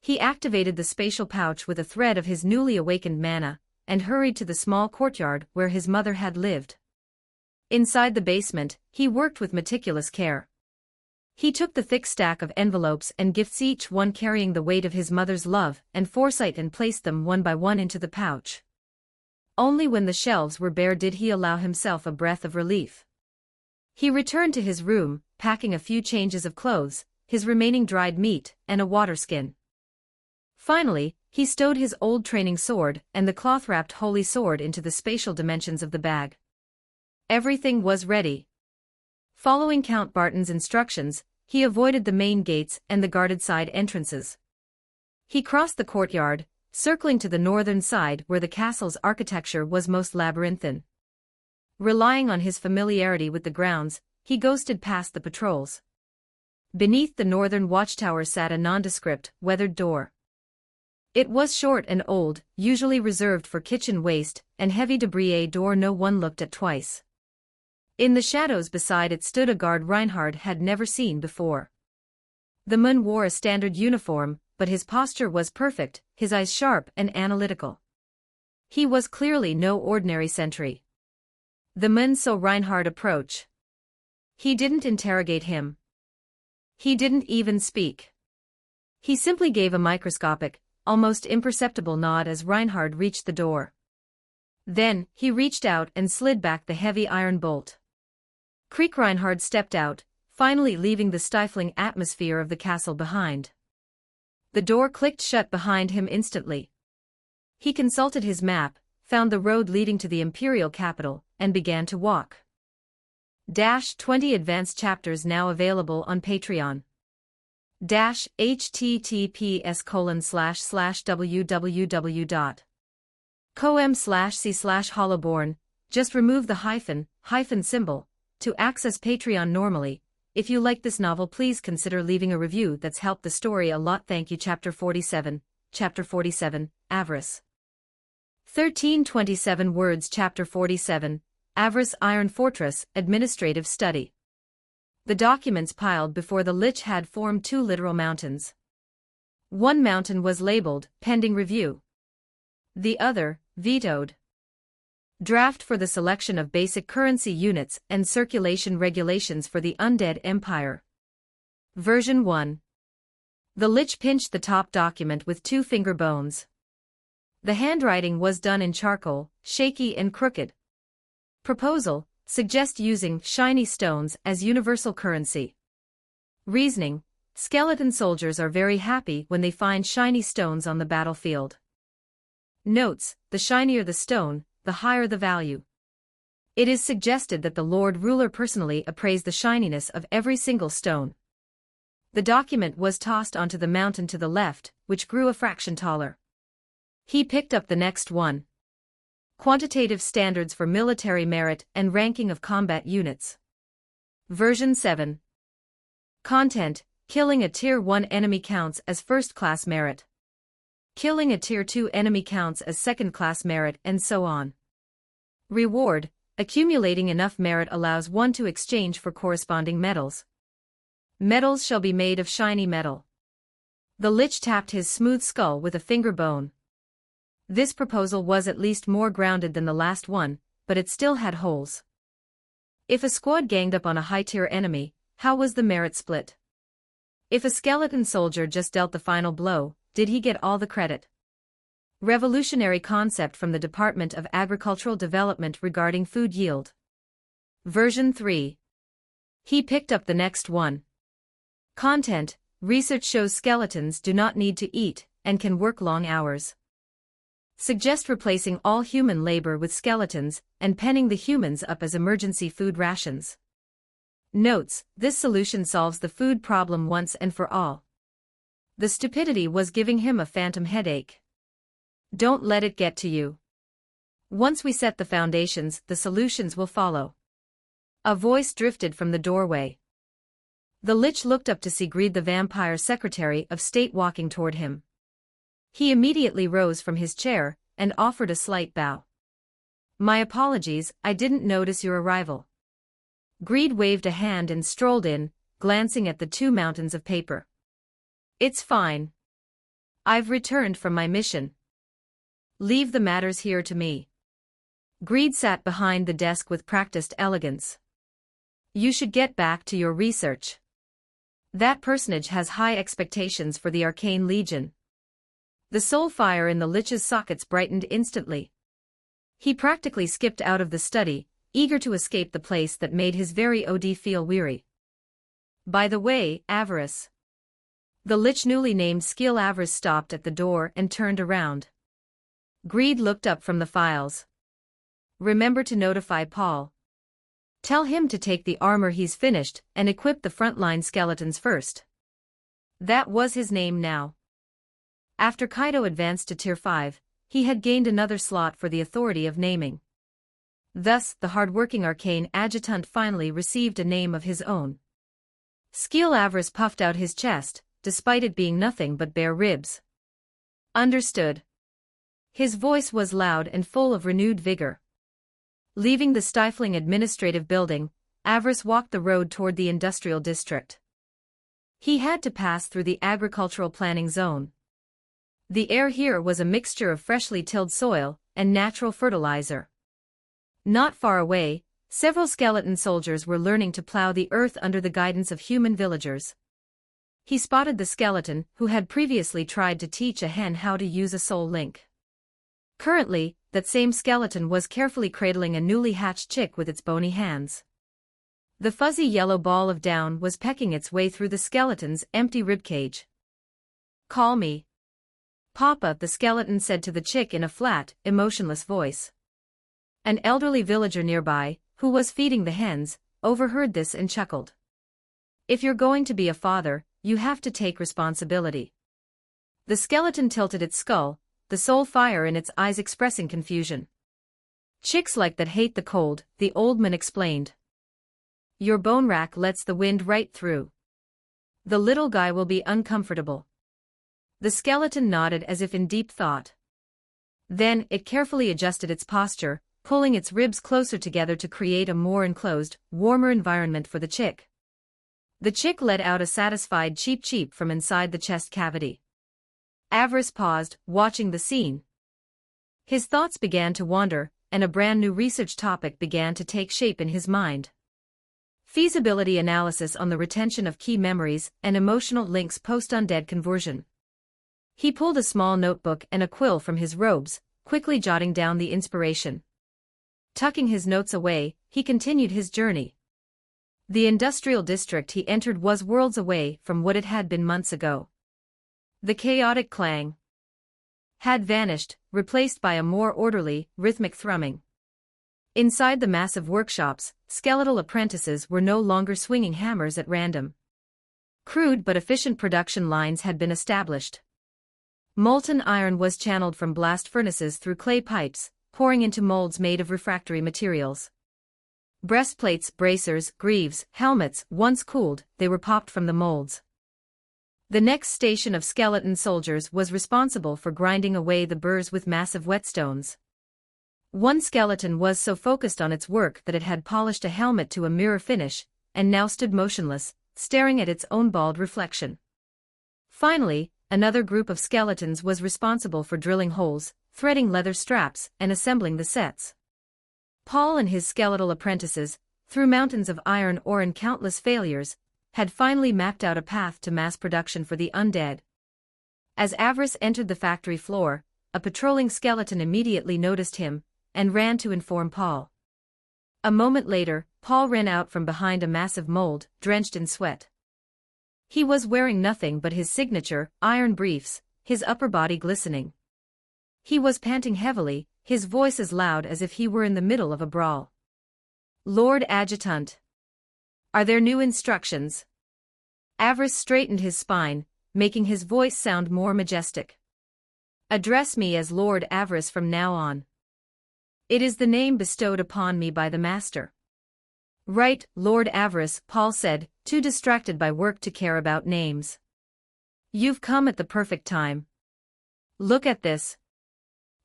He activated the spatial pouch with a thread of his newly awakened mana, and hurried to the small courtyard where his mother had lived. Inside the basement, he worked with meticulous care. He took the thick stack of envelopes and gifts, each one carrying the weight of his mother's love and foresight, and placed them one by one into the pouch. Only when the shelves were bare did he allow himself a breath of relief. He returned to his room, packing a few changes of clothes, his remaining dried meat, and a water skin. Finally, he stowed his old training sword and the cloth-wrapped holy sword into the spatial dimensions of the bag. Everything was ready. Following Count Barton's instructions, he avoided the main gates and the guarded side entrances. He crossed the courtyard, circling to the northern side where the castle's architecture was most labyrinthine. Relying on his familiarity with the grounds, he ghosted past the patrols. Beneath the northern watchtower sat a nondescript, weathered door. It was short and old, usually reserved for kitchen waste and heavy debris, a door no one looked at twice. In the shadows beside it stood a guard Reinhard had never seen before. The man wore a standard uniform, but his posture was perfect, his eyes sharp and analytical. He was clearly no ordinary sentry. The men saw Reinhard approach. He didn't interrogate him. He didn't even speak. He simply gave a microscopic, almost imperceptible nod as Reinhard reached the door. Then, he reached out and slid back the heavy iron bolt. Creak. Reinhard stepped out, finally leaving the stifling atmosphere of the castle behind. The door clicked shut behind him instantly. He consulted his map, found the road leading to the imperial capital, and began to walk. 20 advanced chapters now available on Patreon. https://www.com/c/hollowborn. Just remove the hyphen symbol to access Patreon normally. If you like this novel, please consider leaving a review. That's helped the story a lot. Thank you. Chapter 47, Avarice. 1327 words. Chapter 47, Avarice. Iron Fortress, Administrative Study. The documents piled before the Lich had formed two literal mountains. One mountain was labeled, pending review. The other, vetoed. Draft for the selection of basic currency units and circulation regulations for the Undead Empire. Version 1. The Lich pinched the top document with 2 finger bones. The handwriting was done in charcoal, shaky and crooked. Proposal: suggest using shiny stones as universal currency. Reasoning: skeleton soldiers are very happy when they find shiny stones on the battlefield. Notes: the shinier the stone, the higher the value. It is suggested that the Lord Ruler personally appraise the shininess of every single stone. The document was tossed onto the mountain to the left, which grew a fraction taller. He picked up the next one. Quantitative standards for military merit and ranking of combat units. Version 7. Content: killing a Tier 1 enemy counts as first-class merit. Killing a Tier 2 enemy counts as second-class merit, and so on. Reward: accumulating enough merit allows one to exchange for corresponding medals. Medals shall be made of shiny metal. The Lich tapped his smooth skull with a finger bone. This proposal was at least more grounded than the last one, but it still had holes. If a squad ganged up on a high-tier enemy, how was the merit split? If a skeleton soldier just dealt the final blow, did he get all the credit? Revolutionary concept from the Department of Agricultural Development regarding food yield. Version 3. He picked up the next one. Content: research shows skeletons do not need to eat, and can work long hours. Suggest replacing all human labor with skeletons, and penning the humans up as emergency food rations. Notes: this solution solves the food problem once and for all. The stupidity was giving him a phantom headache. Don't let it get to you. Once we set the foundations, the solutions will follow. A voice drifted from the doorway. The Lich looked up to see Greed, the Vampire Secretary of State, walking toward him. He immediately rose from his chair and offered a slight bow. My apologies, I didn't notice your arrival. Greed waved a hand and strolled in, glancing at the 2 mountains of paper. It's fine. I've returned from my mission. Leave the matters here to me. Greed sat behind the desk with practiced elegance. You should get back to your research. That personage has high expectations for the Arcane Legion. The soul fire in the Lich's sockets brightened instantly. He practically skipped out of the study, eager to escape the place that made his very OD feel weary. By the way, Avarice. The Lich, newly named Skill Avarice, stopped at the door and turned around. Greed looked up from the files. Remember to notify Paul. Tell him to take the armor he's finished and equip the frontline skeletons first. That was his name now. After Kaido advanced to Tier 5, he had gained another slot for the authority of naming. Thus, the hard-working arcane adjutant finally received a name of his own. Skill Avarice puffed out his chest, despite it being nothing but bare ribs. Understood. His voice was loud and full of renewed vigor. Leaving the stifling administrative building, Avarice walked the road toward the industrial district. He had to pass through the agricultural planning zone. The air here was a mixture of freshly tilled soil and natural fertilizer. Not far away, several skeleton soldiers were learning to plow the earth under the guidance of human villagers. He spotted the skeleton who had previously tried to teach a hen how to use a soul link. Currently, that same skeleton was carefully cradling a newly hatched chick with its bony hands. The fuzzy yellow ball of down was pecking its way through the skeleton's empty ribcage. "Call me Papa," the skeleton said to the chick in a flat, emotionless voice. An elderly villager nearby, who was feeding the hens, overheard this and chuckled. "If you're going to be a father, you have to take responsibility." The skeleton tilted its skull, the soul fire in its eyes expressing confusion. "Chicks like that hate the cold," the old man explained. "Your bone rack lets the wind right through. The little guy will be uncomfortable." The skeleton nodded as if in deep thought. Then, it carefully adjusted its posture, pulling its ribs closer together to create a more enclosed, warmer environment for the chick. The chick let out a satisfied cheep cheep from inside the chest cavity. Avarice paused, watching the scene. His thoughts began to wander, and a brand new research topic began to take shape in his mind. Feasibility analysis on the retention of key memories and emotional links post-undead conversion. He pulled a small notebook and a quill from his robes, quickly jotting down the inspiration. Tucking his notes away, he continued his journey. The industrial district he entered was worlds away from what it had been months ago. The chaotic clang had vanished, replaced by a more orderly, rhythmic thrumming. Inside the massive workshops, skeletal apprentices were no longer swinging hammers at random. Crude but efficient production lines had been established. Molten iron was channeled from blast furnaces through clay pipes, pouring into molds made of refractory materials. Breastplates, bracers, greaves, helmets, once cooled, they were popped from the molds. The next station of skeleton soldiers was responsible for grinding away the burrs with massive whetstones. One skeleton was so focused on its work that it had polished a helmet to a mirror finish, and now stood motionless, staring at its own bald reflection. Finally, another group of skeletons was responsible for drilling holes, threading leather straps, and assembling the sets. Paul and his skeletal apprentices, through mountains of iron ore and countless failures, had finally mapped out a path to mass production for the undead. As Avarice entered the factory floor, a patrolling skeleton immediately noticed him, and ran to inform Paul. A moment later, Paul ran out from behind a massive mold, drenched in sweat. He was wearing nothing but his signature, iron briefs, his upper body glistening. He was panting heavily, his voice as loud as if he were in the middle of a brawl. "Lord Adjutant. Are there new instructions?" Avarice straightened his spine, making his voice sound more majestic. "Address me as Lord Avarice from now on. It is the name bestowed upon me by the Master." "Right, Lord Avarice," Paul said, too distracted by work to care about names. "You've come at the perfect time. Look at this."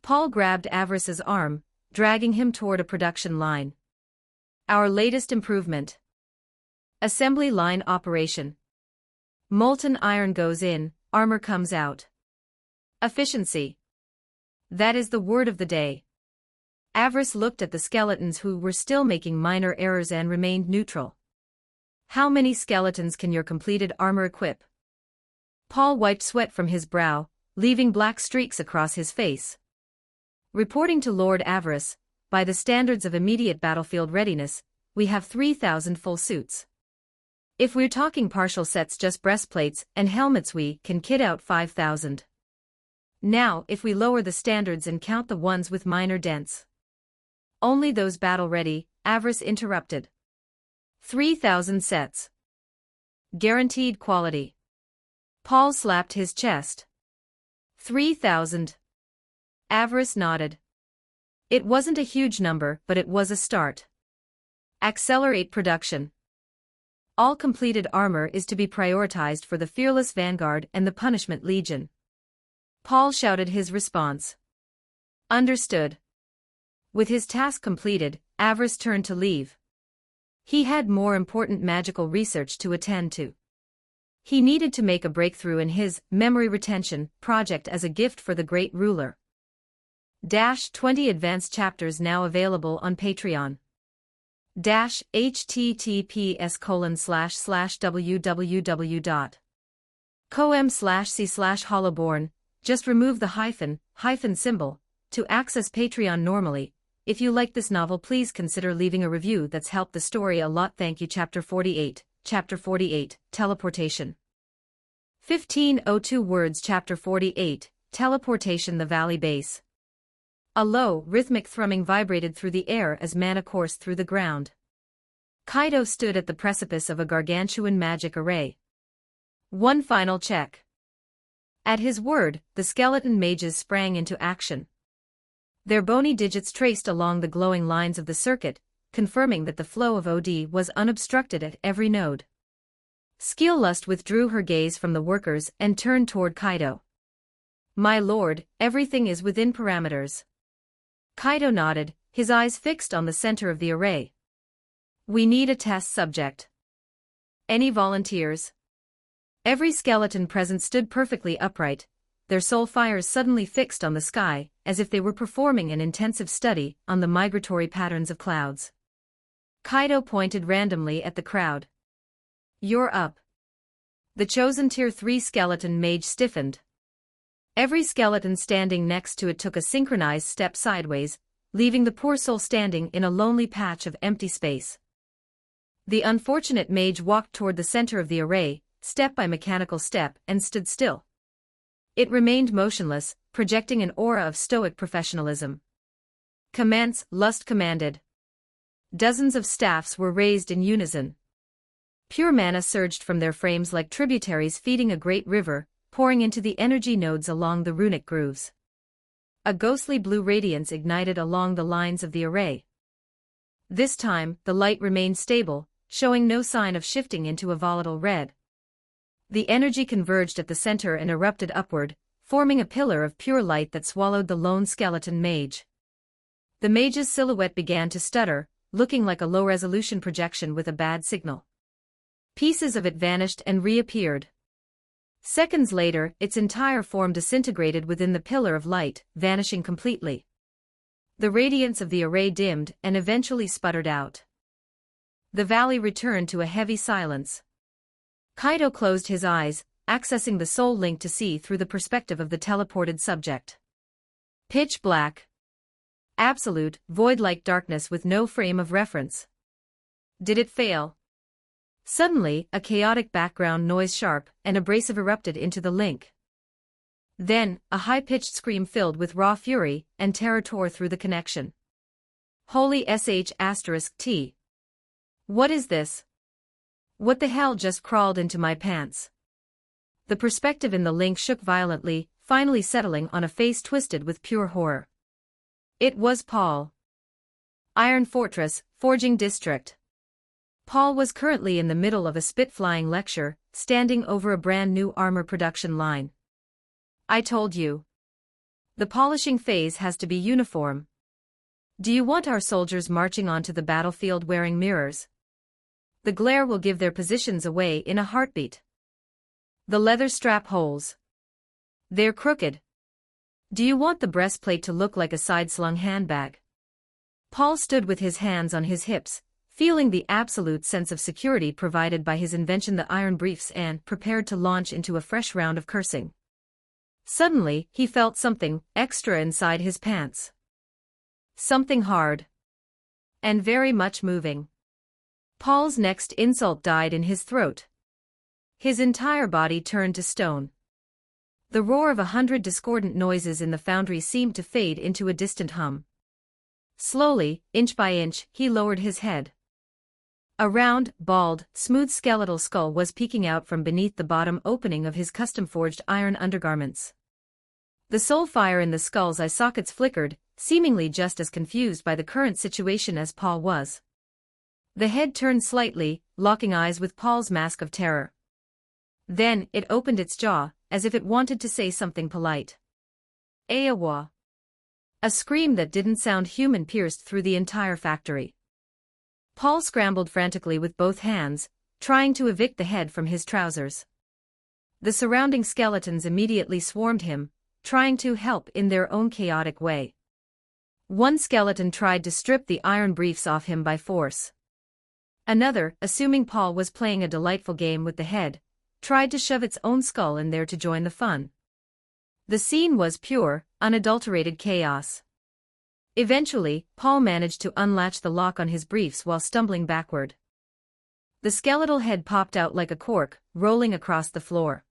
Paul grabbed Avarice's arm, dragging him toward a production line. "Our latest improvement. Assembly line operation. Molten iron goes in, armor comes out. Efficiency. That is the word of the day." Avarice looked at the skeletons who were still making minor errors and remained neutral. "How many skeletons can your completed armor equip?" Paul wiped sweat from his brow, leaving black streaks across his face. "Reporting to Lord Avarice, by the standards of immediate battlefield readiness, we have 3,000 full suits. If we're talking partial sets, just breastplates and helmets, we can kit out 5,000. Now, if we lower the standards and count the ones with minor dents." "Only those battle-ready," Avarice interrupted. 3,000 sets. Guaranteed quality." Paul slapped his chest. 3,000. Avarice nodded. It wasn't a huge number, but it was a start. "Accelerate production. All completed armor is to be prioritized for the Fearless Vanguard and the Punishment Legion." Paul shouted his response. "Understood." With his task completed, Avarice turned to leave. He had more important magical research to attend to. He needed to make a breakthrough in his memory retention project as a gift for the great ruler. 20 advanced chapters now available on Patreon. https://www.com/c/hollowborn. Just remove the hyphen symbol to access Patreon normally. If you like this novel, please consider leaving a review. That's helped the story a lot. Thank you. Chapter 48, Teleportation. 1502 words. Chapter 48, Teleportation. The valley base. A low, rhythmic thrumming vibrated through the air as mana coursed through the ground. Kaido stood at the precipice of a gargantuan magic array. One final check. At his word, the skeleton mages sprang into action. Their bony digits traced along the glowing lines of the circuit, confirming that the flow of OD was unobstructed at every node. Skill-lust withdrew her gaze from the workers and turned toward Kaido. My lord, everything is within parameters. Kaido nodded, his eyes fixed on the center of the array. We need a test subject. Any volunteers? Every skeleton present stood perfectly upright, their soul fires suddenly fixed on the sky, as if they were performing an intensive study on the migratory patterns of clouds. Kaido pointed randomly at the crowd. You're up. The chosen Tier 3 skeleton mage stiffened. Every skeleton standing next to it took a synchronized step sideways, leaving the poor soul standing in a lonely patch of empty space. The unfortunate mage walked toward the center of the array, step by mechanical step, and stood still. It remained motionless, projecting an aura of stoic professionalism. Commence, Lust commanded. Dozens of staffs were raised in unison. Pure mana surged from their frames like tributaries feeding a great river, pouring into the energy nodes along the runic grooves. A ghostly blue radiance ignited along the lines of the array. This time, the light remained stable, showing no sign of shifting into a volatile red. The energy converged at the center and erupted upward, forming a pillar of pure light that swallowed the lone skeleton mage. The mage's silhouette began to stutter, looking like a low-resolution projection with a bad signal. Pieces of it vanished and reappeared. Seconds later, its entire form disintegrated within the pillar of light, vanishing completely. The radiance of the array dimmed and eventually sputtered out. The valley returned to a heavy silence. Kaido closed his eyes, accessing the soul link to see through the perspective of the teleported subject. Pitch black. Absolute, void-like darkness with no frame of reference. Did it fail? Suddenly, a chaotic background noise sharp and abrasive erupted into the link. Then, a high-pitched scream filled with raw fury and terror tore through the connection. Holy sh**t. What is this? What the hell just crawled into my pants? The perspective in the link shook violently, finally settling on a face twisted with pure horror. It was Paul. Iron Fortress, Forging District. Paul was currently in the middle of a spit-flying lecture, standing over a brand-new armor production line. I told you. The polishing phase has to be uniform. Do you want our soldiers marching onto the battlefield wearing mirrors? The glare will give their positions away in a heartbeat. The leather strap holes. They're crooked. Do you want the breastplate to look like a side-slung handbag? Paul stood with his hands on his hips, feeling the absolute sense of security provided by his invention, the iron briefs, and prepared to launch into a fresh round of cursing. Suddenly, he felt something extra inside his pants. Something hard. And very much moving. Paul's next insult died in his throat. His entire body turned to stone. The roar of 100 discordant noises in the foundry seemed to fade into a distant hum. Slowly, inch by inch, he lowered his head. A round, bald, smooth skeletal skull was peeking out from beneath the bottom opening of his custom-forged iron undergarments. The soul fire in the skull's eye sockets flickered, seemingly just as confused by the current situation as Paul was. The head turned slightly, locking eyes with Paul's mask of terror. Then, it opened its jaw, as if it wanted to say something polite. Ayawa. A scream that didn't sound human pierced through the entire factory. Paul scrambled frantically with both hands, trying to evict the head from his trousers. The surrounding skeletons immediately swarmed him, trying to help in their own chaotic way. One skeleton tried to strip the iron briefs off him by force. Another, assuming Paul was playing a delightful game with the head, tried to shove its own skull in there to join the fun. The scene was pure, unadulterated chaos. Eventually, Paul managed to unlatch the lock on his briefs while stumbling backward. The skeletal head popped out like a cork, rolling across the floor.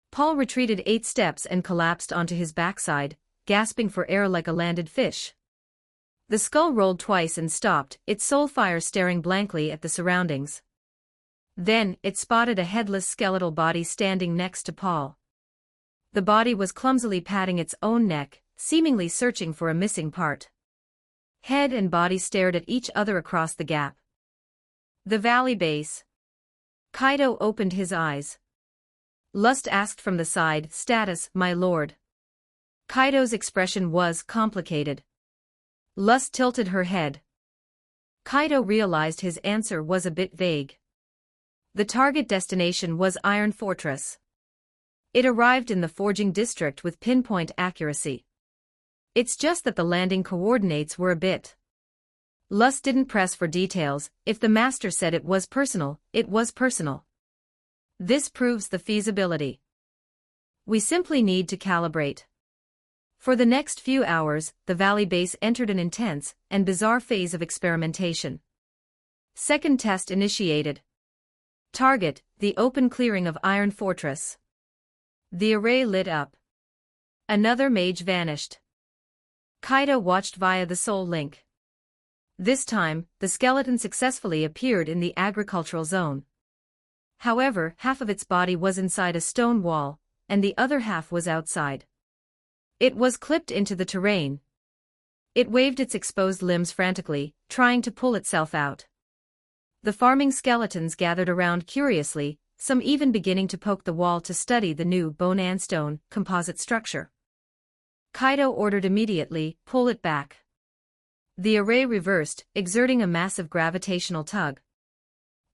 Paul retreated 8 steps and collapsed onto his backside, gasping for air like a landed fish. The skull rolled twice and stopped, its soul fire staring blankly at the surroundings. Then, it spotted a headless skeletal body standing next to Paul. The body was clumsily patting its own neck, seemingly searching for a missing part. Head and body stared at each other across the gap. The valley base. Kaido opened his eyes. Lust asked from the side, "Status, my lord?" Kaido's expression was complicated. Lust tilted her head. Kaido realized his answer was a bit vague. The target destination was Iron Fortress. It arrived in the forging district with pinpoint accuracy. It's just that the landing coordinates were a bit. Lust didn't press for details. If the master said it was personal, it was personal. This proves the feasibility. We simply need to calibrate. For the next few hours, the valley base entered an intense and bizarre phase of experimentation. Second test initiated. Target, the open clearing of Iron Fortress. The array lit up. Another mage vanished. Kaido watched via the soul link. This time, the skeleton successfully appeared in the agricultural zone. However, half of its body was inside a stone wall, and the other half was outside. It was clipped into the terrain. It waved its exposed limbs frantically, trying to pull itself out. The farming skeletons gathered around curiously, some even beginning to poke the wall to study the new bone and stone composite structure. Kaido ordered immediately, "Pull it back." The array reversed, exerting a massive gravitational tug.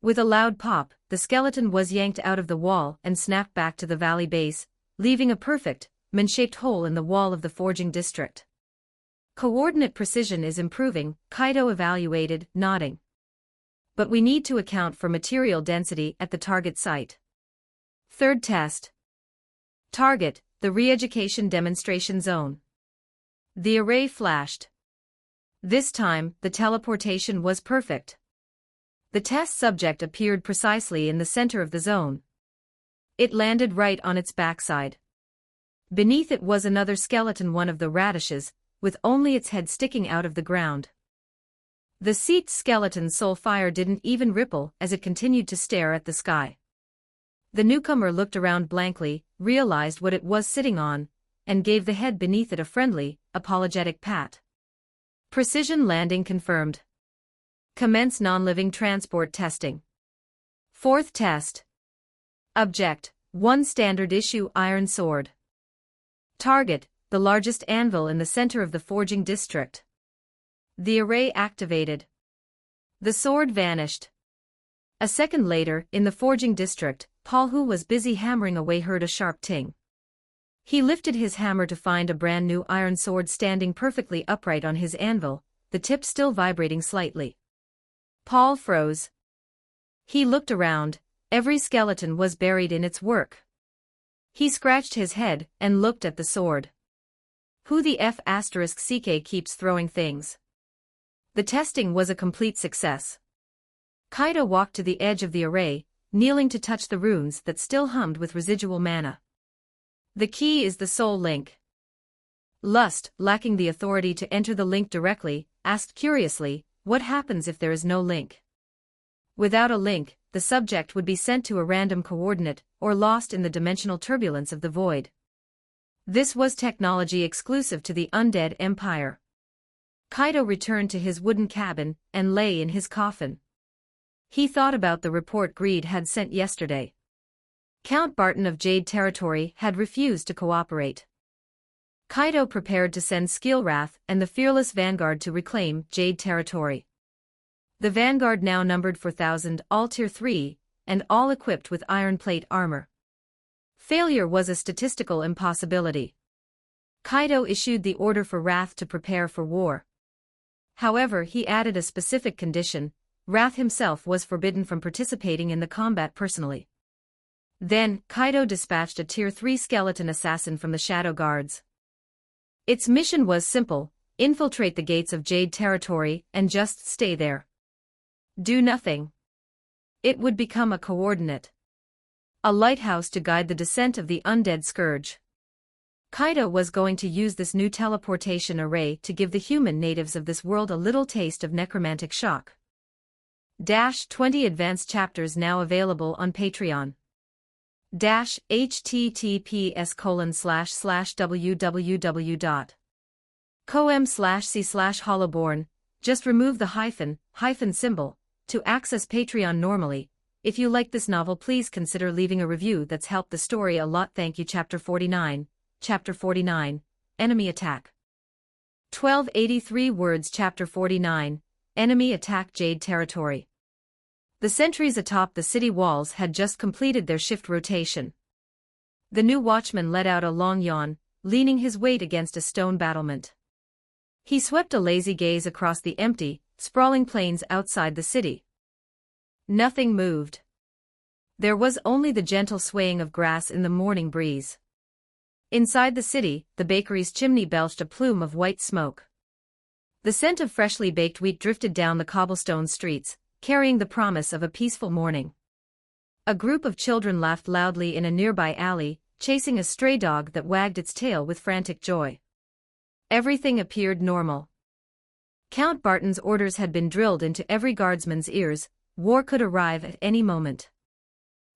With a loud pop, the skeleton was yanked out of the wall and snapped back to the valley base, leaving a perfect, man-shaped hole in the wall of the forging district. Coordinate precision is improving, Kaido evaluated, nodding. But we need to account for material density at the target site. Third test. Target, the re-education demonstration zone. The array flashed. This time, the teleportation was perfect. The test subject appeared precisely in the center of the zone. It landed right on its backside. Beneath it was another skeleton, one of the radishes, with only its head sticking out of the ground. The seat skeleton's soul fire didn't even ripple as it continued to stare at the sky. The newcomer looked around blankly, realized what it was sitting on, and gave the head beneath it a friendly, apologetic pat. Precision landing confirmed. Commence non-living transport testing. Fourth test. Object, 1 standard issue iron sword. Target, the largest anvil in the center of the forging district. The array activated. The sword vanished. A second later, in the forging district, Paul, who was busy hammering away, heard a sharp ting. He lifted his hammer to find a brand new iron sword standing perfectly upright on his anvil, the tip still vibrating slightly. Paul froze. He looked around, every skeleton was buried in its work. He scratched his head and looked at the sword. Who the F***CK keeps throwing things? The testing was a complete success. Kaido walked to the edge of the array, kneeling to touch the runes that still hummed with residual mana. The key is the soul link. Lust, lacking the authority to enter the link directly, asked curiously, what happens if there is no link? Without a link, the subject would be sent to a random coordinate, or lost in the dimensional turbulence of the void. This was technology exclusive to the undead empire. Kaido returned to his wooden cabin, and lay in his coffin. He thought about the report Greed had sent yesterday. Count Barton of Jade Territory had refused to cooperate. Kaido prepared to send Skillwrath and the Fearless Vanguard to reclaim Jade Territory. The Vanguard now numbered 4,000, all Tier 3, and all equipped with iron plate armor. Failure was a statistical impossibility. Kaido issued the order for Wrath to prepare for war. However, he added a specific condition: Wrath himself was forbidden from participating in the combat personally. Then, Kaido dispatched a Tier 3 skeleton assassin from the Shadow Guards. Its mission was simple: infiltrate the gates of Jade territory and just stay there. Do nothing. It would become a coordinate. A lighthouse to guide the descent of the undead scourge. Kaido was going to use this new teleportation array to give the human natives of this world a little taste of necromantic shock. 20 advanced chapters now available on Patreon. https://www.com/c/hollowborn. Just remove the hyphen symbol to access Patreon normally. If you like this novel, please consider leaving a review. That's helped the story a lot. Thank you. Chapter 49, Enemy Attack. 1283 words. Chapter 49, Enemy Attack Jade Territory. The sentries atop the city walls had just completed their shift rotation. The new watchman let out a long yawn, leaning his weight against a stone battlement. He swept a lazy gaze across the empty, sprawling plains outside the city. Nothing moved. There was only the gentle swaying of grass in the morning breeze. Inside the city, the bakery's chimney belched a plume of white smoke. The scent of freshly baked wheat drifted down the cobblestone streets, carrying the promise of a peaceful morning. A group of children laughed loudly in a nearby alley, chasing a stray dog that wagged its tail with frantic joy. Everything appeared normal. Count Barton's orders had been drilled into every guardsman's ears: war could arrive at any moment.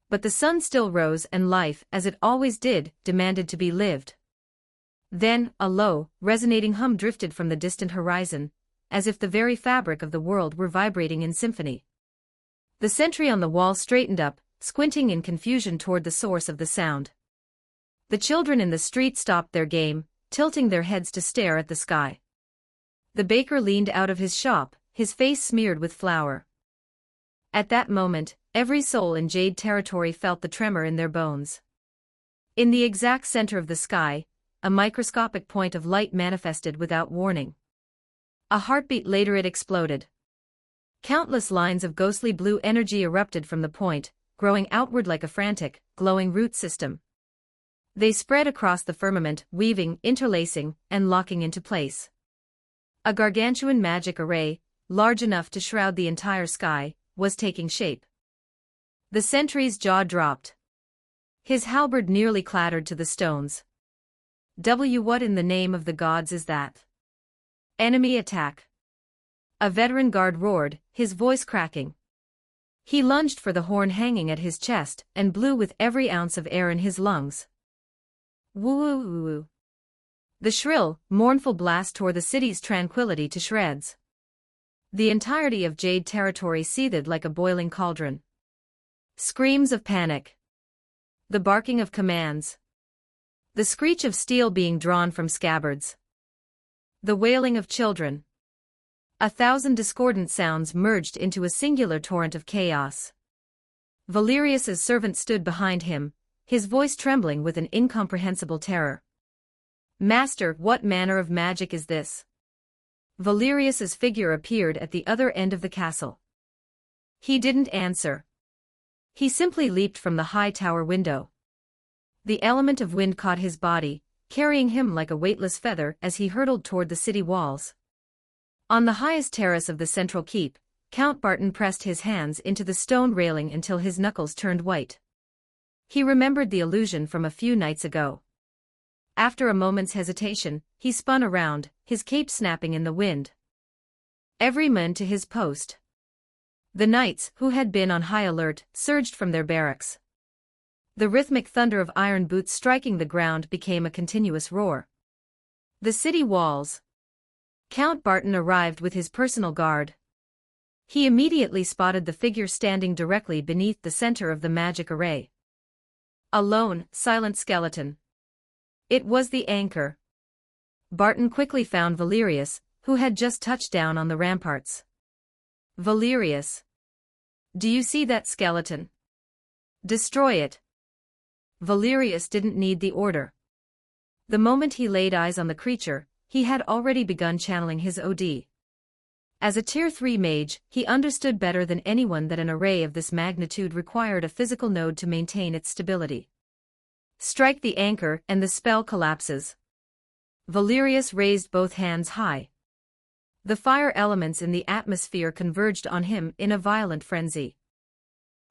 But the sun still rose, and life, as it always did, demanded to be lived. Then, a low, resonating hum drifted from the distant horizon, as if the very fabric of the world were vibrating in symphony. The sentry on the wall straightened up, squinting in confusion toward the source of the sound. The children in the street stopped their game, tilting their heads to stare at the sky. The baker leaned out of his shop, his face smeared with flour. At that moment, every soul in Jade territory felt the tremor in their bones. In the exact center of the sky, a microscopic point of light manifested without warning. A heartbeat later, it exploded. Countless lines of ghostly blue energy erupted from the point, growing outward like a frantic, glowing root system. They spread across the firmament, weaving, interlacing, and locking into place. A gargantuan magic array, large enough to shroud the entire sky, was taking shape. The sentry's jaw dropped. His halberd nearly clattered to the stones. What in the name of the gods is that? Enemy attack. A veteran guard roared, his voice cracking. He lunged for the horn hanging at his chest and blew with every ounce of air in his lungs. Woo-woo-woo-woo. The shrill, mournful blast tore the city's tranquility to shreds. The entirety of Jade territory seethed like a boiling cauldron. Screams of panic. The barking of commands. The screech of steel being drawn from scabbards. The wailing of children. 1,000 discordant sounds merged into a singular torrent of chaos. Valerius's servant stood behind him, his voice trembling with an incomprehensible terror. "Master, what manner of magic is this?" Valerius's figure appeared at the other end of the castle. He didn't answer. He simply leaped from the high tower window. The element of wind caught his body, carrying him like a weightless feather as he hurtled toward the city walls. On the highest terrace of the central keep, Count Barton pressed his hands into the stone railing until his knuckles turned white. He remembered the illusion from a few nights ago. After a moment's hesitation, he spun around, his cape snapping in the wind. Every man to his post. The knights, who had been on high alert, surged from their barracks. The rhythmic thunder of iron boots striking the ground became a continuous roar. The city walls. Count Barton arrived with his personal guard. He immediately spotted the figure standing directly beneath the center of the magic array. A lone, silent skeleton. It was the anchor. Barton quickly found Valerius, who had just touched down on the ramparts. "Valerius. Do you see that skeleton? Destroy it." Valerius didn't need the order. The moment he laid eyes on the creature, he had already begun channeling his OD. As a Tier 3 mage, he understood better than anyone that an array of this magnitude required a physical node to maintain its stability. Strike the anchor and the spell collapses. Valerius raised both hands high. The fire elements in the atmosphere converged on him in a violent frenzy.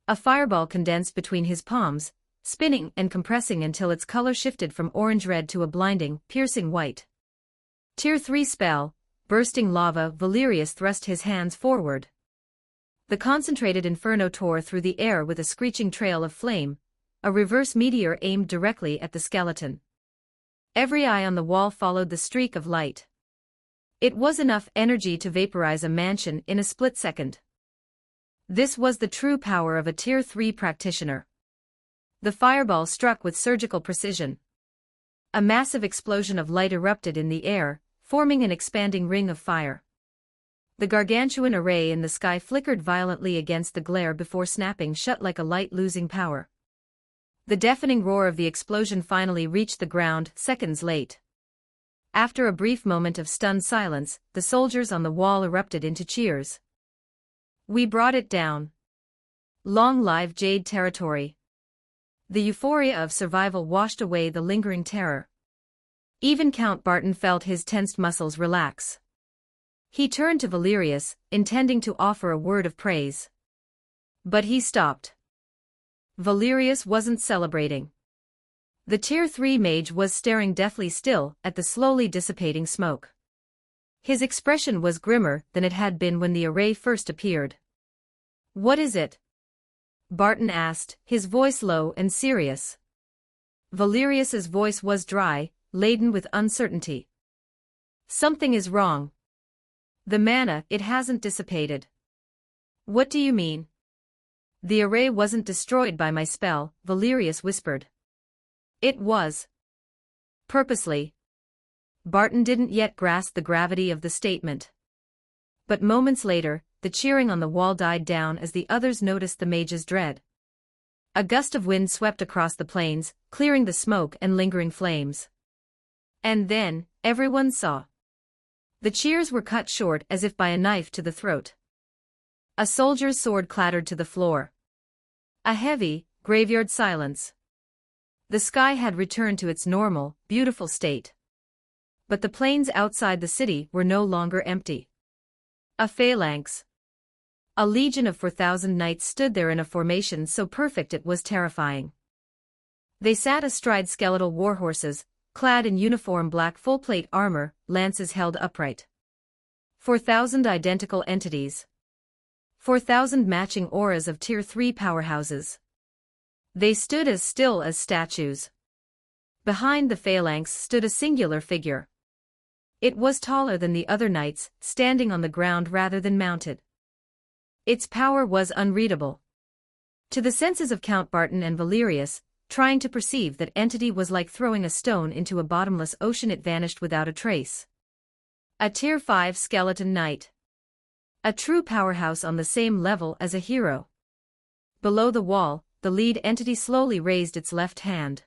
A fireball condensed between his palms, spinning and compressing until its color shifted from orange-red to a blinding, piercing white. Tier 3 spell, bursting lava. Valerius thrust his hands forward. The concentrated inferno tore through the air with a screeching trail of flame, a reverse meteor aimed directly at the skeleton. Every eye on the wall followed the streak of light. It was enough energy to vaporize a mansion in a split second. This was the true power of a Tier 3 practitioner. The fireball struck with surgical precision. A massive explosion of light erupted in the air, forming an expanding ring of fire. The gargantuan array in the sky flickered violently against the glare before snapping shut like a light losing power. The deafening roar of the explosion finally reached the ground, seconds late. After a brief moment of stunned silence, the soldiers on the wall erupted into cheers. "We brought it down. Long live Jade Territory." The euphoria of survival washed away the lingering terror. Even Count Barton felt his tensed muscles relax. He turned to Valerius, intending to offer a word of praise. But he stopped. Valerius wasn't celebrating. The Tier 3 mage was staring deathly still at the slowly dissipating smoke. His expression was grimmer than it had been when the array first appeared. "What is it?" Barton asked, his voice low and serious. Valerius's voice was dry, laden with uncertainty. "Something is wrong. The mana, it hasn't dissipated." "What do you mean?" "The array wasn't destroyed by my spell," Valerius whispered. "It was. Purposely." Barton didn't yet grasp the gravity of the statement. But moments later, the cheering on the wall died down as the others noticed the mage's dread. A gust of wind swept across the plains, clearing the smoke and lingering flames. And then, everyone saw. The cheers were cut short as if by a knife to the throat. A soldier's sword clattered to the floor. A heavy, graveyard silence. The sky had returned to its normal, beautiful state. But the plains outside the city were no longer empty. A phalanx. A legion of 4,000 knights stood there in a formation so perfect it was terrifying. They sat astride skeletal warhorses, clad in uniform black full-plate armor, lances held upright. 4,000 identical entities. 4,000 matching auras of Tier 3 powerhouses. They stood as still as statues. Behind the phalanx stood a singular figure. It was taller than the other knights, standing on the ground rather than mounted. Its power was unreadable. To the senses of Count Barton and Valerius, trying to perceive that entity was like throwing a stone into a bottomless ocean. It vanished without a trace. A Tier 5 skeleton knight. A true powerhouse on the same level as a hero. Below the wall, the lead entity slowly raised its left hand.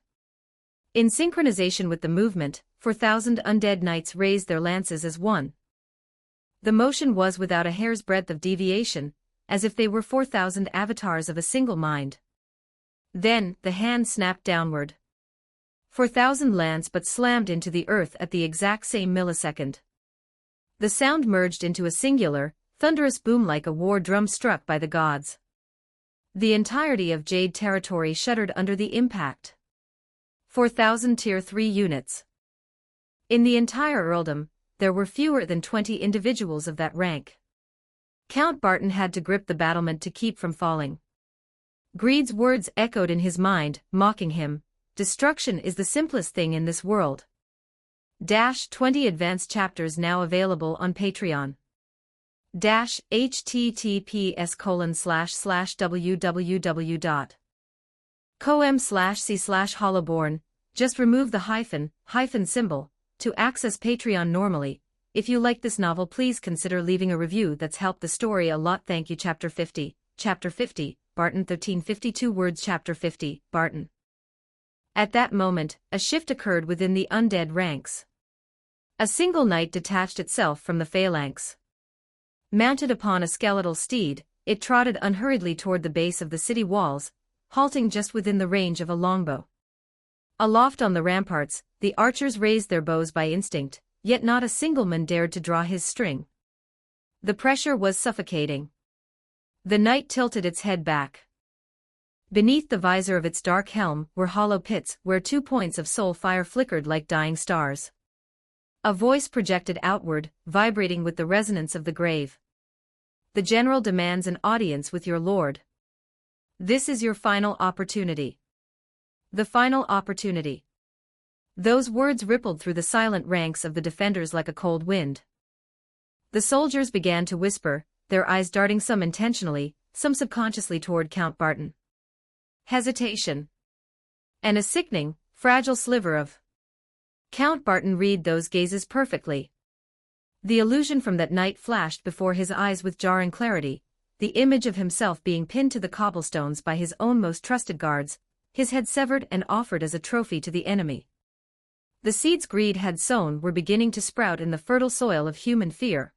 In synchronization with the movement, 4,000 undead knights raised their lances as one. The motion was without a hair's breadth of deviation, as if they were 4,000 avatars of a single mind. Then, the hand snapped downward. 4,000 lands but slammed into the earth at the exact same millisecond. The sound merged into a singular, thunderous boom like a war drum struck by the gods. The entirety of Jade Territory shuddered under the impact. 4,000 Tier 3 units. In the entire earldom, there were fewer than 20 individuals of that rank. Count Barton had to grip the battlement to keep from falling. Greed's words echoed in his mind, mocking him. Destruction is the simplest thing in this world. 20 advanced chapters now available on Patreon. https://www.com/c/hollowborn. Just remove the hyphen symbol to access Patreon normally. If you like this novel, please consider leaving a review. That's helped the story a lot. Thank you. Chapter 50, Barton 1352 words. Chapter 50, Barton. At that moment, a shift occurred within the undead ranks. A single knight detached itself from the phalanx. Mounted upon a skeletal steed, it trotted unhurriedly toward the base of the city walls, halting just within the range of a longbow. Aloft on the ramparts, the archers raised their bows by instinct, yet not a single man dared to draw his string. The pressure was suffocating. The knight tilted its head back. Beneath the visor of its dark helm were hollow pits where 2 points of soul fire flickered like dying stars. A voice projected outward, vibrating with the resonance of the grave. The general demands an audience with your lord. This is your final opportunity. The final opportunity. Those words rippled through the silent ranks of the defenders like a cold wind. The soldiers began to whisper, their eyes darting some intentionally, some subconsciously toward Count Barton. Hesitation. And a sickening, fragile sliver of. Count Barton read those gazes perfectly. The illusion from that night flashed before his eyes with jarring clarity, the image of himself being pinned to the cobblestones by his own most trusted guards, his head severed and offered as a trophy to the enemy. The seeds greed had sown were beginning to sprout in the fertile soil of human fear.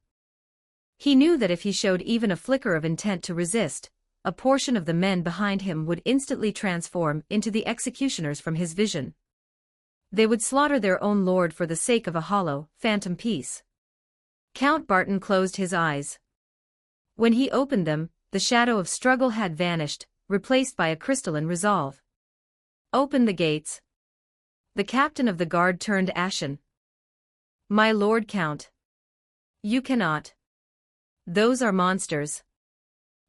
He knew that if he showed even a flicker of intent to resist, a portion of the men behind him would instantly transform into the executioners from his vision. They would slaughter their own lord for the sake of a hollow, phantom peace. Count Barton closed his eyes. When he opened them, the shadow of struggle had vanished, replaced by a crystalline resolve. Open the gates. The captain of the guard turned ashen. My lord Count. You cannot. Those are monsters.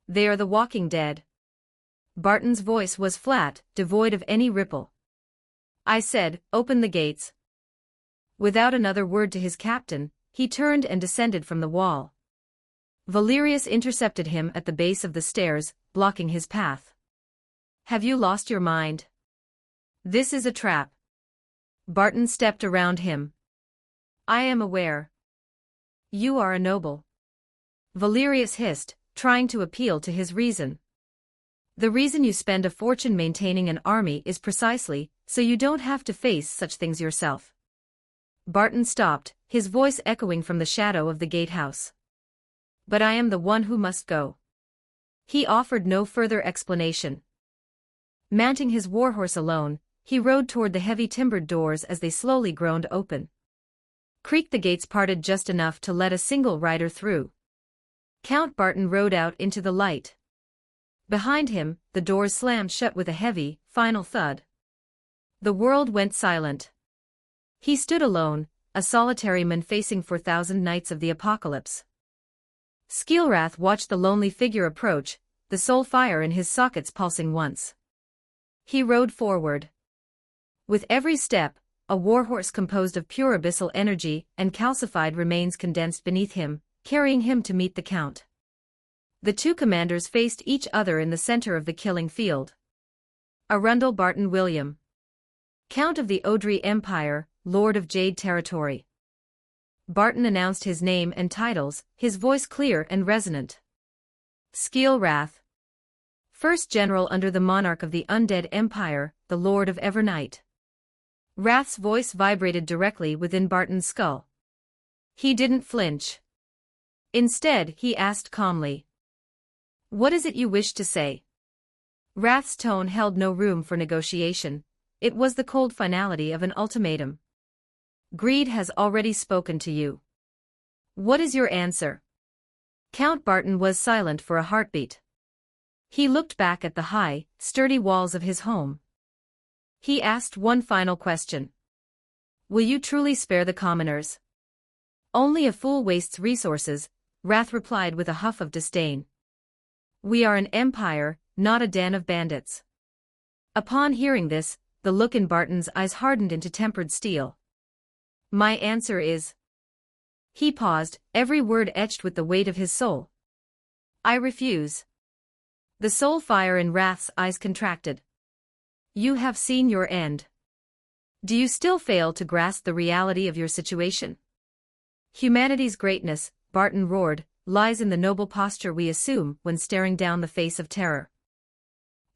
They are the walking dead. Barton's voice was flat, devoid of any ripple. I said, open the gates. Without another word to his captain, he turned and descended from the wall. Valerius intercepted him at the base of the stairs, blocking his path. Have you lost your mind? This is a trap. Barton stepped around him. I am aware. You are a noble. Valerius hissed, trying to appeal to his reason. The reason you spend a fortune maintaining an army is precisely so you don't have to face such things yourself. Barton stopped, his voice echoing from the shadow of the gatehouse. But I am the one who must go. He offered no further explanation. Mounting his warhorse alone, he rode toward the heavy timbered doors as they slowly groaned open. Creaked the gates parted just enough to let a single rider through. Count Barton rode out into the light. Behind him, the doors slammed shut with a heavy, final thud. The world went silent. He stood alone, a solitary man facing 4,000 knights of the apocalypse. Skeelrath watched the lonely figure approach, the soul fire in his sockets pulsing once. He rode forward. With every step, a warhorse composed of pure abyssal energy and calcified remains condensed beneath him, carrying him to meet the Count. The two commanders faced each other in the center of the killing field. Arundel Barton William, Count of the Odry Empire, Lord of Jade Territory. Barton announced his name and titles, his voice clear and resonant. Skeelrath, First General under the monarch of the Undead Empire, the Lord of Evernight. Rath's voice vibrated directly within Barton's skull. He didn't flinch. Instead, he asked calmly, "What is it you wish to say?" Rath's tone held no room for negotiation. It was the cold finality of an ultimatum. Greed has already spoken to you. What is your answer? Count Barton was silent for a heartbeat. He looked back at the high, sturdy walls of his home. He asked one final question. Will you truly spare the commoners? Only a fool wastes resources, Rath replied with a huff of disdain. We are an empire, not a den of bandits. Upon hearing this, the look in Barton's eyes hardened into tempered steel. My answer is. He paused, every word etched with the weight of his soul. I refuse. The soul fire in Rath's eyes contracted. You have seen your end. Do you still fail to grasp the reality of your situation? Humanity's greatness, Barton roared, lies in the noble posture we assume when staring down the face of terror.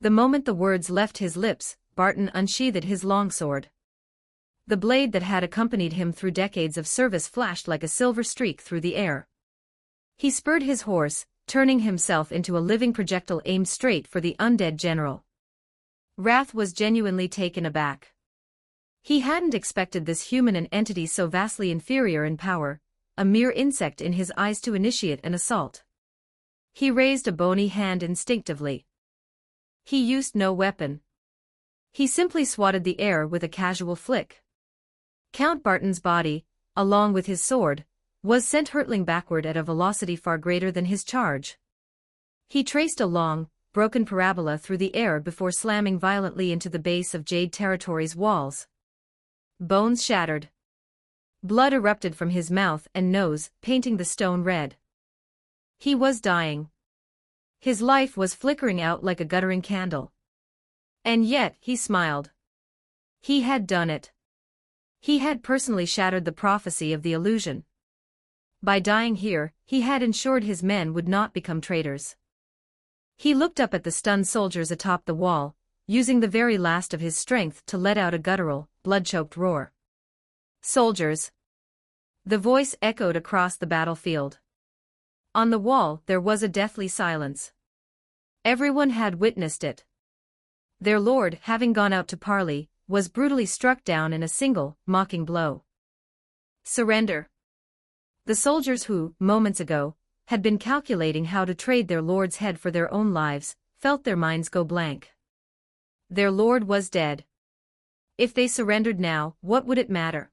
The moment the words left his lips, Barton unsheathed his longsword. The blade that had accompanied him through decades of service flashed like a silver streak through the air. He spurred his horse, turning himself into a living projectile aimed straight for the undead general. Wrath was genuinely taken aback. He hadn't expected this human an entity so vastly inferior in power, a mere insect in his eyes, to initiate an assault. He raised a bony hand instinctively. He used no weapon. He simply swatted the air with a casual flick. Count Barton's body, along with his sword, was sent hurtling backward at a velocity far greater than his charge. He traced a long, broken parabola through the air before slamming violently into the base of Jade Territory's walls. Bones shattered. Blood erupted from his mouth and nose, painting the stone red. He was dying. His life was flickering out like a guttering candle. And yet, he smiled. He had done it. He had personally shattered the prophecy of the illusion. By dying here, he had ensured his men would not become traitors. He looked up at the stunned soldiers atop the wall, using the very last of his strength to let out a guttural, blood-choked roar. "Soldiers!" The voice echoed across the battlefield. On the wall, there was a deathly silence. Everyone had witnessed it. Their lord, having gone out to parley, was brutally struck down in a single, mocking blow. Surrender. The soldiers who, moments ago, had been calculating how to trade their lord's head for their own lives, felt their minds go blank. Their lord was dead. If they surrendered now, what would it matter?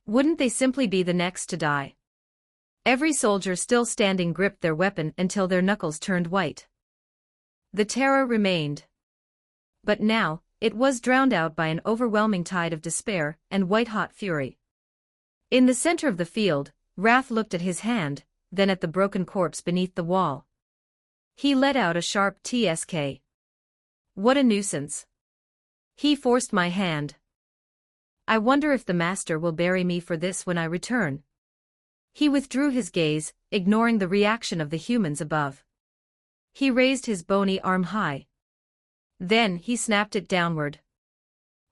Wouldn't they simply be the next to die? Every soldier still standing gripped their weapon until their knuckles turned white. The terror remained. But now, it was drowned out by an overwhelming tide of despair and white-hot fury. In the center of the field, Wrath looked at his hand, then at the broken corpse beneath the wall. He let out a sharp tsk. What a nuisance. He forced my hand. I wonder if the master will bury me for this when I return. He withdrew his gaze, ignoring the reaction of the humans above. He raised his bony arm high. Then he snapped it downward.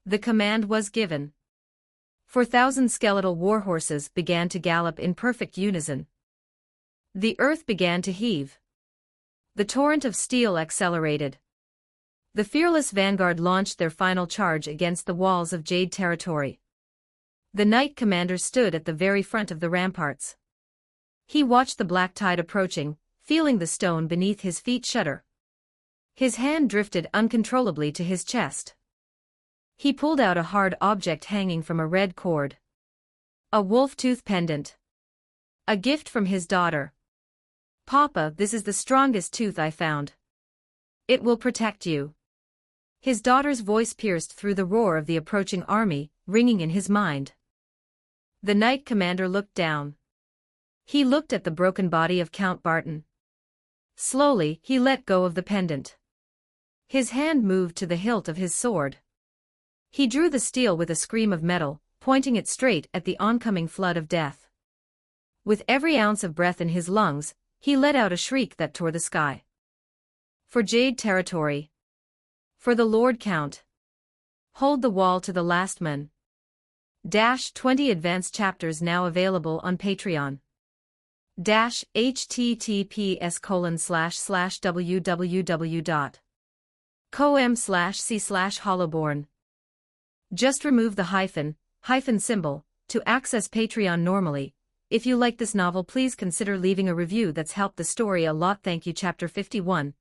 The command was given. 4,000 skeletal warhorses began to gallop in perfect unison. The earth began to heave. The torrent of steel accelerated. The fearless vanguard launched their final charge against the walls of Jade Territory. The Knight Commander stood at the very front of the ramparts. He watched the black tide approaching, feeling the stone beneath his feet shudder. His hand drifted uncontrollably to his chest. He pulled out a hard object hanging from a red cord. A wolf-tooth pendant. A gift from his daughter. "Papa, this is the strongest tooth I found. It will protect you." His daughter's voice pierced through the roar of the approaching army, ringing in his mind. The Knight Commander looked down. He looked at the broken body of Count Barton. Slowly, he let go of the pendant. His hand moved to the hilt of his sword. He drew the steel with a scream of metal, pointing it straight at the oncoming flood of death. With every ounce of breath in his lungs, he let out a shriek that tore the sky. For Jade Territory. For the Lord Count. Hold the wall to the last man. 20 advanced chapters now available on Patreon. https://www.com/c/hollowborn. Just remove the hyphen symbol to access Patreon normally. If you like this novel, please consider leaving a review. That's helped the story a lot. Thank you. Chapter 51.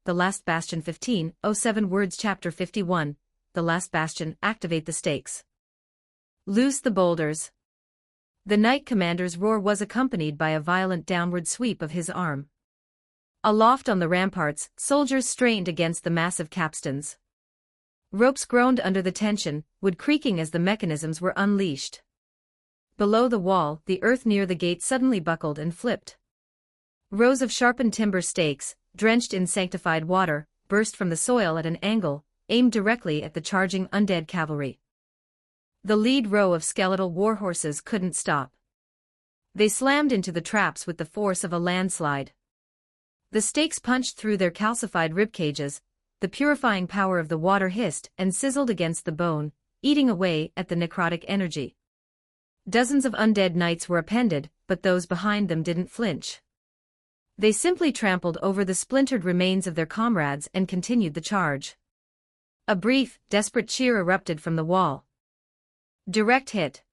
The Last Bastion. 1507 words. Chapter 51. The Last Bastion. Activate the stakes. Loose the boulders. The Knight Commander's roar was accompanied by a violent downward sweep of his arm. Aloft on the ramparts, soldiers strained against the massive capstans. Ropes groaned under the tension, wood creaking as the mechanisms were unleashed. Below the wall, the earth near the gate suddenly buckled and flipped. Rows of sharpened timber stakes, drenched in sanctified water, burst from the soil at an angle, aimed directly at the charging undead cavalry. The lead row of skeletal warhorses couldn't stop. They slammed into the traps with the force of a landslide. The stakes punched through their calcified ribcages, the purifying power of the water hissed and sizzled against the bone, eating away at the necrotic energy. Dozens of undead knights were appended, but those behind them didn't flinch. They simply trampled over the splintered remains of their comrades and continued the charge. A brief, desperate cheer erupted from the wall. Direct hit.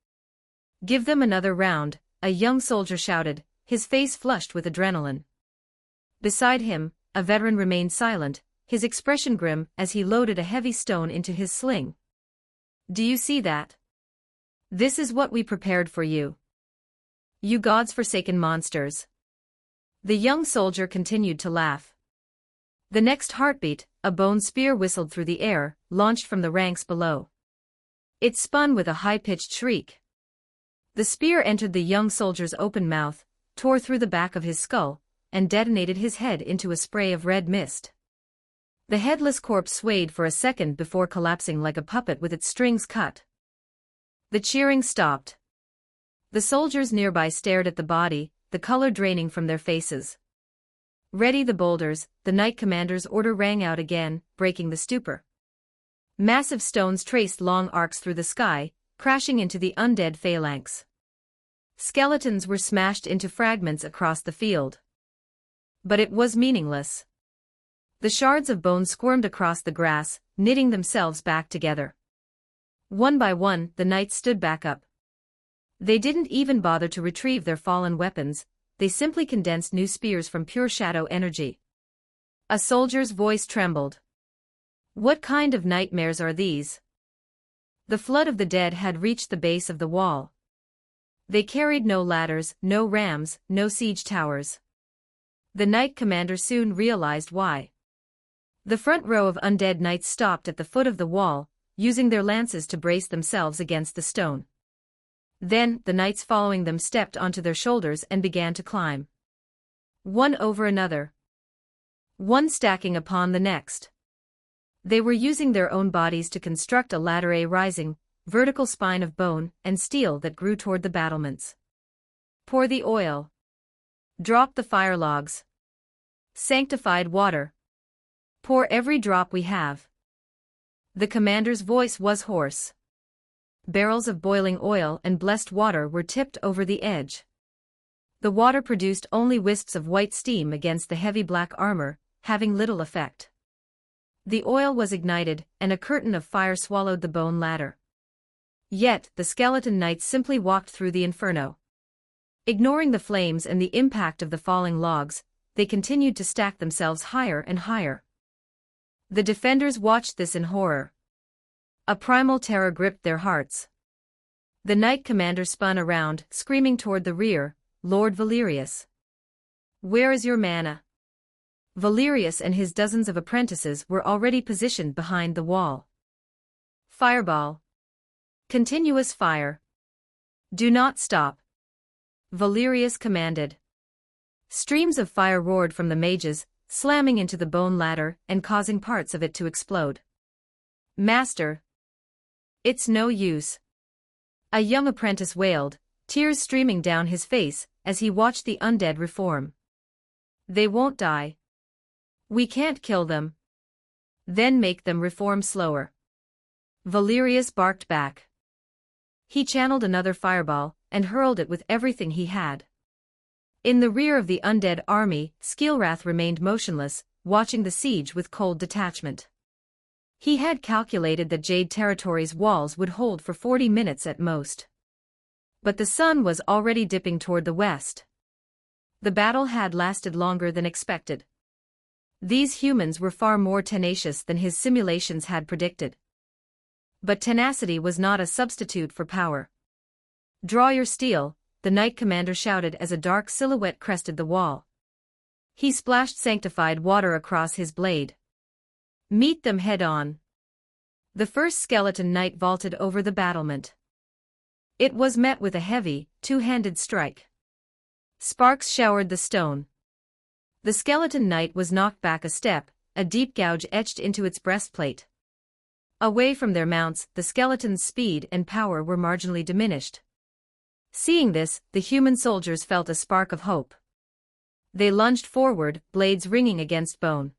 Give them another round, a young soldier shouted, his face flushed with adrenaline. Beside him, a veteran remained silent, his expression grim as he loaded a heavy stone into his sling. Do you see that? This is what we prepared for you. You God's forsaken monsters. The young soldier continued to laugh. The next heartbeat, a bone spear whistled through the air, launched from the ranks below. It spun with a high-pitched shriek. The spear entered the young soldier's open mouth, tore through the back of his skull, and detonated his head into a spray of red mist. The headless corpse swayed for a second before collapsing like a puppet with its strings cut. The cheering stopped. The soldiers nearby stared at the body, the color draining from their faces. Ready the boulders, the knight commander's order rang out again, breaking the stupor. Massive stones traced long arcs through the sky, crashing into the undead phalanx. Skeletons were smashed into fragments across the field. But it was meaningless. The shards of bone squirmed across the grass, knitting themselves back together. One by one, the knights stood back up. They didn't even bother to retrieve their fallen weapons, they simply condensed new spears from pure shadow energy. A soldier's voice trembled. What kind of nightmares are these? The flood of the dead had reached the base of the wall. They carried no ladders, no rams, no siege towers. The knight commander soon realized why. The front row of undead knights stopped at the foot of the wall, using their lances to brace themselves against the stone. Then, the knights following them stepped onto their shoulders and began to climb. One over another. One stacking upon the next. They were using their own bodies to construct a ladder-a rising, vertical spine of bone and steel that grew toward the battlements. Pour the oil. Drop the fire logs. Sanctified water. Pour every drop we have. The commander's voice was hoarse. Barrels of boiling oil and blessed water were tipped over the edge. The water produced only wisps of white steam against the heavy black armor, having little effect. The oil was ignited, and a curtain of fire swallowed the bone ladder. Yet, the skeleton knights simply walked through the inferno. Ignoring the flames and the impact of the falling logs, they continued to stack themselves higher and higher. The defenders watched this in horror. A primal terror gripped their hearts. The knight commander spun around, screaming toward the rear, Lord Valerius. Where is your mana? Valerius and his dozens of apprentices were already positioned behind the wall. Fireball. Continuous fire. Do not stop. Valerius commanded. Streams of fire roared from the mages, slamming into the bone ladder and causing parts of it to explode. Master. It's no use. A young apprentice wailed, tears streaming down his face as he watched the undead reform. They won't die. We can't kill them. Then make them reform slower. Valerius barked back. He channeled another fireball and hurled it with everything he had. In the rear of the undead army, Skilrath remained motionless, watching the siege with cold detachment. He had calculated that Jade Territory's walls would hold for 40 minutes at most. But the sun was already dipping toward the west. The battle had lasted longer than expected. These humans were far more tenacious than his simulations had predicted. But tenacity was not a substitute for power. Draw your steel, the knight commander shouted as a dark silhouette crested the wall. He splashed sanctified water across his blade. Meet them head-on. The first skeleton knight vaulted over the battlement. It was met with a heavy, two-handed strike. Sparks showered the stone. The skeleton knight was knocked back a step, a deep gouge etched into its breastplate. Away from their mounts, the skeleton's speed and power were marginally diminished. Seeing this, the human soldiers felt a spark of hope. They lunged forward, blades ringing against bone.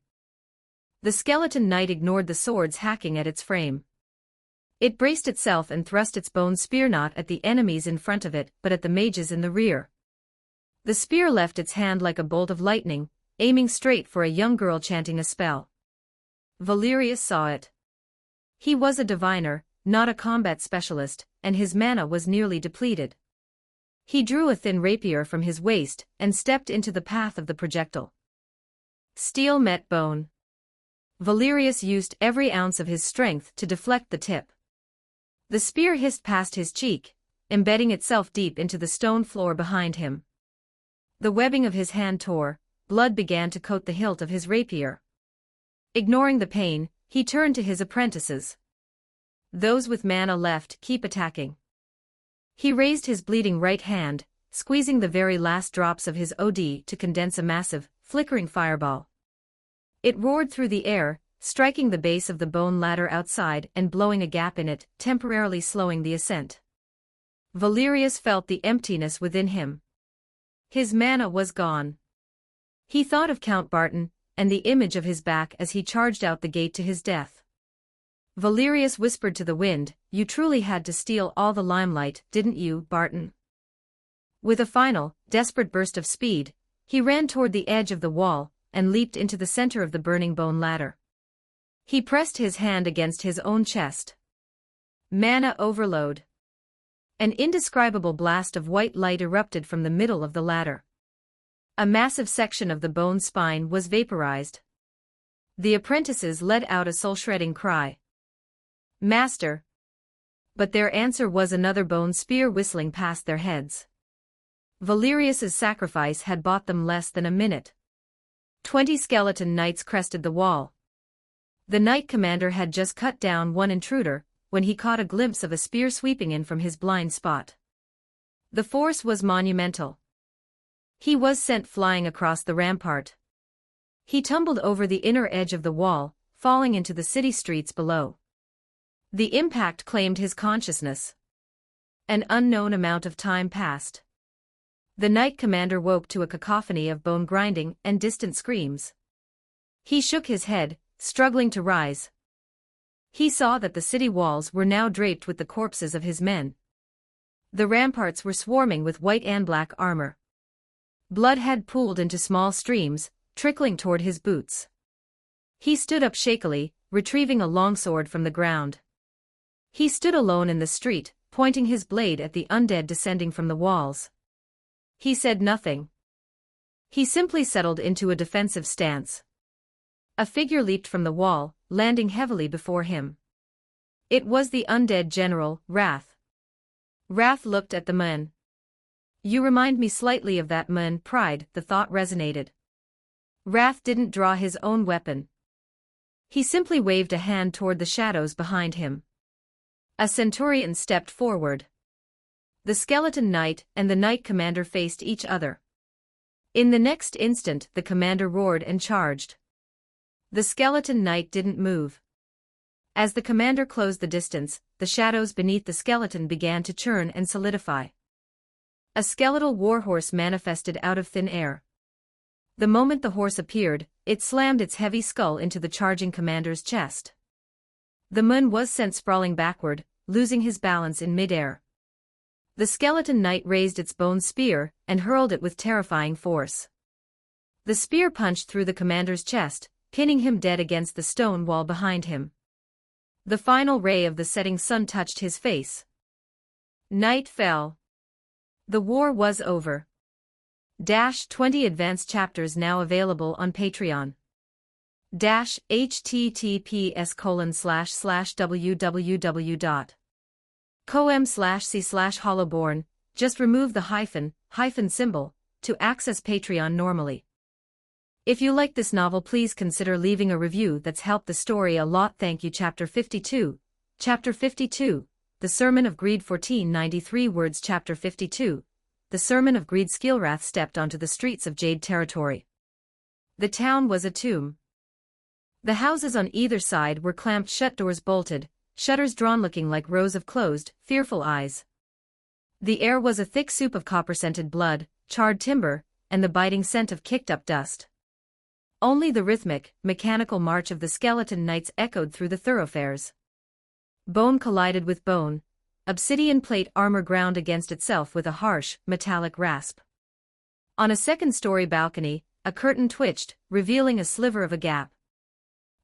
The skeleton knight ignored the swords hacking at its frame. It braced itself and thrust its bone spear not at the enemies in front of it but at the mages in the rear. The spear left its hand like a bolt of lightning, aiming straight for a young girl chanting a spell. Valerius saw it. He was a diviner, not a combat specialist, and his mana was nearly depleted. He drew a thin rapier from his waist and stepped into the path of the projectile. Steel met bone. Valerius used every ounce of his strength to deflect the tip. The spear hissed past his cheek, embedding itself deep into the stone floor behind him. The webbing of his hand tore, blood began to coat the hilt of his rapier. Ignoring the pain, he turned to his apprentices. Those with mana left, keep attacking. He raised his bleeding right hand, squeezing the very last drops of his OD to condense a massive, flickering fireball. It roared through the air, striking the base of the bone ladder outside and blowing a gap in it, temporarily slowing the ascent. Valerius felt the emptiness within him. His mana was gone. He thought of Count Barton, and the image of his back as he charged out the gate to his death. Valerius whispered to the wind, "You truly had to steal all the limelight, didn't you, Barton?" With a final, desperate burst of speed, he ran toward the edge of the wall and leaped into the center of the burning bone ladder. He pressed his hand against his own chest. Mana overload. An indescribable blast of white light erupted from the middle of the ladder. A massive section of the bone spine was vaporized. The apprentices let out a soul-shredding cry. "Master!" But their answer was another bone spear whistling past their heads. Valerius's sacrifice had bought them less than a minute. 20 skeleton knights crested the wall. The knight commander had just cut down one intruder, when he caught a glimpse of a spear sweeping in from his blind spot. The force was monumental. He was sent flying across the rampart. He tumbled over the inner edge of the wall, falling into the city streets below. The impact claimed his consciousness. An unknown amount of time passed. The knight commander woke to a cacophony of bone grinding and distant screams. He shook his head, struggling to rise. He saw that the city walls were now draped with the corpses of his men. The ramparts were swarming with white and black armor. Blood had pooled into small streams, trickling toward his boots. He stood up shakily, retrieving a longsword from the ground. He stood alone in the street, pointing his blade at the undead descending from the walls. He said nothing. He simply settled into a defensive stance. A figure leaped from the wall, landing heavily before him. It was the undead general, Wrath. Wrath looked at the man. "You remind me slightly of that man, Pride," the thought resonated. Wrath didn't draw his own weapon. He simply waved a hand toward the shadows behind him. A centurion stepped forward. The skeleton knight and the knight commander faced each other. In the next instant, the commander roared and charged. The skeleton knight didn't move. As the commander closed the distance, the shadows beneath the skeleton began to churn and solidify. A skeletal warhorse manifested out of thin air. The moment the horse appeared, it slammed its heavy skull into the charging commander's chest. The man was sent sprawling backward, losing his balance in midair. The skeleton knight raised its bone spear and hurled it with terrifying force. The spear punched through the commander's chest, pinning him dead against the stone wall behind him. The final ray of the setting sun touched his face. Night fell. The war was over. 20 advanced chapters now available on Patreon. https://www.com/c/hollowborn, just remove the hyphen symbol, to access Patreon normally. If you like this novel, please consider leaving a review. That's helped the story a lot. Thank you. Chapter 52. Chapter 52. The Sermon of Greed. 1493 words. Chapter 52. The Sermon of Greed. Skillwrath stepped onto the streets of Jade territory. The town was a tomb. The houses on either side were clamped shut, doors bolted, shutters drawn, looking like rows of closed, fearful eyes. The air was a thick soup of copper-scented blood, charred timber, and the biting scent of kicked-up dust. Only the rhythmic, mechanical march of the skeleton knights echoed through the thoroughfares. Bone collided with bone, obsidian plate armor ground against itself with a harsh, metallic rasp. On a second-story balcony, a curtain twitched, revealing a sliver of a gap.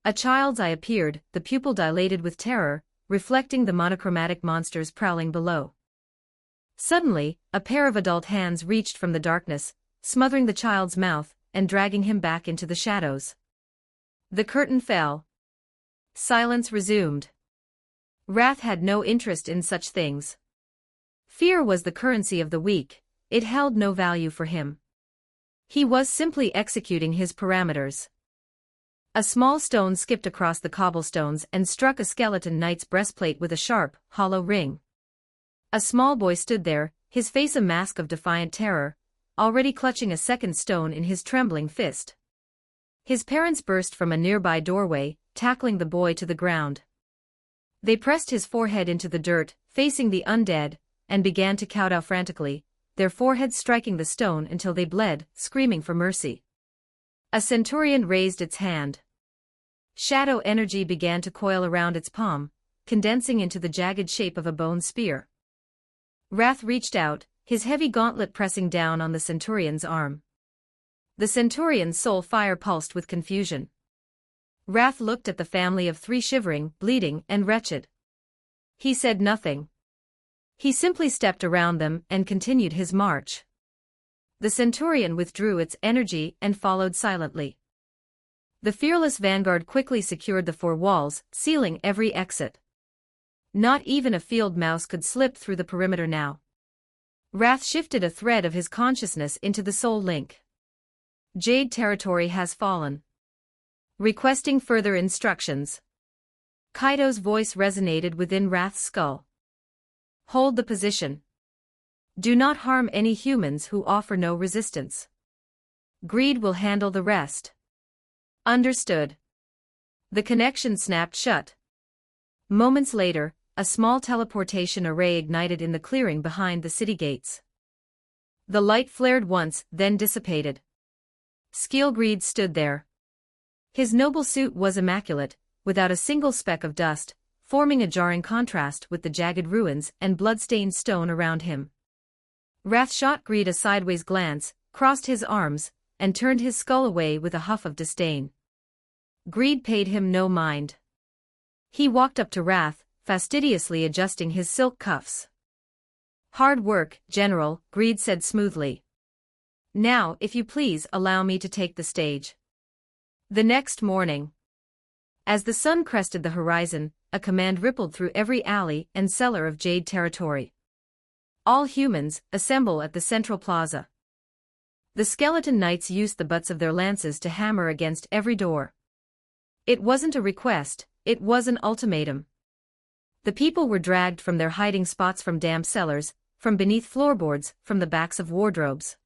A child's eye appeared, the pupil dilated with terror, reflecting the monochromatic monsters prowling below. Suddenly, a pair of adult hands reached from the darkness, smothering the child's mouth and dragging him back into the shadows. The curtain fell. Silence resumed. Wrath had no interest in such things. Fear was the currency of the weak, it held no value for him. He was simply executing his parameters. A small stone skipped across the cobblestones and struck a skeleton knight's breastplate with a sharp, hollow ring. A small boy stood there, his face a mask of defiant terror, already clutching a second stone in his trembling fist. His parents burst from a nearby doorway, tackling the boy to the ground. They pressed his forehead into the dirt, facing the undead, and began to kowtow frantically, their foreheads striking the stone until they bled, screaming for mercy. A centurion raised its hand. Shadow energy began to coil around its palm, condensing into the jagged shape of a bone spear. Wrath reached out, his heavy gauntlet pressing down on the centurion's arm. The centurion's soul fire pulsed with confusion. Wrath looked at the family of three shivering, bleeding, and wretched. He said nothing. He simply stepped around them and continued his march. The centurion withdrew its energy and followed silently. The fearless vanguard quickly secured the four walls, sealing every exit. Not even a field mouse could slip through the perimeter now. Wrath shifted a thread of his consciousness into the soul link. Jade territory has fallen. Requesting further instructions. Kaito's voice resonated within Wrath's skull. Hold the position. Do not harm any humans who offer no resistance. Greed will handle the rest. Understood. The connection snapped shut. Moments later, a small teleportation array ignited in the clearing behind the city gates. The light flared once, then dissipated. Greed stood there. His noble suit was immaculate, without a single speck of dust, forming a jarring contrast with the jagged ruins and blood-stained stone around him. Wrath shot Greed a sideways glance, crossed his arms, and turned his skull away with a huff of disdain. Greed paid him no mind. He walked up to Wrath, fastidiously adjusting his silk cuffs. Hard work, General, Greed said smoothly. Now, if you please, allow me to take the stage. The next morning. As the sun crested the horizon, a command rippled through every alley and cellar of Jade territory. All humans, assemble at the central plaza. The skeleton knights used the butts of their lances to hammer against every door. It wasn't a request, it was an ultimatum. The people were dragged from their hiding spots, from damp cellars, from beneath floorboards, from the backs of wardrobes.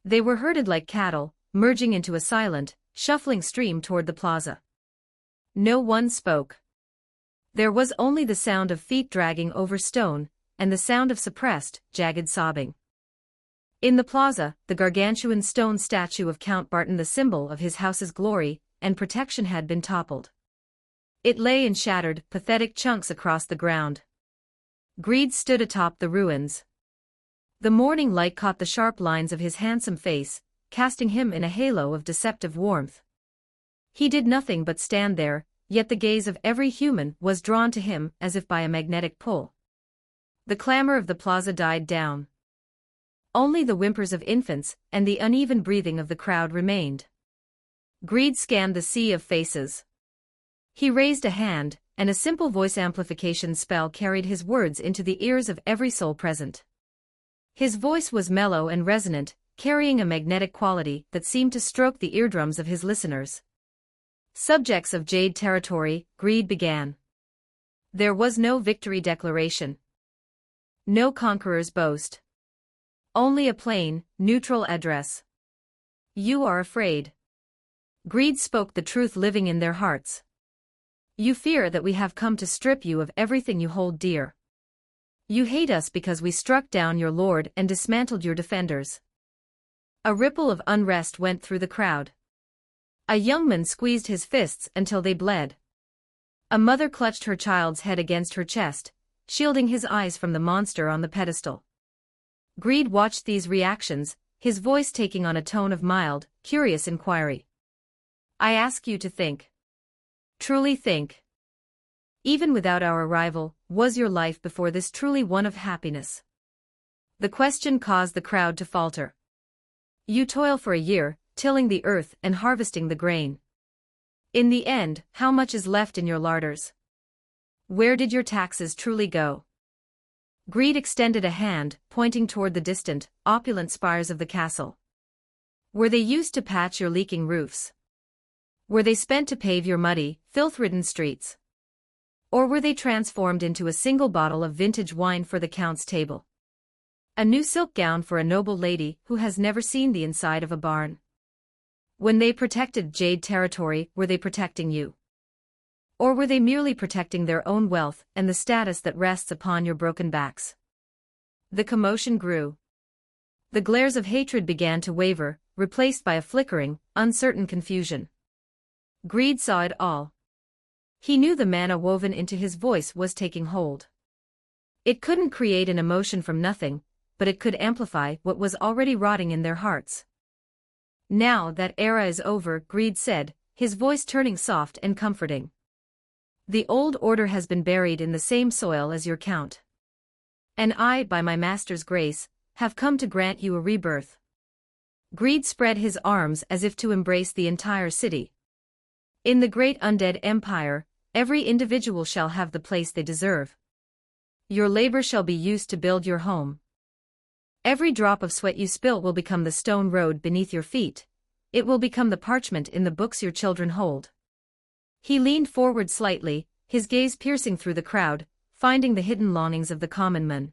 They were herded like cattle, merging into a silent, shuffling stream toward the plaza. No one spoke. There was only the sound of feet dragging over stone, and the sound of suppressed, jagged sobbing. In the plaza, the gargantuan stone statue of Count Barton, the symbol of his house's glory and protection, had been toppled. It lay in shattered, pathetic chunks across the ground. Greed stood atop the ruins. The morning light caught the sharp lines of his handsome face, casting him in a halo of deceptive warmth. He did nothing but stand there, yet the gaze of every human was drawn to him as if by a magnetic pull. The clamor of the plaza died down. Only the whimpers of infants and the uneven breathing of the crowd remained. Greed scanned the sea of faces. He raised a hand, and a simple voice amplification spell carried his words into the ears of every soul present. His voice was mellow and resonant, carrying a magnetic quality that seemed to stroke the eardrums of his listeners. Subjects of Jade territory, Greed began. There was no victory declaration. No conqueror's boast. Only a plain, neutral address. You are afraid. Greed spoke the truth living in their hearts. You fear that we have come to strip you of everything you hold dear. You hate us because we struck down your lord and dismantled your defenders. A ripple of unrest went through the crowd. A young man squeezed his fists until they bled. A mother clutched her child's head against her chest, shielding his eyes from the monster on the pedestal. Greed watched these reactions, his voice taking on a tone of mild, curious inquiry. I ask you to think. Truly think. Even without our arrival, was your life before this truly one of happiness? The question caused the crowd to falter. You toil for a year, tilling the earth and harvesting the grain. In the end, how much is left in your larders? Where did your taxes truly go? Greed extended a hand, pointing toward the distant, opulent spires of the castle. Were they used to patch your leaking roofs? Were they spent to pave your muddy, filth-ridden streets? Or were they transformed into a single bottle of vintage wine for the count's table? A new silk gown for a noble lady who has never seen the inside of a barn? When they protected Jade territory, were they protecting you? Or were they merely protecting their own wealth and the status that rests upon your broken backs? The commotion grew. The glares of hatred began to waver, replaced by a flickering, uncertain confusion. Greed saw it all. He knew the mana woven into his voice was taking hold. It couldn't create an emotion from nothing, but it could amplify what was already rotting in their hearts. Now that era is over, Greed said, his voice turning soft and comforting. The old order has been buried in the same soil as your count. And I, by my master's grace, have come to grant you a rebirth. Greed spread his arms as if to embrace the entire city. In the great undead empire, every individual shall have the place they deserve. Your labor shall be used to build your home. Every drop of sweat you spill will become the stone road beneath your feet. It will become the parchment in the books your children hold. He leaned forward slightly, his gaze piercing through the crowd, finding the hidden longings of the common man.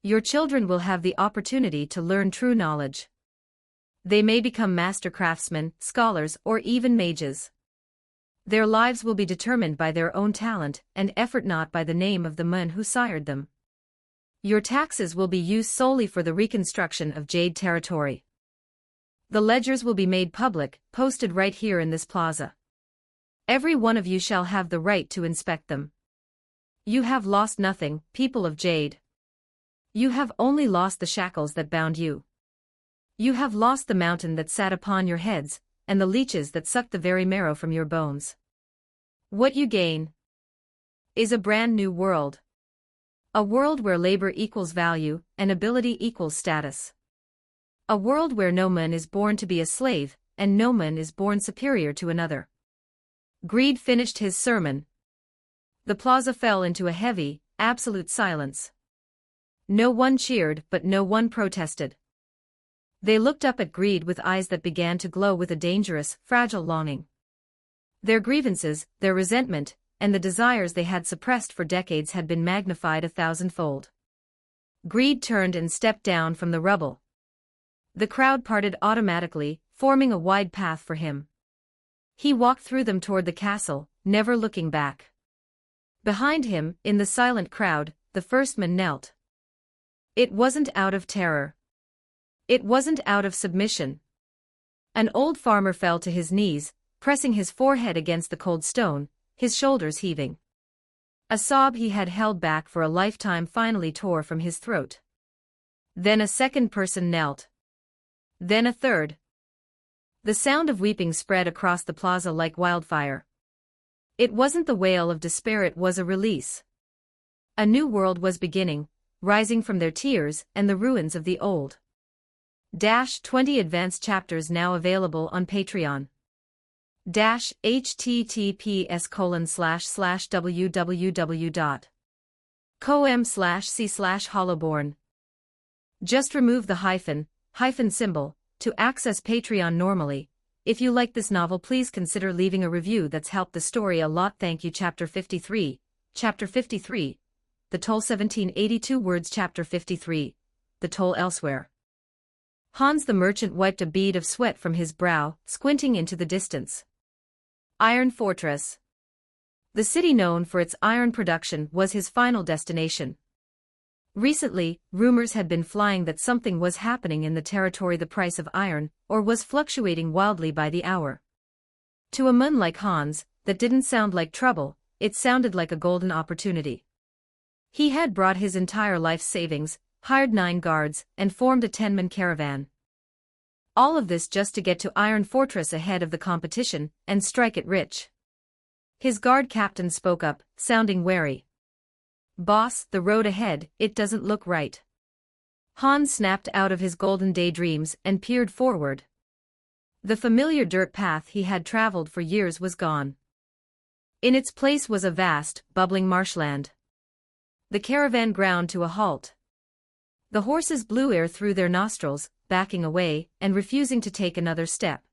Your children will have the opportunity to learn true knowledge. They may become master craftsmen, scholars, or even mages. Their lives will be determined by their own talent and effort, not by the name of the man who sired them. Your taxes will be used solely for the reconstruction of Jade territory. The ledgers will be made public, posted right here in this plaza. Every one of you shall have the right to inspect them. You have lost nothing, people of Jade. You have only lost the shackles that bound you. You have lost the mountain that sat upon your heads, and the leeches that sucked the very marrow from your bones. What you gain is a brand new world. A world where labor equals value, and ability equals status. A world where no man is born to be a slave, and no man is born superior to another. Greed finished his sermon. The plaza fell into a heavy, absolute silence. No one cheered, but no one protested. They looked up at Greed with eyes that began to glow with a dangerous, fragile longing. Their grievances, their resentment, and the desires they had suppressed for decades had been magnified 1,000-fold. Greed turned and stepped down from the rubble. The crowd parted automatically, forming a wide path for him. He walked through them toward the castle, never looking back. Behind him, in the silent crowd, the first man knelt. It wasn't out of terror. It wasn't out of submission. An old farmer fell to his knees, pressing his forehead against the cold stone, his shoulders heaving. A sob he had held back for a lifetime finally tore from his throat. Then a second person knelt. Then a third. The sound of weeping spread across the plaza like wildfire. It wasn't the wail of despair, it was a release. A new world was beginning, rising from their tears and the ruins of the old. 20 advanced chapters now available on Patreon. https://www.com/c/hollowborn. Just remove the hyphen symbol to access Patreon normally. If you like this novel, please consider leaving a review. That's helped the story a lot. Thank you. Chapter 53. The Toll 1782 words. Chapter 53. The Toll elsewhere. Hans the merchant wiped a bead of sweat from his brow, squinting into the distance. Iron Fortress. The city known for its iron production was his final destination. Recently, rumors had been flying that something was happening in the territory. The price of iron ore was fluctuating wildly by the hour. To a man like Hans, that didn't sound like trouble, it sounded like a golden opportunity. He had brought his entire life's savings, hired 9 guards, and formed a 10-man caravan. All of this just to get to Iron Fortress ahead of the competition and strike it rich. His guard captain spoke up, sounding wary. "Boss, the road ahead, it doesn't look right." Hans snapped out of his golden daydreams and peered forward. The familiar dirt path he had traveled for years was gone. In its place was a vast, bubbling marshland. The caravan ground to a halt. The horses blew air through their nostrils, backing away, and refusing to take another step.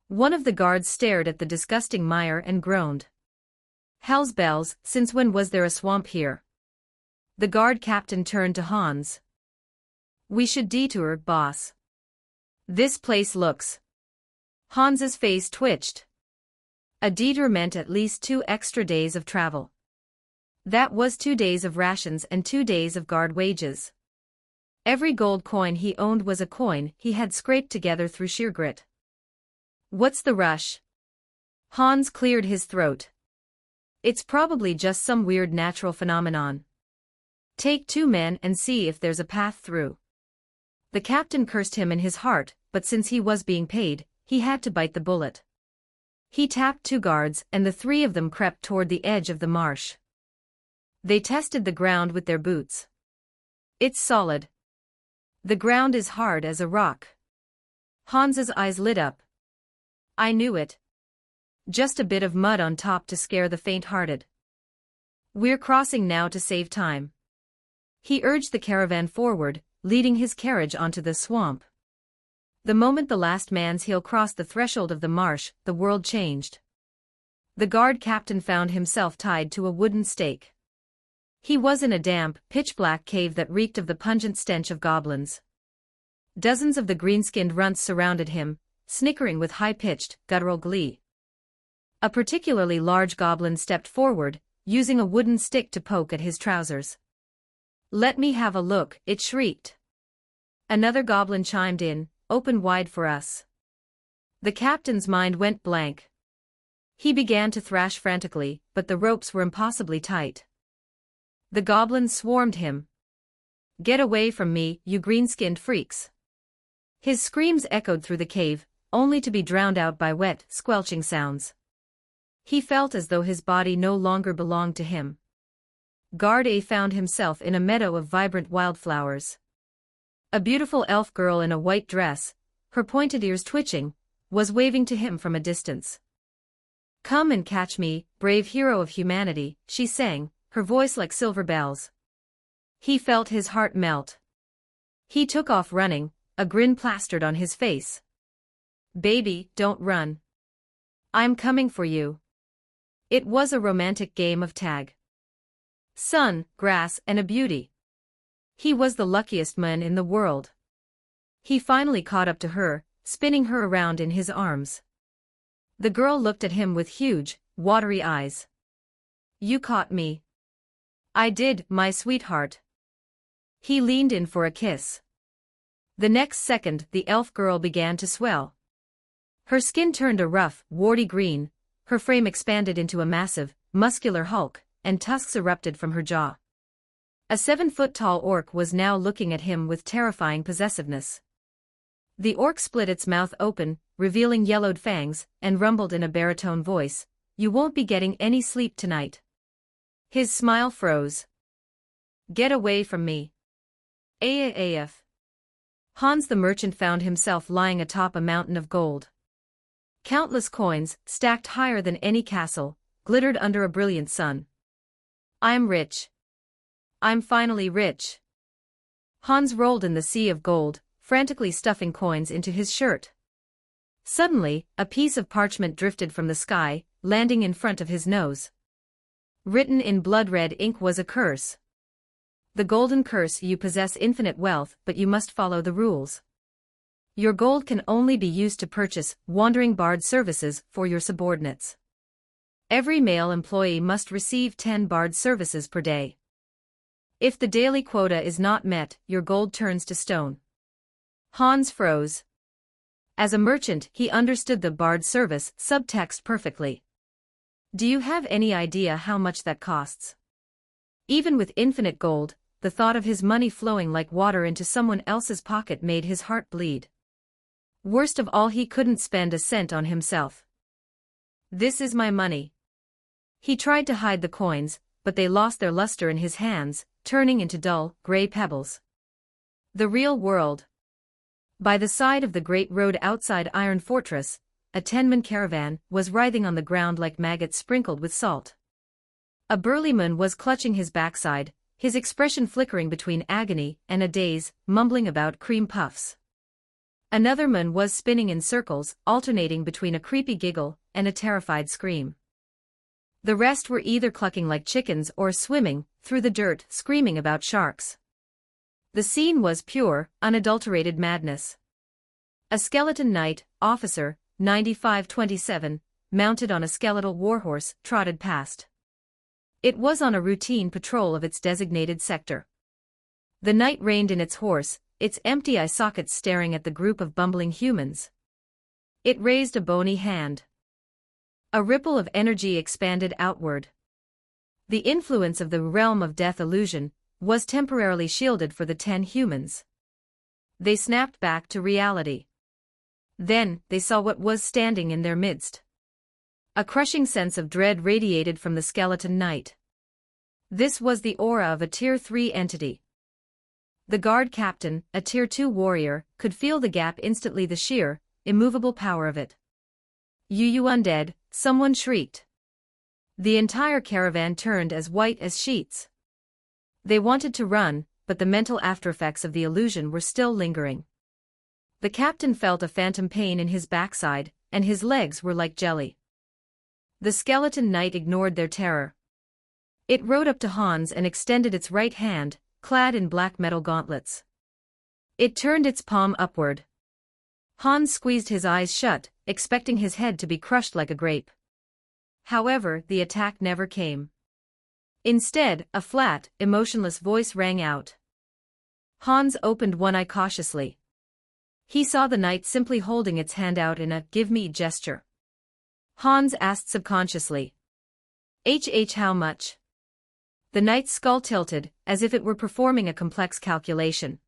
One of the guards stared at the disgusting mire and groaned. "Hell's bells, since when was there a swamp here?" The guard captain turned to Hans. "We should detour, boss. This place looks..." Hans's face twitched. A detour meant at least 2 extra days of travel. That was 2 days of rations and 2 days of guard wages. Every gold coin he owned was a coin he had scraped together through sheer grit. "What's the rush?" Hans cleared his throat. "It's probably just some weird natural phenomenon. Take 2 men and see if there's a path through." The captain cursed him in his heart, but since he was being paid, he had to bite the bullet. He tapped 2 guards and the 3 of them crept toward the edge of the marsh. They tested the ground with their boots. "It's solid. The ground is hard as a rock." Hans's eyes lit up. "I knew it. Just a bit of mud on top to scare the faint-hearted. We're crossing now to save time." He urged the caravan forward, leading his carriage onto the swamp. The moment the last man's heel crossed the threshold of the marsh, the world changed. The guard captain found himself tied to a wooden stake. He was in a damp, pitch-black cave that reeked of the pungent stench of goblins. Dozens of the green-skinned runts surrounded him, snickering with high-pitched, guttural glee. A particularly large goblin stepped forward, using a wooden stick to poke at his trousers. "Let me have a look," it shrieked. Another goblin chimed in, "Open wide for us." The captain's mind went blank. He began to thrash frantically, but the ropes were impossibly tight. The goblins swarmed him. "Get away from me, you green-skinned freaks." His screams echoed through the cave, only to be drowned out by wet, squelching sounds. He felt as though his body no longer belonged to him. Guard A found himself in a meadow of vibrant wildflowers. A beautiful elf girl in a white dress, her pointed ears twitching, was waving to him from a distance. "Come and catch me, brave hero of humanity," she sang, her voice like silver bells. He felt his heart melt. He took off running, a grin plastered on his face. "Baby, don't run. I'm coming for you." It was a romantic game of tag. Sun, grass, and a beauty. He was the luckiest man in the world. He finally caught up to her, spinning her around in his arms. The girl looked at him with huge, watery eyes. "You caught me." "I did, my sweetheart." He leaned in for a kiss. The next second, the elf girl began to swell. Her skin turned a rough, warty green, her frame expanded into a massive, muscular hulk, and tusks erupted from her jaw. A 7-foot-tall orc was now looking at him with terrifying possessiveness. The orc split its mouth open, revealing yellowed fangs, and rumbled in a baritone voice, "You won't be getting any sleep tonight." His smile froze. "Get away from me." AAF. Hans the merchant found himself lying atop a mountain of gold. Countless coins, stacked higher than any castle, glittered under a brilliant sun. "I'm rich. I'm finally rich." Hans rolled in the sea of gold, frantically stuffing coins into his shirt. Suddenly, a piece of parchment drifted from the sky, landing in front of his nose. Written in blood-red ink was a curse. "The golden curse: you possess infinite wealth, but you must follow the rules. Your gold can only be used to purchase wandering bard services for your subordinates. Every male employee must receive 10 bard services per day. If the daily quota is not met, your gold turns to stone." Hans froze. As a merchant, he understood the bard service subtext perfectly. Do you have any idea how much that costs? Even with infinite gold, the thought of his money flowing like water into someone else's pocket made his heart bleed. Worst of all, he couldn't spend a cent on himself. This is my money. He tried to hide the coins, but they lost their luster in his hands, turning into dull, gray pebbles. The real world. By the side of the great road outside Iron Fortress, a 10-man caravan was writhing on the ground like maggots sprinkled with salt. A burly man was clutching his backside, his expression flickering between agony and a daze, mumbling about cream puffs. Another man was spinning in circles, alternating between a creepy giggle and a terrified scream. The rest were either clucking like chickens or swimming through the dirt, screaming about sharks. The scene was pure, unadulterated madness. A skeleton knight, officer, 9527, mounted on a skeletal warhorse, trotted past. It was on a routine patrol of its designated sector. The knight reined in its horse, its empty eye sockets staring at the group of bumbling humans. It raised a bony hand. A ripple of energy expanded outward. The influence of the realm of death illusion was temporarily shielded for the 10 humans. They snapped back to reality. Then, they saw what was standing in their midst. A crushing sense of dread radiated from the skeleton knight. This was the aura of a Tier 3 entity. The guard captain, a Tier 2 warrior, could feel the gap instantly, the sheer, immovable power of it. You undead, someone shrieked. The entire caravan turned as white as sheets. They wanted to run, but the mental aftereffects of the illusion were still lingering. The captain felt a phantom pain in his backside, and his legs were like jelly. The skeleton knight ignored their terror. It rode up to Hans and extended its right hand, clad in black metal gauntlets. It turned its palm upward. Hans squeezed his eyes shut, expecting his head to be crushed like a grape. However, the attack never came. Instead, a flat, emotionless voice rang out. Hans opened one eye cautiously. He saw the knight simply holding its hand out in a "give me" gesture. Hans asked subconsciously. How much? The knight's skull tilted, as if it were performing a complex calculation.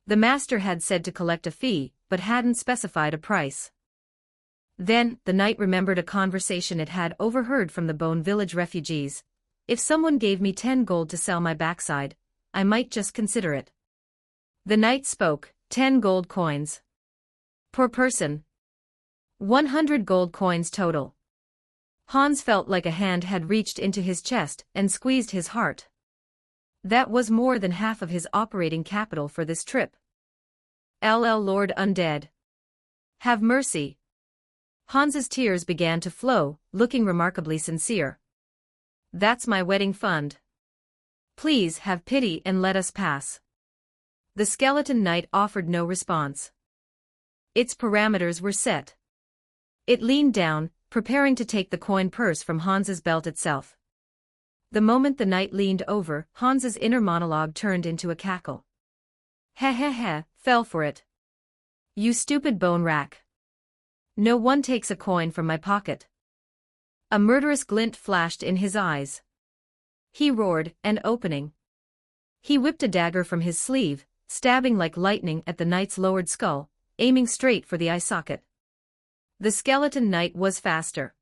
The master had said to collect a fee, but hadn't specified a price. Then, the knight remembered a conversation it had overheard from the Bone Village refugees. If someone gave me 10 gold to sell my backside, I might just consider it. The knight spoke, 10 gold coins. Per person. 100 gold coins total. Hans felt like a hand had reached into his chest and squeezed his heart. That was more than half of his operating capital for this trip. Lord Undead. Have mercy. Hans's tears began to flow, looking remarkably sincere. That's my wedding fund. Please have pity and let us pass. The skeleton knight offered no response. Its parameters were set. It leaned down, preparing to take the coin purse from Hans's belt itself. The moment the knight leaned over, Hans's inner monologue turned into a cackle. Fell for it. You stupid bone rack. No one takes a coin from my pocket. A murderous glint flashed in his eyes. He roared, and opening. He whipped a dagger from his sleeve, stabbing like lightning at the knight's lowered skull, aiming straight for the eye socket. The skeleton knight was faster.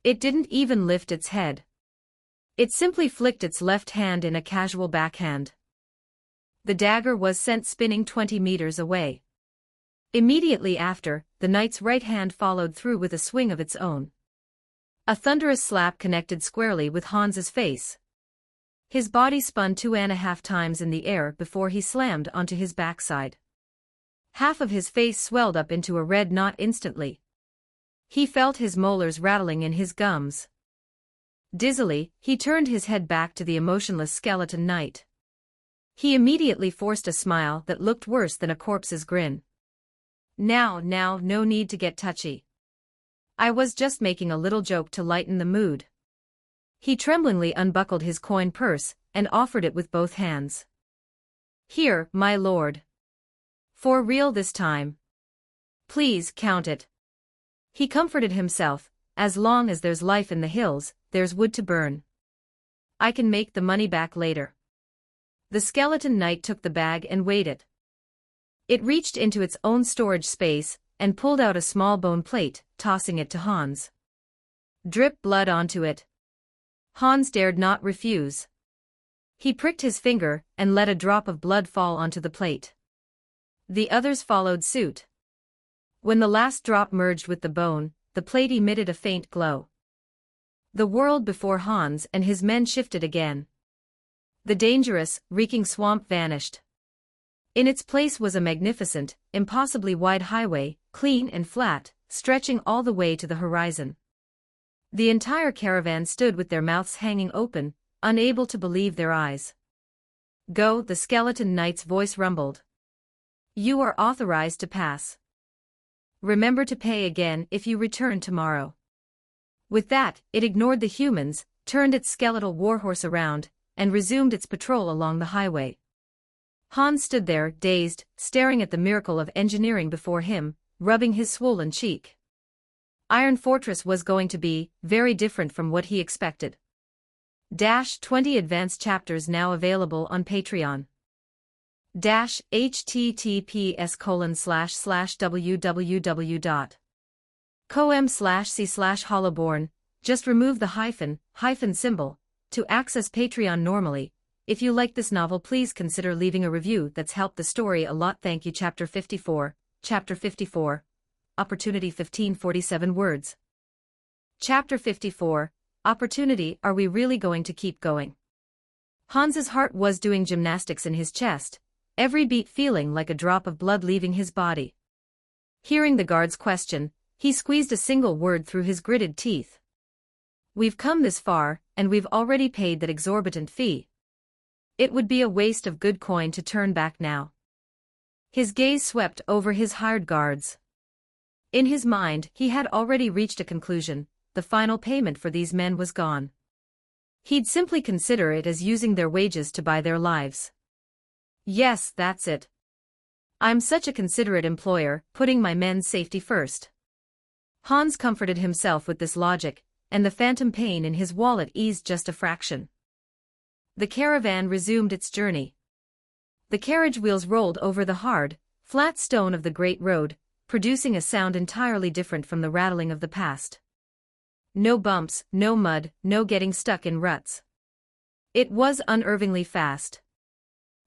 It didn't even lift its head. It simply flicked its left hand in a casual backhand. The dagger was sent spinning 20 meters away. Immediately after, the knight's right hand followed through with a swing of its own. A thunderous slap connected squarely with Hans's face. His body spun 2.5 times in the air before he slammed onto his backside. Half of his face swelled up into a red knot instantly. He felt his molars rattling in his gums. Dizzily, he turned his head back to the emotionless skeleton knight. He immediately forced a smile that looked worse than a corpse's grin. Now, no need to get touchy. I was just making a little joke to lighten the mood. He tremblingly unbuckled his coin purse and offered it with both hands. Here, my lord. For real this time. Please, count it. He comforted himself, as long as there's life in the hills, there's wood to burn. I can make the money back later. The skeleton knight took the bag and weighed it. It reached into its own storage space, and pulled out a small bone plate, tossing it to Hans. Drip blood onto it. Hans dared not refuse. He pricked his finger, and let a drop of blood fall onto the plate. The others followed suit. When the last drop merged with the bone, the plate emitted a faint glow. The world before Hans and his men shifted again. The dangerous, reeking swamp vanished. In its place was a magnificent, impossibly wide highway, clean and flat, stretching all the way to the horizon. The entire caravan stood with their mouths hanging open, unable to believe their eyes. Go, the skeleton knight's voice rumbled. You are authorized to pass. Remember to pay again if you return tomorrow. With that, it ignored the humans, turned its skeletal warhorse around, and resumed its patrol along the highway. Hans stood there, dazed, staring at the miracle of engineering before him, rubbing his swollen cheek. Iron Fortress was going to be very different from what he expected. 20 advanced chapters now available on Patreon. https://www.com/c/hollowborn. Just remove the hyphen symbol to access Patreon normally. If you like this novel, please consider leaving a review. That's helped the story a lot. Thank you. Chapter 54. Opportunity 1547 words. Chapter 54. Opportunity. Are we really going to keep going? Hans's heart was doing gymnastics in his chest, every beat feeling like a drop of blood leaving his body. Hearing the guard's question, he squeezed a single word through his gritted teeth. We've come this far, and we've already paid that exorbitant fee. It would be a waste of good coin to turn back now. His gaze swept over his hired guards. In his mind, he had already reached a conclusion: the final payment for these men was gone. He'd simply consider it as using their wages to buy their lives. Yes, that's it. I'm such a considerate employer, putting my men's safety first. Hans comforted himself with this logic, and the phantom pain in his wallet eased just a fraction. The caravan resumed its journey. The carriage wheels rolled over the hard, flat stone of the great road, producing a sound entirely different from the rattling of the past. No bumps, no mud, no getting stuck in ruts. It was unnervingly fast.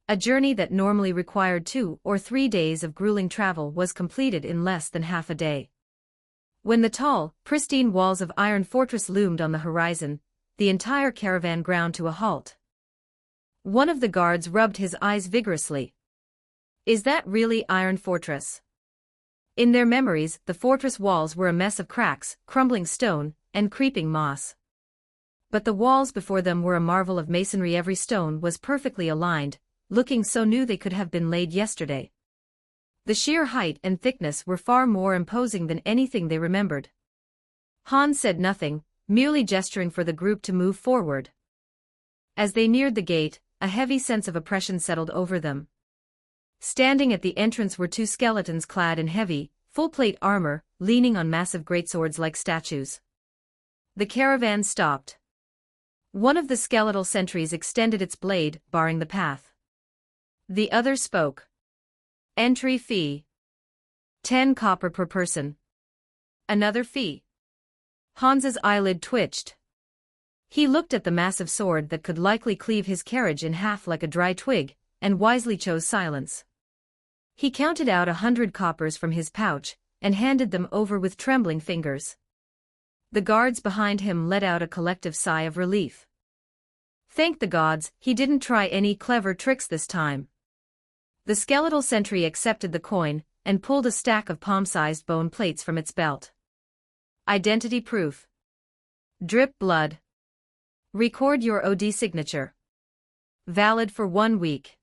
A journey that normally required 2 or 3 days of grueling travel was completed in less than half a day. When the tall, pristine walls of Iron Fortress loomed on the horizon, the entire caravan ground to a halt. One of the guards rubbed his eyes vigorously. Is that really Iron Fortress? In their memories, the fortress walls were a mess of cracks, crumbling stone, and creeping moss. But the walls before them were a marvel of masonry. Every stone was perfectly aligned, looking so new they could have been laid yesterday. The sheer height and thickness were far more imposing than anything they remembered. Hans said nothing, merely gesturing for the group to move forward. As they neared the gate, a heavy sense of oppression settled over them. Standing at the entrance were 2 skeletons clad in heavy, full-plate armor, leaning on massive greatswords like statues. The caravan stopped. One of the skeletal sentries extended its blade, barring the path. The other spoke. Entry fee. 10 copper per person. Another fee. Hans's eyelid twitched. He looked at the massive sword that could likely cleave his carriage in half like a dry twig, and wisely chose silence. He counted out 100 coppers from his pouch, and handed them over with trembling fingers. The guards behind him let out a collective sigh of relief. Thank the gods, he didn't try any clever tricks this time. The skeletal sentry accepted the coin, and pulled a stack of palm-sized bone plates from its belt. Identity proof. Drip blood. Record your OD signature. Valid for 1 week.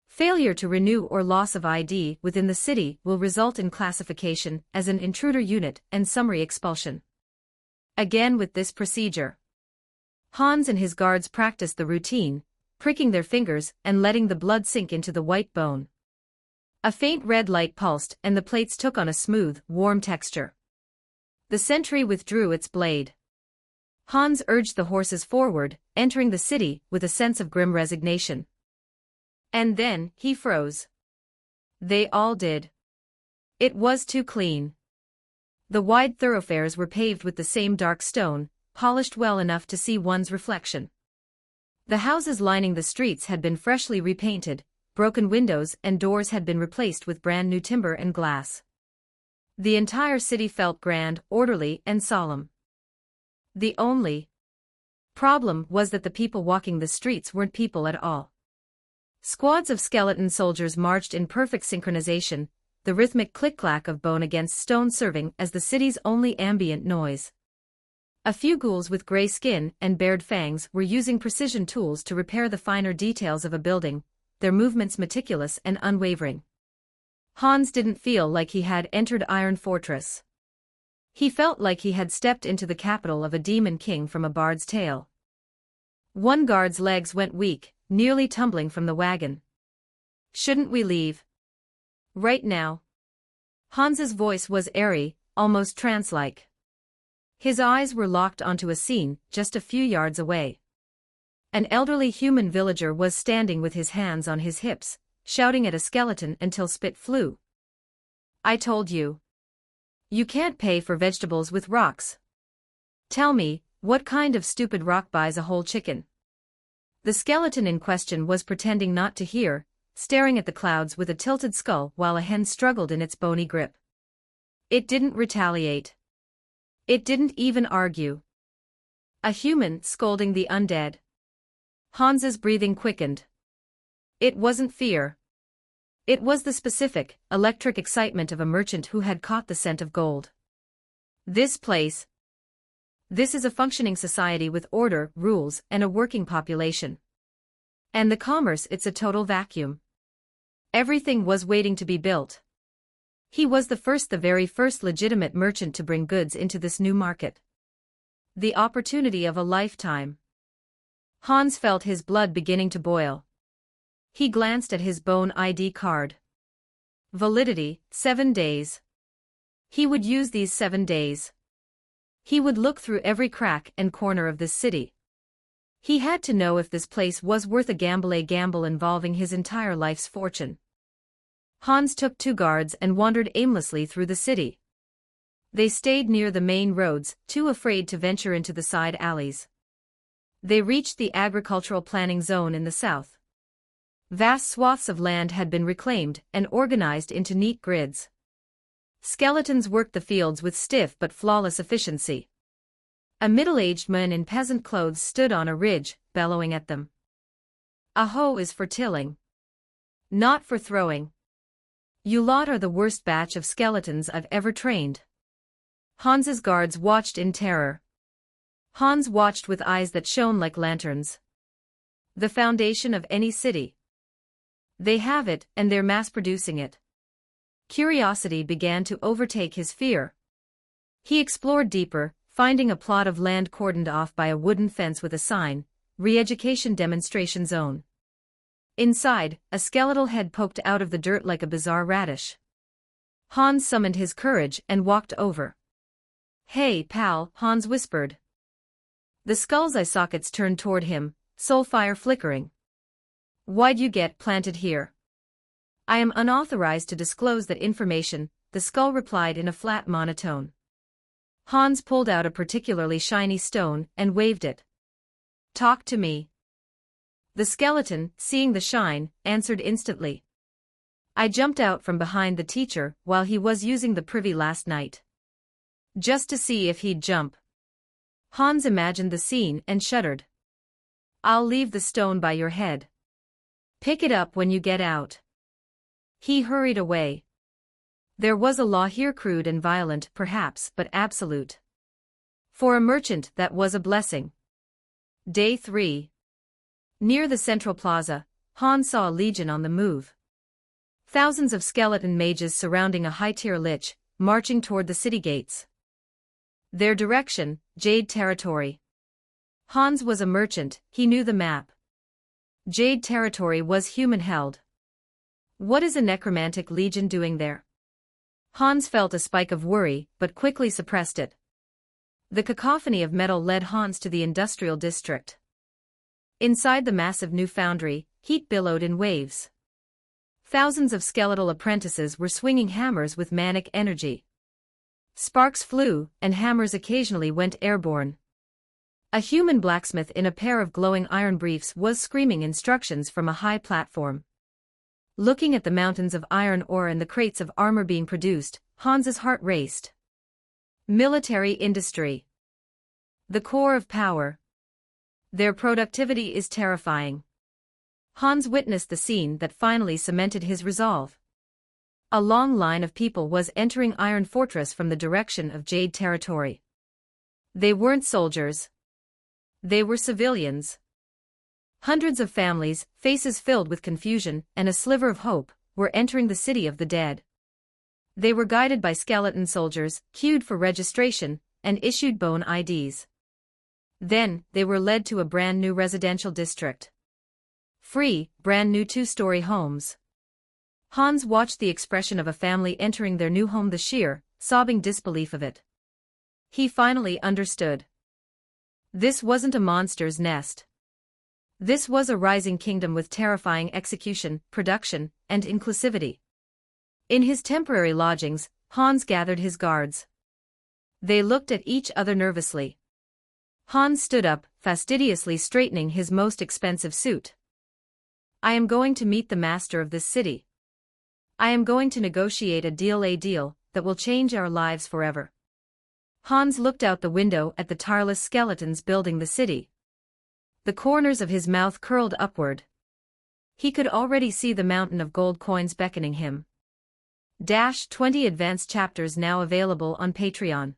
Failure to renew or loss of ID within the city will result in classification as an intruder unit and summary expulsion. Again with this procedure. Hans and his guards practiced the routine, pricking their fingers and letting the blood sink into the white bone. A faint red light pulsed and the plates took on a smooth, warm texture. The sentry withdrew its blade. Hans urged the horses forward, entering the city with a sense of grim resignation. And then, he froze. They all did. It was too clean. The wide thoroughfares were paved with the same dark stone, polished well enough to see one's reflection. The houses lining the streets had been freshly repainted, broken windows and doors had been replaced with brand new timber and glass. The entire city felt grand, orderly, and solemn. The only problem was that the people walking the streets weren't people at all. Squads of skeleton soldiers marched in perfect synchronization, the rhythmic click-clack of bone against stone serving as the city's only ambient noise. A few ghouls with gray skin and bared fangs were using precision tools to repair the finer details of a building, their movements meticulous and unwavering. Hans didn't feel like he had entered Iron Fortress. He felt like he had stepped into the capital of a demon king from a bard's tale. One guard's legs went weak, nearly tumbling from the wagon. "Shouldn't we leave? Right now?" Hans's voice was airy, almost trance-like. His eyes were locked onto a scene just a few yards away. An elderly human villager was standing with his hands on his hips, shouting at a skeleton until spit flew. "I told you. You can't pay for vegetables with rocks. Tell me, what kind of stupid rock buys a whole chicken?" The skeleton in question was pretending not to hear, staring at the clouds with a tilted skull while a hen struggled in its bony grip. It didn't retaliate. It didn't even argue. A human scolding the undead. Hans's breathing quickened. It wasn't fear. It was the specific, electric excitement of a merchant who had caught the scent of gold. This place. This is a functioning society with order, rules, and a working population. And the commerce, it's a total vacuum. Everything was waiting to be built. He was the very first legitimate merchant to bring goods into this new market. The opportunity of a lifetime. Hans felt his blood beginning to boil. He glanced at his bone ID card. Validity, 7 days. He would use these 7 days. He would look through every crack and corner of this city. He had to know if this place was worth a gamble involving his entire life's fortune. Hans took 2 guards and wandered aimlessly through the city. They stayed near the main roads, too afraid to venture into the side alleys. They reached the agricultural planning zone in the south. Vast swaths of land had been reclaimed and organized into neat grids. Skeletons worked the fields with stiff but flawless efficiency. A middle-aged man in peasant clothes stood on a ridge, bellowing at them. "A hoe is for tilling. Not for throwing. You lot are the worst batch of skeletons I've ever trained." Hans's guards watched in terror. Hans watched with eyes that shone like lanterns. The foundation of any city. They have it, and they're mass-producing it. Curiosity began to overtake his fear. He explored deeper, finding a plot of land cordoned off by a wooden fence with a sign, "Re-Education Demonstration Zone." Inside, a skeletal head poked out of the dirt like a bizarre radish. Hans summoned his courage and walked over. "Hey, pal," Hans whispered. The skull's eye sockets turned toward him, soul fire flickering. "Why'd you get planted here?" "I am unauthorized to disclose that information," the skull replied in a flat monotone. Hans pulled out a particularly shiny stone and waved it. "Talk to me." The skeleton, seeing the shine, answered instantly. "I jumped out from behind the teacher while he was using the privy last night. Just to see if he'd jump." Hans imagined the scene and shuddered. "I'll leave the stone by your head. Pick it up when you get out." He hurried away. There was a law here, crude and violent perhaps, but absolute. For a merchant that was a blessing. Day 3. Near the central plaza, Hans saw a legion on the move. Thousands of skeleton mages surrounding a high-tier lich, marching toward the city gates. Their direction, Jade territory. Hans was a merchant, he knew the map. Jade territory was human-held. What is a necromantic legion doing there? Hans felt a spike of worry, but quickly suppressed it. The cacophony of metal led Hans to the industrial district. Inside the massive new foundry, heat billowed in waves. Thousands of skeletal apprentices were swinging hammers with manic energy. Sparks flew, and hammers occasionally went airborne. A human blacksmith in a pair of glowing iron briefs was screaming instructions from a high platform. Looking at the mountains of iron ore and the crates of armor being produced, Hans's heart raced. Military industry. The core of power. Their productivity is terrifying. Hans witnessed the scene that finally cemented his resolve. A long line of people was entering Iron Fortress from the direction of Jade territory. They weren't soldiers. They were civilians. Hundreds of families, faces filled with confusion and a sliver of hope, were entering the city of the dead. They were guided by skeleton soldiers, queued for registration, and issued bone IDs. Then, they were led to a brand new residential district. Free, brand new two-story homes. Hans watched the expression of a family entering their new home, the sheer, sobbing disbelief of it. He finally understood. This wasn't a monster's nest. This was a rising kingdom with terrifying execution, production, and inclusivity. In his temporary lodgings, Hans gathered his guards. They looked at each other nervously. Hans stood up, fastidiously straightening his most expensive suit. I am going to meet the master of this city. I am going to negotiate a deal that will change our lives forever. Hans looked out the window at the tireless skeletons building the city. The corners of his mouth curled upward. He could already see the mountain of gold coins beckoning him. 20 advanced chapters now available on Patreon.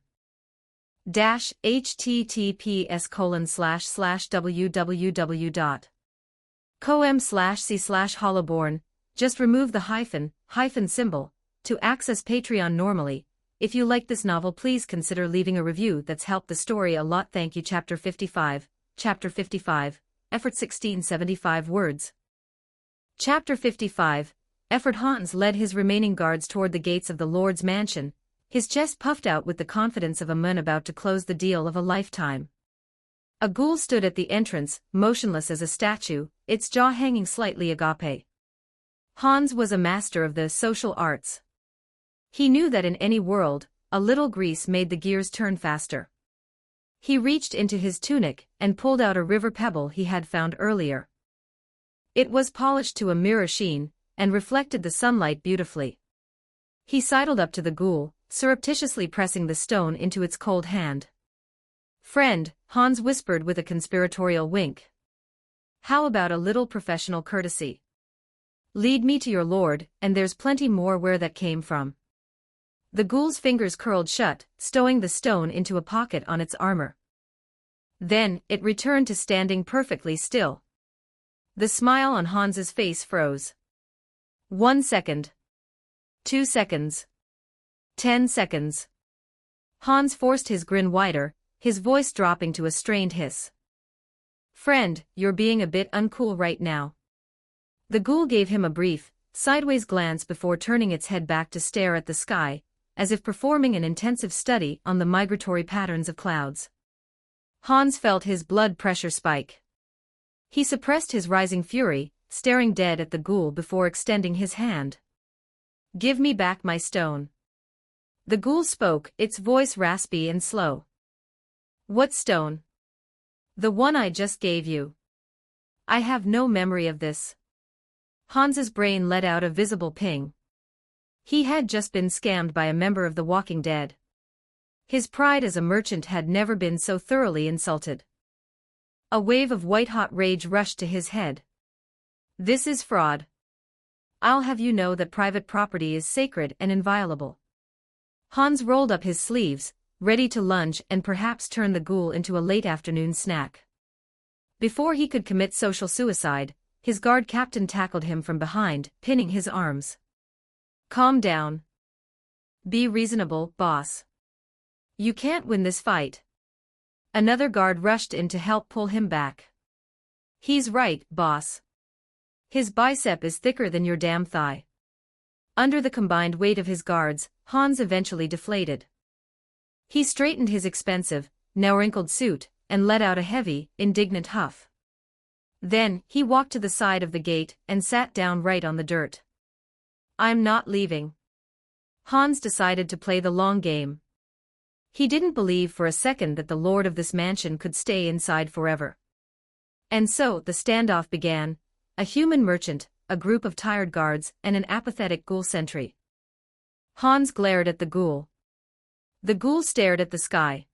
https://www.com/c/hollowborn. Just remove the hyphen symbol to access Patreon normally. If you like this novel, please consider leaving a review. That's helped the story a lot. Thank you. Chapter 55, effort 1675 words. Chapter 55, effort. Hans led his remaining guards toward the gates of the Lord's mansion, his chest puffed out with the confidence of a man about to close the deal of a lifetime. A ghoul stood at the entrance, motionless as a statue, its jaw hanging slightly agape. Hans was a master of the social arts. He knew that in any world, a little grease made the gears turn faster. He reached into his tunic and pulled out a river pebble he had found earlier. It was polished to a mirror sheen and reflected the sunlight beautifully. He sidled up to the ghoul, surreptitiously pressing the stone into its cold hand. "Friend," Hans whispered with a conspiratorial wink. "How about a little professional courtesy? Lead me to your lord, and there's plenty more where that came from." The ghoul's fingers curled shut, stowing the stone into a pocket on its armor. Then, it returned to standing perfectly still. The smile on Hans's face froze. 1 second. 2 seconds. 10 seconds. Hans forced his grin wider, his voice dropping to a strained hiss. "Friend, you're being a bit uncool right now." The ghoul gave him a brief, sideways glance before turning its head back to stare at the sky, as if performing an intensive study on the migratory patterns of clouds. Hans felt his blood pressure spike. He suppressed his rising fury, staring dead at the ghoul before extending his hand. "Give me back my stone." The ghoul spoke, its voice raspy and slow. "What stone?" "The one I just gave you." "I have no memory of this." Hans's brain let out a visible ping. He had just been scammed by a member of the Walking Dead. His pride as a merchant had never been so thoroughly insulted. A wave of white-hot rage rushed to his head. "This is fraud. I'll have you know that private property is sacred and inviolable." Hans rolled up his sleeves, ready to lunge and perhaps turn the ghoul into a late afternoon snack. Before he could commit social suicide, his guard captain tackled him from behind, pinning his arms. "Calm down. Be reasonable, boss. You can't win this fight." Another guard rushed in to help pull him back. "He's right, boss. His bicep is thicker than your damn thigh." Under the combined weight of his guards, Hans eventually deflated. He straightened his expensive, now wrinkled suit, and let out a heavy, indignant huff. Then, he walked to the side of the gate and sat down right on the dirt. "I'm not leaving." Hans decided to play the long game. He didn't believe for a second that the lord of this mansion could stay inside forever. And so, the standoff began, a human merchant, a group of tired guards, and an apathetic ghoul sentry. Hans glared at the ghoul. The ghoul stared at the sky.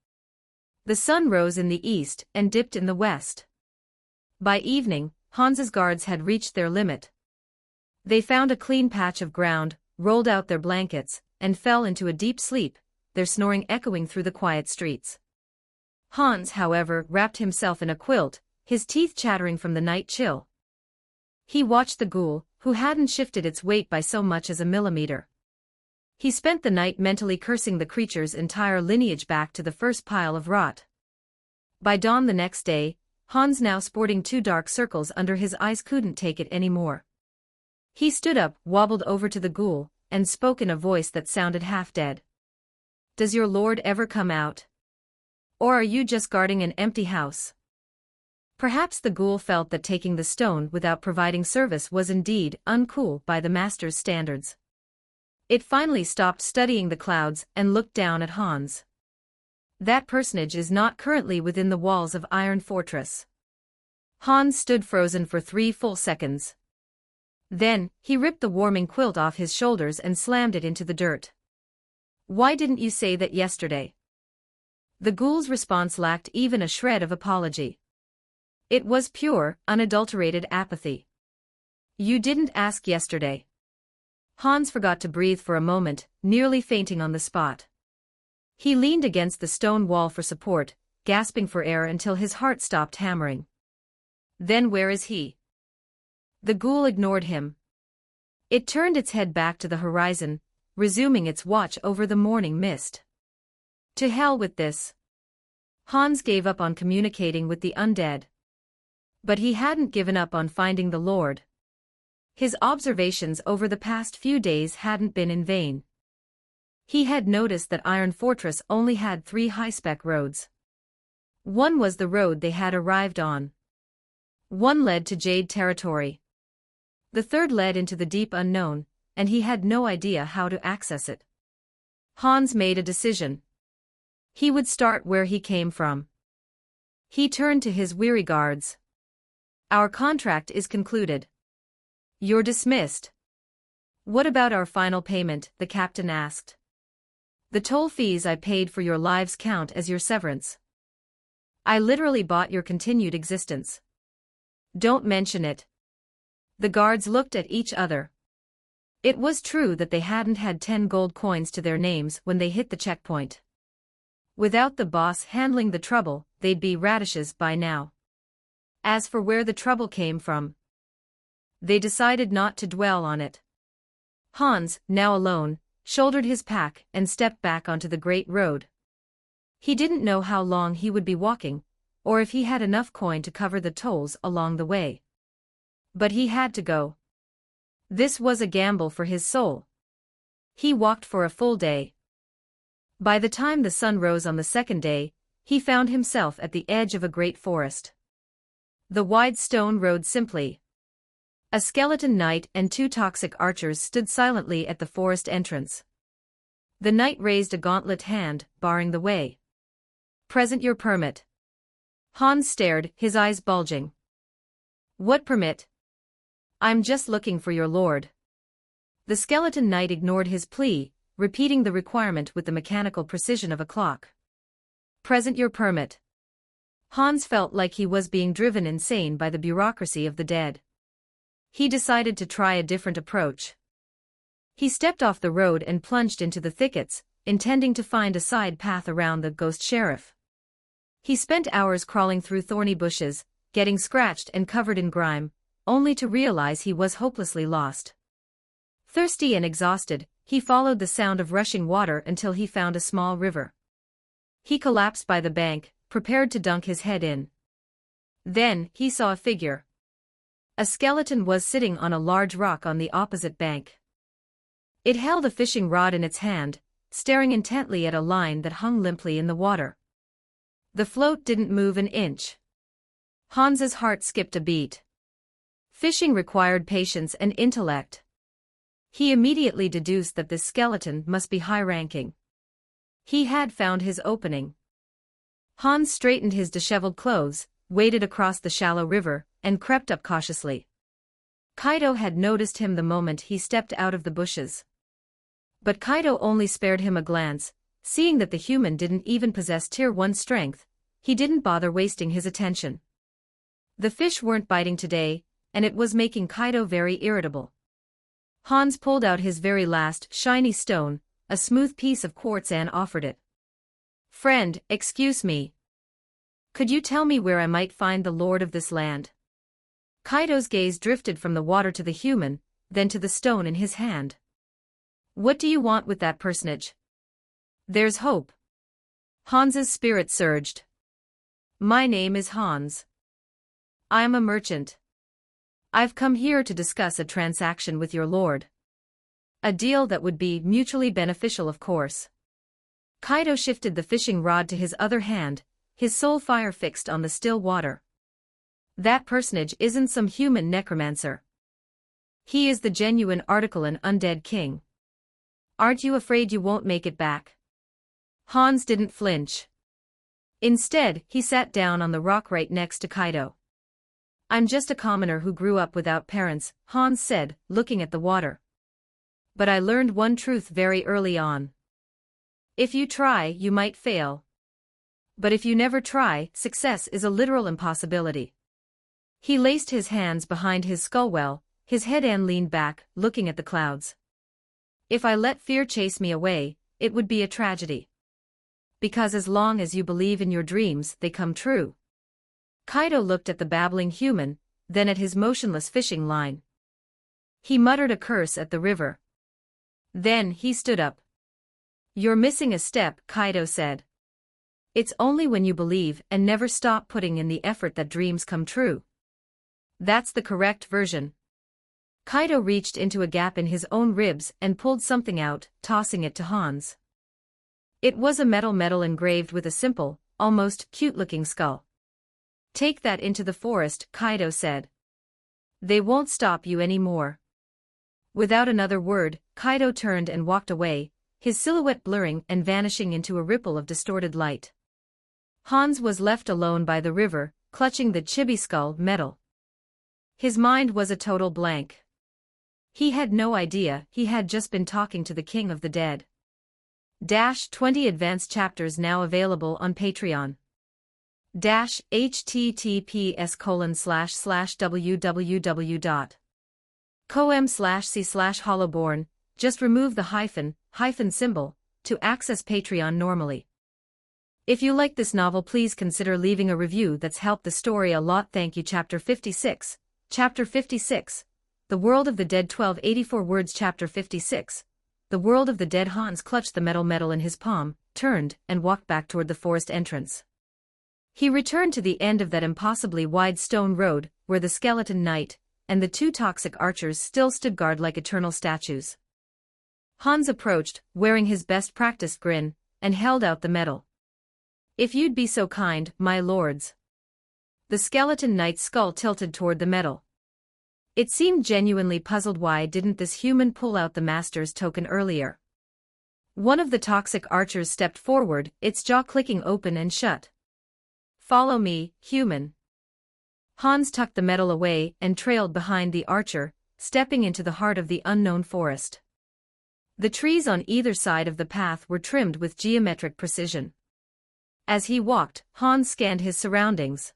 The sun rose in the east and dipped in the west. By evening, Hans's guards had reached their limit. They found a clean patch of ground, rolled out their blankets, and fell into a deep sleep, their snoring echoing through the quiet streets. Hans, however, wrapped himself in a quilt, his teeth chattering from the night chill. He watched the ghoul, who hadn't shifted its weight by so much as a millimeter. He spent the night mentally cursing the creature's entire lineage back to the first pile of rot. By dawn the next day, Hans, now sporting 2 dark circles under his eyes, couldn't take it anymore. He stood up, wobbled over to the ghoul, and spoke in a voice that sounded half dead. "Does your lord ever come out? Or are you just guarding an empty house?" Perhaps the ghoul felt that taking the stone without providing service was indeed uncool by the master's standards. It finally stopped studying the clouds and looked down at Hans. "That personage is not currently within the walls of Iron Fortress." Hans stood frozen for 3 full seconds. Then, he ripped the warming quilt off his shoulders and slammed it into the dirt. "Why didn't you say that yesterday?" The ghoul's response lacked even a shred of apology. It was pure, unadulterated apathy. "You didn't ask yesterday." Hans forgot to breathe for a moment, nearly fainting on the spot. He leaned against the stone wall for support, gasping for air until his heart stopped hammering. "Then where is he?" The ghoul ignored him. It turned its head back to the horizon, resuming its watch over the morning mist. To hell with this. Hans gave up on communicating with the undead. But he hadn't given up on finding the Lord. His observations over the past few days hadn't been in vain. He had noticed that Iron Fortress only had 3 high-spec roads. One was the road they had arrived on. One led to Jade territory. The third led into the deep unknown, and he had no idea how to access it. Hans made a decision. He would start where he came from. He turned to his weary guards. "Our contract is concluded. You're dismissed." "What about our final payment?" the captain asked. "The toll fees I paid for your lives count as your severance. I literally bought your continued existence." "Don't mention it." The guards looked at each other. It was true that they hadn't had 10 gold coins to their names when they hit the checkpoint. Without the boss handling the trouble, they'd be radishes by now. As for where the trouble came from, they decided not to dwell on it. Hans, now alone, shouldered his pack and stepped back onto the great road. He didn't know how long he would be walking, or if he had enough coin to cover the tolls along the way. But he had to go. This was a gamble for his soul. He walked for a full day. By the time the sun rose on the second day, he found himself at the edge of a great forest. The wide stone road simply. A skeleton knight and 2 toxic archers stood silently at the forest entrance. The knight raised a gauntlet hand, barring the way. "Present your permit." Hans stared, his eyes bulging. "What permit?" "I'm just looking for your lord." The skeleton knight ignored his plea, repeating the requirement with the mechanical precision of a clock. "Present your permit." Hans felt like he was being driven insane by the bureaucracy of the dead. He decided to try a different approach. He stepped off the road and plunged into the thickets, intending to find a side path around the ghost sheriff. He spent hours crawling through thorny bushes, getting scratched and covered in grime, only to realize he was hopelessly lost. Thirsty and exhausted, he followed the sound of rushing water until he found a small river. He collapsed by the bank, prepared to dunk his head in. Then, he saw a figure. A skeleton was sitting on a large rock on the opposite bank. It held a fishing rod in its hand, staring intently at a line that hung limply in the water. The float didn't move an inch. Hans's heart skipped a beat. Fishing required patience and intellect. He immediately deduced that this skeleton must be high-ranking. He had found his opening. Hans straightened his disheveled clothes, waded across the shallow river, and crept up cautiously. Kaido had noticed him the moment he stepped out of the bushes. But Kaido only spared him a glance. Seeing that the human didn't even possess Tier 1 strength, he didn't bother wasting his attention. The fish weren't biting today, and it was making Kaido very irritable. Hans pulled out his very last shiny stone, a smooth piece of quartz, and offered it. "Friend, excuse me. Could you tell me where I might find the lord of this land?" Kaido's gaze drifted from the water to the human, then to the stone in his hand. "What do you want with that personage?" "There's hope." Hans's spirit surged. "My name is Hans. I'm a merchant. I've come here to discuss a transaction with your lord. A deal that would be mutually beneficial, of course." Kaido shifted the fishing rod to his other hand, his soul fire fixed on the still water. "That personage isn't some human necromancer. He is the genuine article an undead king. Aren't you afraid you won't make it back?" Hans didn't flinch. Instead, he sat down on the rock right next to Kaido. "I'm just a commoner who grew up without parents," Hans said, looking at the water. "But I learned one truth very early on. If you try, you might fail. But if you never try, success is a literal impossibility." He laced his hands behind his skull well, his head and leaned back, looking at the clouds. "If I let fear chase me away, it would be a tragedy. Because as long as you believe in your dreams, they come true." Kaido looked at the babbling human, then at his motionless fishing line. He muttered a curse at the river. Then he stood up. "You're missing a step," Kaido said. "It's only when you believe and never stop putting in the effort that dreams come true. That's the correct version." Kaido reached into a gap in his own ribs and pulled something out, tossing it to Hans. It was a metal engraved with a simple, almost cute-looking skull. "Take that into the forest," Kaido said. "They won't stop you anymore." Without another word, Kaido turned and walked away, his silhouette blurring and vanishing into a ripple of distorted light. Hans was left alone by the river, clutching the chibi skull metal. His mind was a total blank. He had no idea he had just been talking to the king of the dead. 20 advanced chapters now available on Patreon. https://www.com/c/hollowborn, just remove the hyphen symbol, to access Patreon normally. If you like this novel, please consider leaving a review. That's helped the story a lot. Thank you. Chapter 56. Chapter 56. The World of the Dead. 1284 words. Chapter 56. The World of the Dead. Hans clutched the metal in his palm, turned, and walked back toward the forest entrance. He returned to the end of that impossibly wide stone road, where the skeleton knight and the two toxic archers still stood guard like eternal statues. Hans approached, wearing his best practiced grin, and held out the medal. "If you'd be so kind, my lords." The skeleton knight's skull tilted toward the medal. It seemed genuinely puzzled. Why didn't this human pull out the master's token earlier? One of the toxic archers stepped forward, its jaw clicking open and shut. "Follow me, human." Hans tucked the medal away and trailed behind the archer, stepping into the heart of the unknown forest. The trees on either side of the path were trimmed with geometric precision. As he walked, Hans scanned his surroundings.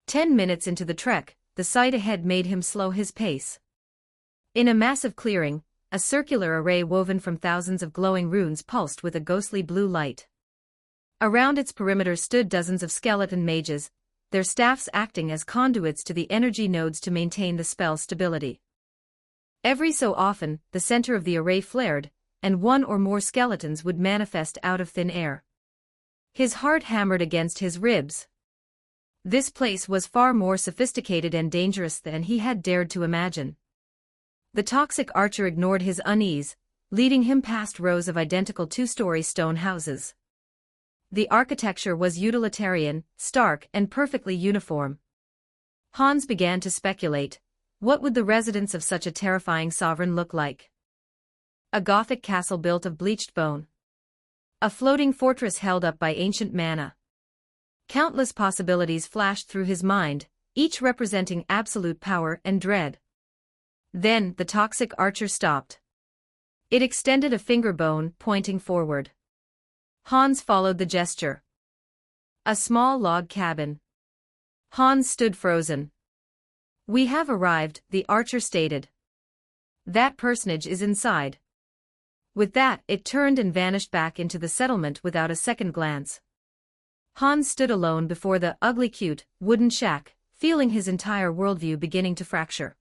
10 minutes into the trek, the sight ahead made him slow his pace. In a massive clearing, a circular array woven from thousands of glowing runes pulsed with a ghostly blue light. Around its perimeter stood dozens of skeleton mages, their staffs acting as conduits to the energy nodes to maintain the spell's stability. Every so often, the center of the array flared, and one or more skeletons would manifest out of thin air. His heart hammered against his ribs. This place was far more sophisticated and dangerous than he had dared to imagine. The toxic archer ignored his unease, leading him past rows of identical two-story stone houses. The architecture was utilitarian, stark, and perfectly uniform. Hans began to speculate. What would the residence of such a terrifying sovereign look like? A Gothic castle built of bleached bone. A floating fortress held up by ancient manna. Countless possibilities flashed through his mind, each representing absolute power and dread. Then, the toxic archer stopped. It extended a finger bone, pointing forward. Hans followed the gesture. A small log cabin. Hans stood frozen. "We have arrived," the archer stated. "That personage is inside." With that, it turned and vanished back into the settlement without a second glance. Hans stood alone before the ugly cute, wooden shack, feeling his entire worldview beginning to fracture.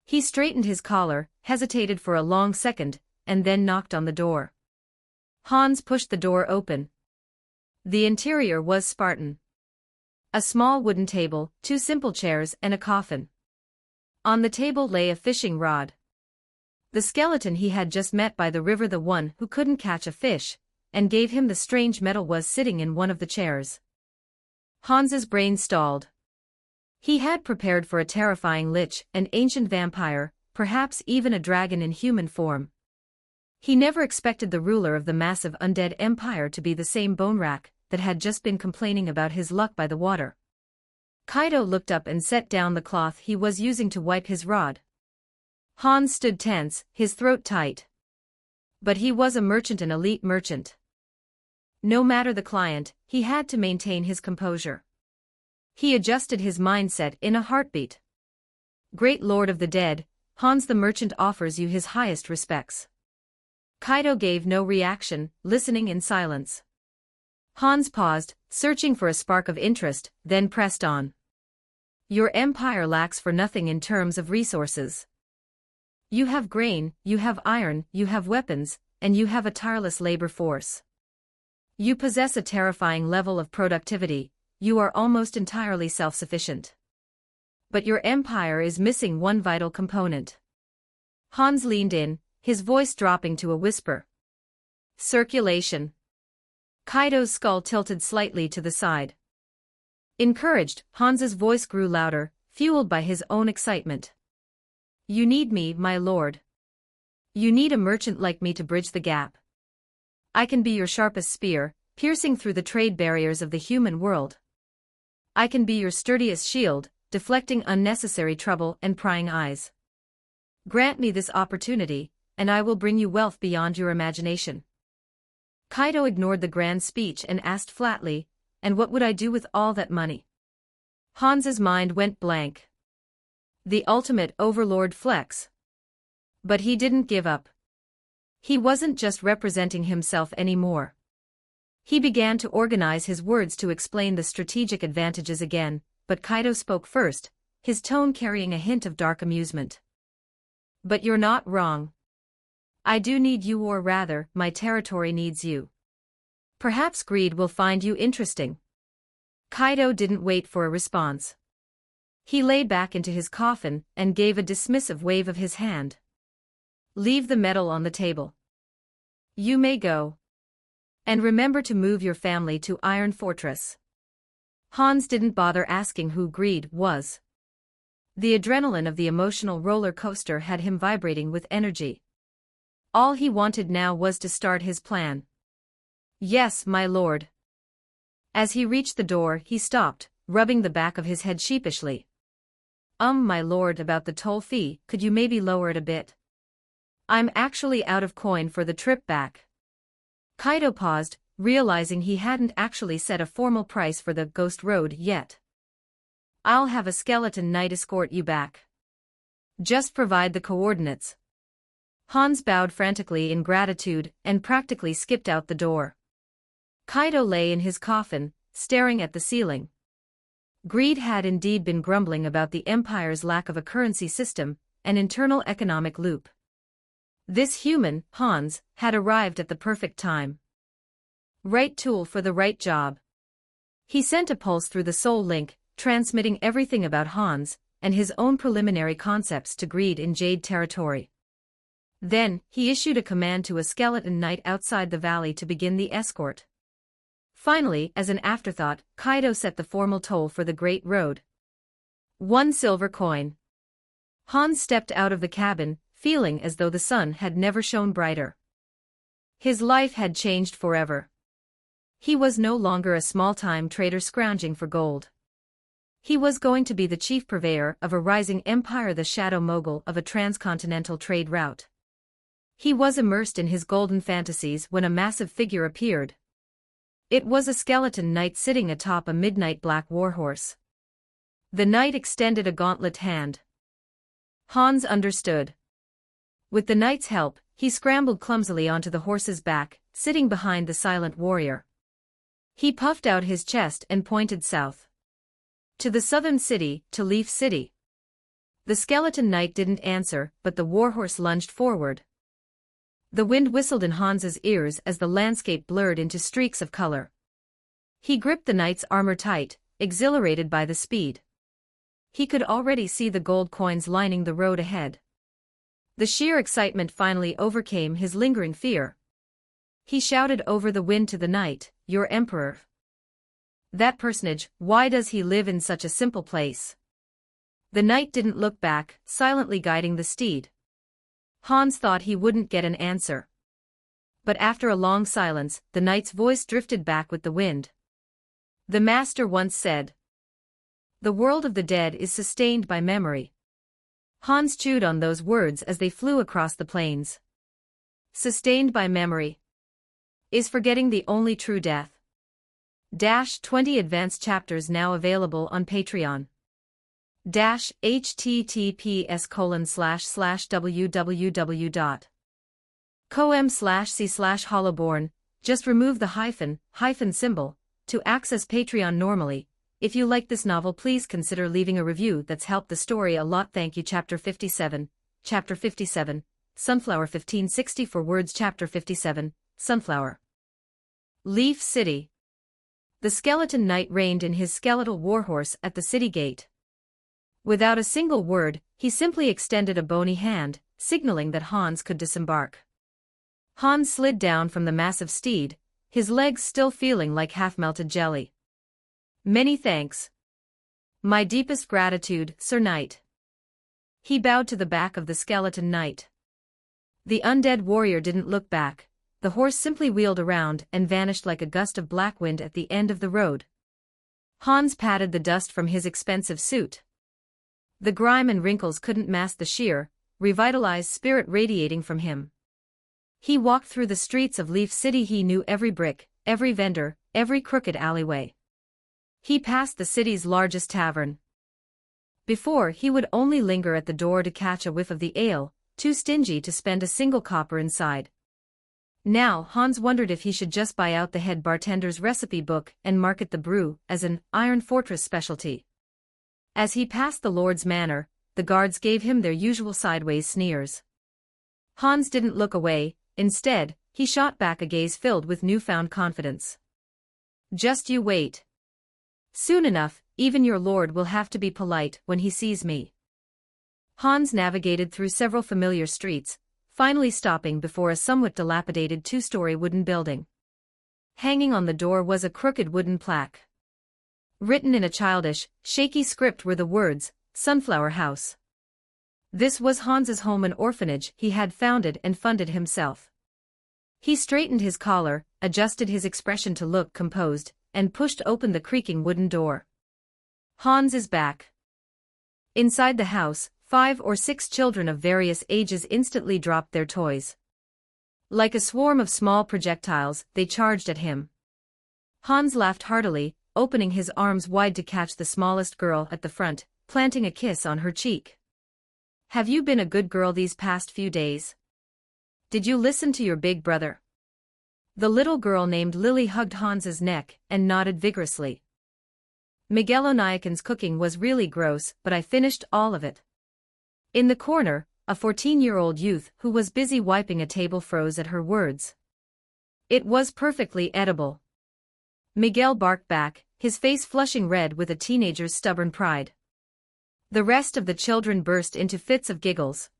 He straightened his collar, hesitated for a long second, and then knocked on the door. Hans pushed the door open. The interior was Spartan. A small wooden table, two simple chairs, and a coffin. On the table lay a fishing rod. The skeleton he had just met by the river, the one who couldn't catch a fish, and gave him the strange medal, was sitting in one of the chairs. Hans's brain stalled. He had prepared for a terrifying lich, an ancient vampire, perhaps even a dragon in human form. He never expected the ruler of the massive undead empire to be the same bone rack that had just been complaining about his luck by the water. Kaido looked up and set down the cloth he was using to wipe his rod. Hans stood tense, his throat tight. But he was a merchant, an elite merchant. No matter the client, he had to maintain his composure. He adjusted his mindset in a heartbeat. "Great Lord of the Dead, Hans the merchant offers you his highest respects." Kaido gave no reaction, listening in silence. Hans paused, searching for a spark of interest, then pressed on. "Your empire lacks for nothing in terms of resources. You have grain, you have iron, you have weapons, and you have a tireless labor force. You possess a terrifying level of productivity, you are almost entirely self-sufficient. But your empire is missing one vital component." Hans leaned in, his voice dropping to a whisper. "Circulation." Kaido's skull tilted slightly to the side. Encouraged, Hans's voice grew louder, fueled by his own excitement. "You need me, my lord. You need a merchant like me to bridge the gap. I can be your sharpest spear, piercing through the trade barriers of the human world. I can be your sturdiest shield, deflecting unnecessary trouble and prying eyes. Grant me this opportunity, and I will bring you wealth beyond your imagination." Kaido ignored the grand speech and asked flatly, "And what would I do with all that money?" Hans's mind went blank. The ultimate overlord flex. But he didn't give up. He wasn't just representing himself anymore. He began to organize his words to explain the strategic advantages again, but Kaido spoke first, his tone carrying a hint of dark amusement. "But you're not wrong. I do need you, or rather, my territory needs you. Perhaps greed will find you interesting." Kaido didn't wait for a response. He laid back into his coffin and gave a dismissive wave of his hand. "Leave the medal on the table. You may go. And remember to move your family to Iron Fortress." Hans didn't bother asking who Greed was. The adrenaline of the emotional roller coaster had him vibrating with energy. All he wanted now was to start his plan. "Yes, my lord." As he reached the door, he stopped, rubbing the back of his head sheepishly. My lord, about the toll fee, could you maybe lower it a bit? I'm actually out of coin for the trip back." Kaido paused, realizing he hadn't actually set a formal price for the Ghost Road yet. "I'll have a skeleton knight escort you back. Just provide the coordinates." Hans bowed frantically in gratitude and practically skipped out the door. Kaido lay in his coffin, staring at the ceiling. Greed had indeed been grumbling about the Empire's lack of a currency system, an internal economic loop. This human, Hans, had arrived at the perfect time. Right tool for the right job. He sent a pulse through the soul link, transmitting everything about Hans and his own preliminary concepts to Greed in Jade territory. Then, he issued a command to a skeleton knight outside the valley to begin the escort. Finally, as an afterthought, Kaido set the formal toll for the Great Road. 1 silver coin. Hans stepped out of the cabin, feeling as though the sun had never shone brighter. His life had changed forever. He was no longer a small-time trader scrounging for gold. He was going to be the chief purveyor of a rising empire, the shadow mogul of a transcontinental trade route. He was immersed in his golden fantasies when a massive figure appeared. It was a skeleton knight sitting atop a midnight black warhorse. The knight extended a gauntlet hand. Hans understood. With the knight's help, he scrambled clumsily onto the horse's back, sitting behind the silent warrior. He puffed out his chest and pointed south. To the southern city, to Leaf City. The skeleton knight didn't answer, but the warhorse lunged forward. The wind whistled in Hans's ears as the landscape blurred into streaks of color. He gripped the knight's armor tight, exhilarated by the speed. He could already see the gold coins lining the road ahead. The sheer excitement finally overcame his lingering fear. He shouted over the wind to the knight, "Your emperor. That personage, why does he live in such a simple place?" The knight didn't look back, silently guiding the steed. Hans thought he wouldn't get an answer. But after a long silence, the knight's voice drifted back with the wind. The master once said, "The world of the dead is sustained by memory." Hans chewed on those words as they flew across the plains. Sustained by memory. Is forgetting the only true death? 20 advanced chapters now available on Patreon. https://www.com/c/hollowborn. Just remove the hyphen symbol to access Patreon normally. If you like this novel, please consider leaving a review. That's helped the story a lot. Thank you. Chapter 57, Sunflower 1564 words. Chapter 57, Sunflower. Leaf City. The skeleton knight reined in his skeletal warhorse at the city gate. Without a single word, he simply extended a bony hand, signaling that Hans could disembark. Hans slid down from the massive steed, his legs still feeling like half-melted jelly. "Many thanks. My deepest gratitude, Sir Knight." He bowed to the back of the skeleton knight. The undead warrior didn't look back. The horse simply wheeled around and vanished like a gust of black wind at the end of the road. Hans patted the dust from his expensive suit. The grime and wrinkles couldn't mask the sheer, revitalized spirit radiating from him. He walked through the streets of Leaf City. He knew every brick, every vendor, every crooked alleyway. He passed the city's largest tavern. Before, he would only linger at the door to catch a whiff of the ale, too stingy to spend a single copper inside. Now, Hans wondered if he should just buy out the head bartender's recipe book and market the brew as an Iron Fortress specialty. As he passed the Lord's manor, the guards gave him their usual sideways sneers. Hans didn't look away. Instead, he shot back a gaze filled with newfound confidence. "Just you wait. Soon enough, even your lord will have to be polite when he sees me." Hans navigated through several familiar streets, finally stopping before a somewhat dilapidated two-story wooden building. Hanging on the door was a crooked wooden plaque. Written in a childish, shaky script were the words, "Sunflower House." This was Hans's home, an orphanage he had founded and funded himself. He straightened his collar, adjusted his expression to look composed, and pushed open the creaking wooden door. Hans is back. Inside the house, 5 or 6 children of various ages instantly dropped their toys. Like a swarm of small projectiles, they charged at him. Hans laughed heartily, opening his arms wide to catch the smallest girl at the front, planting a kiss on her cheek. "Have you been a good girl these past few days? Did you listen to your big brother?" The little girl named Lily hugged Hans's neck and nodded vigorously. "Miguel Oniakan's cooking was really gross, but I finished all of it." In the corner, a 14-year-old youth who was busy wiping a table froze at her words. "It was perfectly edible." Miguel barked back, his face flushing red with a teenager's stubborn pride. The rest of the children burst into fits of giggles.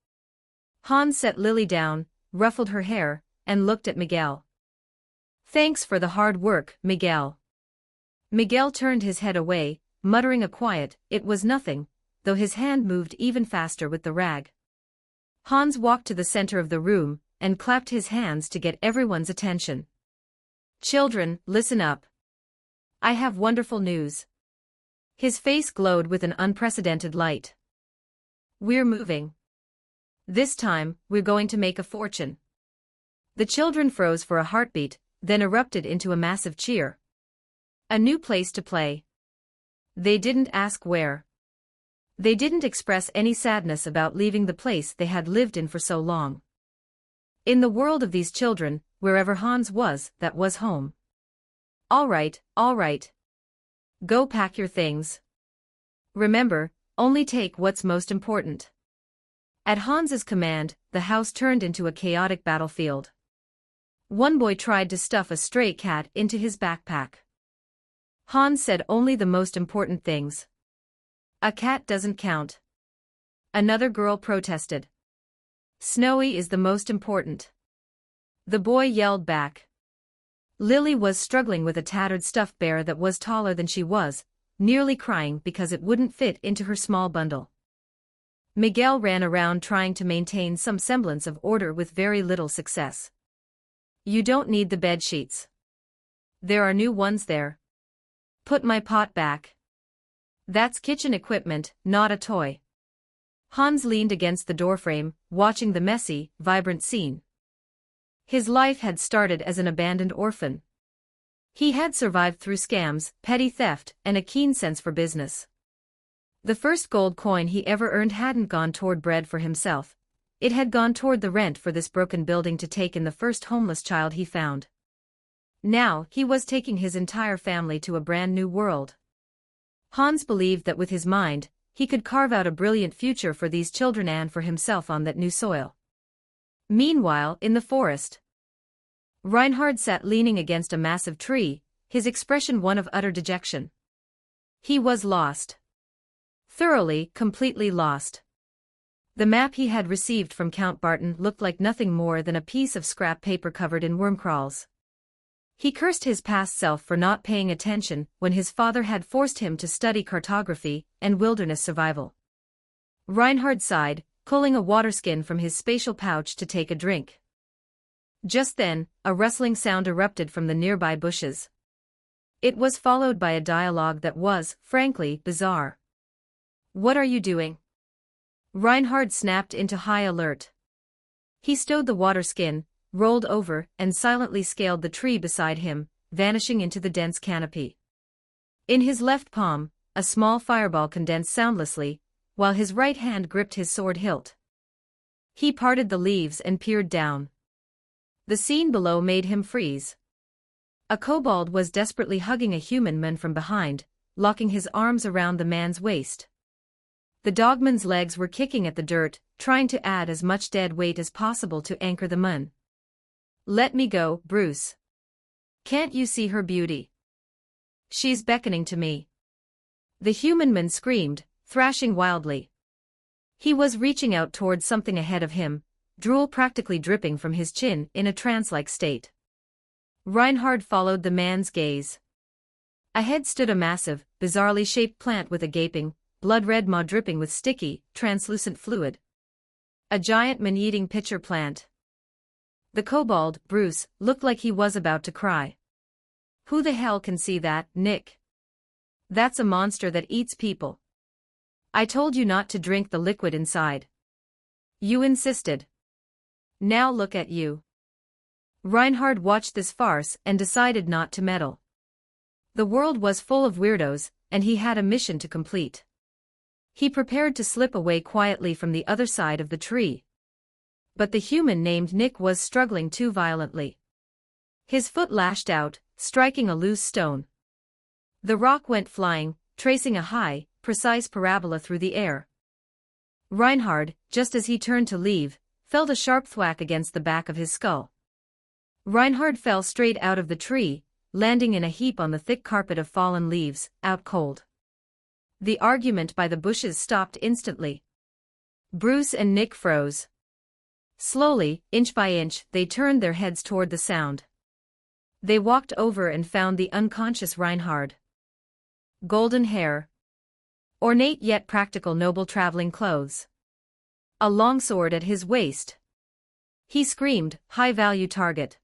Hans set Lily down, ruffled her hair, and looked at Miguel. "Thanks for the hard work, Miguel." Miguel turned his head away, muttering a quiet, "It was nothing," though his hand moved even faster with the rag. Hans walked to the center of the room, and clapped his hands to get everyone's attention. "Children, listen up. I have wonderful news." His face glowed with an unprecedented light. "We're moving. This time, we're going to make a fortune." The children froze for a heartbeat, then erupted into a massive cheer. A new place to play. They didn't ask where. They didn't express any sadness about leaving the place they had lived in for so long. In the world of these children, wherever Hans was, that was home. All right. Go pack your things. Remember, only take what's most important." At Hans's command, the house turned into a chaotic battlefield. One boy tried to stuff a stray cat into his backpack. Hans said only the most important things. "A cat doesn't count." Another girl protested. "Snowy is the most important." The boy yelled back. Lily was struggling with a tattered stuffed bear that was taller than she was, nearly crying because it wouldn't fit into her small bundle. Miguel ran around trying to maintain some semblance of order with very little success. "You don't need the bed sheets. There are new ones there. Put my pot back. That's kitchen equipment, not a toy." Hans leaned against the doorframe, watching the messy, vibrant scene. His life had started as an abandoned orphan. He had survived through scams, petty theft, and a keen sense for business. The first gold coin he ever earned hadn't gone toward bread for himself. It had gone toward the rent for this broken building to take in the first homeless child he found. Now, he was taking his entire family to a brand new world. Hans believed that with his mind, he could carve out a brilliant future for these children and for himself on that new soil. Meanwhile, in the forest, Reinhard sat leaning against a massive tree, his expression one of utter dejection. He was lost. Thoroughly, completely lost. The map he had received from Count Barton looked like nothing more than a piece of scrap paper covered in worm crawls. He cursed his past self for not paying attention when his father had forced him to study cartography and wilderness survival. Reinhard sighed, pulling a water skin from his spatial pouch to take a drink. Just then, a rustling sound erupted from the nearby bushes. It was followed by a dialogue that was, frankly, bizarre. "What are you doing?" Reinhard snapped into high alert. He stowed the water skin, rolled over, and silently scaled the tree beside him, vanishing into the dense canopy. In his left palm, a small fireball condensed soundlessly, while his right hand gripped his sword hilt. He parted the leaves and peered down. The scene below made him freeze. A kobold was desperately hugging a human man from behind, locking his arms around the man's waist. The dogman's legs were kicking at the dirt, trying to add as much dead weight as possible to anchor the man. "Let me go, Bruce. Can't you see her beauty? She's beckoning to me." The human man screamed, thrashing wildly. He was reaching out towards something ahead of him, drool practically dripping from his chin in a trance-like state. Reinhard followed the man's gaze. Ahead stood a massive, bizarrely shaped plant with a gaping, blood-red maw dripping with sticky, translucent fluid. A giant man-eating pitcher plant. The kobold, Bruce, looked like he was about to cry. "Who the hell can see that, Nick? That's a monster that eats people. I told you not to drink the liquid inside. You insisted. Now look at you." Reinhard watched this farce and decided not to meddle. The world was full of weirdos, and he had a mission to complete. He prepared to slip away quietly from the other side of the tree. But the human named Nick was struggling too violently. His foot lashed out, striking a loose stone. The rock went flying, tracing a high, precise parabola through the air. Reinhard, just as he turned to leave, felt a sharp thwack against the back of his skull. Reinhard fell straight out of the tree, landing in a heap on the thick carpet of fallen leaves, out cold. The argument by the bushes stopped instantly. Bruce and Nick froze. Slowly, inch by inch, they turned their heads toward the sound. They walked over and found the unconscious Reinhard. Golden hair. Ornate yet practical noble traveling clothes. A long sword at his waist. He screamed, high-value target.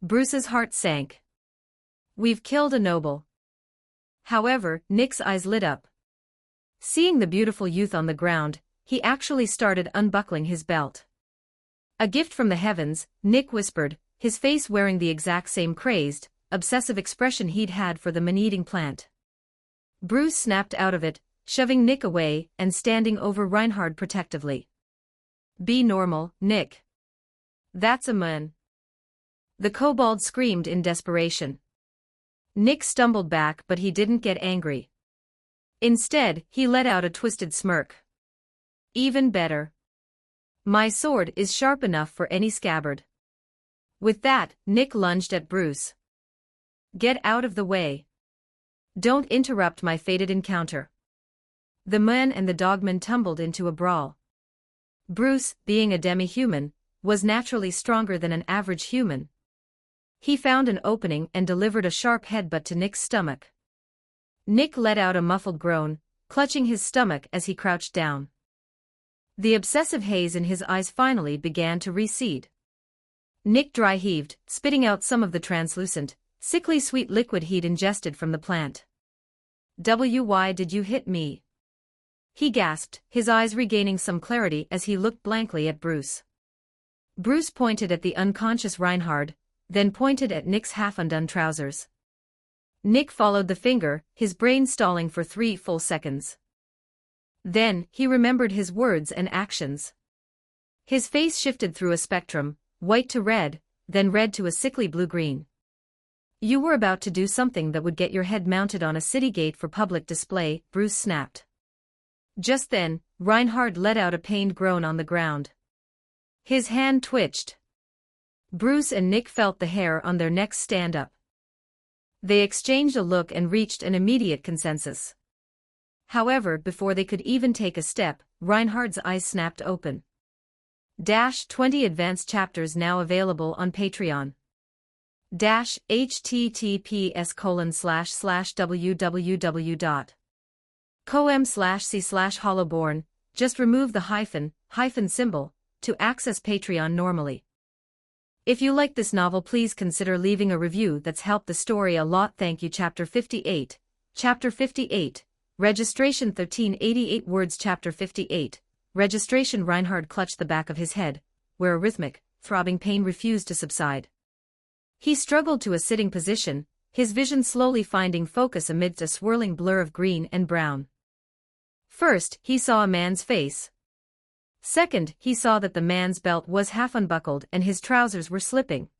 Bruce's heart sank. We've killed a noble. However, Nick's eyes lit up. Seeing the beautiful youth on the ground, he actually started unbuckling his belt. A gift from the heavens, Nick whispered, his face wearing the exact same crazed, obsessive expression he'd had for the man-eating plant. Bruce snapped out of it, shoving Nick away and standing over Reinhard protectively. Be normal, Nick. That's a man. The kobold screamed in desperation. Nick stumbled back, but he didn't get angry. Instead, he let out a twisted smirk. Even better. My sword is sharp enough for any scabbard. With that, Nick lunged at Bruce. Get out of the way. Don't interrupt my fated encounter. The man and the dogman tumbled into a brawl. Bruce, being a demi-human, was naturally stronger than an average human. He found an opening and delivered a sharp headbutt to Nick's stomach. Nick let out a muffled groan, clutching his stomach as he crouched down. The obsessive haze in his eyes finally began to recede. Nick dry heaved, spitting out some of the translucent, sickly sweet liquid he'd ingested from the plant. Why did you hit me? He gasped, his eyes regaining some clarity as he looked blankly at Bruce. Bruce pointed at the unconscious Reinhard, then pointed at Nick's half-undone trousers. Nick followed the finger, his brain stalling for 3 full seconds. Then, he remembered his words and actions. His face shifted through a spectrum, white to red, then red to a sickly blue-green. You were about to do something that would get your head mounted on a city gate for public display, Bruce snapped. Just then, Reinhard let out a pained groan on the ground. His hand twitched. Bruce and Nick felt the hair on their necks stand up. They exchanged a look and reached an immediate consensus. However, before they could even take a step, Reinhard's eyes snapped open. 20 advanced chapters now available on Patreon. https://www.com/c/hollowborn, just remove the hyphen symbol, to access Patreon normally. If you like this novel, please consider leaving a review. That's helped the story a lot. Thank you. Chapter 58. Chapter 58. Registration 1388 words. Chapter 58. Registration. Reinhard clutched the back of his head, where a rhythmic, throbbing pain refused to subside. He struggled to a sitting position, his vision slowly finding focus amidst a swirling blur of green and brown. First, he saw a man's face. Second, he saw that the man's belt was half unbuckled and his trousers were slipping.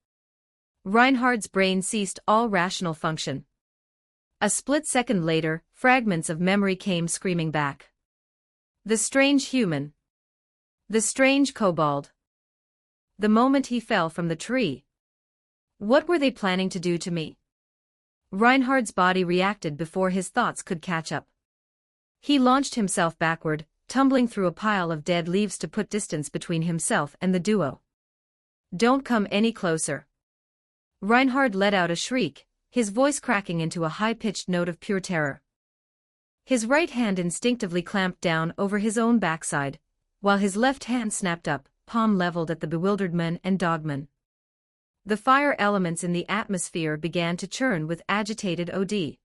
Reinhard's brain ceased all rational function. A split second later, fragments of memory came screaming back. The strange human. The strange kobold. The moment he fell from the tree. What were they planning to do to me? Reinhard's body reacted before his thoughts could catch up. He launched himself backward, tumbling through a pile of dead leaves to put distance between himself and the duo. Don't come any closer. Reinhard let out a shriek, his voice cracking into a high-pitched note of pure terror. His right hand instinctively clamped down over his own backside, while his left hand snapped up, palm leveled at the bewildered man and dogman. The fire elements in the atmosphere began to churn with agitated OD.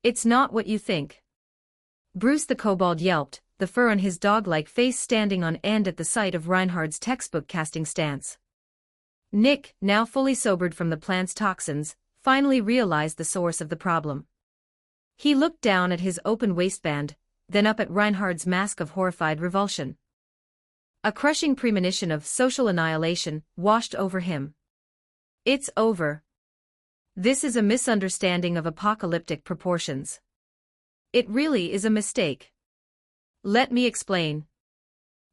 It's not what you think. Bruce the kobold yelped, the fur on his dog-like face standing on end at the sight of Reinhard's textbook casting stance. Nick, now fully sobered from the plant's toxins, finally realized the source of the problem. He looked down at his open waistband, then up at Reinhard's mask of horrified revulsion. A crushing premonition of social annihilation washed over him. It's over. This is a misunderstanding of apocalyptic proportions. It really is a mistake. Let me explain.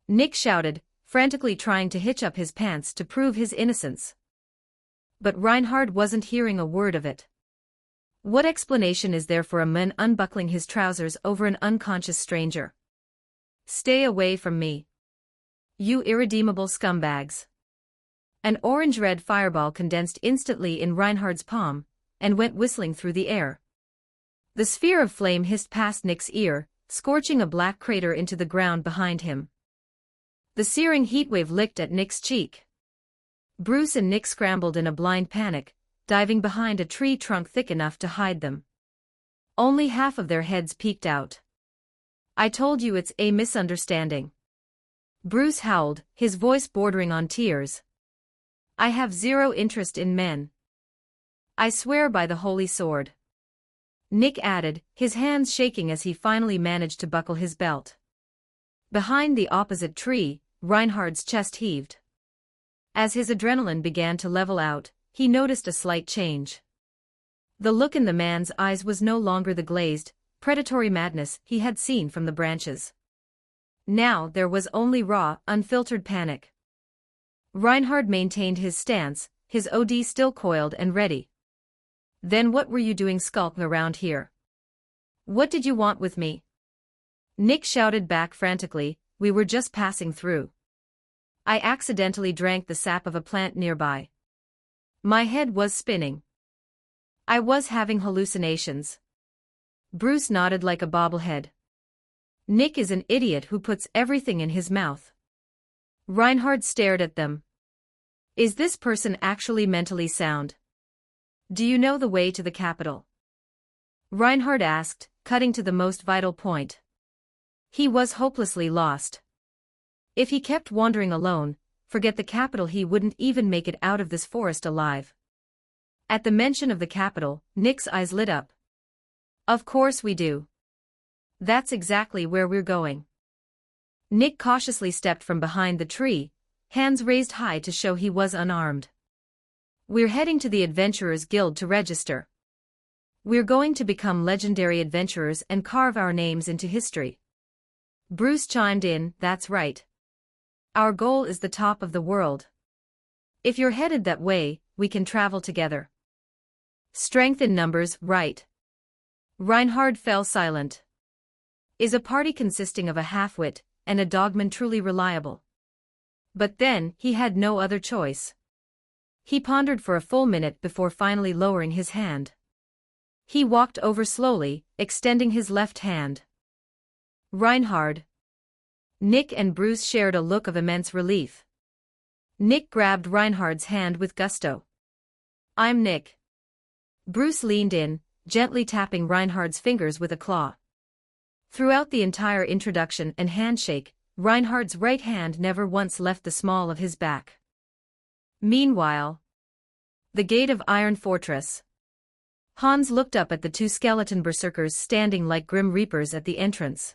Nick shouted, frantically trying to hitch up his pants to prove his innocence. But Reinhard wasn't hearing a word of it. What explanation is there for a man unbuckling his trousers over an unconscious stranger? Stay away from me. You irredeemable scumbags. An orange-red fireball condensed instantly in Reinhard's palm, and went whistling through the air. The sphere of flame hissed past Nick's ear, scorching a black crater into the ground behind him. The searing heatwave licked at Nick's cheek. Bruce and Nick scrambled in a blind panic, diving behind a tree trunk thick enough to hide them. Only half of their heads peeked out. I told you it's a misunderstanding. Bruce howled, his voice bordering on tears. I have zero interest in men. I swear by the holy sword. Nick added, his hands shaking as he finally managed to buckle his belt. Behind the opposite tree, Reinhard's chest heaved. As his adrenaline began to level out, he noticed a slight change. The look in the man's eyes was no longer the glazed, predatory madness he had seen from the branches. Now there was only raw, unfiltered panic. Reinhard maintained his stance, his OD still coiled and ready. Then what were you doing skulking around here? What did you want with me? Nick shouted back frantically, we were just passing through. I accidentally drank the sap of a plant nearby. My head was spinning. I was having hallucinations. Bruce nodded like a bobblehead. Nick is an idiot who puts everything in his mouth. Reinhard stared at them. Is this person actually mentally sound? Do you know the way to the capital? Reinhard asked, cutting to the most vital point. He was hopelessly lost. If he kept wandering alone, forget the capital, he wouldn't even make it out of this forest alive. At the mention of the capital, Nick's eyes lit up. Of course we do. That's exactly where we're going. Nick cautiously stepped from behind the tree, hands raised high to show he was unarmed. We're heading to the Adventurers Guild to register. We're going to become legendary adventurers and carve our names into history. Bruce chimed in, that's right. Our goal is the top of the world. If you're headed that way, we can travel together. Strength in numbers, right? Reinhard fell silent. Is a party consisting of a half-wit and a dogman truly reliable? But then, he had no other choice. He pondered for a full minute before finally lowering his hand. He walked over slowly, extending his left hand. Reinhard. Nick and Bruce shared a look of immense relief. Nick grabbed Reinhard's hand with gusto. I'm Nick. Bruce leaned in, gently tapping Reinhard's fingers with a claw. Throughout the entire introduction and handshake, Reinhard's right hand never once left the small of his back. Meanwhile, the gate of Iron Fortress. Hans looked up at the two skeleton berserkers standing like grim reapers at the entrance.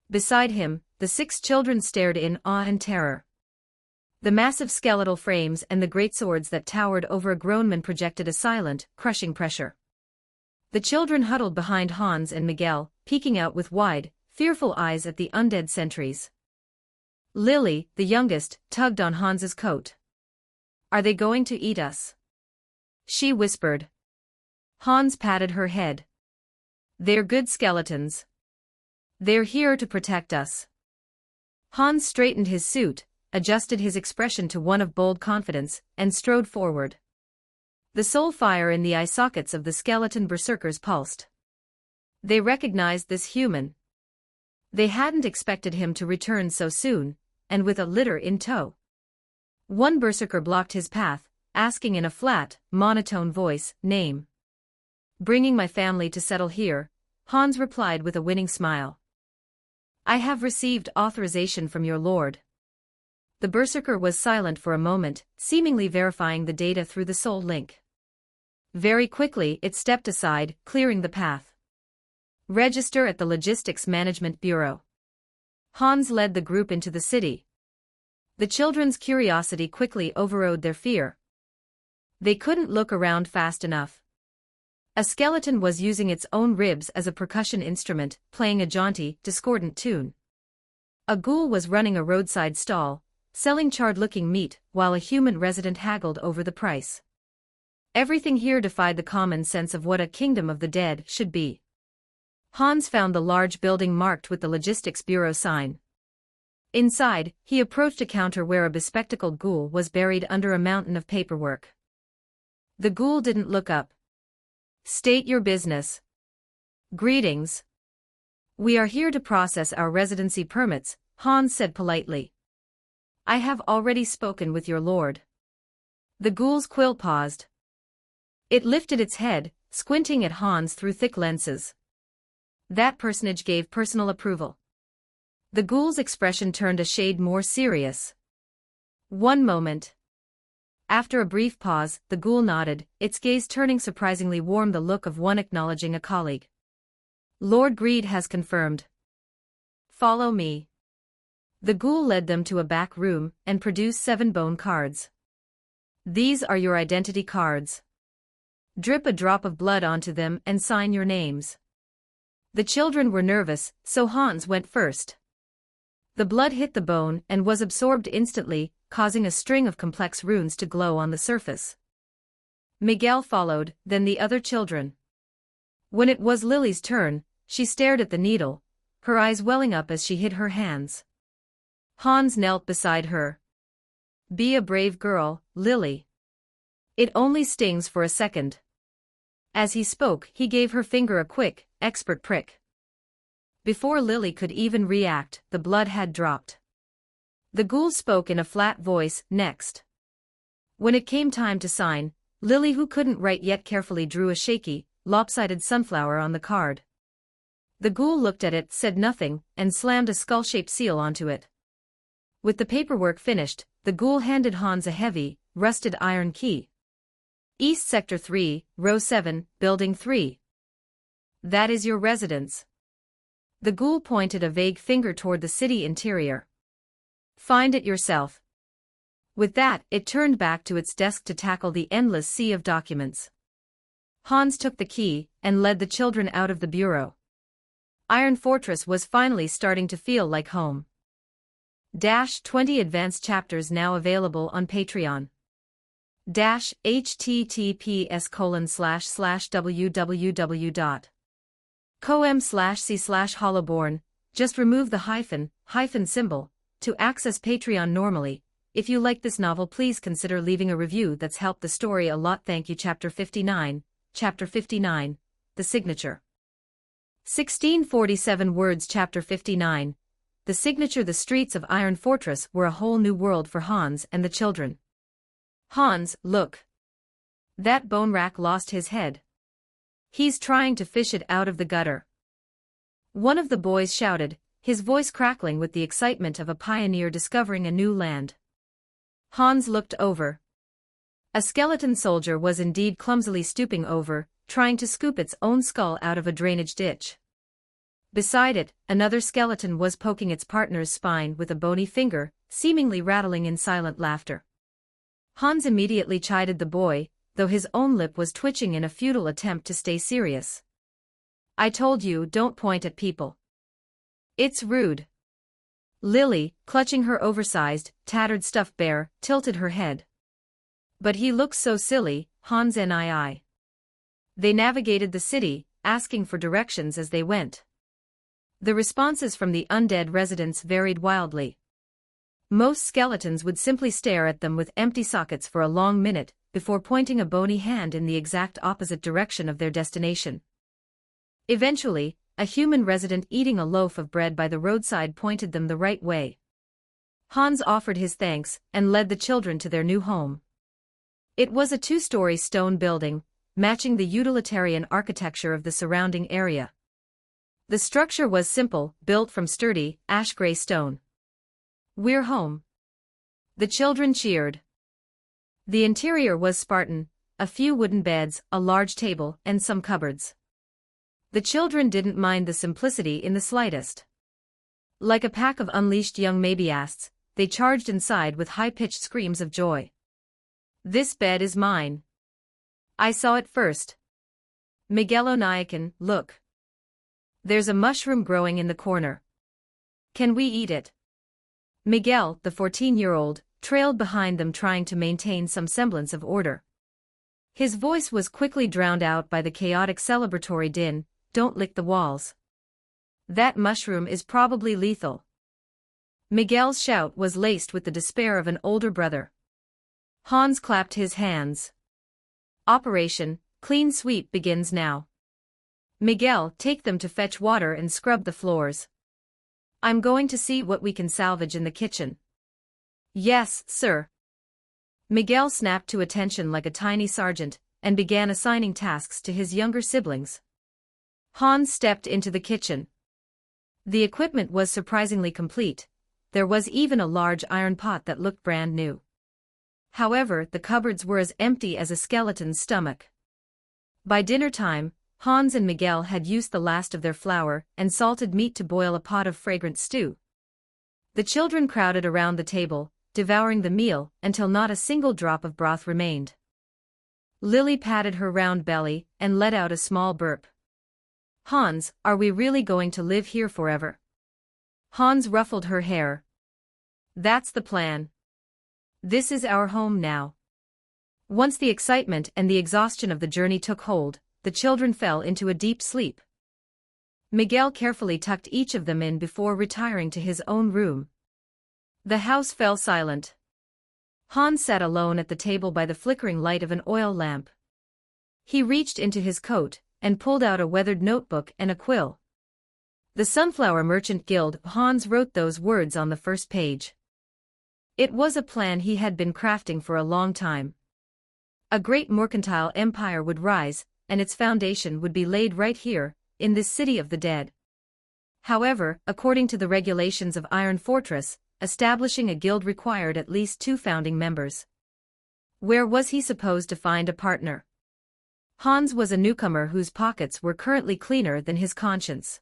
Beside him, the 6 children stared in awe and terror. The massive skeletal frames and the great swords that towered over a grown man projected a silent, crushing pressure. The children huddled behind Hans and Miguel, peeking out with wide, fearful eyes at the undead sentries. Lily, the youngest, tugged on Hans's coat. Are they going to eat us? She whispered. Hans patted her head. They're good skeletons. They're here to protect us. Hans straightened his suit, adjusted his expression to one of bold confidence, and strode forward. The soul fire in the eye sockets of the skeleton berserkers pulsed. They recognized this human. They hadn't expected him to return so soon, and with a litter in tow. One berserker blocked his path, asking in a flat, monotone voice, name. Bringing my family to settle here, Hans replied with a winning smile. I have received authorization from your lord. The berserker was silent for a moment, seemingly verifying the data through the soul link. Very quickly it stepped aside, clearing the path. Register at the Logistics Management Bureau. Hans led the group into the city. The children's curiosity quickly overrode their fear. They couldn't look around fast enough. A skeleton was using its own ribs as a percussion instrument, playing a jaunty, discordant tune. A ghoul was running a roadside stall, selling charred-looking meat, while a human resident haggled over the price. Everything here defied the common sense of what a kingdom of the dead should be. Hans found the large building marked with the Logistics Bureau sign. Inside, he approached a counter where a bespectacled ghoul was buried under a mountain of paperwork. The ghoul didn't look up. "State your business." "Greetings. We are here to process our residency permits," Hans said politely. "I have already spoken with your lord." The ghoul's quill paused. It lifted its head, squinting at Hans through thick lenses. That personage gave personal approval. The ghoul's expression turned a shade more serious. "One moment." After a brief pause, the ghoul nodded, its gaze turning surprisingly warm, the look of one acknowledging a colleague. "Lord Greed has confirmed. Follow me." The ghoul led them to a back room and produced 7 bone cards. "These are your identity cards. Drip a drop of blood onto them and sign your names." The children were nervous, so Hans went first. The blood hit the bone and was absorbed instantly, causing a string of complex runes to glow on the surface. Miguel followed, then the other children. When it was Lily's turn, she stared at the needle, her eyes welling up as she hid her hands. Hans knelt beside her. "Be a brave girl, Lily. It only stings for a second." As he spoke, he gave her finger a quick, expert prick. Before Lily could even react, the blood had dropped. The ghoul spoke in a flat voice, "Next." When it came time to sign, Lily, who couldn't write yet, carefully drew a shaky, lopsided sunflower on the card. The ghoul looked at it, said nothing, and slammed a skull-shaped seal onto it. With the paperwork finished, the ghoul handed Hans a heavy, rusted iron key. "East Sector 3, Row 7, Building 3. That is your residence." The ghoul pointed a vague finger toward the city interior. "Find it yourself." With that, it turned back to its desk to tackle the endless sea of documents. Hans took the key and led the children out of the bureau. Iron Fortress was finally starting to feel like home. 20 advanced chapters now available on Patreon. https://www.com/c/hollowborn. Just remove the hyphen symbol to access Patreon normally. If you like this novel, please consider leaving a review. That's helped the story a lot. Thank you. Chapter 59, The Signature. 1647 words. Chapter 59, The Signature. The streets of Iron Fortress were a whole new world for Hans and the children. "Hans, look. That bone rack lost his head. He's trying to fish it out of the gutter." One of the boys shouted, his voice crackling with the excitement of a pioneer discovering a new land. Hans looked over. A skeleton soldier was indeed clumsily stooping over, trying to scoop its own skull out of a drainage ditch. Beside it, another skeleton was poking its partner's spine with a bony finger, seemingly rattling in silent laughter. Hans immediately chided the boy, though his own lip was twitching in a futile attempt to stay serious. "I told you, don't point at people. It's rude." Lily, clutching her oversized, tattered stuffed bear, tilted her head. "But he looks so silly, Hans and I." They navigated the city, asking for directions as they went. The responses from the undead residents varied wildly. Most skeletons would simply stare at them with empty sockets for a long minute, before pointing a bony hand in the exact opposite direction of their destination. Eventually, a human resident eating a loaf of bread by the roadside pointed them the right way. Hans offered his thanks and led the children to their new home. It was a 2-story stone building, matching the utilitarian architecture of the surrounding area. The structure was simple, built from sturdy, ash-gray stone. "We're home." The children cheered. The interior was Spartan, a few wooden beds, a large table, and some cupboards. The children didn't mind the simplicity in the slightest. Like a pack of unleashed young maybyasts, they charged inside with high-pitched screams of joy. "This bed is mine. I saw it first. Miguel O'Niakin, look. There's a mushroom growing in the corner. Can we eat it?" Miguel, the 14-year-old, trailed behind them, trying to maintain some semblance of order. His voice was quickly drowned out by the chaotic celebratory din. "Don't lick the walls. That mushroom is probably lethal." Miguel's shout was laced with the despair of an older brother. Hans clapped his hands. Operation Clean Sweep begins now. Miguel, take them to fetch water and scrub the floors. I'm going to see what we can salvage in the kitchen. Yes, sir. Miguel snapped to attention like a tiny sergeant, and began assigning tasks to his younger siblings. Hans stepped into the kitchen. The equipment was surprisingly complete. There was even a large iron pot that looked brand new. However, the cupboards were as empty as a skeleton's stomach. By dinner time, Hans and Miguel had used the last of their flour and salted meat to boil a pot of fragrant stew. The children crowded around the table, devouring the meal until not a single drop of broth remained. Lily patted her round belly and let out a small burp. Hans, are we really going to live here forever? Hans ruffled her hair. That's the plan. This is our home now. Once the excitement and the exhaustion of the journey took hold, the children fell into a deep sleep. Miguel carefully tucked each of them in before retiring to his own room. The house fell silent. Hans sat alone at the table by the flickering light of an oil lamp. He reached into his coat and pulled out a weathered notebook and a quill. The Sunflower Merchant Guild. Hans wrote those words on the first page. It was a plan he had been crafting for a long time. A great mercantile empire would rise, and its foundation would be laid right here, in this city of the dead. However, according to the regulations of Iron Fortress, establishing a guild required at least 2 founding members. Where was he supposed to find a partner? Hans was a newcomer whose pockets were currently cleaner than his conscience.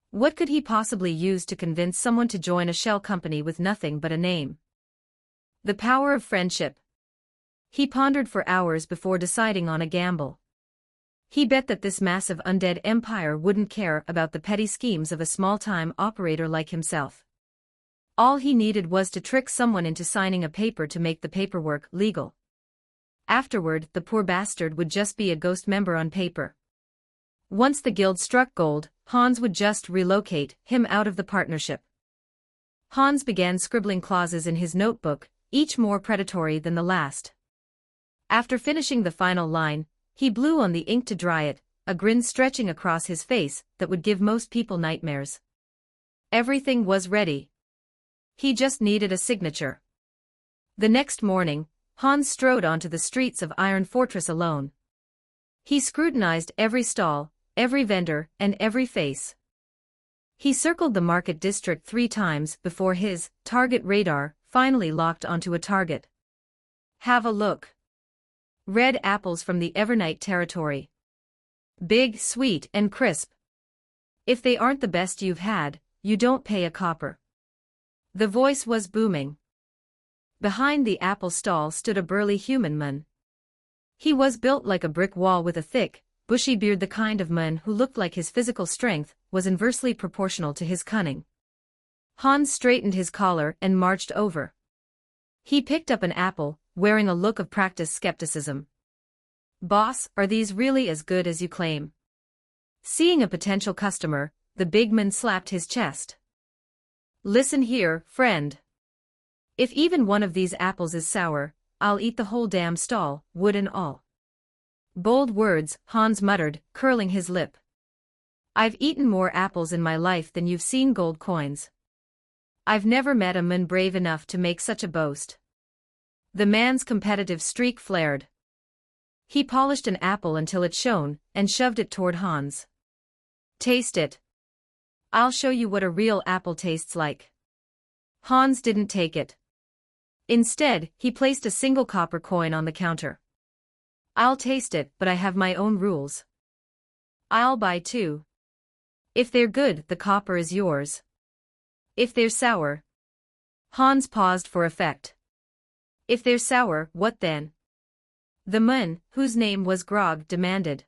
What could he possibly use to convince someone to join a shell company with nothing but a name? The power of friendship. He pondered for hours before deciding on a gamble. He bet that this massive undead empire wouldn't care about the petty schemes of a small-time operator like himself. All he needed was to trick someone into signing a paper to make the paperwork legal. Afterward, the poor bastard would just be a ghost member on paper. Once the guild struck gold, Hans would just relocate him out of the partnership. Hans began scribbling clauses in his notebook, each more predatory than the last. After finishing the final line, he blew on the ink to dry it, a grin stretching across his face that would give most people nightmares. Everything was ready. He just needed a signature. The next morning, Hans strode onto the streets of Iron Fortress alone. He scrutinized every stall, every vendor, and every face. He circled the market district 3 times before his target radar finally locked onto a target. Have a look. Red apples from the Evernight territory. Big, sweet, and crisp. If they aren't the best you've had, you don't pay a copper. The voice was booming. Behind the apple stall stood a burly human man. He was built like a brick wall with a thick, bushy beard, the kind of man who looked like his physical strength was inversely proportional to his cunning. Hans straightened his collar and marched over. He picked up an apple, wearing a look of practiced skepticism. Boss, are these really as good as you claim? Seeing a potential customer, the big man slapped his chest. Listen here, friend. If even one of these apples is sour, I'll eat the whole damn stall, wood and all. Bold words, Hans muttered, curling his lip. I've eaten more apples in my life than you've seen gold coins. I've never met a man brave enough to make such a boast. The man's competitive streak flared. He polished an apple until it shone, and shoved it toward Hans. Taste it. I'll show you what a real apple tastes like. Hans didn't take it. Instead, he placed a single copper coin on the counter. I'll taste it, but I have my own rules. I'll buy 2. If they're good, the copper is yours. If they're sour. Hans paused for effect. If they're sour, what then? The man, whose name was Grog, demanded.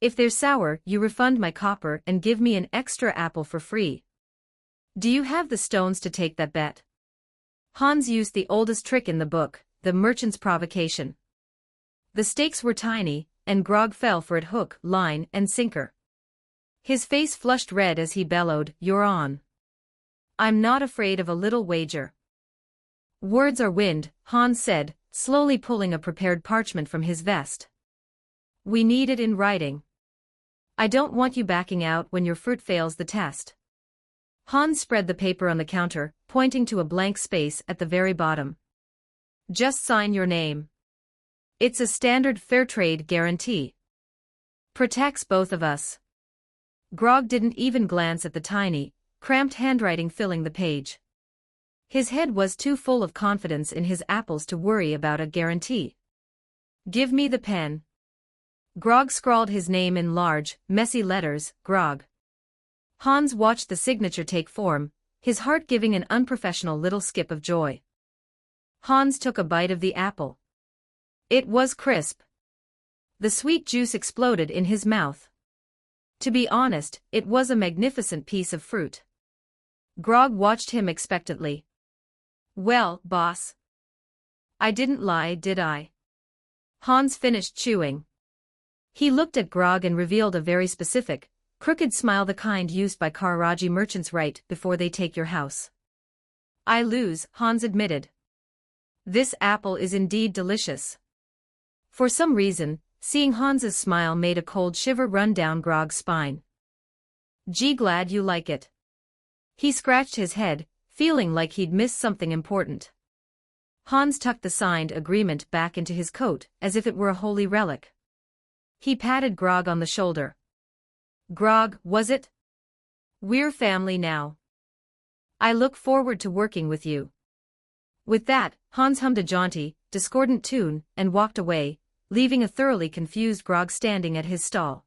If they're sour, you refund my copper and give me an extra apple for free. Do you have the stones to take that bet? Hans used the oldest trick in the book, the merchant's provocation. The stakes were tiny, and Grog fell for it hook, line, and sinker. His face flushed red as he bellowed, "You're on. I'm not afraid of a little wager. Words are wind, Hans said, slowly pulling a prepared parchment from his vest. We need it in writing. I don't want you backing out when your fruit fails the test. Hans spread the paper on the counter, pointing to a blank space at the very bottom. Just sign your name. It's a standard fair trade guarantee. Protects both of us. Grog didn't even glance at the tiny, cramped handwriting filling the page. His head was too full of confidence in his apples to worry about a guarantee. Give me the pen. Grog scrawled his name in large, messy letters, Grog. Hans watched the signature take form, his heart giving an unprofessional little skip of joy. Hans took a bite of the apple. It was crisp. The sweet juice exploded in his mouth. To be honest, it was a magnificent piece of fruit. Grog watched him expectantly. Well, boss. I didn't lie, did I? Hans finished chewing. He looked at Grog and revealed a very specific, crooked smile, the kind used by Karaji merchants right before they take your house. I lose, Hans admitted. This apple is indeed delicious. For some reason, seeing Hans's smile made a cold shiver run down Grog's spine. Gee, glad you like it. He scratched his head, feeling like he'd missed something important. Hans tucked the signed agreement back into his coat, as if it were a holy relic. He patted Grog on the shoulder. Grog, was it? We're family now. I look forward to working with you. With that, Hans hummed a jaunty, discordant tune, and walked away, leaving a thoroughly confused Grog standing at his stall.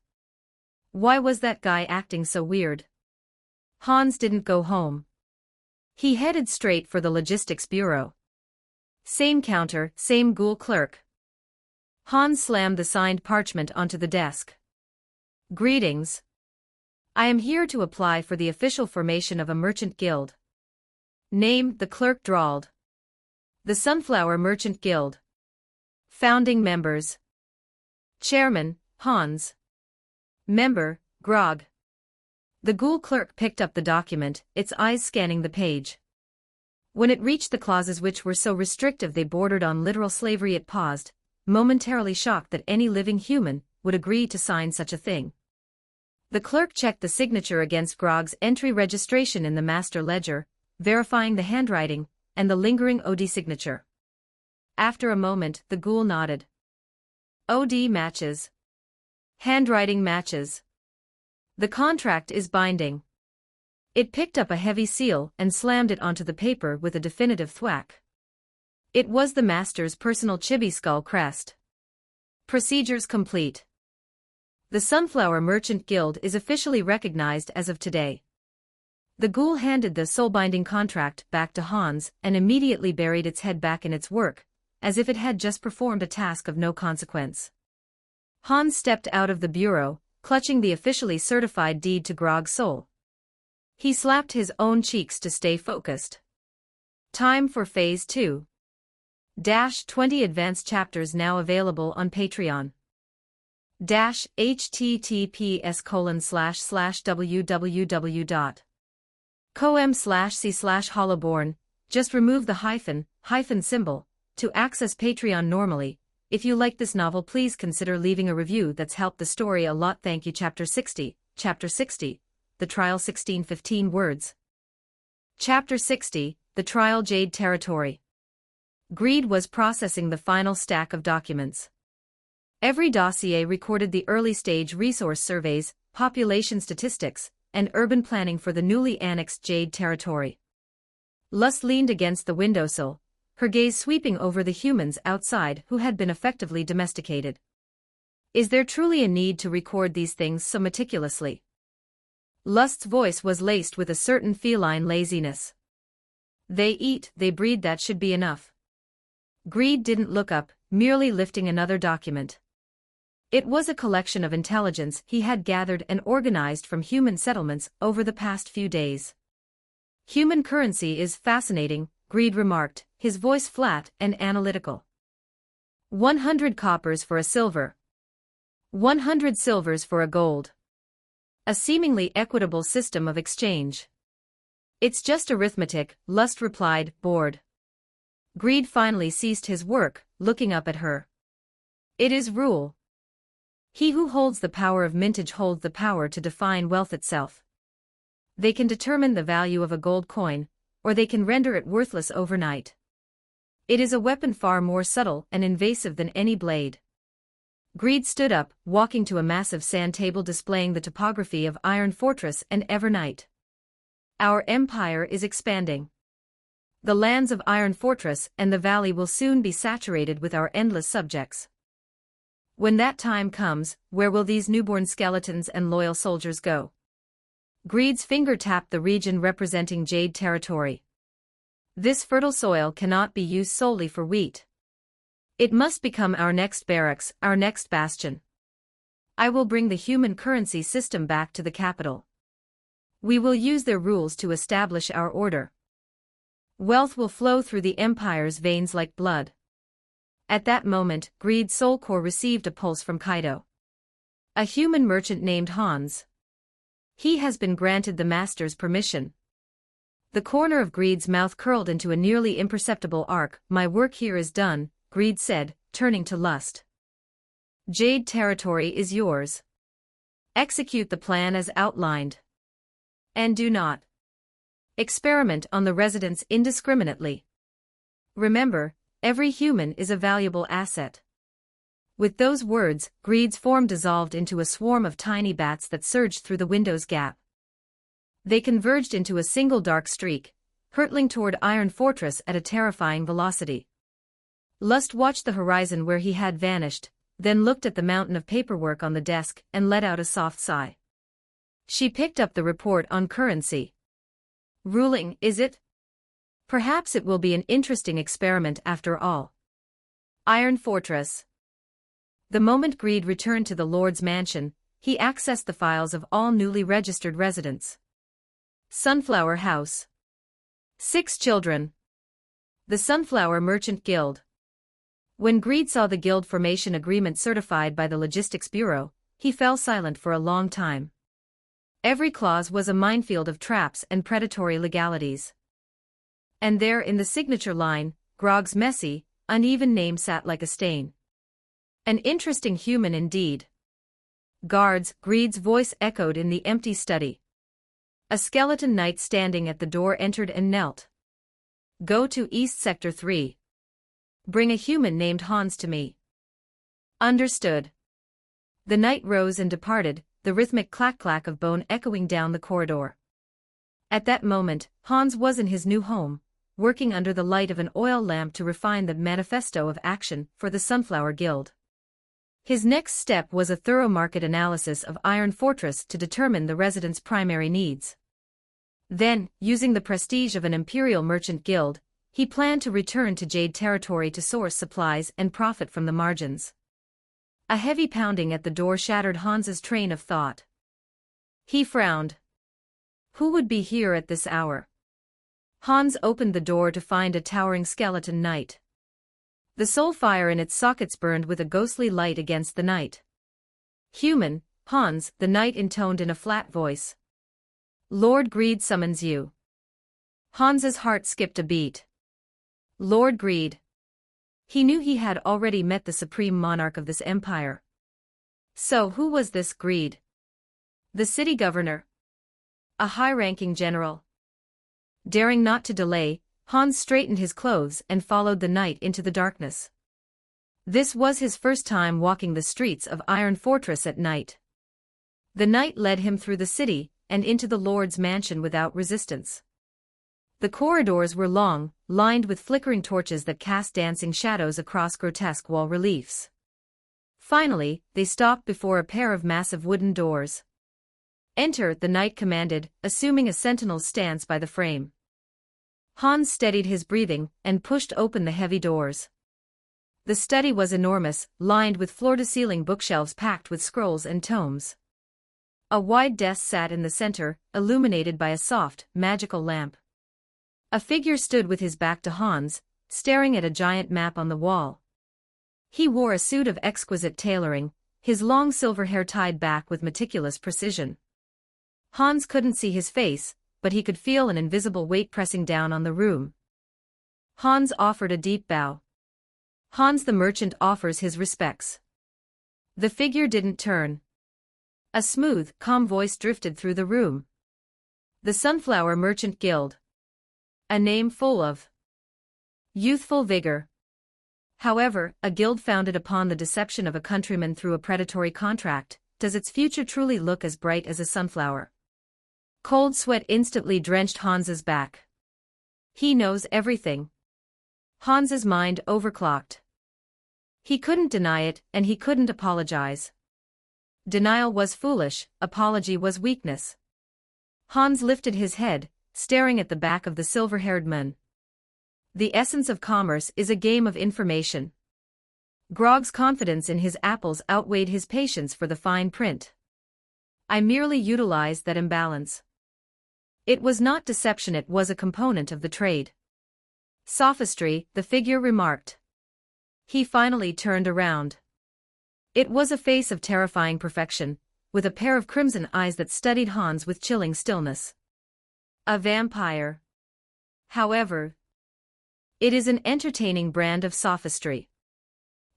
Why was that guy acting so weird? Hans didn't go home. He headed straight for the logistics bureau. Same counter, same ghoul clerk. Hans slammed the signed parchment onto the desk. Greetings. I am here to apply for the official formation of a merchant guild. Name, the clerk drawled. The Sunflower Merchant Guild. Founding members. Chairman, Hans. Member, Grog. The ghoul clerk picked up the document, its eyes scanning the page. When it reached the clauses which were so restrictive they bordered on literal slavery, it paused, momentarily shocked that any living human would agree to sign such a thing. The clerk checked the signature against Grog's entry registration in the master ledger, verifying the handwriting and the lingering OD signature. After a moment, the ghoul nodded. OD matches. Handwriting matches. The contract is binding. It picked up a heavy seal and slammed it onto the paper with a definitive thwack. It was the master's personal chibi skull crest. Procedures complete. The Sunflower Merchant Guild is officially recognized as of today. The ghoul handed the soul-binding contract back to Hans and immediately buried its head back in its work, as if it had just performed a task of no consequence. Hans stepped out of the bureau, clutching the officially certified deed to Grog's soul. He slapped his own cheeks to stay focused. Time for Phase 2. 20 advanced chapters now available on Patreon. https://www.com/c/hollowborn. Just remove the hyphen symbol to access Patreon normally. If you like this novel, please consider leaving a review. That's helped the story a lot. Thank you. Chapter 60. The Trial. 1615 words. Chapter 60, The Trial. Jade Territory. Greed was processing the final stack of documents. Every dossier recorded the early-stage resource surveys, population statistics, and urban planning for the newly annexed Jade Territory. Lust leaned against the windowsill, her gaze sweeping over the humans outside who had been effectively domesticated. Is there truly a need to record these things so meticulously? Lust's voice was laced with a certain feline laziness. They eat, they breed, that should be enough. Greed didn't look up, merely lifting another document. It was a collection of intelligence he had gathered and organized from human settlements over the past few days. Human currency is fascinating, Greed remarked, his voice flat and analytical. 100 coppers for a silver. 100 silvers for a gold. A seemingly equitable system of exchange. It's just arithmetic, Lust replied, bored. Greed finally ceased his work, looking up at her. It is rule. He who holds the power of mintage holds the power to define wealth itself. They can determine the value of a gold coin, or they can render it worthless overnight. It is a weapon far more subtle and invasive than any blade. Greed stood up, walking to a massive sand table displaying the topography of Iron Fortress and Evernight. Our empire is expanding. The lands of Iron Fortress and the valley will soon be saturated with our endless subjects. When that time comes, where will these newborn skeletons and loyal soldiers go? Greed's finger tapped the region representing Jade territory. This fertile soil cannot be used solely for wheat. It must become our next barracks, our next bastion. I will bring the human currency system back to the capital. We will use their rules to establish our order. Wealth will flow through the empire's veins like blood. At that moment, Greed's soul core received a pulse from Kaido. A human merchant named Hans. He has been granted the master's permission. The corner of Greed's mouth curled into a nearly imperceptible arc. My work here is done, Greed said, turning to Lust. Jade territory is yours. Execute the plan as outlined. And do not experiment on the residents indiscriminately. Remember, every human is a valuable asset. With those words, Greed's form dissolved into a swarm of tiny bats that surged through the window's gap. They converged into a single dark streak, hurtling toward Iron Fortress at a terrifying velocity. Lust watched the horizon where he had vanished, then looked at the mountain of paperwork on the desk and let out a soft sigh. She picked up the report on currency. Ruling, is it? Perhaps it will be an interesting experiment after all. Iron Fortress. The moment Greed returned to the Lord's mansion, he accessed the files of all newly registered residents. Sunflower House. 6 children. The Sunflower Merchant Guild. When Greed saw the guild formation agreement certified by the Logistics Bureau, he fell silent for a long time. Every clause was a minefield of traps and predatory legalities. And there in the signature line, Grog's messy, uneven name sat like a stain. An interesting human indeed. Guards, Greed's voice echoed in the empty study. A skeleton knight standing at the door entered and knelt. Go to East Sector 3. Bring a human named Hans to me. Understood. The knight rose and departed, the rhythmic clack-clack of bone echoing down the corridor. At that moment, Hans was in his new home, working under the light of an oil lamp to refine the manifesto of action for the Sunflower Guild. His next step was a thorough market analysis of Iron Fortress to determine the residents' primary needs. Then, using the prestige of an Imperial Merchant Guild, he planned to return to Jade territory to source supplies and profit from the margins. A heavy pounding at the door shattered Hans's train of thought. He frowned. Who would be here at this hour? Hans opened the door to find a towering skeleton knight. The soul fire in its sockets burned with a ghostly light against the night. Human, Hans, the knight intoned in a flat voice. Lord Greed summons you. Hans's heart skipped a beat. Lord Greed. He knew he had already met the supreme monarch of this empire. So who was this Greed? The city governor? A high-ranking general? Daring not to delay, Hans straightened his clothes and followed the knight into the darkness. This was his first time walking the streets of Iron Fortress at night. The knight led him through the city and into the Lord's mansion without resistance. The corridors were long, lined with flickering torches that cast dancing shadows across grotesque wall reliefs. Finally, they stopped before a pair of massive wooden doors. Enter, the knight commanded, assuming a sentinel's stance by the frame. Hans steadied his breathing and pushed open the heavy doors. The study was enormous, lined with floor-to-ceiling bookshelves packed with scrolls and tomes. A wide desk sat in the center, illuminated by a soft, magical lamp. A figure stood with his back to Hans, staring at a giant map on the wall. He wore a suit of exquisite tailoring, his long silver hair tied back with meticulous precision. Hans couldn't see his face, but he could feel an invisible weight pressing down on the room. Hans offered a deep bow. Hans the merchant offers his respects. The figure didn't turn. A smooth, calm voice drifted through the room. The Sunflower Merchant Guild. A name full of youthful vigor. However, a guild founded upon the deception of a countryman through a predatory contract, does its future truly look as bright as a sunflower? Cold sweat instantly drenched Hans's back. He knows everything. Hans's mind overclocked. He couldn't deny it, and he couldn't apologize. Denial was foolish, apology was weakness. Hans lifted his head, staring at the back of the silver-haired man. The essence of commerce is a game of information. Grog's confidence in his apples outweighed his patience for the fine print. I merely utilized that imbalance. It was not deception, it was a component of the trade. Sophistry, the figure remarked. He finally turned around. It was a face of terrifying perfection, with a pair of crimson eyes that studied Hans with chilling stillness. A vampire. However, it is an entertaining brand of sophistry.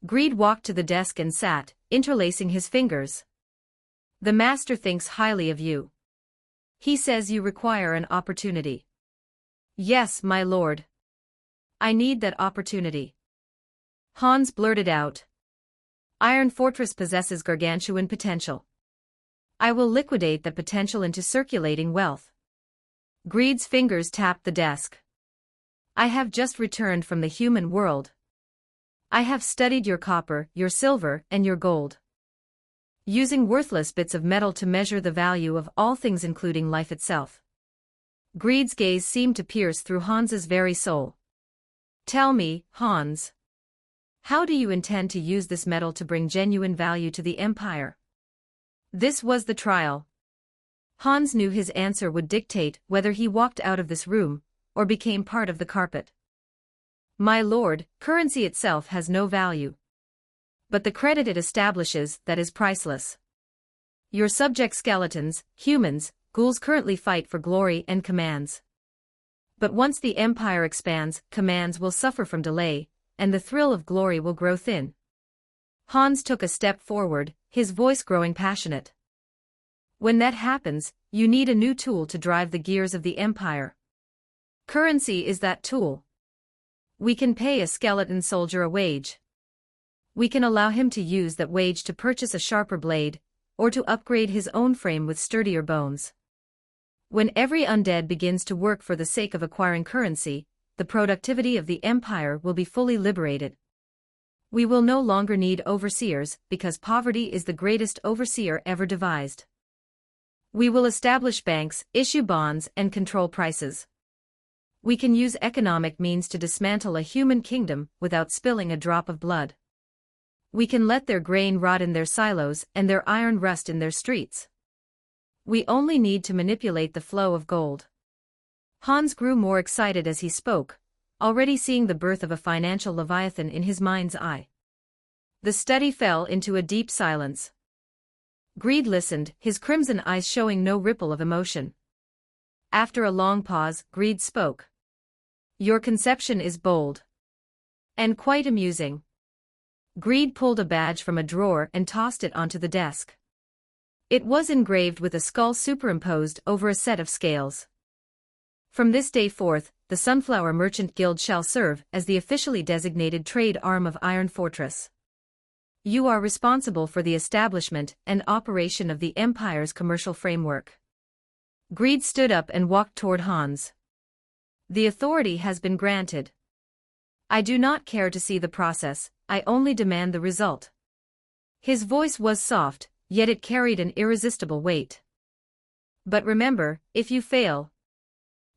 Greed walked to the desk and sat, interlacing his fingers. The master thinks highly of you. He says you require an opportunity. Yes, my lord. I need that opportunity. Hans blurted out. Iron Fortress possesses gargantuan potential. I will liquidate that potential into circulating wealth. Greed's fingers tapped the desk. I have just returned from the human world. I have studied your copper, your silver, and your gold. Using worthless bits of metal to measure the value of all things including life itself. Greed's gaze seemed to pierce through Hans's very soul. Tell me, Hans. How do you intend to use this metal to bring genuine value to the Empire? This was the trial. Hans knew his answer would dictate whether he walked out of this room, or became part of the carpet. My lord, currency itself has no value. But the credit it establishes, that is priceless. Your subject skeletons, humans, ghouls currently fight for glory and commands. But once the Empire expands, commands will suffer from delay, and the thrill of glory will grow thin. Hans took a step forward, his voice growing passionate. When that happens, you need a new tool to drive the gears of the Empire. Currency is that tool. We can pay a skeleton soldier a wage. We can allow him to use that wage to purchase a sharper blade, or to upgrade his own frame with sturdier bones. When every undead begins to work for the sake of acquiring currency, the productivity of the Empire will be fully liberated. We will no longer need overseers, because poverty is the greatest overseer ever devised. We will establish banks, issue bonds, and control prices. We can use economic means to dismantle a human kingdom without spilling a drop of blood. We can let their grain rot in their silos and their iron rust in their streets. We only need to manipulate the flow of gold. Hans grew more excited as he spoke, already seeing the birth of a financial leviathan in his mind's eye. The study fell into a deep silence. Greed listened, his crimson eyes showing no ripple of emotion. After a long pause, Greed spoke. Your conception is bold. And quite amusing. Greed pulled a badge from a drawer and tossed it onto the desk. It was engraved with a skull superimposed over a set of scales. From this day forth, the Sunflower Merchant Guild shall serve as the officially designated trade arm of Iron Fortress. You are responsible for the establishment and operation of the Empire's commercial framework. Greed stood up and walked toward Hans. The authority has been granted. I do not care to see the process, I only demand the result. His voice was soft, yet it carried an irresistible weight. But remember, if you fail.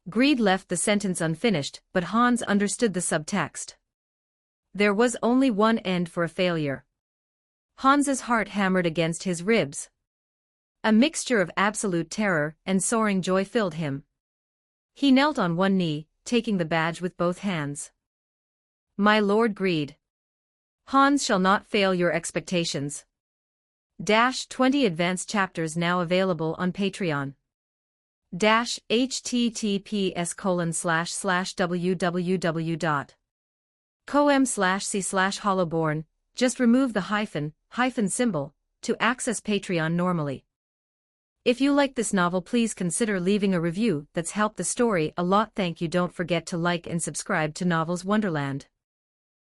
Greed left the sentence unfinished, but Hans understood the subtext. There was only one end for a failure. Hans's heart hammered against his ribs. A mixture of absolute terror and soaring joy filled him. He knelt on one knee, taking the badge with both hands. My Lord Greed. Hans shall not fail your expectations. 20 advanced chapters now available on Patreon. https://www.com/c/hollowborn, just remove the hyphen symbol, to access Patreon normally. If you like this novel, please consider leaving a review. That's helped the story a lot. Thank you. Don't forget to like and subscribe to Novels Wonderland.